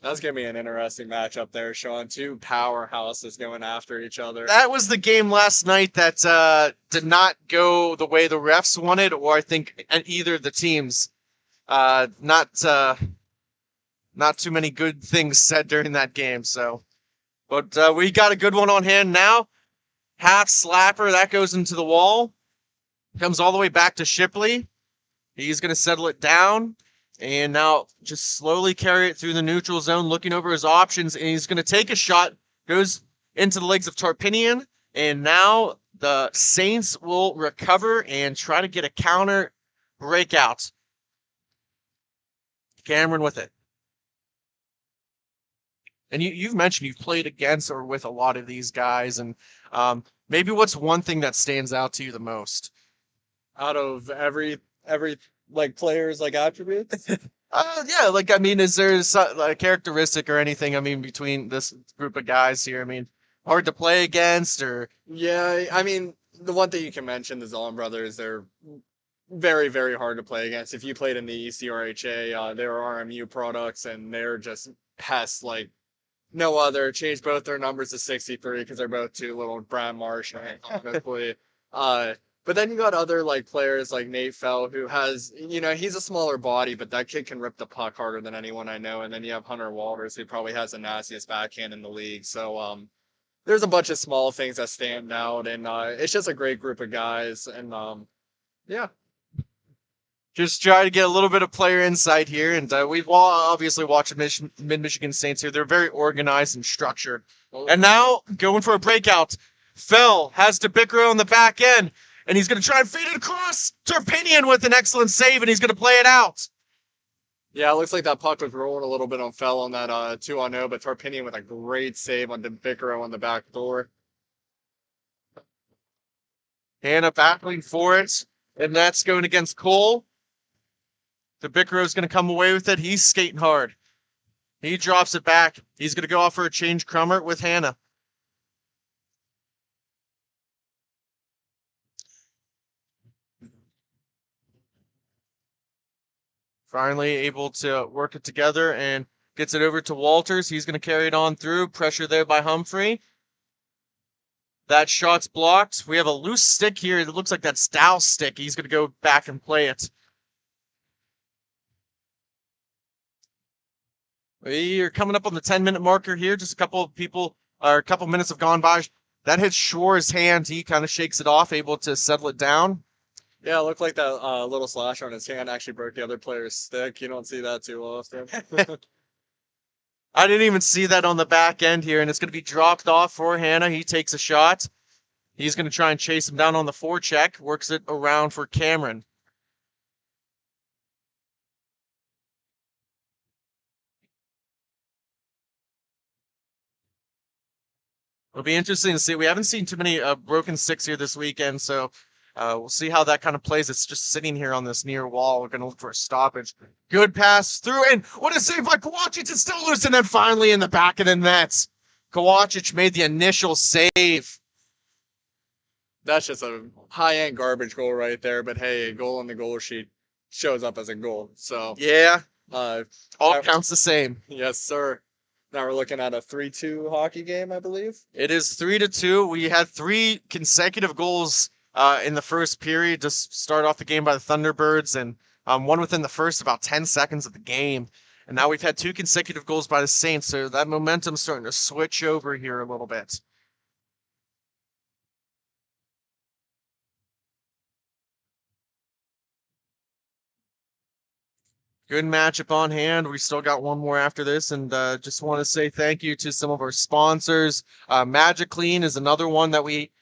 That's going to be an interesting matchup there, Sean. Two powerhouses going after each other. That was the game last night that did not go the way the refs wanted, or I think either of the teams. Not too many good things said during that game. So, but we got a good one on hand now. Half slapper, that goes into the wall. Comes all the way back to Shipley. He's going to settle it down. And now just slowly carry it through the neutral zone, looking over his options. And he's going to take a shot. Goes into the legs of Tarpinian. And now the Saints will recover and try to get a counter breakout. Cameron with it. And you've mentioned you've played against or with a lot of these guys, and maybe what's one thing that stands out to you the most? Out of every like player's like attributes? Yeah, like I mean, is there a characteristic or anything? I mean, between this group of guys here, I mean, hard to play against, or Yeah, I mean, the one thing you can mention, the Zollan brothers, they're very, very hard to play against. If you played in the ECRHA, they're RMU products, and they're just pests like no other. Changed both their numbers to 63 because they're both two little Brand Marsh, honestly. But then you got other like players like Nate Fell, who has, he's a smaller body, but that kid can rip the puck harder than anyone I know. And then you have Hunter Walters, who probably has the nastiest backhand in the league. So there's a bunch of small things that stand out, and it's just a great group of guys. And yeah. Just try to get a little bit of player insight here, and we've all obviously watched Mid-Michigan Saints here. They're very organized and structured. And now, going for a breakout. Fell has DeBicro on the back end, and he's going to try and feed it across. Tarpinian with an excellent save, and he's going to play it out. Yeah, it looks like that puck was rolling a little bit on Fell on that 2-on-0, but Tarpinian with a great save on DeBicro on the back door. Hannah battling for it, and that's going against Cole. DeBicro's going to come away with it. He's skating hard. He drops it back. He's going to go off for a change Crummert with Hannah. Finally able to work it together and gets it over to Walters. He's going to carry it on through. Pressure there by Humphrey. That shot's blocked. We have a loose stick here. It looks like that's Dow's stick. He's going to go back and play it. We are coming up on the 10-minute marker here. Just a couple minutes have gone by. That hits Shore's hand. He kind of shakes it off, able to settle it down. Yeah, it looked like that little slash on his hand actually broke the other player's stick. You don't see that too often. I didn't even see that on the back end here, and it's going to be dropped off for Hannah. He takes a shot. He's going to try and chase him down on the forecheck. Works it around for Cameron. It'll be interesting to see. We haven't seen too many broken sticks here this weekend, so we'll see how that kind of plays. It's just sitting here on this near wall. We're going to look for a stoppage. Good pass through, and what a save by Kowacic. It's still loose, and then finally in the back of the net. Kowacic made the initial save. That's just a high-end garbage goal right there, but hey, a goal on the goal sheet shows up as a goal. So yeah, all counts the same. Yes, sir. Now we're looking at a 3-2 hockey game, I believe. It is 3-2. We had 3 consecutive goals in the first period to start off the game by the Thunderbirds, and one within the first about 10 seconds of the game. And now we've had 2 consecutive goals by the Saints, so that momentum's starting to switch over here a little bit. Good matchup on hand. We still got one more after this, and just want to say thank you to some of our sponsors. MagiClean is another one that we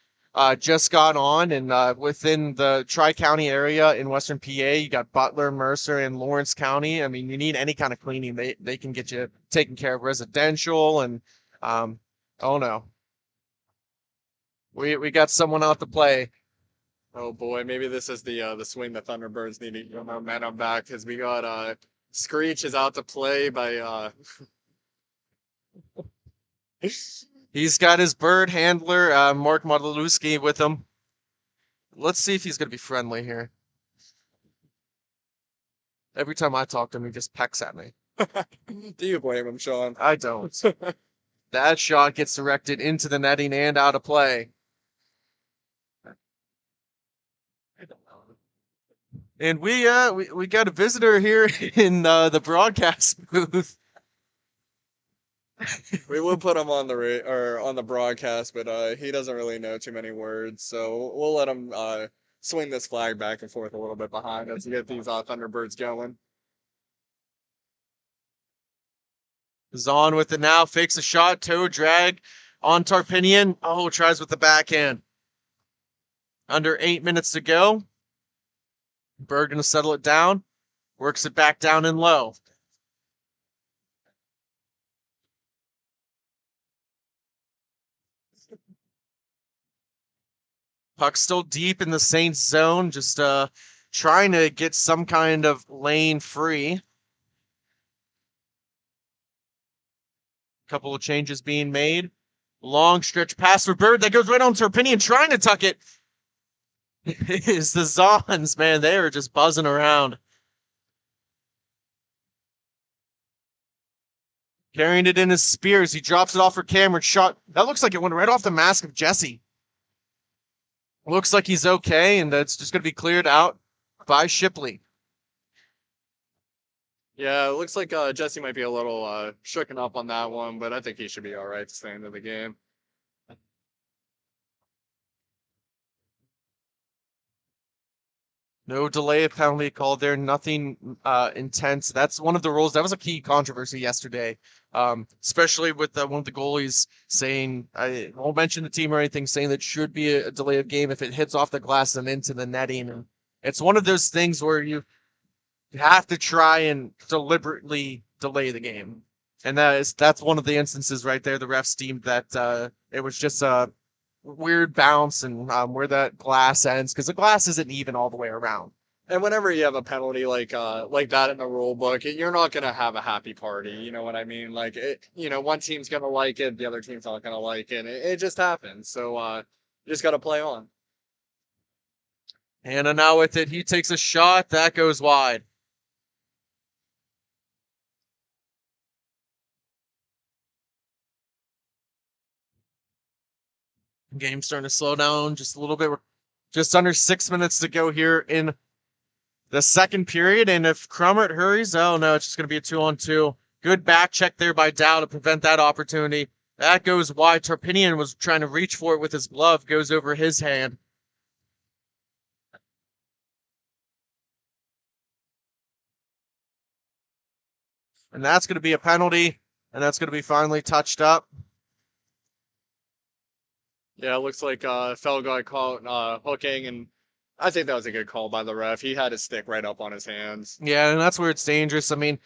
just got on, and within the Tri-County area in Western PA, you got Butler, Mercer, and Lawrence County. I mean, you need any kind of cleaning, they can get you taken care of, residential, and oh no. We got someone out to play. Oh boy, maybe this is the swing the Thunderbirds need to get momentum back because we got Screech is out to play by He's got his bird handler, Mark Modlewski, with him. Let's see if he's going to be friendly here. Every time I talk to him, he just pecks at me. Do you blame him, Sean? I don't. That shot gets directed into the netting and out of play. And we got a visitor here in the broadcast booth. We would put him on on the broadcast, but he doesn't really know too many words, so we'll let him swing this flag back and forth a little bit behind us to get these Thunderbirds going. Zahn with it now, fakes a shot, toe drag on Tarpinian. Oh, tries with the backhand. Under 8 minutes to go. Berg gonna settle it down, works it back down and low. Puck still deep in the Saints zone, just trying to get some kind of lane free. Couple of changes being made. Long stretch pass for Bird that goes right on Tarpinian, trying to tuck it. It's the Zons, man. They are just buzzing around. Carrying it in his spears. He drops it off for Cameron. Shot. That looks like it went right off the mask of Jesse. Looks like he's okay, and that's just going to be cleared out by Shipley. Yeah, it looks like Jesse might be a little shooken up on that one, but I think he should be all right to stay into the game. No delay penalty called there. Nothing intense. That's one of the rules. That was a key controversy yesterday, especially with one of the goalies saying, I won't mention the team or anything, saying that should be a delay of game if it hits off the glass and into the netting. And it's one of those things where you have to try and deliberately delay the game. And that's one of the instances right there. The refs deemed that it was just a weird bounce and where that glass ends, because the glass isn't even all the way around. And whenever you have a penalty like that in the rule book, you're not gonna have a happy party. You know what I mean? Like one team's gonna like it, the other team's not gonna like it. It just happens. So you just gotta play on. Hannah now with it. He takes a shot that goes wide. Game's starting to slow down just a little bit. We're just under 6 minutes to go here in the second period. And if Crummert hurries, oh no, it's just going to be a 2-on-2. Good back check there by Dow to prevent that opportunity. That goes wide. Tarpinian was trying to reach for it with his glove. Goes over his hand. And that's going to be a penalty. And that's going to be finally touched up. Yeah, it looks like Fell got caught hooking, and I think that was a good call by the ref. He had his stick right up on his hands. Yeah, and that's where it's dangerous. I mean,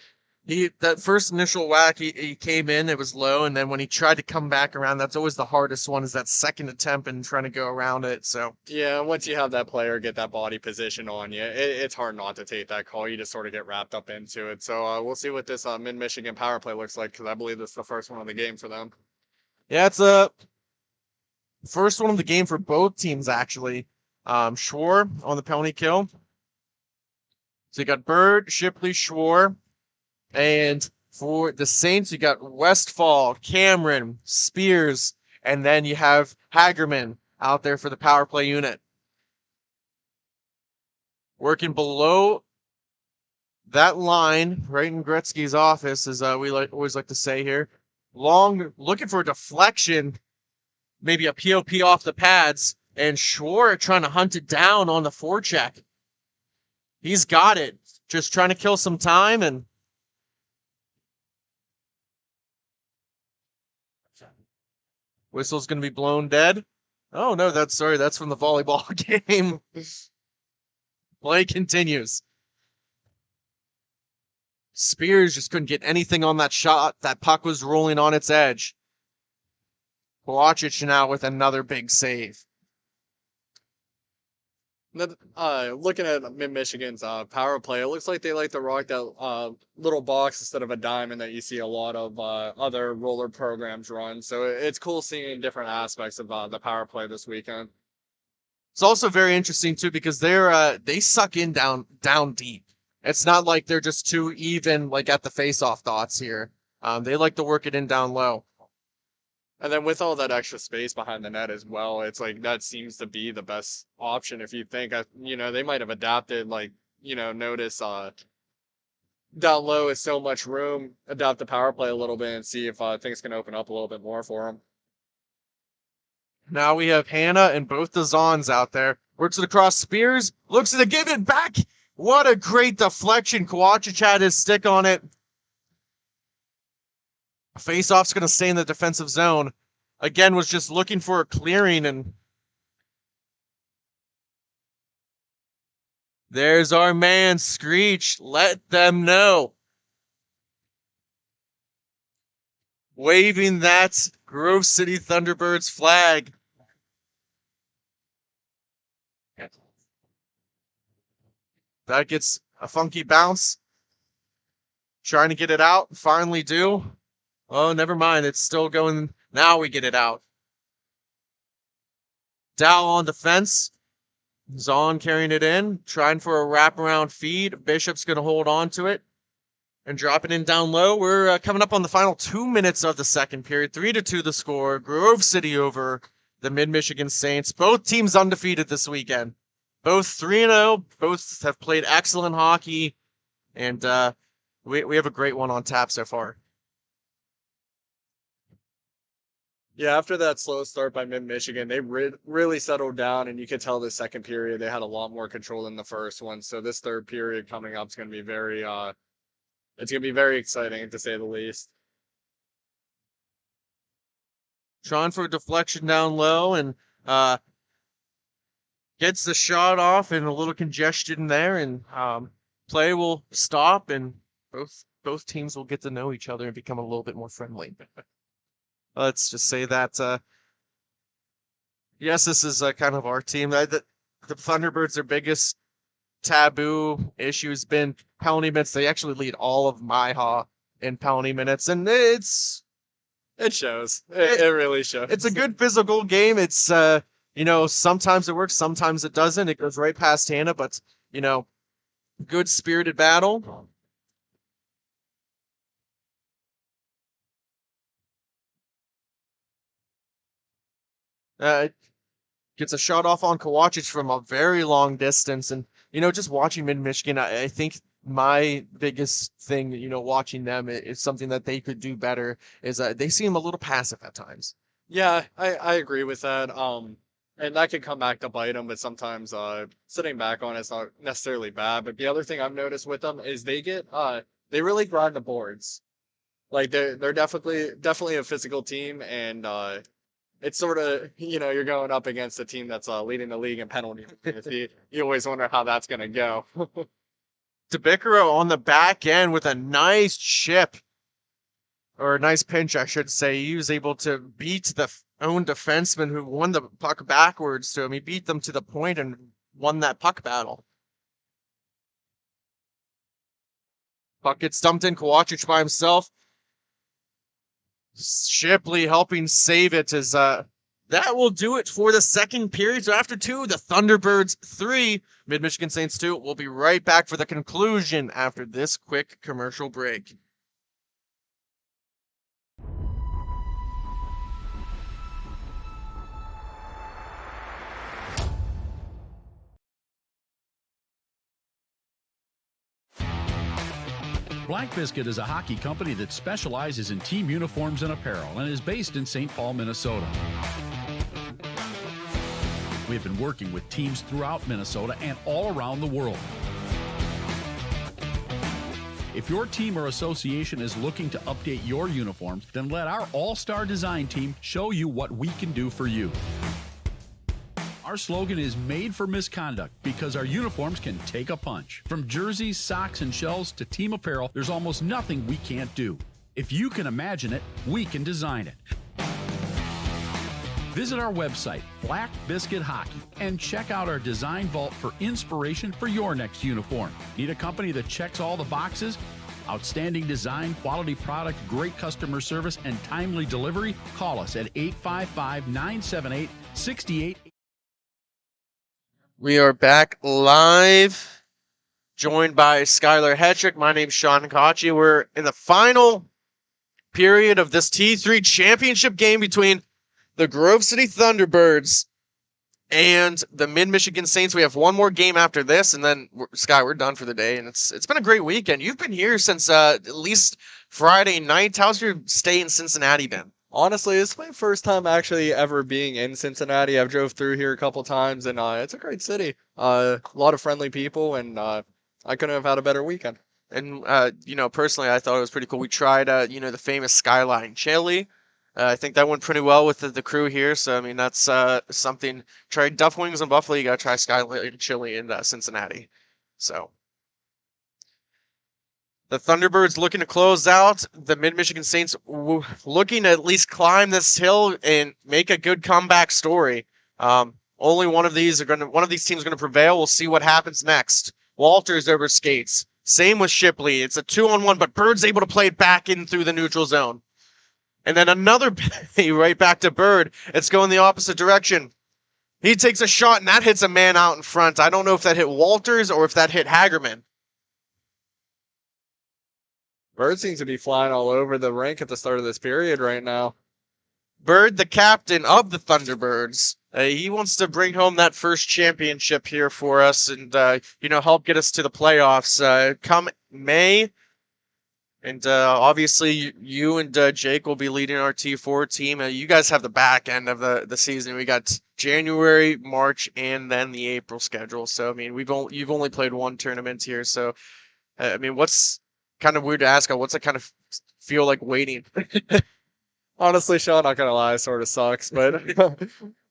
that first initial whack, he came in, it was low, and then when he tried to come back around, that's always the hardest one, is that second attempt and trying to go around it. So yeah, once you have that player get that body position on you, it's hard not to take that call. You just sort of get wrapped up into it. So we'll see what this Mid-Michigan power play looks like, because I believe this is the first one of the game for them. yeah, it's a first one of the game for both teams, actually. Schwar on the penalty kill. So you got Bird, Shipley, Schwar. And for the Saints, you got Westfall, Cameron, Spears, and then you have Hagerman out there for the power play unit. Working below that line, right in Gretzky's office, as we always like to say here. Long, looking for a deflection, maybe a POP off the pads, and Schwar trying to hunt it down on the forecheck. He's got it. Just trying to kill some time, and whistle's going to be blown dead. Oh, no, that's from the volleyball game. Play continues. Spears just couldn't get anything on that shot. That puck was rolling on its edge. Kowachich now with another big save. Looking at Mid-Michigan's power play, it looks like they like to rock that little box instead of a diamond that you see a lot of other roller programs run. So it's cool seeing different aspects of the power play this weekend. It's also very interesting too because they suck in down deep. It's not like they're just too even like at the face-off dots here. They like to work it in down low. And then with all that extra space behind the net as well, it's like that seems to be the best option if you think, they might have adapted, notice down low is so much room, adapt the power play a little bit and see if things can open up a little bit more for them. Now we have Hannah and both the Zons out there. Works it across Spears, looks at it, give it back. What a great deflection. Kowachich had his stick on it. Face-off's going to stay in the defensive zone. Again, was just looking for a clearing, and there's our man, Screech. Let them know. Waving that Grove City Thunderbirds flag. That gets a funky bounce. Trying to get it out. Finally do. Oh, never mind. It's still going. Now we get it out. Dow on defense. Zon carrying it in. Trying for a wraparound feed. Bishop's going to hold on to it. And drop it in down low. We're coming up on the final 2 minutes of the second period. 3-2 the score. Grove City over the Mid-Michigan Saints. Both teams undefeated this weekend. Both 3-0. Both have played excellent hockey. And we have a great one on tap so far. Yeah, after that slow start by Mid-Michigan, they really settled down, and you could tell the second period they had a lot more control than the first one. So this third period coming up is going to be very, it's going to be very exciting to say the least. Trying for a deflection down low and gets the shot off and a little congestion there, and play will stop, and both teams will get to know each other and become a little bit more friendly. Let's just say that, yes, this is kind of our team. The Thunderbirds, their biggest taboo issue has been penalty minutes. They actually lead all of Miha in penalty minutes, and it shows. It really shows. It's a good physical game. It's, sometimes it works, sometimes it doesn't. It goes right past Hannah, but, good spirited battle. Gets a shot off on Kowachich from a very long distance. And, just watching Mid-Michigan, I think my biggest thing, watching them is something that they could do better is they seem a little passive at times. Yeah, I agree with that. And that could come back to bite them, but sometimes sitting back on it's not necessarily bad. But the other thing I've noticed with them is they really grind the boards. Like they're definitely a physical team, and it's sort of, you're going up against a team that's leading the league in penalty. You always wonder how that's going to go. DeBicaro on the back end with a nice chip, or a nice pinch, I should say. He was able to beat the own defenseman who won the puck backwards to him. He beat them to the point and won that puck battle. Puck gets dumped in, Kowachich by himself. Shipley helping save it as that will do it for the second period. So after 2, the Thunderbirds 3, Mid-Michigan Saints 2. We'll be right back for the conclusion after this quick commercial break. Black Biscuit is a hockey company that specializes in team uniforms and apparel and is based in St. Paul, Minnesota. We have been working with teams throughout Minnesota and all around the world. If your team or association is looking to update your uniforms, then let our all-star design team show you what we can do for you. Our slogan is made for misconduct because our uniforms can take a punch. From jerseys, socks, and shells to team apparel, there's almost nothing we can't do. If you can imagine it, we can design it. Visit our website, Black Biscuit Hockey, and check out our design vault for inspiration for your next uniform. Need a company that checks all the boxes? Outstanding design, quality product, great customer service, and timely delivery? Call us at 855-978-68. We are back live, joined by Skylar Hetrick. My name's Sean Kachi. We're in the final period of this T3 championship game between the Grove City Thunderbirds and the Mid-Michigan Saints. We have one more game after this, and then, Sky, we're done for the day. And it's been a great weekend. You've been here since at least Friday night. How's your stay in Cincinnati been? Honestly, it's my first time actually ever being in Cincinnati. I've drove through here a couple times, and it's a great city. A lot of friendly people, and I couldn't have had a better weekend. And, personally, I thought it was pretty cool. We tried, the famous Skyline Chili. I think that went pretty well with the crew here. So, I mean, that's something. Try Duff Wings in Buffalo. You got to try Skyline Chili in Cincinnati. So, the Thunderbirds looking to close out. The Mid-Michigan Saints looking to at least climb this hill and make a good comeback story. Only one of these teams are going to prevail. We'll see what happens next. Walters over skates. Same with Shipley. It's a 2-on-1, but Bird's able to play it back in through the neutral zone. And then another play right back to Bird. It's going the opposite direction. He takes a shot, and that hits a man out in front. I don't know if that hit Walters or if that hit Hagerman. Bird seems to be flying all over the rink at the start of this period right now. Bird, the captain of the Thunderbirds, he wants to bring home that first championship here for us and, help get us to the playoffs come May. And obviously, you and Jake will be leading our T4 team. You guys have the back end of the season. We got January, March, and then the April schedule. So, I mean, you've only played one tournament here. So, what's kind of weird to ask? What's it kind of feel like waiting? Honestly, Sean, not gonna lie, it sort of sucks, but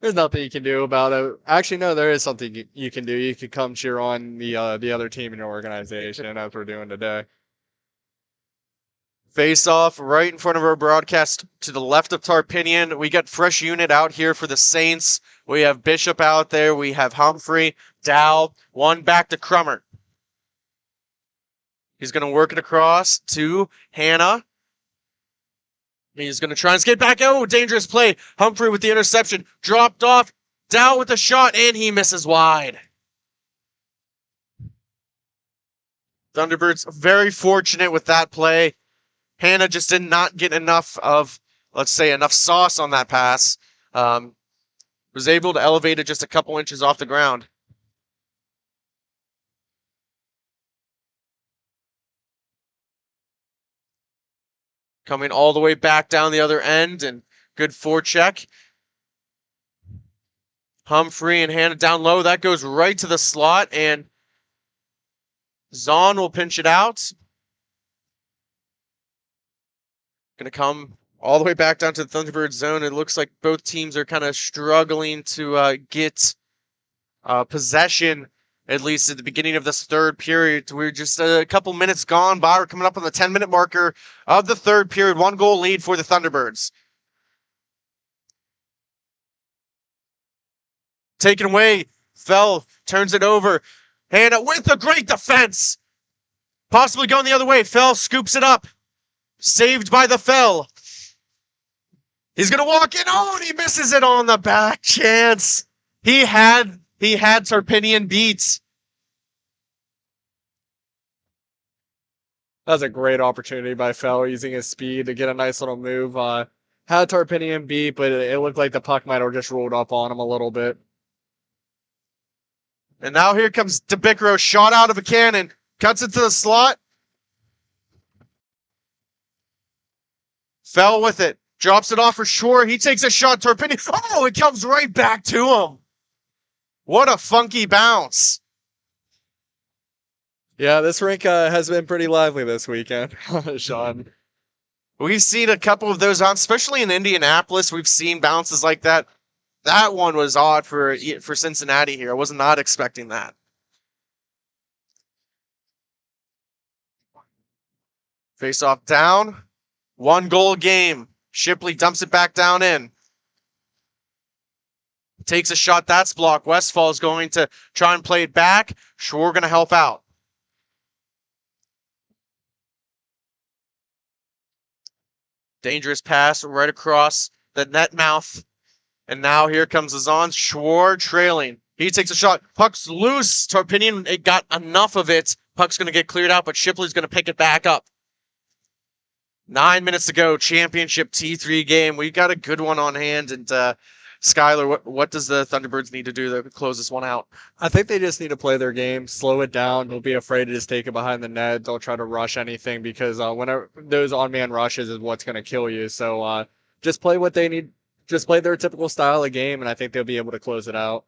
there's nothing you can do about it. Actually, no, there is something you can do. You can come cheer on the other team in your organization, as we're doing today. Face off right in front of our broadcast to the left of Tarpinian. We got fresh unit out here for the Saints. We have Bishop out there. We have Humphrey, Dow, one back to Crummer. He's going to work it across to Hannah. He's going to try and skate back. Oh, dangerous play. Humphrey with the interception. Dropped off. Dow with the shot, and he misses wide. Thunderbirds very fortunate with that play. Hannah just did not get enough sauce on that pass. Was able to elevate it just a couple inches off the ground. Coming all the way back down the other end, and good forecheck. Humphrey and Hannah down low. That goes right to the slot, and Zahn will pinch it out. Going to come all the way back down to the Thunderbird zone. It looks like both teams are kind of struggling to get possession, at least at the beginning of this third period. We're just a couple minutes gone by. We're coming up on the 10-minute marker of the third period. 1-goal lead for the Thunderbirds. Taken away. Fell turns it over. Hannah with a great defense. Possibly going the other way. Fell scoops it up. Saved by the Fell. He's going to walk in. Oh, and he misses it on the back chance. He had Tarpinian beat. That was a great opportunity by Fell, using his speed to get a nice little move. Had Tarpinian beat, but it looked like the puck might have just rolled up on him a little bit. And now here comes DeBicro, shot out of a cannon. Cuts it to the slot. Fell with it. Drops it off for sure. He takes a shot. Tarpinian. Oh, it comes right back to him. What a funky bounce. Yeah, this rink has been pretty lively this weekend, Sean. We've seen a couple of those, especially in Indianapolis. We've seen bounces like that. That one was odd for Cincinnati here. I was not expecting that. Face off down. 1-goal game. Shipley dumps it back down in. takes a shot. That's blocked. Westfall's going to try and play it back. Schwar going to help out. Dangerous pass right across the net mouth. And now here comes Azan. Schwar trailing. He takes a shot. Puck's loose. Torpinian, it got enough of it. Puck's going to get cleared out, but Shipley's going to pick it back up. 9 minutes to go. Championship T3 game. We got a good one on hand. And Skylar, what does the Thunderbirds need to do to close this one out? I think they just need to play their game, slow it down. Don't be afraid to just take it behind the net. Don't try to rush anything because whenever those on-man rushes is what's going to kill you. So just play what they need. Just play their typical style of game, and I think they'll be able to close it out.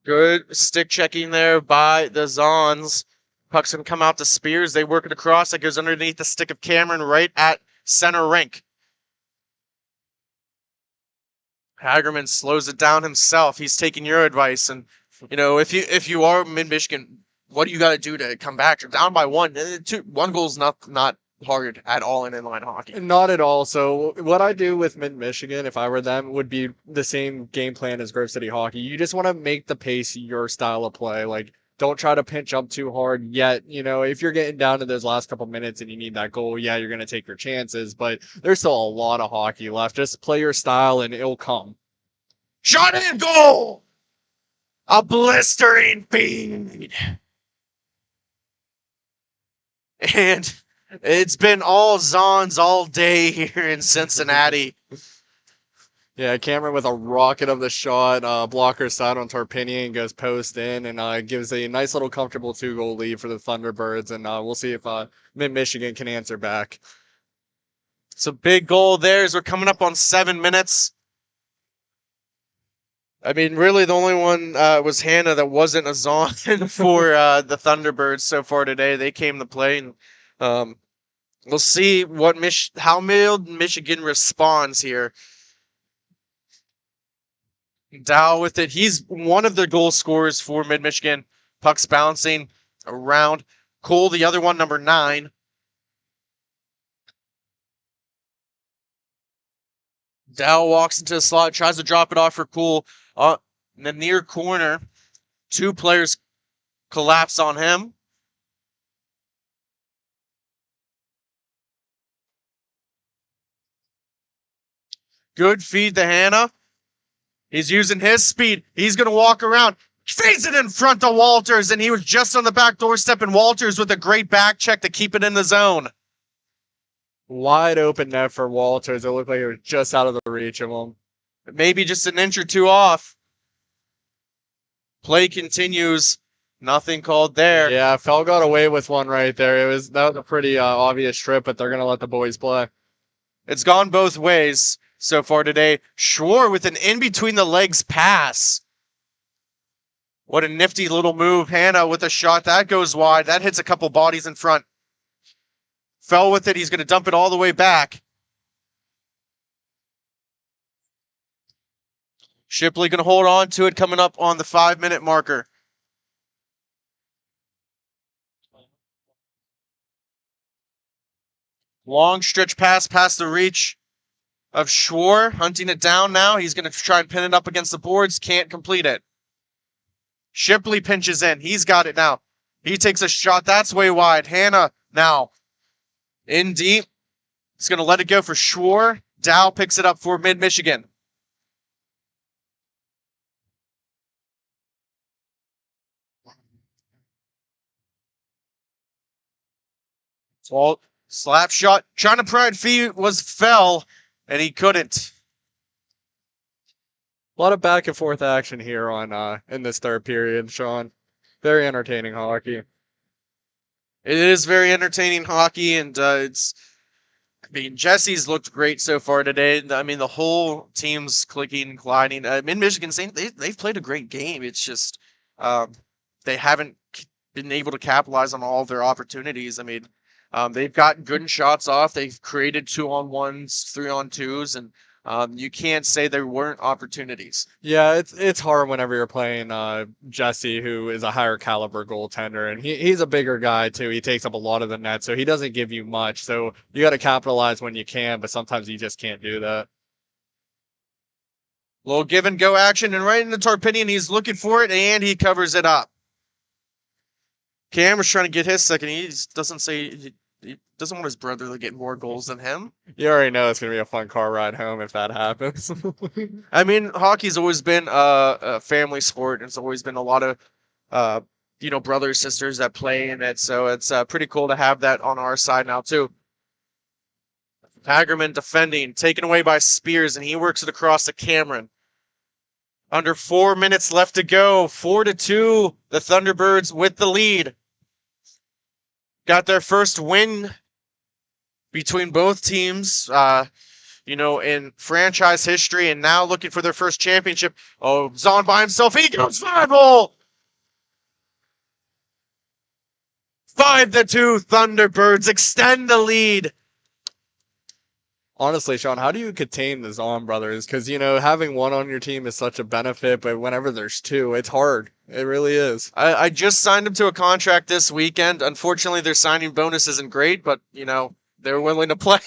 Good stick checking there by the Zons. Puck's going to come out to Spears. They work it across. It goes underneath the stick of Cameron right at center rink. Hagerman slows it down himself. He's taking your advice. And, you know, if you are Mid-Michigan, what do you got to do to come back? You're down by one. One goal's not hard at all in inline hockey. Not at all. So what I do with Mid-Michigan, if I were them, would be the same game plan as Grove City Hockey. You just want to make the pace your style of play. Like, don't try to pinch up too hard yet. You know, if you're getting down to those last couple minutes and you need that goal, yeah, you're going to take your chances, but there's still a lot of hockey left. Just play your style and it'll come. Shot in goal! A blistering feed! And it's been all Zons all day here in Cincinnati. Yeah, Cameron with a rocket of the shot. Blocker side on Torpinian, goes post in, and gives a nice little comfortable 2-goal lead for the Thunderbirds. And we'll see if Mid-Michigan can answer back. It's a big goal there as we're coming up on 7 minutes. I mean, really, the only one was Hannah that wasn't a Zon for the Thunderbirds so far today. They came to play, and we'll see how Michigan responds here. Dow with it. He's one of the goal scorers for Mid-Michigan. Puck's bouncing around. Cole, the other one, number 9. Dow walks into the slot, tries to drop it off for Cole. In the near corner, 2 players collapse on him. Good feed to Hannah. He's using his speed. He's going to walk around. Feeds it in front of Walters, and he was just on the back doorstep, and Walters with a great back check to keep it in the zone. Wide open net for Walters. It looked like it was just out of the reach of him. Maybe just an inch or two off. Play continues. Nothing called there. Yeah, Fell got away with one right there. That was a pretty obvious trip, but they're going to let the boys play. It's gone both ways so far today. Schwar with an in-between-the-legs pass. What a nifty little move. Hannah with a shot. That goes wide. That hits a couple bodies in front. Fell with it. He's going to dump it all the way back. Shipley going to hold on to it coming up on the 5-minute marker. Long stretch pass past the reach of Schwar. Hunting it down now. He's going to try and pin it up against the boards. Can't complete it. Shipley pinches in. He's got it now. He takes a shot. That's way wide. Hannah now in deep. He's going to let it go for Schwar. Dow picks it up for Mid-Michigan. So slap shot. Trying to pride feet was Fell, and he couldn't. A lot of back and forth action here on in this third period, Sean. Very entertaining hockey. It is very entertaining hockey, and Jesse's looked great so far today. I mean, the whole team's clicking, gliding. Mid-Michigan, they've played a great game. It's just they haven't been able to capitalize on all of their opportunities. I mean, they've gotten good shots off. They've created 2-on-1s, 3-on-2s, and you can't say there weren't opportunities. Yeah, it's hard whenever you're playing Jesse, who is a higher caliber goaltender, and he's a bigger guy too. He takes up a lot of the net, so he doesn't give you much. So you got to capitalize when you can, but sometimes you just can't do that. Little give and go action, and right into Tarpinian. He's looking for it, and he covers it up. Cam was trying to get his second. He doesn't say he doesn't want his brother to get more goals than him. You already know it's going to be a fun car ride home if that happens. I mean, hockey's always been a family sport. It's always been a lot of, brothers, sisters that play in it. So it's pretty cool to have that on our side now, too. Hagerman defending, taken away by Spears, and he works it across to Cameron. Under 4 minutes left to go. 4-2. The Thunderbirds with the lead. Got their first win between both teams, in franchise history, and now looking for their first championship. Oh, Zahn by himself. He goes 5-0. 5-2. Thunderbirds extend the lead. Honestly, Sean, how do you contain the Zahn brothers? Because, having one on your team is such a benefit, but whenever there's two, it's hard. It really is. I just signed them to a contract this weekend. Unfortunately, their signing bonus isn't great, but, they're willing to play.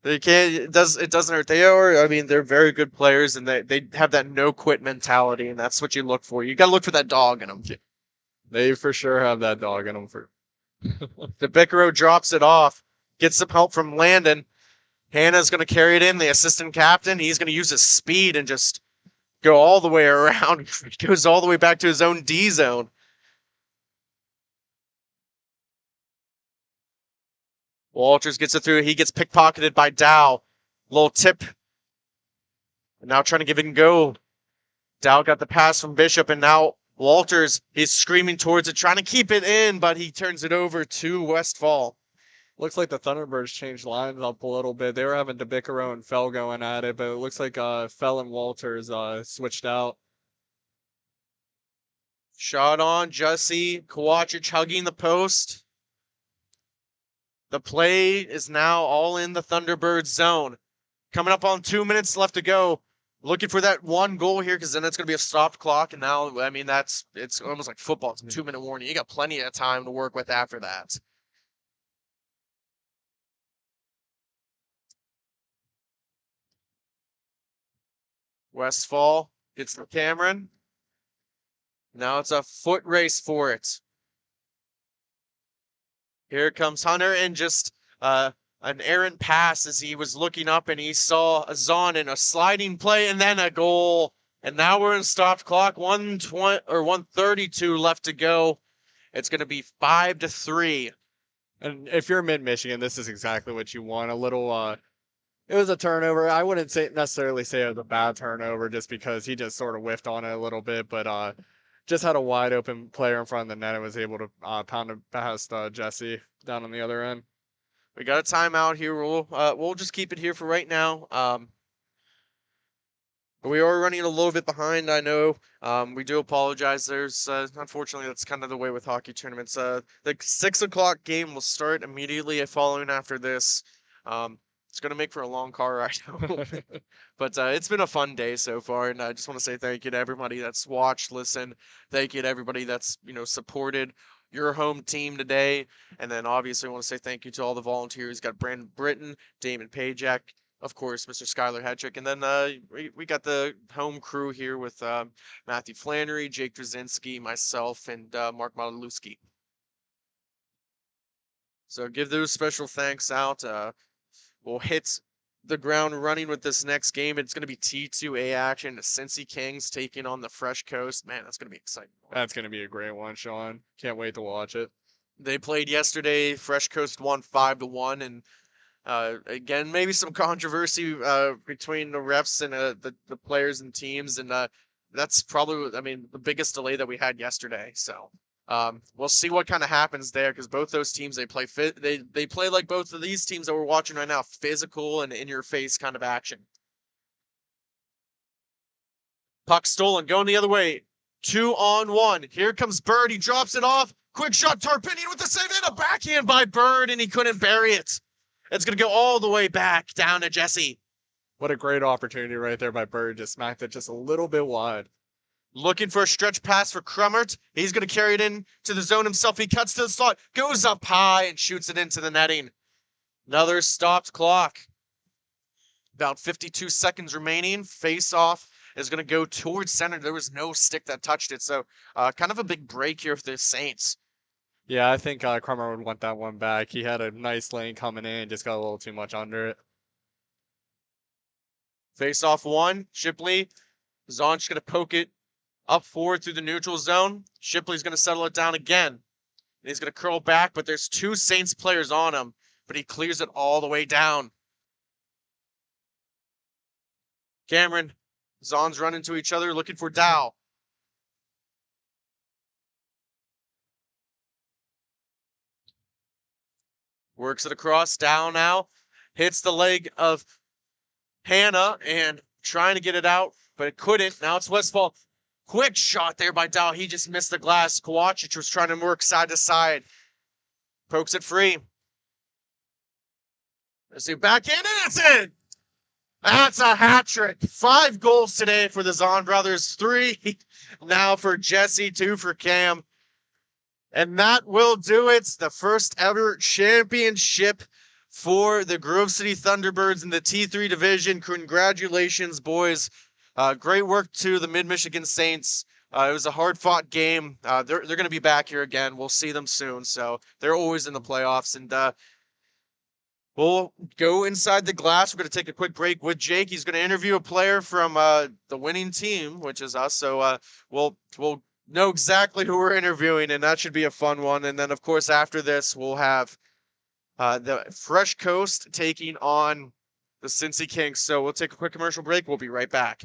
They can't. It doesn't hurt. They're very good players, and they have that no quit mentality, and that's what you look for. You got to look for that dog in them. They for sure have that dog in them. The Bickero drops it off. Gets some help from Landon. Hannah's going to carry it in. The assistant captain, he's going to use his speed and just go all the way around. He goes all the way back to his own D zone. Walters gets it through. He gets pickpocketed by Dow. Little tip. Now trying to give it and go. Dow got the pass from Bishop, and now Walters, he's screaming towards it, trying to keep it in, but he turns it over to Westfall. Looks like the Thunderbirds changed lines up a little bit. They were having DeBickero and Fell going at it, but it looks like Fell and Walters switched out. Shot on, Jussie. Kowachich hugging the post. The play is now all in the Thunderbirds zone. Coming up on 2 minutes left to go. Looking for that one goal here, because then it's going to be a stopped clock. And now, it's almost like football. It's a 2-minute warning. You got plenty of time to work with after that. Westfall gets the Cameron. Now it's a foot race for it. Here comes Hunter, and just an errant pass as he was looking up, and he saw a Zahn in a sliding play and then a goal. And now we're in stopped clock. 132 left to go. It's going to be 5-3. And if you're mid-Michigan, this is exactly what you want. A little it was a turnover. I wouldn't necessarily say it was a bad turnover just because he just sort of whiffed on it a little bit, but just had a wide open player in front of the net and was able to pound it past Jesse down on the other end. We got a timeout here. We'll just keep it here for right now. We are running a little bit behind, I know. We do apologize. There's unfortunately, that's kind of the way with hockey tournaments. The 6 o'clock game will start immediately following after this. It's going to make for a long car ride home. But it's been a fun day so far, and I just want to say thank you to everybody that's watched, listened. Thank you to everybody that's, supported your home team today. And then obviously I want to say thank you to all the volunteers. Got Brandon Britton, Damon Pajak, of course, Mr. Skylar Hedrick. And then we got the home crew here with Matthew Flannery, Jake Drzinski, myself, and Mark Modalewski. So give those special thanks out. We'll hit the ground running with this next game. It's going to be T2A action. The Cincy Kings taking on the Fresh Coast. Man, that's going to be exciting. That's going to be a great one, Sean. Can't wait to watch it. They played yesterday. Fresh Coast won 5-1. And again, maybe some controversy between the refs and the players and teams. And that's probably, the biggest delay that we had yesterday. So we'll see what kind of happens there, because both those teams, they play like both of these teams that we're watching right now, physical and in your face kind of action. Puck stolen, going the other way. 2-on-1. Here comes Bird. He drops it off. Quick shot, Tarpinian with the save, and a backhand by Bird, and he couldn't bury it. It's going to go all the way back down to Jesse. What a great opportunity right there by Bird. Just smacked it just a little bit wide. Looking for a stretch pass for Crummert. He's going to carry it in to the zone himself. He cuts to the slot, goes up high, and shoots it into the netting. Another stopped clock. About 52 seconds remaining. Face off is going to go towards center. There was no stick that touched it. So kind of a big break here for the Saints. Yeah, I think Crummer would want that one back. He had a nice lane coming in, just got a little too much under it. Face off one. Shipley. Zonch going to poke it up forward through the neutral zone. Shipley's going to settle it down again. And he's going to curl back, but there's 2 Saints players on him. But he clears it all the way down. Cameron, Zon's run into each other, looking for Dow. Works it across, Dow now. Hits the leg of Hannah and trying to get it out, but it couldn't. Now it's Westfall. Quick shot there by Dow. He just missed the glass. Kowacic was trying to work side to side. Pokes it free. Let's see, back in, and that's it! That's a hat trick. 5 goals today for the Zahn brothers. 3 now for Jesse, 2 for Cam. And that will do it. The first ever championship for the Grove City Thunderbirds in the T3 division. Congratulations, boys. Great work to the Mid-Michigan Saints. It was a hard-fought game. They're going to be back here again. We'll see them soon. So they're always in the playoffs. And we'll go inside the glass. We're going to take a quick break with Jake. He's going to interview a player from the winning team, which is us. So we'll know exactly who we're interviewing, and that should be a fun one. And then, of course, after this, we'll have the Fresh Coast taking on the Cincy Kings. So we'll take a quick commercial break. We'll be right back.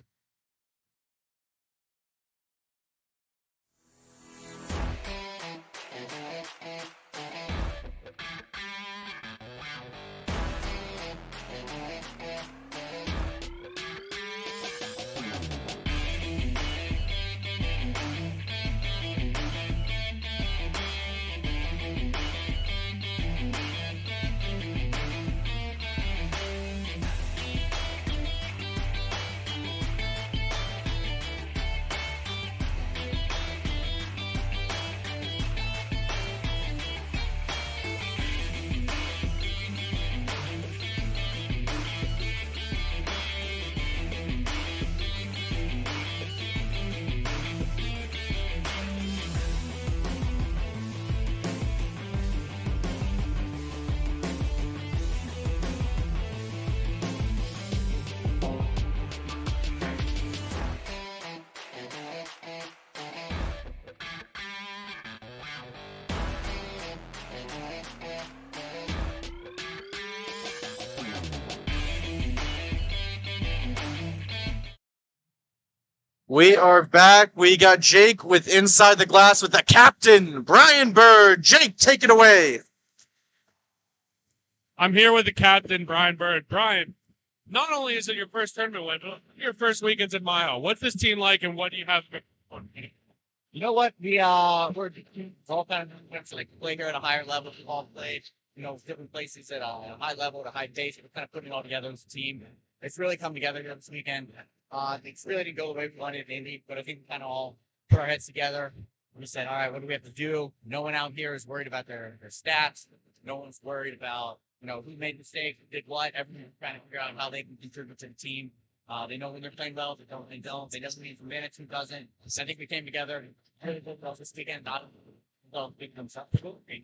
We are back. We got Jake with Inside the Glass with the captain, Brian Bird. Jake, take it away. I'm here with the captain, Brian Bird. Brian, not only is it your first tournament win, but your first weekends in Miha. What's this team like, and what do you have? You know what? We're all kind of like play here at a higher level. We've all played, different places at a high level, at a high pace. We're kind of putting it all together as a team. It's really come together here this weekend. Things really didn't go the way we wanted in Indy, but I think we kind of all put our heads together. We said, all right, what do we have to do? No one out here is worried about their stats. No one's worried about, who made mistakes, who did what. Everyone's trying to figure out how they can contribute to the team. They know when they're playing well, they know when they don't. They doesn't need for minutes, who doesn't. So I think we came together really well this weekend.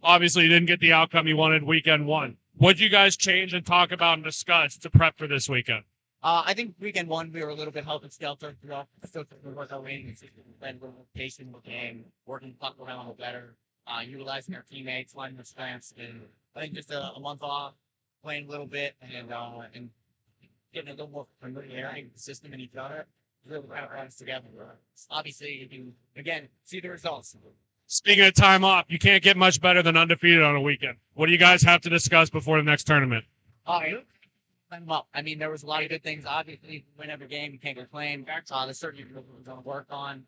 Obviously, you didn't get the outcome you wanted weekend 1. What did you guys change and talk about and discuss to prep for this weekend? I think weekend 1, we were a little bit helter-skelter. Still trying to work our way into playing a little more patient with the game, working the puck around a little better, utilizing our teammates, finding their strengths. And I think just a month off, playing a little bit, and getting a little more familiarity with the system and each other, really kind of runs together. Obviously, if you, again, see the results. Speaking of time off, you can't get much better than undefeated on a weekend. What do you guys have to discuss before the next tournament? Well, I mean, there was a lot of good things. Obviously, if you win every game, you can't complain. There's certainly we're going to work on.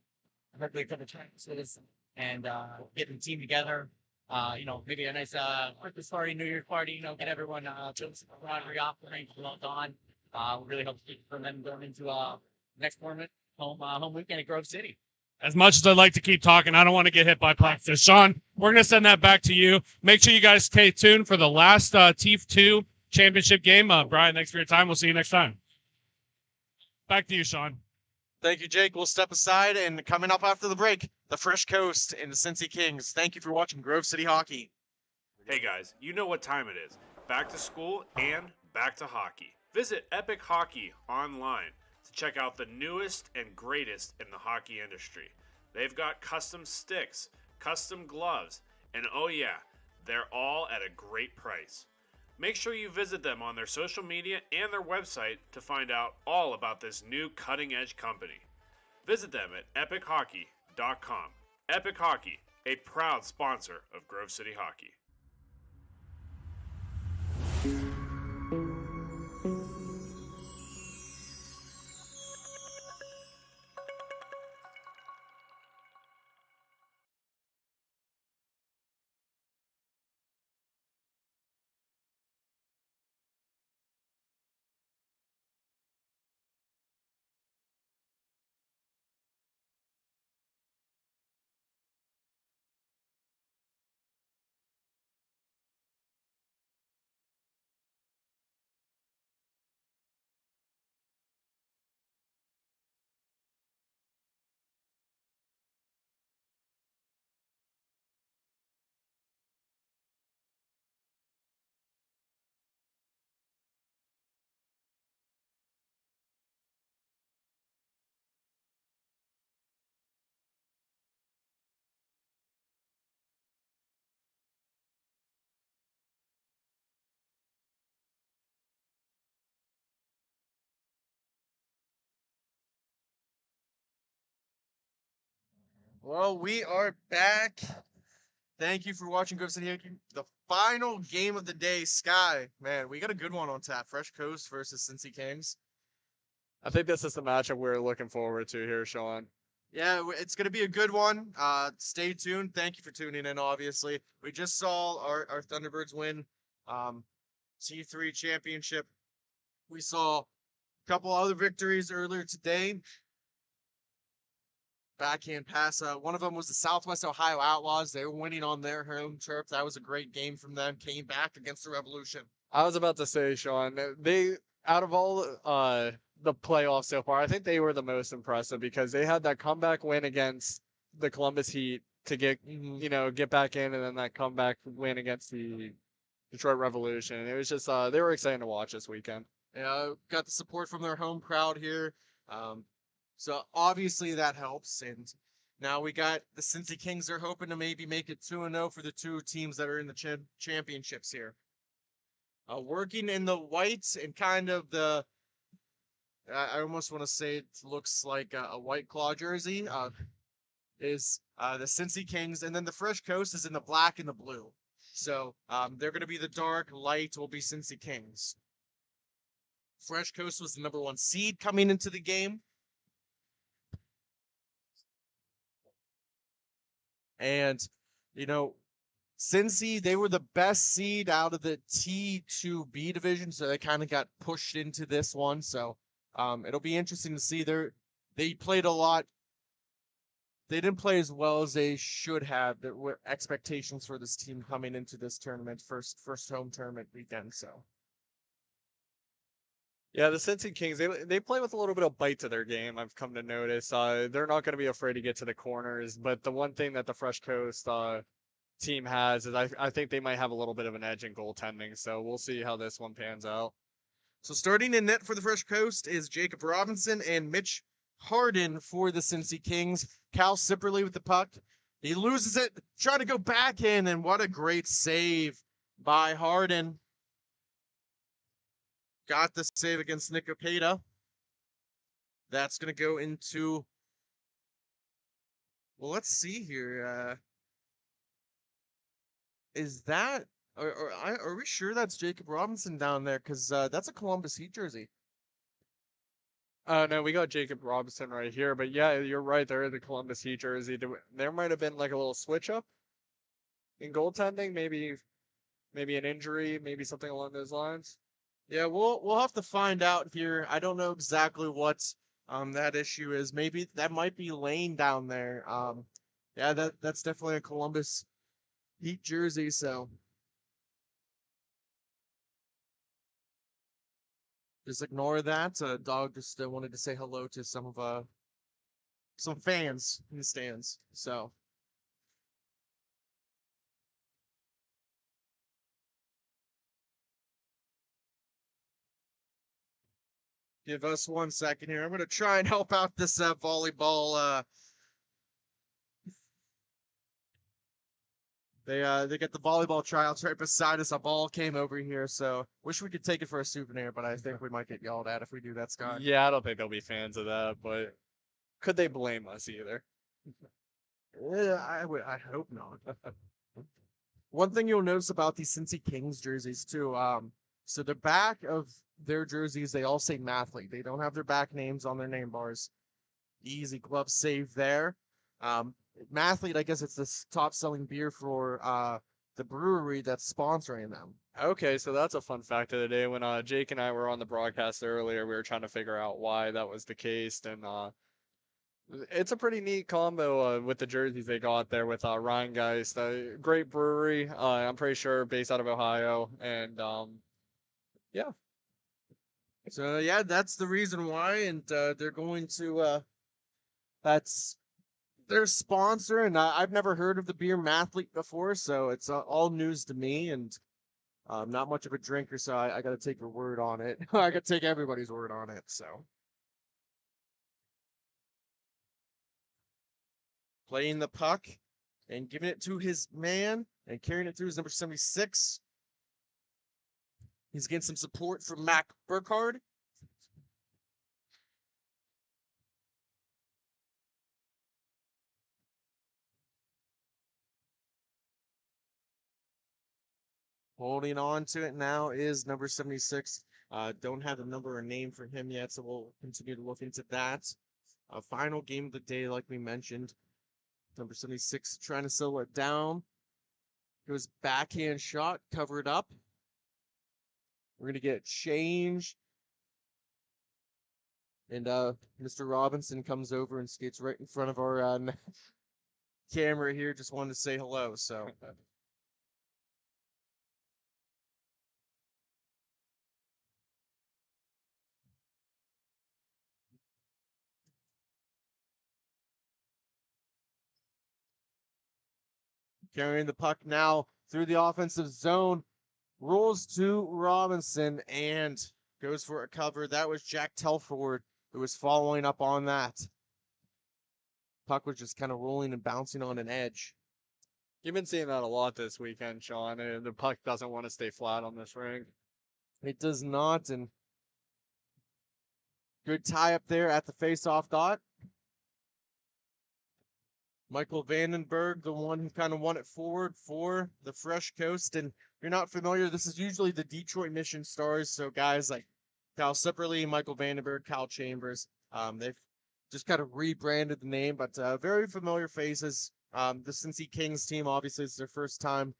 Hopefully, a couple of chances and getting the team together. Maybe a nice Christmas party, New Year's party. Get everyone to some camaraderie off the range well done. Really helps for them going into next tournament home weekend at Grove City. As much as I'd like to keep talking, I don't want to get hit by practice. Sean, we're going to send that back to you. Make sure you guys stay tuned for the last T2 championship game. Brian, thanks for your time. We'll see you next time. Back to you, Sean. Thank you, Jake. We'll step aside, and coming up after the break, the Fresh Coast and the Cincy Kings. Thank you for watching Grove City Hockey. Hey guys, you know what time it is. Back to school and back to hockey. Visit Epic Hockey online to check out the newest and greatest in the hockey industry. They've got custom sticks, custom gloves, and oh yeah, they're all at a great price. Make sure you visit them on their social media and their website to find out all about this new cutting-edge company. Visit them at epichockey.com. Epic Hockey, a proud sponsor of Grove City Hockey. Well, we are back. Thank you for watching Grove City Hockey. The final game of the day, Sky. Man, we got a good one on tap. Fresh Coast versus Cincy Kings. I think this is the matchup we're looking forward to here, Sean. Yeah, it's going to be a good one. Stay tuned. Thank you for tuning in, obviously. We just saw our Thunderbirds win T3 championship. We saw a couple other victories earlier today. Backhand pass. One of them was the Southwest Ohio Outlaws. They were winning on their home turf. That was a great game from them. Came back against the Revolution. I was about to say, Sean, they out of all the playoffs so far, I think they were the most impressive because they had that comeback win against the Columbus Heat to get get back in, and then that comeback win against the Detroit Revolution. It was just they were exciting to watch this weekend. Yeah, got the support from their home crowd here. So obviously that helps. And now we got the Cincy Kings. They're hoping to maybe make it 2-0 for the two teams that are in the championships here. Working in the whites and kind of the, I almost want to say it looks like a White Claw jersey, is the Cincy Kings. And then the Fresh Coast is in the black and the blue. So they're going to be the dark, light will be Cincy Kings. Fresh Coast was the #1 seed coming into the game. And, Cincy, they were the best seed out of the T2B division, so they kind of got pushed into this one. So it'll be interesting to see. They played a lot. They didn't play as well as they should have. There were expectations for this team coming into this tournament, first home tournament weekend. So. Yeah, the Cincy Kings, they play with a little bit of bite to their game, I've come to notice. They're not going to be afraid to get to the corners, but the one thing that the Fresh Coast team has is I think they might have a little bit of an edge in goaltending, so we'll see how this one pans out. So starting in net for the Fresh Coast is Jacob Robinson and Mitch Harden for the Cincy Kings. Cal Sipperly with the puck. He loses it, trying to go back in, and what a great save by Harden. Got the save against Nick Opeda. That's going to go into... Well, let's see here. Is that... Are we sure that's Jacob Robinson down there? Because that's a Columbus Heat jersey. No, we got Jacob Robinson right here, but yeah, you're right. There is a Columbus Heat jersey. There might have been like a little switch up in goaltending, maybe an injury, maybe something along those lines. Yeah, we'll have to find out here. I don't know exactly what that issue is. Maybe that might be Lane down there. Yeah, that's definitely a Columbus Heat jersey. So Just ignore that. Dog just wanted to say hello to some fans in the stands. So give us 1 second here. I'm gonna try and help out this volleyball. They get the volleyball tryouts right beside us. A ball came over here, so wish we could take it for a souvenir, but I think we might get yelled at if we do that, Scott. Yeah, I don't think they'll be fans of that, but could they blame us either? I hope not. One thing you'll notice about these Cincy Kings jerseys too, so the back of their jerseys, they all say Mathlete. They don't have their back names on their name bars. Easy glove save there. Mathlete, I guess it's the top selling beer for the brewery that's sponsoring them. Okay, so that's a fun fact of the day. When Jake and I were on the broadcast earlier, we were trying to figure out why that was the case, and it's a pretty neat combo with the jerseys they got there with Ryan Geist, a great brewery. I'm pretty sure based out of Ohio, and yeah. So yeah, that's the reason why, and they're going to that's their sponsor, and I've never heard of the beer Mathlete before, so it's all news to me, and I'm not much of a drinker, so I got to take your word on it. I got to take everybody's word on it. So playing the puck and giving it to his man and carrying it through his number 76. He's getting some support from Mac Burkhardt. Holding on to it now is number 76. Don't have a number or name for him yet, so we'll continue to look into that. Final game of the day, like we mentioned. Number 76 trying to slow it down. Goes backhand shot, covered up. We're going to get a change. And Mr. Robinson comes over and skates right in front of our camera here. Just wanted to say hello, so... Carrying the puck now through the offensive zone. Rolls to Robinson and goes for a cover. That was Jack Telford who was following up on that. Puck was just kind of rolling and bouncing on an edge. You've been seeing that a lot this weekend, Sean. The puck doesn't want to stay flat on this rink. It does not, and good tie up there at the face-off dot. Michael Vandenberg, the one who kind of won it forward for the Fresh Coast. And if you're not familiar, this is usually the Detroit Mission Stars. So guys like Cal Sipperly, Michael Vandenberg, Cal Chambers, they've just kind of rebranded the name, but very familiar faces. The Cincy Kings team, obviously, is their first time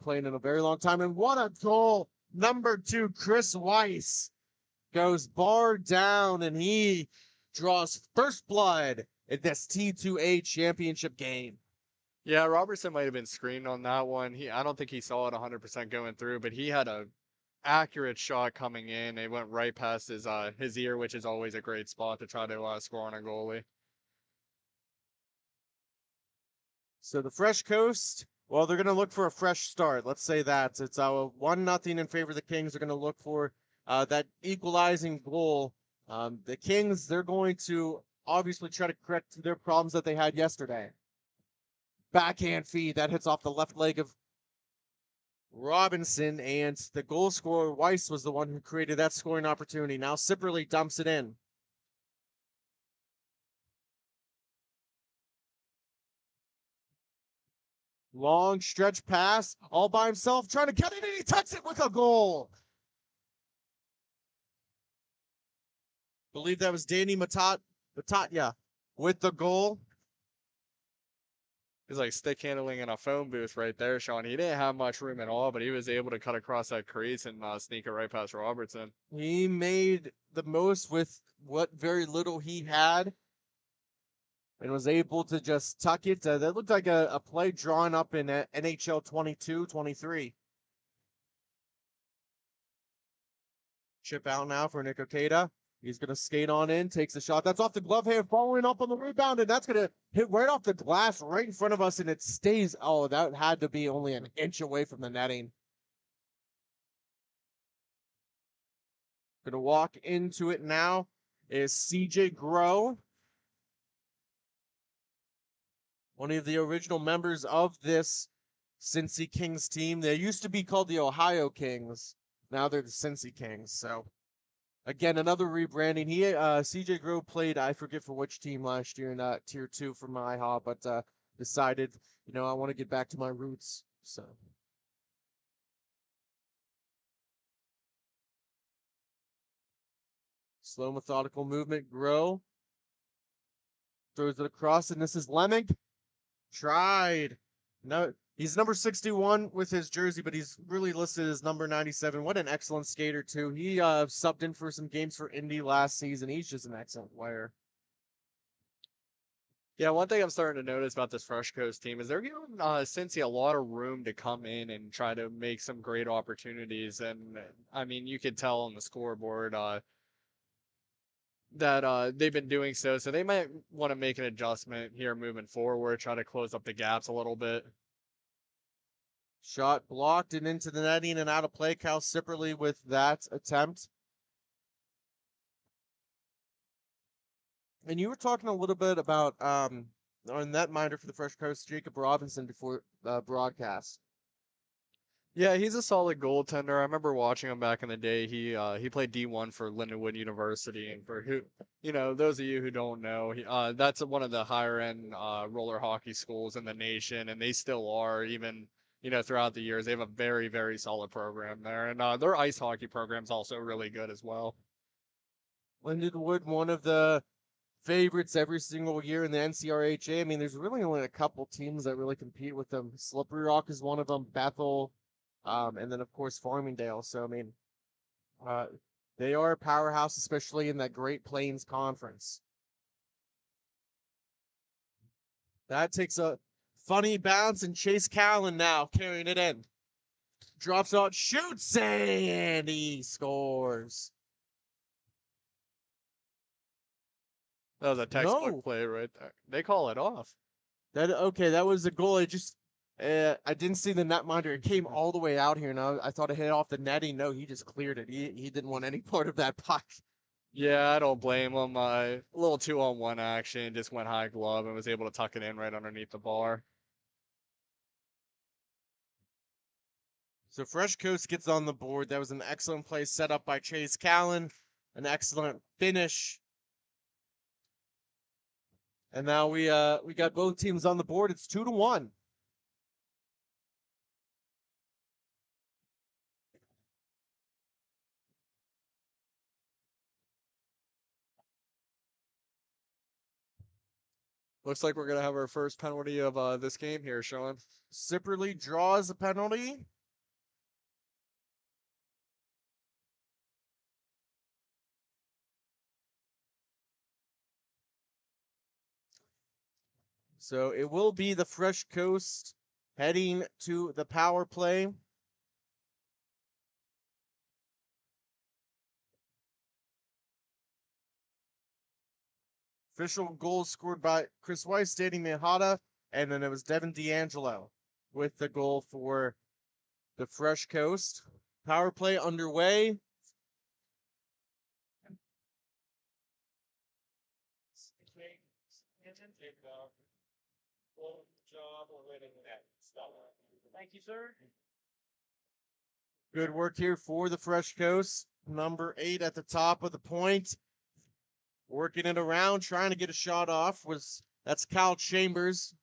playing in a very long time. And what a goal! Number 2, Chris Weiss, goes bar down, and he draws first blood in this T2A championship game. Yeah, Robertson might have been screened on that one. I don't think he saw it 100% going through, but he had a accurate shot coming in. It went right past his ear, which is always a great spot to try to score on a goalie. So the Fresh Coast, well, they're going to look for a fresh start. Let's say that. It's 1-0 in favor of the Kings. They're going to look for that equalizing goal. The Kings, they're going to obviously try to correct their problems that they had yesterday. Backhand feed that hits off the left leg of Robinson, and the goal scorer Weiss was the one who created that scoring opportunity. Now Sipperly dumps it in. Long stretch pass, all by himself, trying to get it, and he tucks it with a goal. Believe that was Danny Matatya with the goal. He's like stick handling in a phone booth right there, Sean. He didn't have much room at all, but he was able to cut across that crease and sneak it right past Robertson. He made the most with what very little he had and was able to just tuck it. That looked like a play drawn up in NHL 22-23. Chip out now for Nick Okada. He's going to skate on in, takes a shot. That's off the glove hand, following up on the rebound, and that's going to hit right off the glass right in front of us, and it stays. Oh, that had to be only an inch away from the netting. Going to walk into it now is CJ Grow, one of the original members of this Cincy Kings team. They used to be called the Ohio Kings. Now they're the Cincy Kings. So again, another rebranding. He CJ Grow played, I forget for which team last year in tier 2 for Miha, but decided, I want to get back to my roots. So slow methodical movement, Grow. Throws it across, and this is Lemming. Tried. No, he's number 61 with his jersey, but he's really listed as number 97. What an excellent skater, too. He subbed in for some games for Indy last season. He's just an excellent player. Yeah, one thing I'm starting to notice about this Fresh Coast team is they're giving Cincy a lot of room to come in and try to make some great opportunities. And I mean, you could tell on the scoreboard that they've been doing so. So they might want to make an adjustment here moving forward, try to close up the gaps a little bit. Shot blocked and into the netting and out of play. Cal Sipperly with that attempt. And you were talking a little bit about on netminder for the Fresh Coast, Jacob Robinson, before broadcast. Yeah, he's a solid goaltender. I remember watching him back in the day. He played D1 for Lindenwood University, and for those of you who don't know, that's one of the higher end roller hockey schools in the nation, and they still are even throughout the years. They have a very very solid program there, and their ice hockey program's also really good as well. Lindenwood, one of the favorites every single year in the NCRHA. I mean, there's really only a couple teams that really compete with them. Slippery Rock is one of them. Bethel. And then, of course, Farmingdale. So, I mean, they are a powerhouse, especially in that Great Plains Conference. That takes a funny bounce, and Chase Callan now carrying it in. Drops out, shoots, and he scores. That was a textbook play right there. They call it off. That was a goal. I didn't see the netminder. It came all the way out here, and I thought it hit off the netting. No, he just cleared it. He didn't want any part of that puck. Yeah, I don't blame him. A little 2-on-1 action, just went high glove and was able to tuck it in right underneath the bar. So Fresh Coast gets on the board. That was an excellent play set up by Chase Callan. An excellent finish. And now we got both teams on the board. It's 2-1. Looks like we're going to have our first penalty of this game here, Sean. Sipperly draws a penalty. So it will be the Fresh Coast heading to the power play. Official goal scored by Chris Weiss, Danny Mihata, and then it was Devin D'Angelo with the goal for the Fresh Coast. Power play underway. Thank you, sir. Good work here for the Fresh Coast. Number 8 at the top of the point. Working it around, trying to get a shot off. That's Kyle Chambers.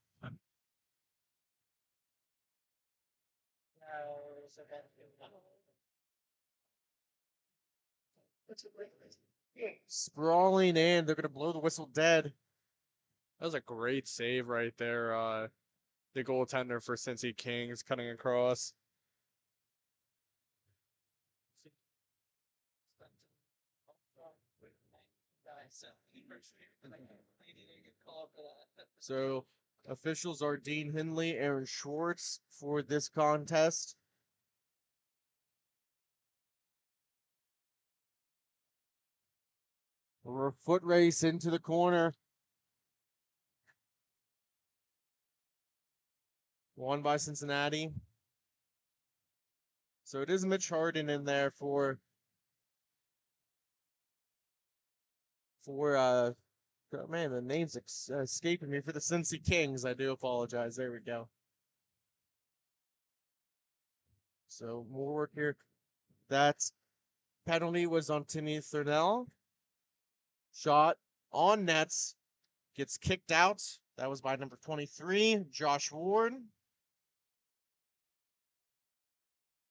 Sprawling in. They're going to blow the whistle dead. That was a great save right there. The goaltender for Cincy Kings cutting across. So officials are Dean Hindley, Aaron Schwartz for this contest. A foot race into the corner. Won by Cincinnati. So it is Mitch Harden in there for oh, man, the name's escaping me for the Cincy Kings. I do apologize. There we go. So more work here. That penalty was on Timmy Thurnell. Shot on nets. Gets kicked out. That was by number 23, Josh Ward.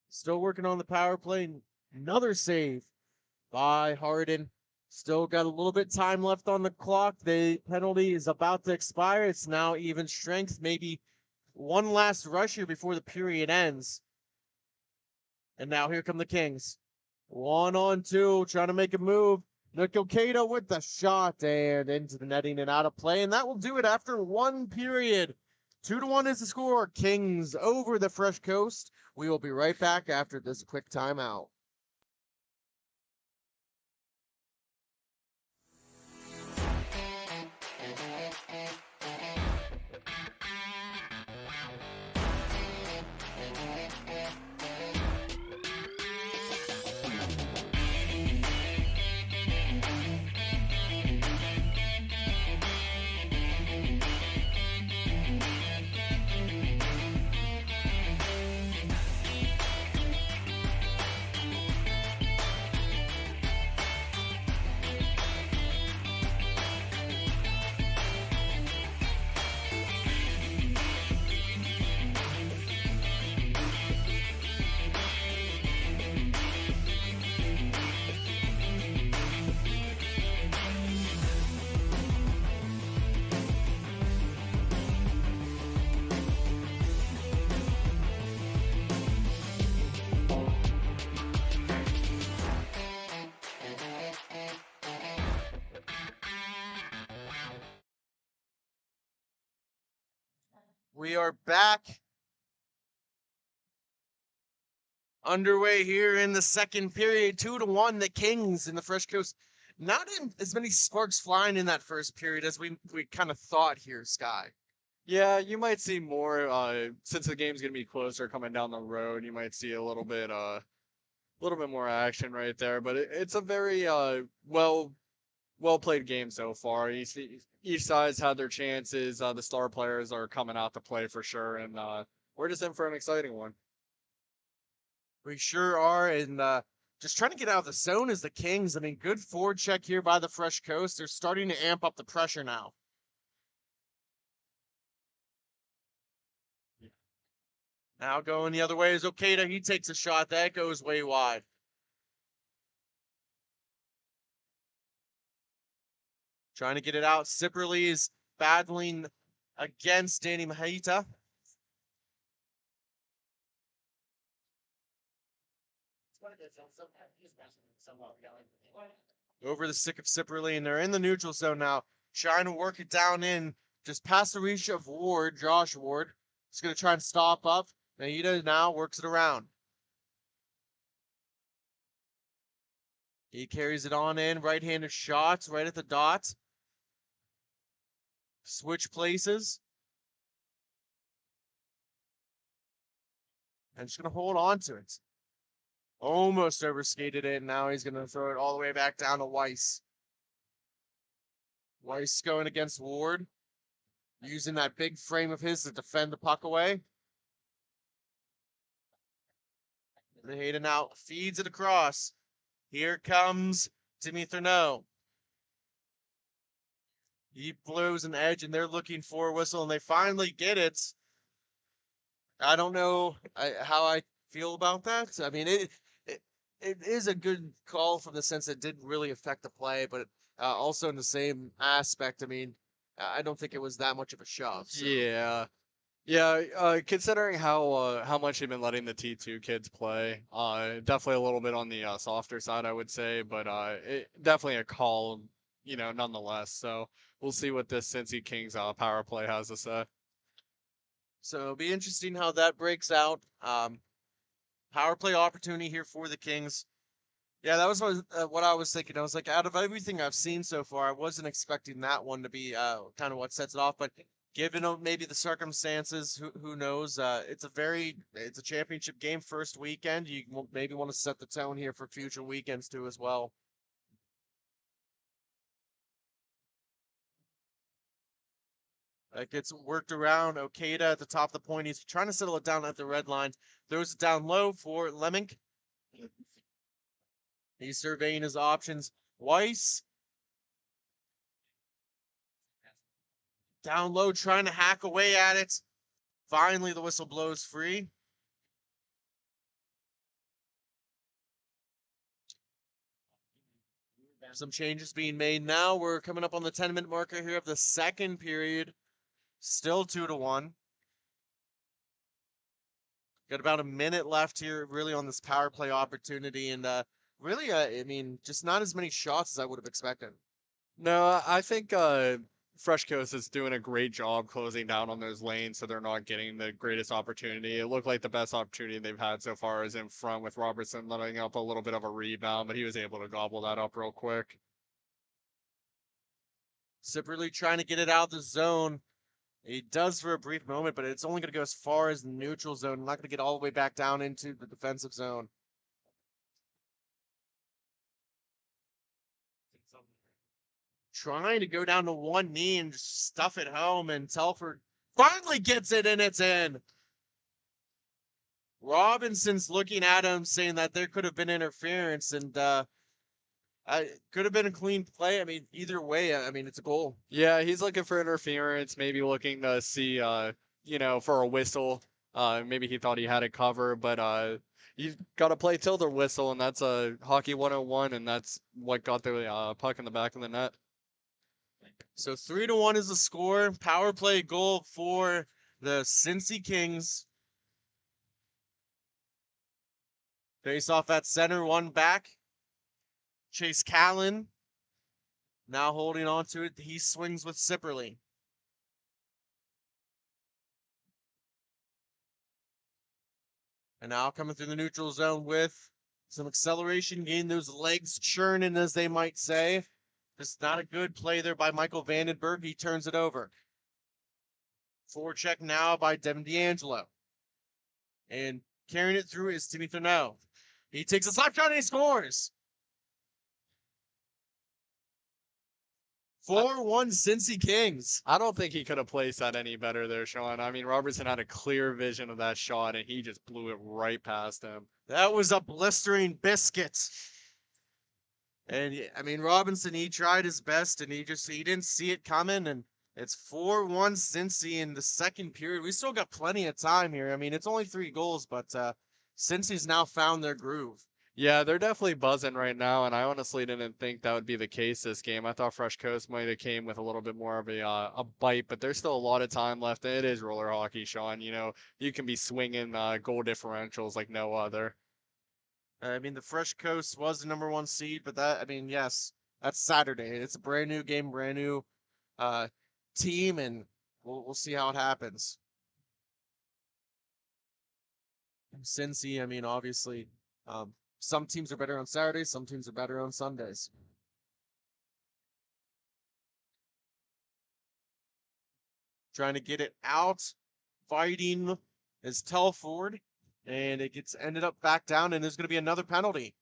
Still working on the power play. Another save by Harden. Still got a little bit time left on the clock. The penalty is about to expire. It's now even strength. Maybe one last rush here before the period ends. And now here come the Kings. 1-on-2, trying to make a move. Nico Cato with the shot and into the netting and out of play. And that will do it after one period. 2-1 is the score. Kings over the Fresh Coast. We will be right back after this quick timeout. We are back underway here in the second period. 2-1, the Kings in the Fresh Coast. Not as many sparks flying in that first period as we kind of thought here, Sky. Yeah, you might see more since the game's gonna be closer coming down the road. You might see a little bit more action right there. But it's a very well played game so far. Each side's had their chances. The star players are coming out to play for sure, and we're just in for an exciting one. We sure are, and just trying to get out of the zone is the Kings. I mean, good forward check here by the Fresh Coast. They're starting to amp up the pressure now. Now going the other way is Okada. He takes a shot. That goes way wide. Trying to get it out. Sipperly is battling against Danny Mahita. Over the stick of Sipperly, and they're in the neutral zone now. Trying to work it down in, just past the reach of Ward, Josh Ward. He's going to try and stop up. Mahita now works it around. He carries it on in, right-handed shots right at the dot. Switch places. And just going to hold on to it. Almost overskated it. Now he's going to throw it all the way back down to Weiss. Weiss going against Ward. Using that big frame of his to defend the puck away. Hayden out. Feeds it across. Here comes Timmy Thurneau. He blows an edge, and they're looking for a whistle, and they finally get it. I don't know how I feel about that. I mean, it is a good call from the sense that it didn't really affect the play, but also in the same aspect, I mean, I don't think it was that much of a shove. So. Yeah. Yeah, considering how much they've been letting the T2 kids play, definitely a little bit on the softer side, I would say, but definitely a call, nonetheless. So we'll see what this Cincy Kings power play has to say. So it'll be interesting how that breaks out. Power play opportunity here for the Kings. Yeah, that was what I was thinking. I was like, out of everything I've seen so far, I wasn't expecting that one to be kind of what sets it off. But given maybe the circumstances, who knows? It's a championship game first weekend. Maybe want to set the tone here for future weekends too as well. That gets worked around. Okada at the top of the point. He's trying to settle it down at the red line. Throws it down low for Lemmink. He's surveying his options. Weiss down low, trying to hack away at it. Finally, the whistle blows free. Some changes being made now. We're coming up on the 10-minute marker here of the second period. Still 2-1. Got about a minute left here, really, on this power play opportunity. And really, I mean, just not as many shots as I would have expected. No, I think Fresh Coast is doing a great job closing down on those lanes, so they're not getting the greatest opportunity. It looked like the best opportunity they've had so far is in front with Robertson letting up a little bit of a rebound, but he was able to gobble that up real quick. Sipperly trying to get it out of the zone. He does for a brief moment, but it's only going to go as far as the neutral zone. Not going to get all the way back down into the defensive zone. Trying to go down to one knee and just stuff it home, and Telford finally gets it, and it's in. Robinson's looking at him, saying that there could have been interference, and could have been a clean play. I mean, either way, I mean, it's a goal. Yeah, he's looking for interference, maybe looking to see, for a whistle. Maybe he thought he had it covered, but you got to play till the whistle, and that's a hockey 101, and that's what got the puck in the back of the net. So 3-1 is the score. Power play goal for the Cincy Kings. Face off at center, one back. Chase Callan now holding on to it. He swings with Sipperly. And now coming through the neutral zone with some acceleration, getting those legs churning, as they might say. Just not a good play there by Michael Vandenberg. He turns it over. Forecheck now by Devin D'Angelo. And carrying it through is Timmy Thuneau. He takes a slap shot and he scores. 4-1 Cincy Kings. I don't think he could have placed that any better there, Sean. I mean, Robertson had a clear vision of that shot, and he just blew it right past him. That was a blistering biscuit. And I mean, Robinson, he tried his best, and he didn't see it coming. And it's 4-1 Cincy in the second period. We still got plenty of time here. I mean, it's only 3 goals, but Cincy's now found their groove. Yeah, they're definitely buzzing right now, and I honestly didn't think that would be the case this game. I thought Fresh Coast might have came with a little bit more of a bite, but there's still a lot of time left. It is roller hockey, Sean. You know, you can be swinging goal differentials like no other. I mean, the Fresh Coast was the #1 seed, but that, I mean, yes, that's Saturday. It's a brand new game, brand new team, and we'll see how it happens. Cincy, I mean, obviously, some teams are better on Saturdays, some teams are better on Sundays. Trying to get it out, fighting is Telford, and it gets ended up back down, and there's going to be another penalty.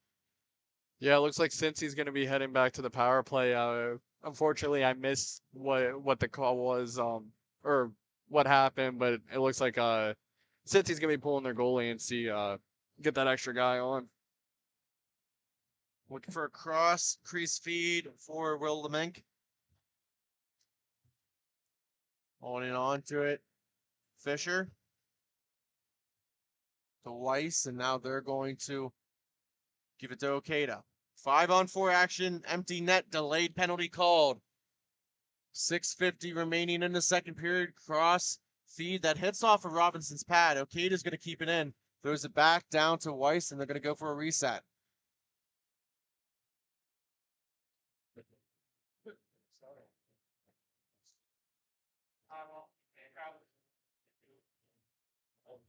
Yeah, it looks like Cincy's going to be heading back to the power play. Unfortunately, I missed what the call was, or what happened, but it looks like Cincy's going to be pulling their goalie and see get that extra guy on. Looking for a cross crease feed for Will Lemink. Holding on to it. Fisher. To Weiss, and now they're going to give it to Okada. 5-on-4 action, empty net, delayed penalty called. 6:50 remaining in the second period. Cross feed that hits off of Robinson's pad. Okada's going to keep it in. Throws it back down to Weiss, and they're going to go for a reset.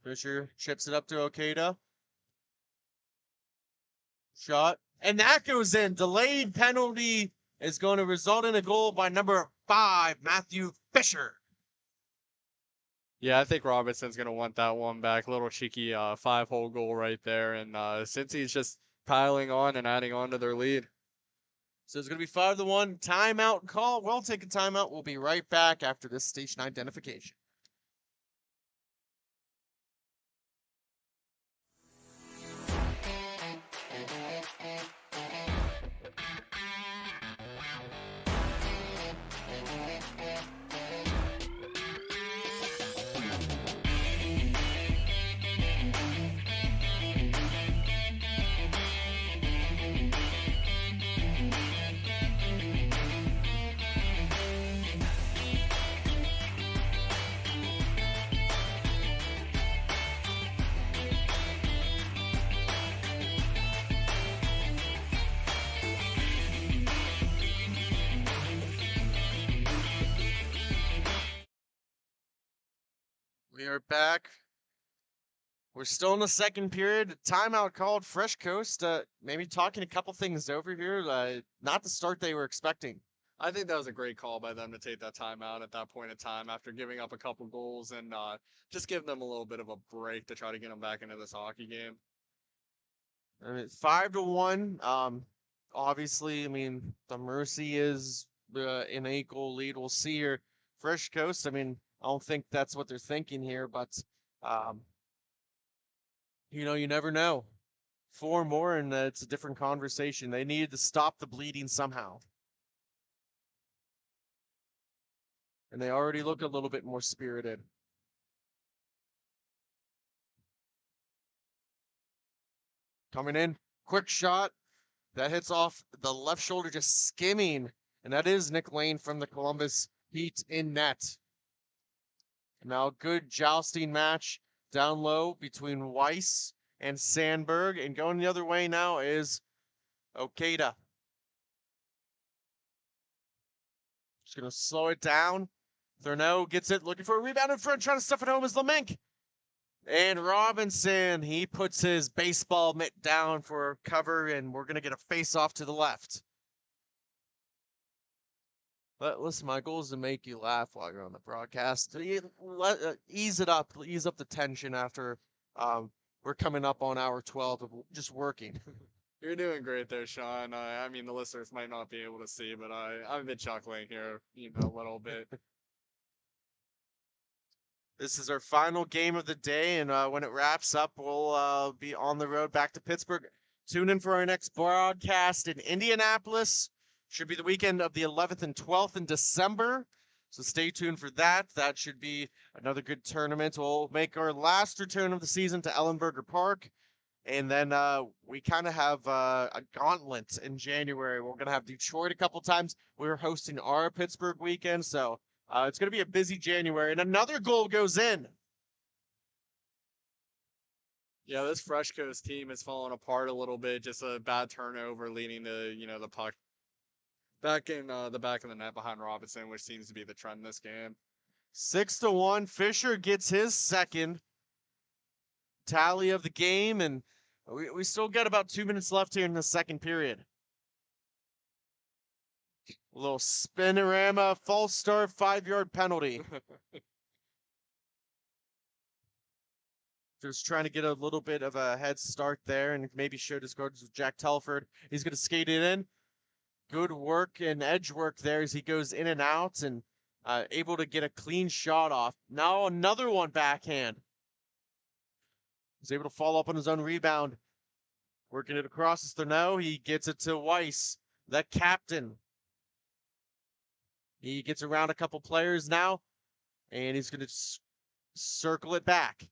Fisher chips it up to Okada. Shot And that goes in. Delayed penalty is going to result in a goal by number 5, Matthew Fisher. Yeah, I think Robinson's going to want that one back. Little cheeky 5-hole goal right there. And Cincy's just piling on and adding on to their lead. So it's going to be 5-1. Timeout call. We'll take a timeout. We'll be right back after this station identification. We are back. We're still in the second period. Timeout called. Fresh Coast. Maybe talking a couple things over here. Not the start they were expecting. I think that was a great call by them to take that timeout at that point in time after giving up a couple goals and just give them a little bit of a break to try to get them back into this hockey game. I mean, 5-1. Obviously, I mean, the Mercy is in a goal lead. We'll see here. Fresh Coast. I mean, I don't think that's what they're thinking here, but you never know. 4 more, and it's a different conversation. They needed to stop the bleeding somehow. And they already look a little bit more spirited. Coming in, quick shot. That hits off the left shoulder, just skimming. And that is Nick Lane from the Columbus Heat in net. Now, good jousting match down low between Weiss and Sandberg. And going the other way now is Okada. Just going to slow it down. Thurneau gets it, looking for a rebound in front, trying to stuff it home is Lamink. And Robinson, he puts his baseball mitt down for cover, and we're going to get a face-off to the left. But listen, my goal is to make you laugh while you're on the broadcast. Ease it up, ease up the tension after we're coming up on hour 12 of just working. You're doing great there, Sean. I mean, the listeners might not be able to see, but I've been chuckling here, a little bit. This is our final game of the day, and when it wraps up, we'll be on the road back to Pittsburgh. Tune in for our next broadcast in Indianapolis. Should be the weekend of the 11th and 12th in December, so stay tuned for that. That should be another good tournament. We'll make our last return of the season to Ellenberger Park, and then we kind of have a gauntlet in January. We're going to have Detroit a couple times. We're hosting our Pittsburgh weekend, so it's going to be a busy January, and another goal goes in. Yeah, this Fresh Coast team is falling apart a little bit. Just a bad turnover leading to, the puck back in the back of the net behind Robinson, which seems to be the trend in this game. 6-1. Fisher gets his second tally of the game, and we still got about 2 minutes left here in the second period. A little spinorama, false start, 5-yard penalty. Just trying to get a little bit of a head start there and maybe showed his cards with Jack Telford. He's going to skate it in. Good work and edge work there as he goes in and out and able to get a clean shot off. Now another one backhand. He's able to follow up on his own rebound. Working it across his Thurneau. He gets it to Weiss, the captain. He gets around a couple players now, and he's going to circle it back.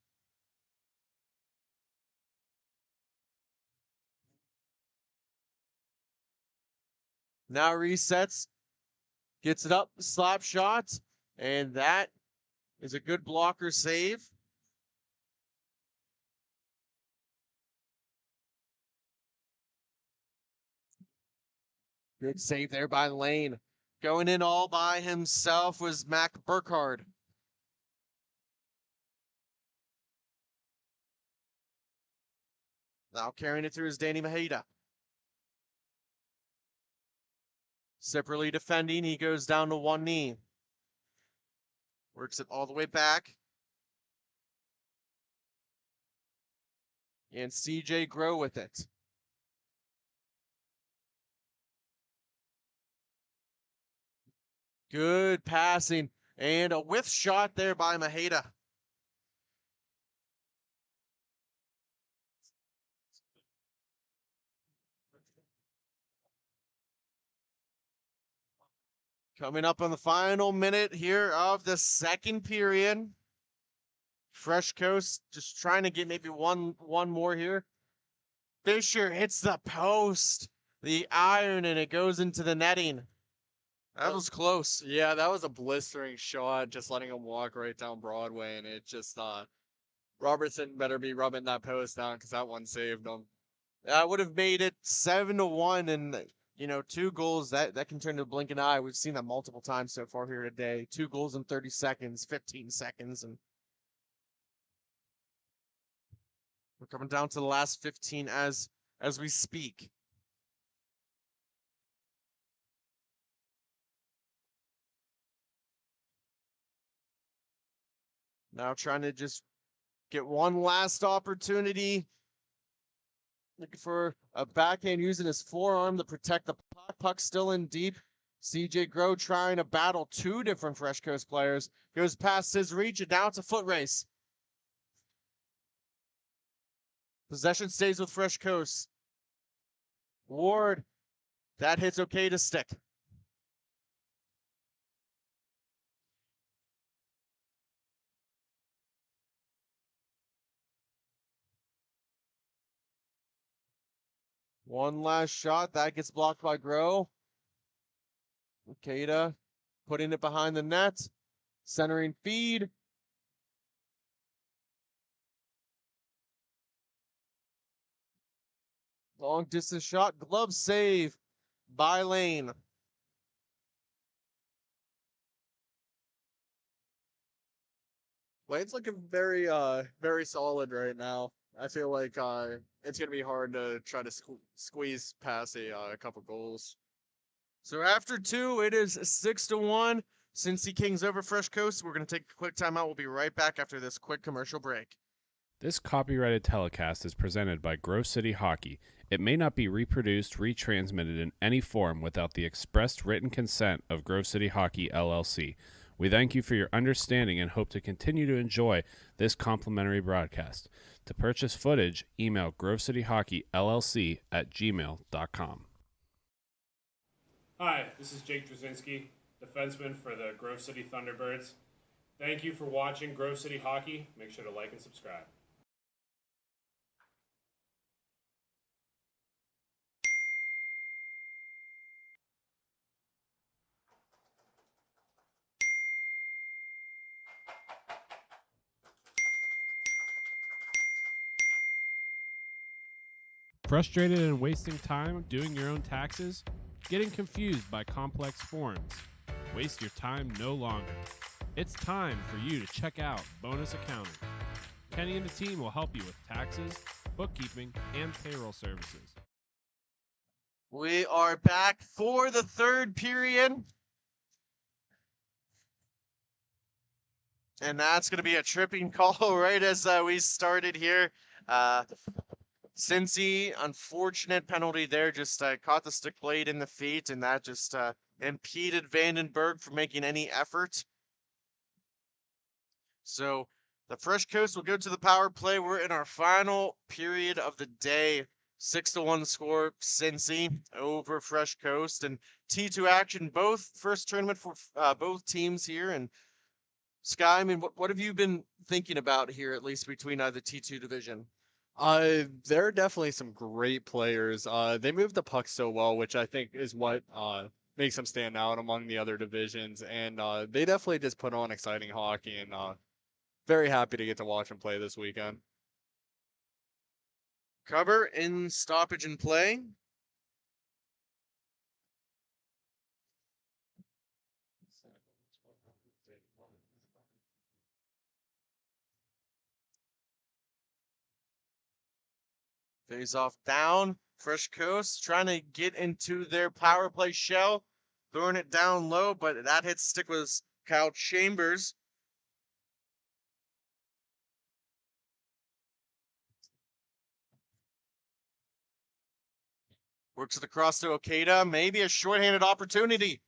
Now resets, gets it up, slap shot, and that is a good blocker save. Good save there by Lane. Going in all by himself was Mac Burkhardt. Now carrying it through is Danny Maheda. Separately defending, he goes down to one knee. Works it all the way back. And CJ Grow with it. Good passing. And a whiff shot there by Miha. Coming up on the final minute here of the second period. Fresh Coast just trying to get maybe one more here. Fisher hits the post, the iron, and it goes into the netting. That was close. Yeah, that was a blistering shot, just letting him walk right down Broadway, and it just Robertson better be rubbing that post down because that one saved him. That would have made it 7-1, and 2 goals that can turn to a blink an eye. We've seen that multiple times so far here today. 2 goals in 30 seconds, 15 seconds, and we're coming down to the last 15 as we speak. Now trying to just get one last opportunity. Looking for a backhand using his forearm to protect the puck. Puck still in deep. CJ Grow trying to battle 2 different Fresh Coast players. Goes past his reach, and now it's a foot race. Possession stays with Fresh Coast. Ward, that hit's okay to stick. One last shot. That gets blocked by Grow. Makeda putting it behind the net. Centering feed. Long distance shot. Glove save by Lane. Lane's looking very very solid right now. I feel like it's gonna be hard to try to squeeze past a couple goals. So after 2, it is 6-1. Cincy Kings over Fresh Coast. We're going to take a quick timeout. We'll be right back after this quick commercial break. This copyrighted telecast is presented by Grove City Hockey. It may not be reproduced, retransmitted in any form without the expressed written consent of Grove City Hockey, LLC. We thank you for your understanding and hope to continue to enjoy this complimentary broadcast. To purchase footage, email grovecityhockeyllc@gmail.com. Hi, this is Jake Drzezinski, defenseman for the Grove City Thunderbirds. Thank you for watching Grove City Hockey. Make sure to like and subscribe. Frustrated and wasting time doing your own taxes? Getting confused by complex forms? Waste your time no longer. It's time for you to check out Bonus Accounting. Kenny and the team will help you with taxes, bookkeeping, and payroll services. We are back for the third period. And that's going to be a tripping call right as we started here. Cincy, unfortunate penalty there, just caught the stick blade in the feet, and that just impeded Vandenberg from making any effort. So the Fresh Coast will go to the power play. We're in our final period of the day. 6-1 score, Cincy over Fresh Coast, and T2 action, both first tournament for both teams here. And Sky, I mean, what have you been thinking about here, at least between the T2 division? There are definitely some great players. They move the puck so well, which I think is what makes them stand out among the other divisions. And they definitely just put on exciting hockey, and very happy to get to watch them play this weekend. Cover in stoppage and play. Face off down. Fresh Coast trying to get into their power play shell. throwing it down low, but that hit stick was Kyle Chambers. Works it across to Okada. Maybe a shorthanded opportunity.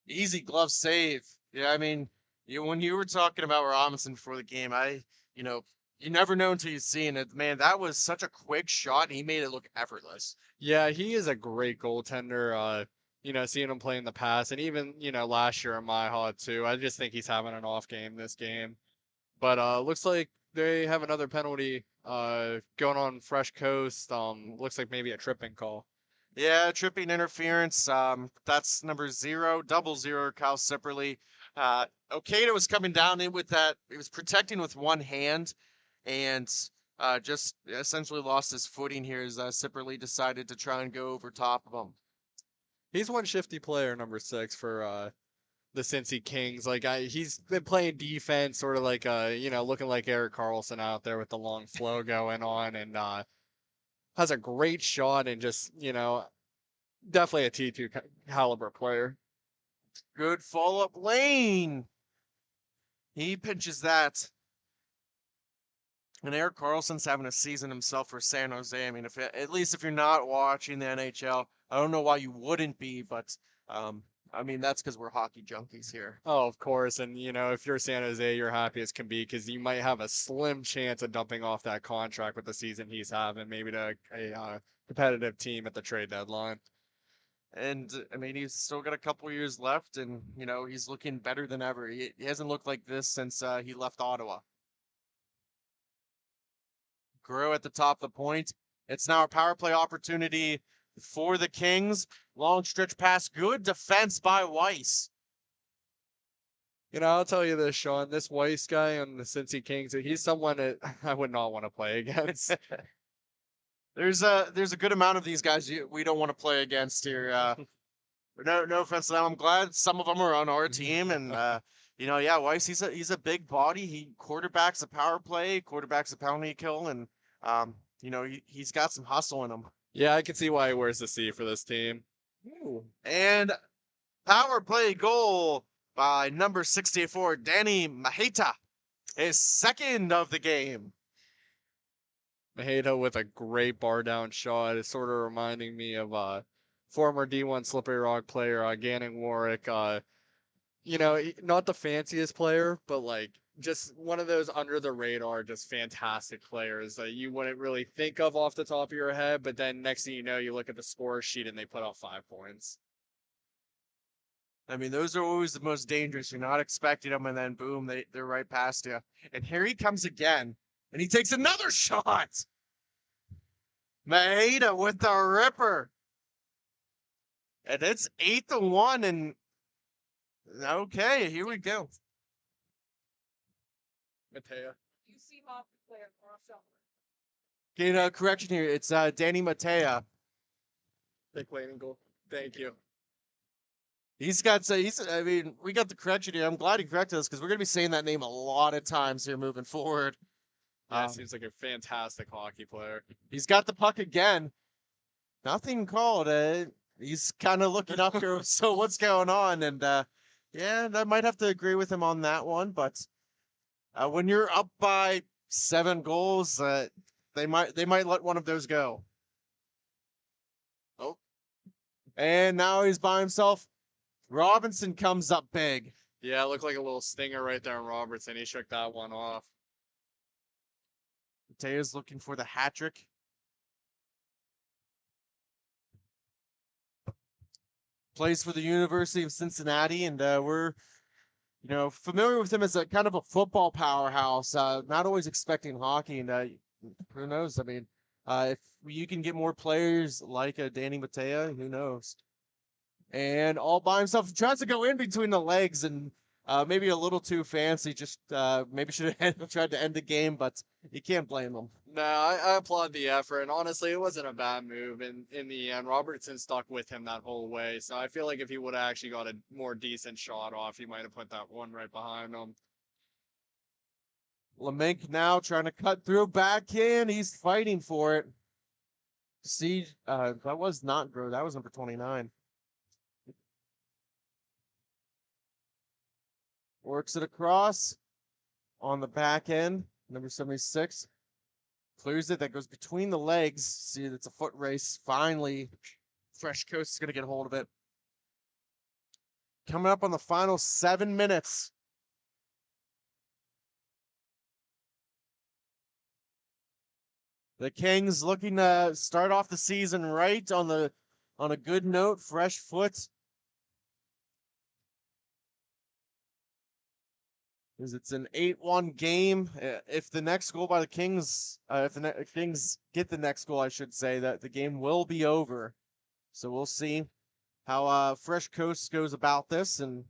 Easy glove save. Yeah, I mean, when you were talking about Robinson before the game, you never know until you've seen it. Man, that was such a quick shot, and he made it look effortless. Yeah, he is a great goaltender. Seeing him play in the past, and even last year in Miha too. I just think he's having an off game this game. But looks like they have another penalty going on Fresh Coast. Looks like maybe a tripping call. Yeah, tripping interference. That's number 000, Kyle Sipperly. Okada was coming down in with that. He was protecting with one hand, and just essentially lost his footing here as Sipperly decided to try and go over top of him. He's one shifty player, number 6 for the Cincy Kings. He's been playing defense, sort of like looking like Eric Carlson out there with the long flow going on, and has a great shot and just definitely a T2 caliber player. Good follow-up lane. He pinches that. And Eric Carlson's having a season himself for San Jose. I mean, at least if you're not watching the NHL, I don't know why you wouldn't be, but I mean, that's because we're hockey junkies here. Oh, of course. And, if you're San Jose, you're happy as can be because you might have a slim chance of dumping off that contract with the season he's having, maybe to a competitive team at the trade deadline. And, I mean, he's still got a couple years left, and, he's looking better than ever. He hasn't looked like this since he left Ottawa. Grow at the top of the point. It's now a power play opportunity for the Kings. Long stretch pass. Good defense by Weiss. I'll tell you this, Sean. This Weiss guy on the Cincy Kings, he's someone that I would not want to play against. There's a good amount of these guys we don't want to play against here. No offense to them. I'm glad some of them are on our team, and Weiss, he's a big body. He quarterbacks a power play, quarterbacks a penalty kill, and he's got some hustle in him. Yeah, I can see why he wears the C for this team. Ooh. And power play goal by number 64, Danny Mahita, his second of the game. Mahita with a great bar down shot. It's sort of reminding me of former D1 Slippery Rock player Gannon Warwick. Not the fanciest player, but just one of those under the radar, just fantastic players that you wouldn't really think of off the top of your head. But then next thing you know, you look at the score sheet and they put up 5 points. I mean, those are always the most dangerous. You're not expecting them, and then boom, they're right past you. And here he comes again, and he takes another shot. Mahita with the ripper. And it's 8-1, and okay, here we go. Matea. You see hockey player cross Okay, correction here. It's Danny Matea. Big lane goal. Thank you. We got the correction here. I'm glad he corrected us because we're going to be saying that name a lot of times here moving forward. Yeah, seems like a fantastic hockey player. He's got the puck again. Nothing called. He's kind of looking up here. So what's going on? And I might have to agree with him on that one. But when you're up by 7 goals, they might let one of those go. Oh, and now he's by himself. Robinson comes up big. Yeah, it looked like a little stinger right there on Robertson. He shook that one off. Matea's looking for the hat trick. Plays for the University of Cincinnati, and we're familiar with him as a kind of a football powerhouse. Not always expecting hockey, and who knows? I mean, if you can get more players like Danny Matea, who knows? And all by himself, he tries to go in between the legs, and maybe a little too fancy. Just maybe should have tried to end the game, but you can't blame him. No, I applaud the effort, and honestly, it wasn't a bad move in the end. Robertson stuck with him that whole way, so I feel like if he would have actually got a more decent shot off, he might have put that one right behind him. Lamink now trying to cut through backhand. He's fighting for it. See, that was not Grow. That was number 29. Works it across on the back end. Number 76 clears it. That goes between the legs. See, it's a foot race. Finally, Fresh Coast is going to get a hold of it. Coming up on the final 7 minutes. The Kings looking to start off the season right on a good note, fresh foot. Because it's an 8-1 game. If the next goal by the Kings, if the Kings get the next goal, I should say, that the game will be over. So we'll see how Fresh Coast goes about this, and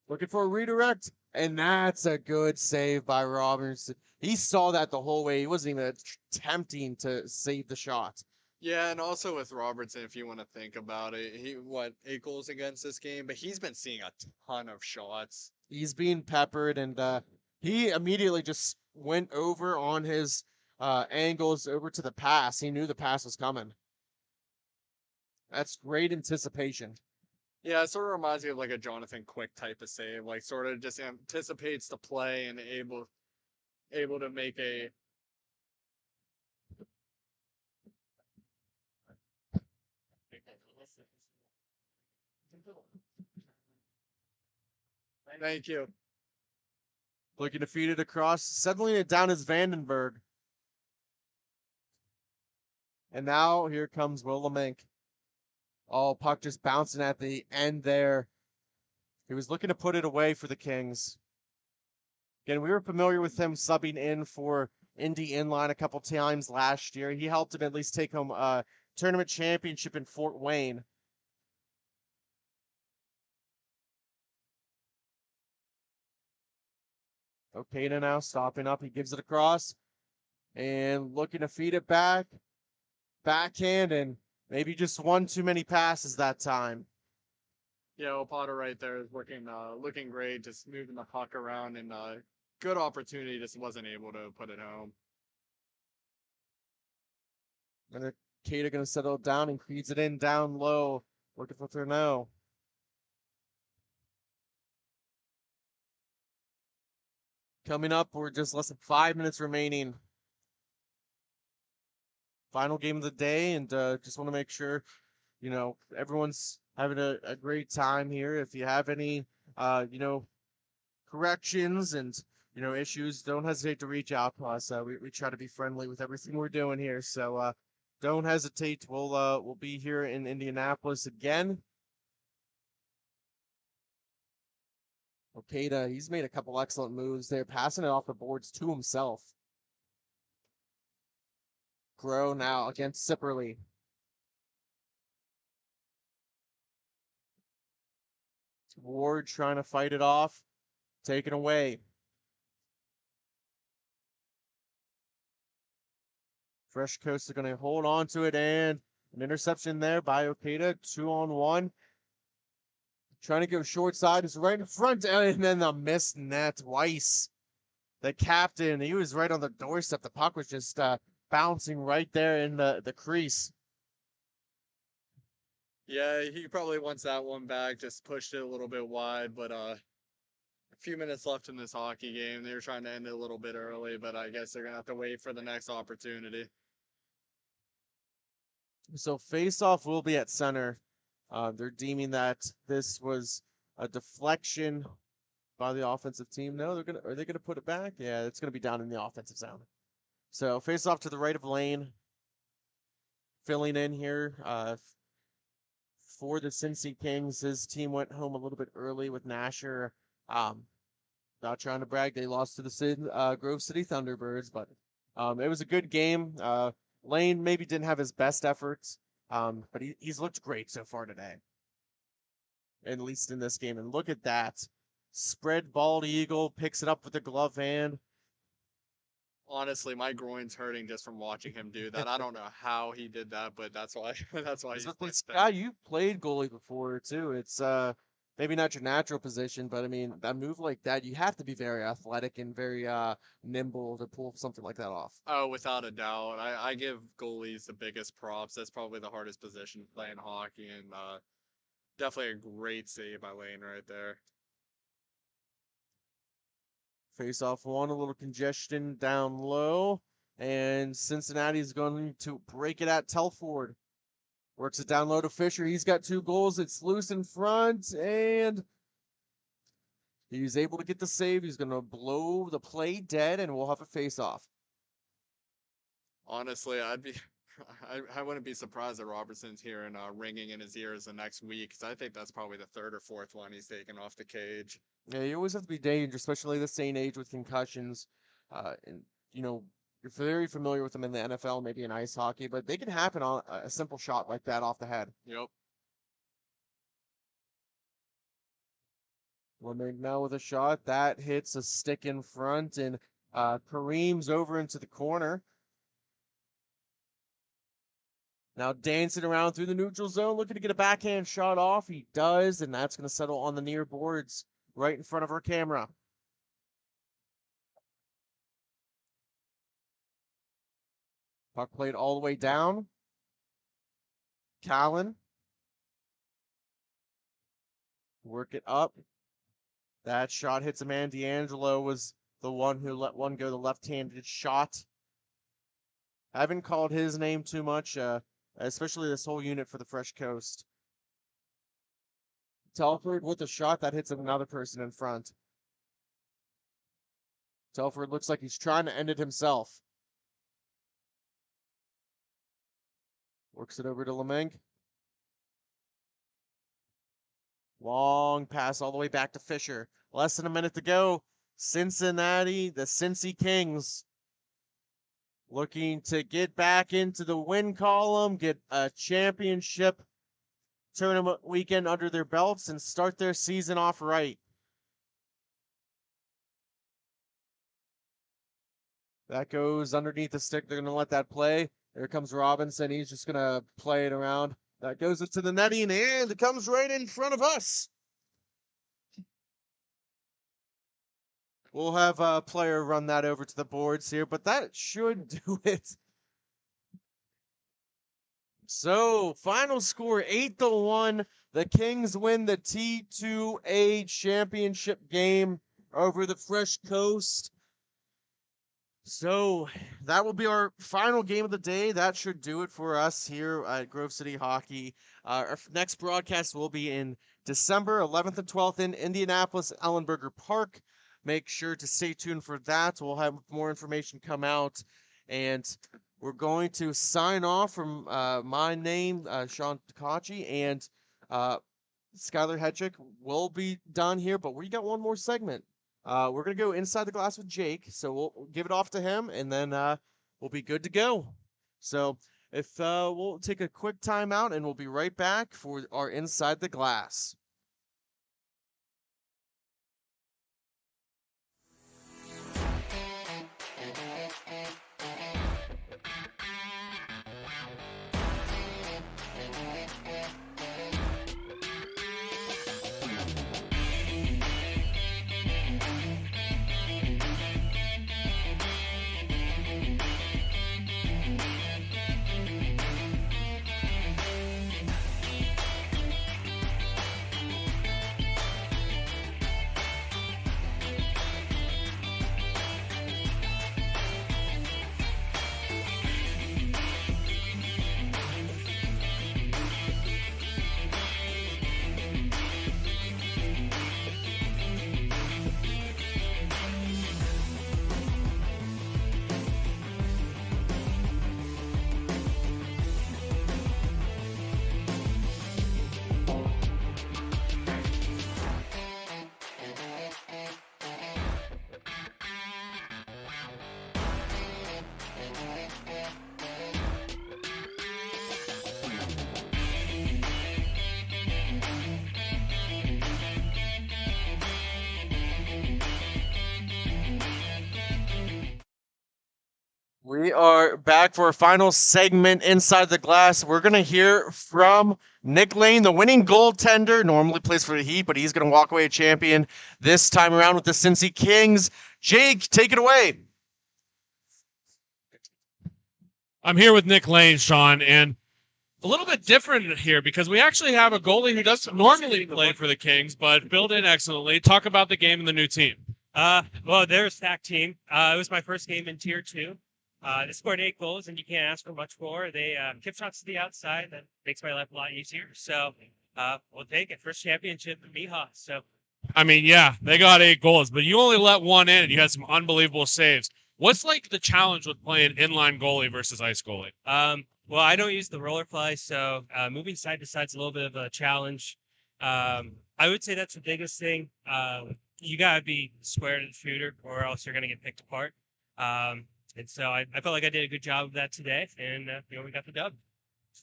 looking for a redirect, and that's a good save by Robertson. He saw that the whole way. He wasn't even attempting to save the shot. Yeah, and also with Robertson, if you want to think about it, he 8 goals against this game, but he's been seeing a ton of shots. He's being peppered, and he immediately just went over on his angles over to the pass. He knew the pass was coming. That's great anticipation. Yeah, it sort of reminds me of like a Jonathan Quick type of save, like sort of just anticipates the play and able to make a. Thank you. Looking to feed it across, settling it down is Vandenberg. And now here comes Willemink. Oh, puck just bouncing at the end there. He was looking to put it away for the Kings. Again, we were familiar with him subbing in for Indy Inline a couple times last year. He helped him at least take home a tournament championship in Fort Wayne. Okada now stopping up. He gives it across and looking to feed it back. Backhand, and maybe just one too many passes that time. Yeah, well, Potter right there is looking great, just moving the puck around, and good opportunity, just wasn't able to put it home. And Okada going to settle it down and feeds it in down low. Looking for Thurneau. Coming up, we're just less than 5 minutes remaining. Final game of the day, and just want to make sure, everyone's having a great time here. If you have any, corrections and, issues, don't hesitate to reach out to us. We try to be friendly with everything we're doing here, so don't hesitate. We'll be here in Indianapolis again. Okada, he's made a couple excellent moves there, passing it off the boards to himself. Grow now against Sipperly. Ward trying to fight it off. Taken away. Fresh Coast is going to hold on to it, and an interception there by Okada. 2-on-1. Trying to go short side. Is right in front, and then the missed net. Weiss, the captain, he was right on the doorstep. The puck was just bouncing right there in the crease. Yeah, he probably wants that one back, just pushed it a little bit wide, but a few minutes left in this hockey game. They were trying to end it a little bit early, but I guess they're going to have to wait for the next opportunity. So face-off will be at center. They're deeming that this was a deflection by the offensive team. No, are they gonna put it back? Yeah, it's gonna be down in the offensive zone. So face-off to the right of lane. Filling in here for the Cincy Kings. His team went home a little bit early with Nasher. Not trying to brag, they lost to the Grove City Thunderbirds, but it was a good game. Lane maybe didn't have his best efforts, but he's looked great so far today, at least in this game. And look at that. Spread bald eagle, picks it up with the glove hand. Honestly, my groin's hurting just from watching him do that. I don't know how he did that, but that's why he's like that. You played goalie before too. It's maybe not your natural position, but I mean that move like that, you have to be very athletic and very nimble to pull something like that off. Oh, without a doubt. I give goalies the biggest props. That's probably the hardest position playing hockey, and Definitely a great save by Lane right there. Face off one, a little congestion down low, and Cincinnati's going to break it at Telford. Works it down low to Fisher. He's got 2 goals. It's loose in front, and he's able to get the save. He's going to blow the play dead, and we'll have a face off. Honestly, I wouldn't be surprised if Robertson's hearing ringing in his ears the next week, because I think that's probably the 3rd or 4th one he's taken off the cage. Yeah, you always have to be dangerous, especially this day and age with concussions. And you're very familiar with them in the NFL, maybe in ice hockey, but they can happen on a simple shot like that off the head. Yep. Lemig now with a shot that hits a stick in front, and Kareem's over into the corner. Now dancing around through the neutral zone, looking to get a backhand shot off. He does, and that's going to settle on the near boards right in front of our camera. Puck played all the way down. Callan. Work it up. That shot hits a man. D'Angelo was the one who let one go, the left-handed shot. Haven't called his name too much, especially this whole unit for the Fresh Coast. Telford with a shot that hits another person in front. Telford looks like he's trying to end it himself. Works it over to Lemig. Long pass all the way back to Fisher. Less than a minute to go. Cincinnati, the Cincy Kings, looking to get back into the win column, get a championship tournament weekend under their belts, and start their season off right. That goes underneath the stick. They're going to let that play. There comes Robinson. He's just going to play it around. That goes into the netting, and it comes right in front of us. We'll have a player run that over to the boards here, but that should do it. So, final score 8-1. The Kings win the T2A championship game over the Fresh Coast. So, that will be our final game of the day. That should do it for us here at Grove City Hockey. Our next broadcast will be in December 11th and 12th in Indianapolis, Ellenberger Park. Make sure to stay tuned for that. We'll have more information come out. And we're going to sign off from my name, Sean Takachi, and Skylar Hedrick will be done here, but we got one more segment. We're going to go inside the glass with Jake, so we'll give it off to him, and then we'll be good to go. So if we'll take a quick timeout, and we'll be right back for our Inside the Glass. We are back for our final segment inside the glass. We're going to hear from Nick Lane, the winning goaltender. Normally plays for the Heat, but he's going to walk away a champion this time around with the Cincy Kings. Jake, take it away. I'm here with Nick Lane, Sean, and a little bit different here because we actually have a goalie who doesn't normally play for the Kings, but filled in excellently. Talk about the game and the new team. Well, they're a stacked team. It was my first game in Tier 2. They scored 8 goals, and you can't ask for much more. They kept shots to the outside. That makes my life a lot easier. So we'll take it. First championship in Miha. So, I mean, yeah, they got 8 goals, but you only let one in, and you had some unbelievable saves. What's like the challenge with playing inline goalie versus ice goalie? Well, I don't use the roller fly, so moving side to side is a little bit of a challenge. I would say that's the biggest thing. You got to be square to the shooter, or else you're going to get picked apart. And so I felt like I did a good job of that today, and we got the dub.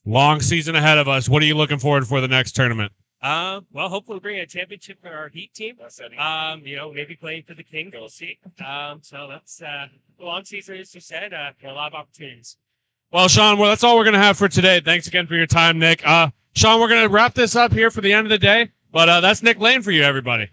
Long season ahead of us. What are you looking forward for the next tournament? Well, hopefully bring a championship for our Heat team. Maybe playing for the Kings. We'll see. So that's a long season, as you said. A lot of opportunities. Well, Sean, that's all we're going to have for today. Thanks again for your time, Nick. Sean, we're going to wrap this up here for the end of the day, but that's Nick Lane for you, everybody.